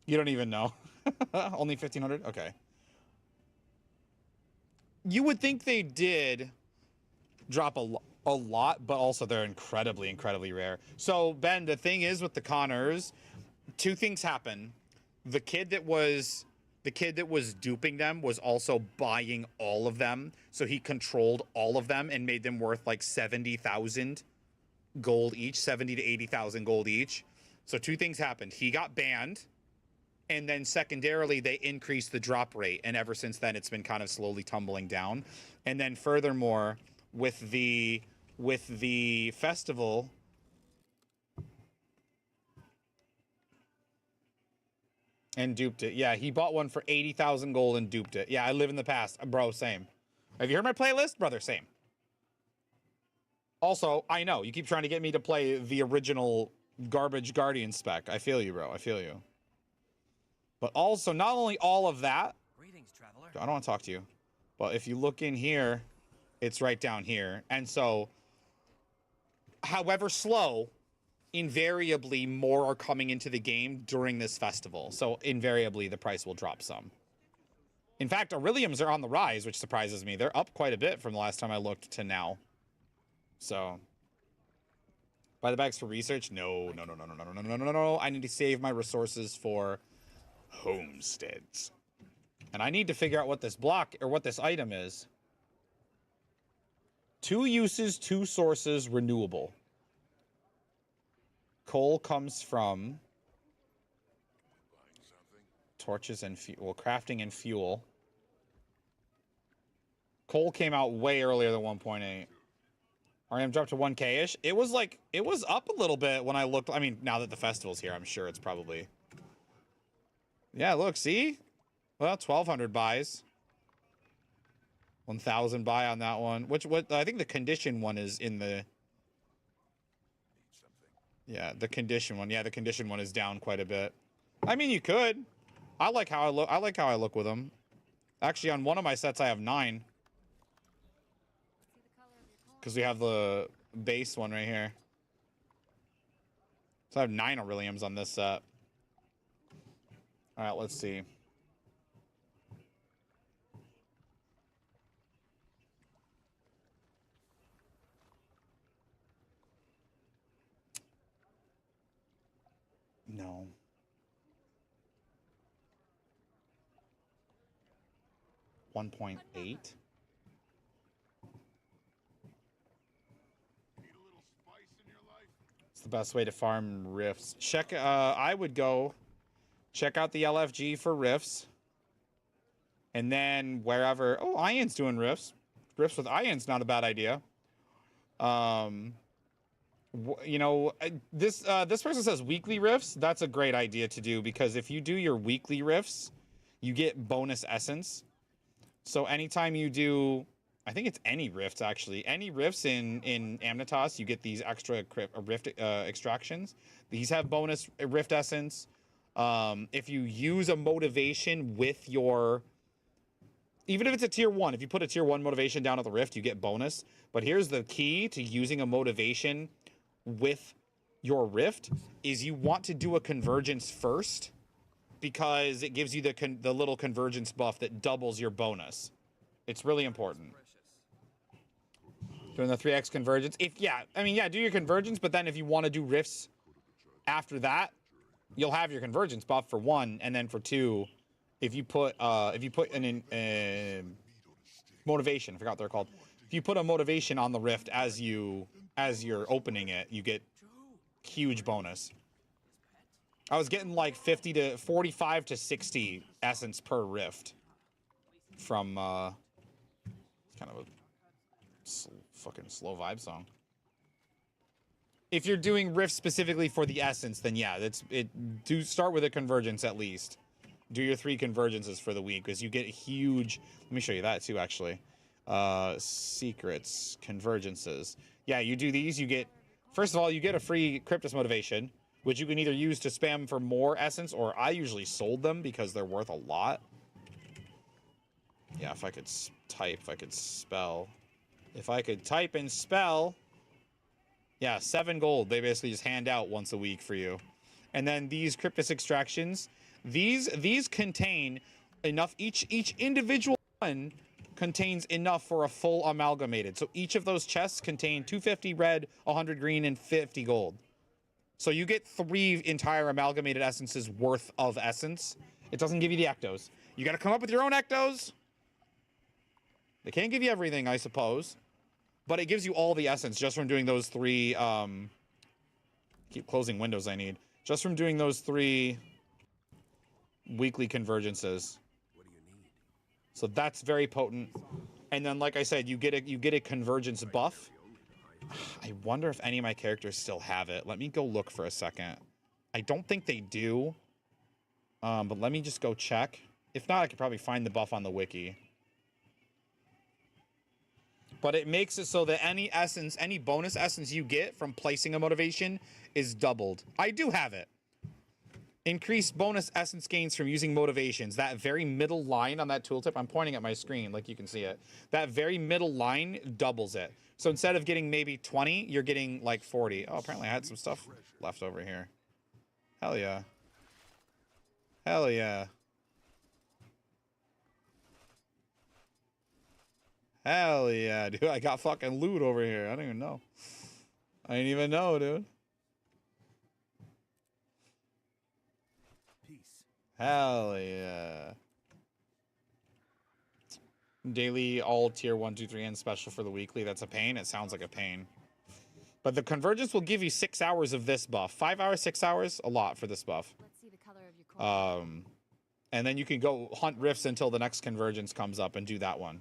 You don't even know. Only 1,500? Okay. You would think they did drop a lot, but also they're incredibly, incredibly rare. So, Ben, the thing is with the Connors, two things happen. The kid that was duping them was also buying all of them. So he controlled all of them and made them worth like 70,000 gold each, 70 to 80,000 gold each. So two things happened. He got banned. And then secondarily, they increased the drop rate. And ever since then, it's been kind of slowly tumbling down. And then furthermore, with the festival, and duped it. Yeah, he bought one for 80,000 gold and duped it. Yeah, I live in the past. Bro, same. Have you heard my playlist? Brother, same. Also, I know, you keep trying to get me to play the original garbage Guardian spec. I feel you, bro. I feel you. But also, not only all of that... Greetings, traveler. I don't want to talk to you. But if you look in here, it's right down here. And so, however slow... invariably more are coming into the game during this festival. So invariably the price will drop some. In fact, Aureliums are on the rise, which surprises me. They're up quite a bit from the last time I looked to now. So buy the bags for research? No. I need to save my resources for homesteads. And I need to figure out what this block or what this item is. 2 uses, 2 sources, renewable. Coal comes from torches and fuel. Well, crafting and fuel. Coal came out way earlier than 1.8. RM dropped to 1K-ish. It was like, it was up a little bit when I looked. I mean, now that the festival's here, I'm sure it's probably. Yeah, look, see? Well, 1,200 buys. 1,000 buy on that one. What I think the condition one is in the... Yeah, the condition one. Yeah, the condition one is down quite a bit. I mean, you could. I like how I look. I like how I look with them. Actually, on one of my sets, I have 9. Because we have the base one right here. So I have 9 Aureliums on this set. All right, let's see. No. $1.8. It's the best way to farm rifts. Check. I would go check out the LFG for rifts, and then wherever. Oh, Ian's doing rifts. Rifts with Ian's not a bad idea. You know, this person says weekly rifts. That's a great idea to do, because if you do your weekly rifts, you get bonus essence. So anytime you do, I think it's any rifts actually, any rifts in Amnitas, you get these extra rift extractions. These have bonus rift essence. If you use a motivation with your, even if it's a tier 1, if you put a tier 1 motivation down at the rift, you get bonus. But here's the key to using a motivation with your rift is you want to do a convergence first, because it gives you the little convergence buff that doubles your bonus. It's really important. Doing the 3x convergence. If do your convergence, but then if you want to do rifts after that, you'll have your convergence buff for 1, and then for 2, if you put an motivation, I forgot what they're called. If you put a motivation on the rift as you're opening it, you get huge bonus. I was getting like 50 to 45 to 60 essence per rift from it's kind of a fucking slow vibe song. If you're doing rifts specifically for the essence, then yeah, do start with a convergence at least. Do your 3 convergences for the week, because you get a huge. Let me show you that too, actually. Secrets, convergences. Yeah, you do these, you get, first of all, you get a free Cryptus motivation, which you can either use to spam for more essence, or I usually sold them because they're worth a lot. Yeah, if I could type, if I could spell. If I could type and spell. Yeah, 7 gold. They basically just hand out once a week for you. And then these Cryptus extractions, these contain enough, each individual one contains enough for a full amalgamated. So each of those chests contain 250 red, 100 green, and 50 gold. So you get 3 entire amalgamated essences worth of essence. It doesn't give you the ectos. You got to come up with your own ectos. They can't give you everything, I suppose. But it gives you all the essence just from doing those 3, keep closing windows I need. Just from doing those 3 weekly convergences. So that's very potent. And then, like I said, you get a convergence buff. I wonder if any of my characters still have it. Let me go look for a second. I don't think they do. But let me just go check. If not, I could probably find the buff on the wiki. But it makes it so that any essence, any bonus essence you get from placing a motivation is doubled. I do have it. Increased bonus essence gains from using motivations. That very middle line on that tooltip, I'm pointing at my screen like you can see it. That very middle line doubles it. So instead of getting maybe 20, you're getting like 40. Oh, apparently I had some stuff left over here. Hell yeah. Hell yeah. Hell yeah, dude. I got fucking loot over here. I don't even know. I didn't even know, dude. Hell yeah. Daily, all tier 1, 2, 3, and special for the weekly. That's a pain. It sounds like a pain. But the convergence will give you 6 hours of this buff. 5 hours, 6 hours, a lot for this buff. Let's see the color of your core. And then you can go hunt rifts until the next convergence comes up and do that one.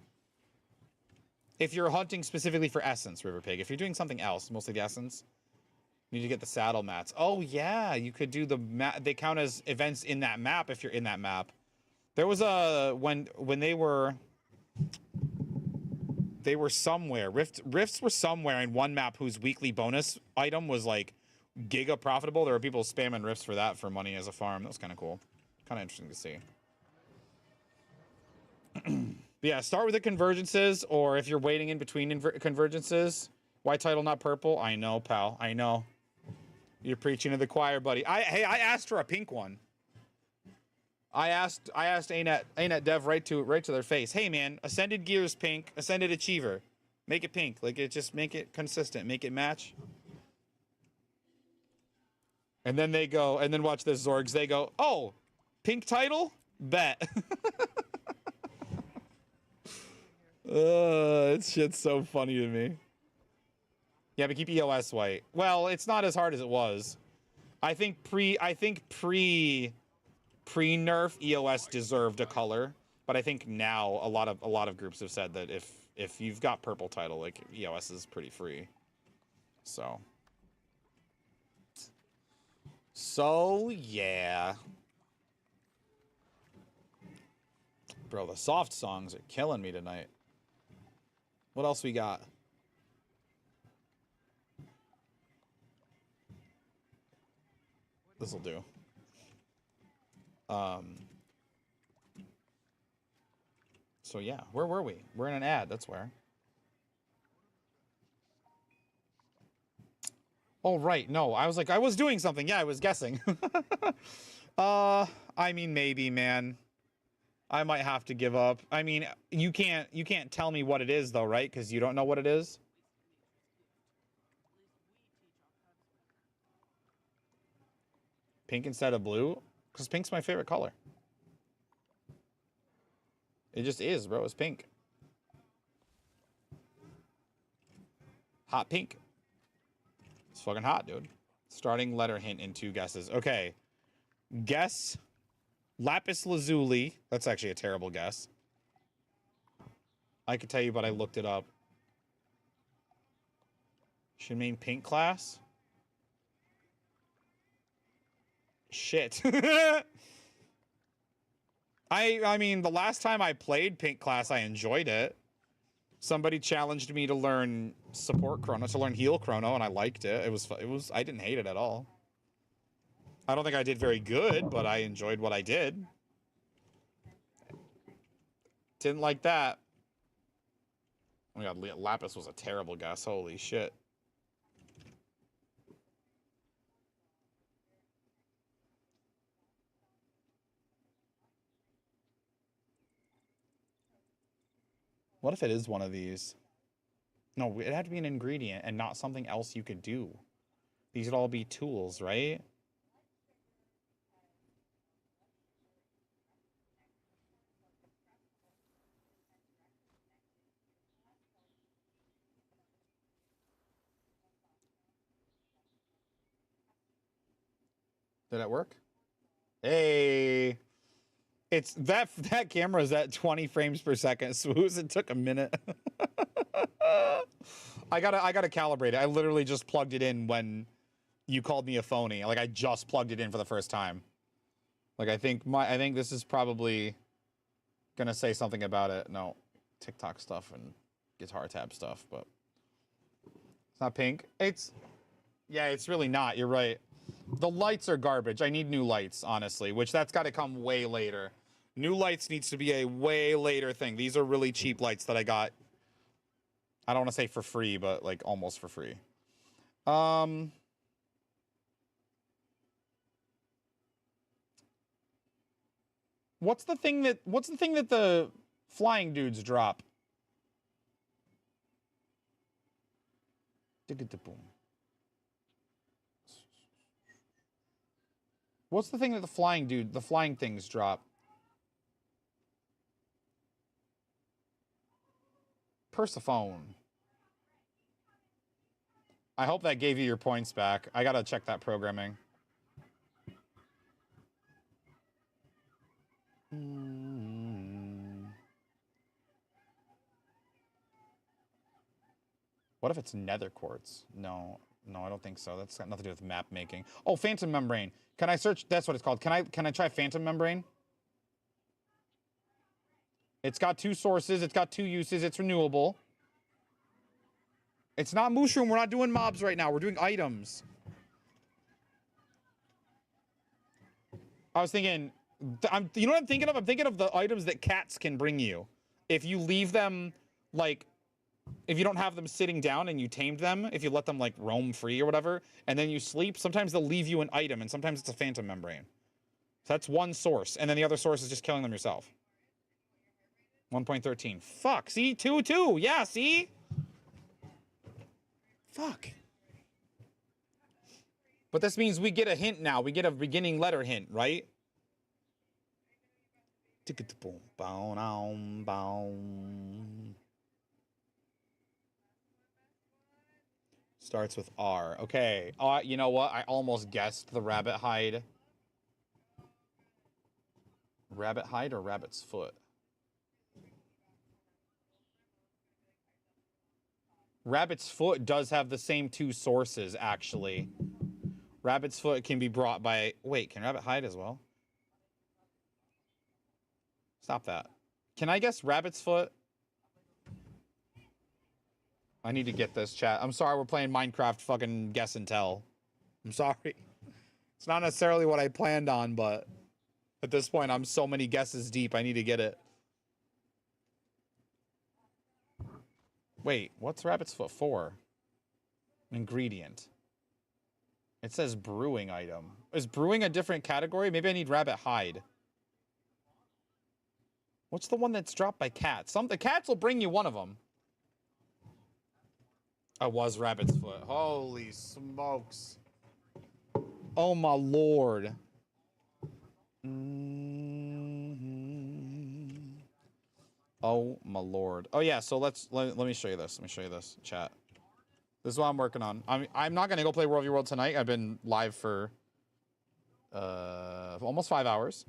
If you're hunting specifically for essence, River Pig. If you're doing something else, mostly the essence, you need to get the saddle mats. Oh yeah, you could do the map. They count as events in that map if you're in that map. There was a when they were somewhere. Rifts were somewhere in one map whose weekly bonus item was like giga profitable. There were people spamming rifts for that for money as a farm. That was kind of cool. Kind of interesting to see. Yeah, start with the convergences, or if you're waiting in between convergences. Why title not purple? I know, pal. I know. You're preaching to the choir, buddy. Hey, I asked for a pink one. I asked ANET Dev right to their face. Hey man, Ascended Gear's pink, Ascended Achiever. Make it pink. Like just make it consistent, make it match. And then they go, and then watch this, Zorgs. They go, oh, pink title? Bet. It's shit's so funny to me. Yeah, but keep EOS white. Well, it's not as hard as it was. I think pre-nerf EOS deserved a color, but I think now a lot of groups have said that if you've got purple title, like EOS is pretty free. So yeah. Bro, the soft songs are killing me tonight. What else we got? This'll do. So yeah, where were we? We're in an ad, that's where. Oh, right. No, I was like, I was doing something. Yeah, I was guessing. I mean, maybe, man. I might have to give up. I mean, you can't tell me what it is though, right? Because you don't know what it is. Pink instead of blue? Because pink's my favorite color. It just is, bro. It's pink. Hot pink. It's fucking hot, dude. Starting letter hint in 2 guesses. Okay. Guess lapis lazuli. That's actually a terrible guess. I could tell you, but I looked it up. Should mean pink class? Shit. I mean, the last time I played pink class, I enjoyed it. Somebody challenged me to learn support chrono, to learn heal chrono, and I liked it. It was, I didn't hate it at all. I don't think I did very good, but I enjoyed what I did. Didn't like that. Oh my god, Lapis was a terrible guess. Holy shit. What if it is one of these? No, it had to be an ingredient and not something else you could do. These would all be tools, right? Did that work? Hey. It's that camera is at 20 frames per second. Swooze, it took a minute. I gotta calibrate it. I literally just plugged it in when you called me a phony. Like I just plugged it in for the first time. Like I think this is probably gonna say something about it. No, TikTok stuff and guitar tab stuff, but it's not pink. Yeah, it's really not. You're right. The lights are garbage. I need new lights, honestly, which that's got to come way later. New lights needs to be a way later thing. These are really cheap lights that I got. I don't want to say for free, but like almost for free. What's the thing that the flying dudes drop? What's the thing that the flying things drop? Persephone. I hope that gave you your points back. I gotta check that programming. What if it's nether quartz? No, I don't think so. That's got nothing to do with map making. Oh, phantom membrane. Can I search? That's what it's called. Can I try phantom membrane? It's got 2 sources. It's got 2 uses. It's renewable. It's not mushroom. We're not doing mobs right now. We're doing items. I was thinking, you know what I'm thinking of? I'm thinking of the items that cats can bring you. If you leave them, like, if you don't have them sitting down and you tamed them, if you let them, like, roam free or whatever, and then you sleep, sometimes they'll leave you an item, and sometimes it's a phantom membrane. So that's one source, and then the other source is just killing them yourself. 1.13. Fuck, see? 2. Yeah, see? Fuck. But this means we get a hint now. We get a beginning letter hint, right? Starts with R. Okay. You know what? I almost guessed the rabbit hide. Rabbit hide or rabbit's foot? Rabbit's foot does have the same 2 sources, actually. Rabbit's foot can be brought by... Wait, can rabbit hide as well? Stop that. Can I guess rabbit's foot? I need to get this, chat. I'm sorry we're playing Minecraft fucking guess and tell. I'm sorry. It's not necessarily what I planned on, but at this point, I'm so many guesses deep, I need to get it. Wait, what's rabbit's foot for? Ingredient. It says brewing item. Is brewing a different category? Maybe I need rabbit hide. What's the one that's dropped by cats? The cats will bring you one of them. I was rabbit's foot. Holy smokes. Oh my lord. Oh my lord. Oh yeah, so let me show you this. Let me show you this, chat. This is what I'm working on. I'm not gonna go play World v World tonight. I've been live for almost 5 hours.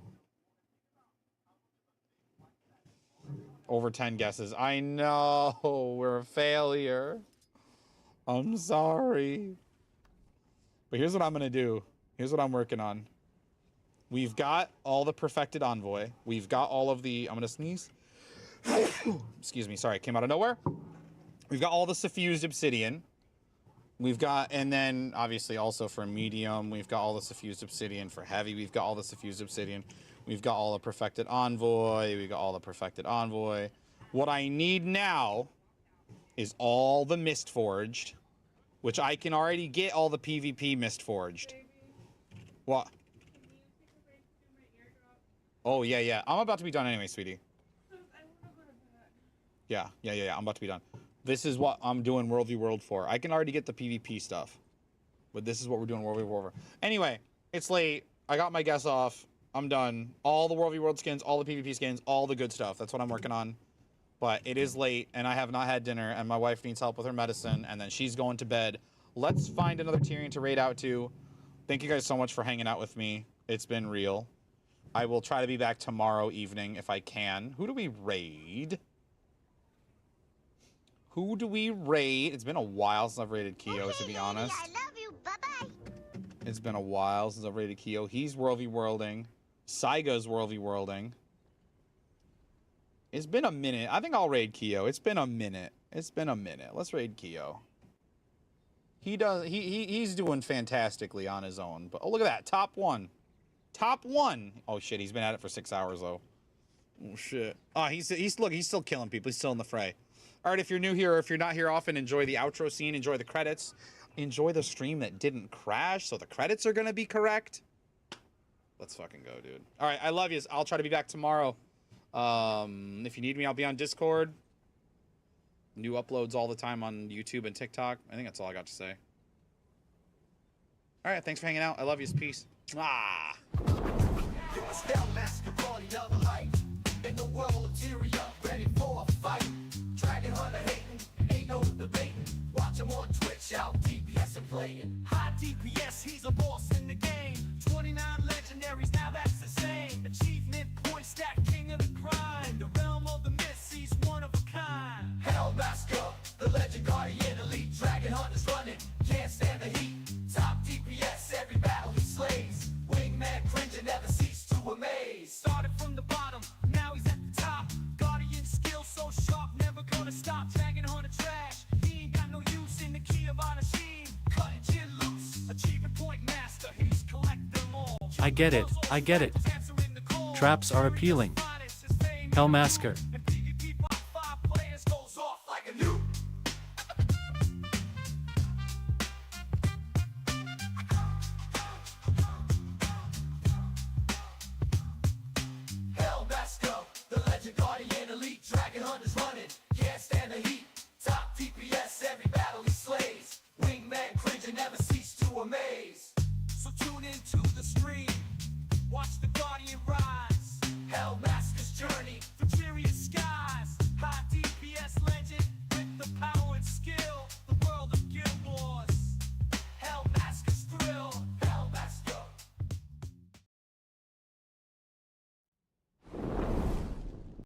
Over 10 guesses. I know we're a failure. I'm sorry. But here's what I'm gonna do. Here's what I'm working on. We've got all the perfected envoy. We've got all of the... I'm gonna sneeze. Excuse me, sorry, it came out of nowhere. We've got all the suffused obsidian. We've got, and then obviously also for medium, we've got all the suffused obsidian. For heavy, we've got all the suffused obsidian. We've got all the perfected envoy. We've got all the perfected envoy. What I need now is all the mist forged, which I can already get all the PvP mist forged. What? Oh, yeah, yeah. I'm about to be done anyway, sweetie. Yeah. I'm about to be done. This is what I'm doing World v World for. I can already get the PvP stuff. But this is what we're doing World v World for. Anyway, it's late. I got my guess off. I'm done. All the World v World skins, all the PvP skins, all the good stuff. That's what I'm working on. But it is late, and I have not had dinner, and my wife needs help with her medicine, and then she's going to bed. Let's find another Tyrion to raid out to. Thank you guys so much for hanging out with me. It's been real. I will try to be back tomorrow evening if I can. Who do we raid? Who do we raid? It's been a while since I've raided Keo, to be honest. I love you. Bye-bye. It's been a while since I've raided Keo. He's World v Worlding. Saiga's World v Worlding. It's been a minute. I think I'll raid Keo. It's been a minute. It's been a minute. Let's raid Keo. He's doing fantastically on his own. But oh, look at that. Top 1. Top 1. Oh shit, he's been at it for 6 hours though. Oh shit. Oh, he's still killing people. He's still in the fray. All right, if you're new here or if you're not here often, enjoy the outro scene, enjoy the credits, enjoy the stream that didn't crash, so the credits are going to be correct. Let's fucking go, dude. All right, I love you. I'll try to be back tomorrow. If you need me, I'll be on Discord. New uploads all the time on YouTube and TikTok. I think that's all I got to say. All right, thanks for hanging out. I love you. Peace. Ah. In the world of Tyria, ready for a fight. Dragon Hunter hating, ain't no debating. Watch him on Twitch, out DPS and playing. High DPS, he's a boss in the game. 29 legendaries, now that's the same. Achievement point stack, king of the grind. In the realm of the myths, he's one of a kind. Hellmaster, the legend guardian elite. Dragon Hunter's running, can't stand the heat. Top DPS, every battle he slays. Wingman cringing, never cease to amaze. Started from the bottom, now he's at the top. Guardian skill so sharp, never gonna stop. Dragon Hunter trash, he ain't got no use in the key of Anashim. Cutting chin loose, achievement point master, he's collect them all. I get it, I get it. Traps are appealing. Hellmasker. The legend guardian elite, Dragon Hunter's running, can't stand the heat.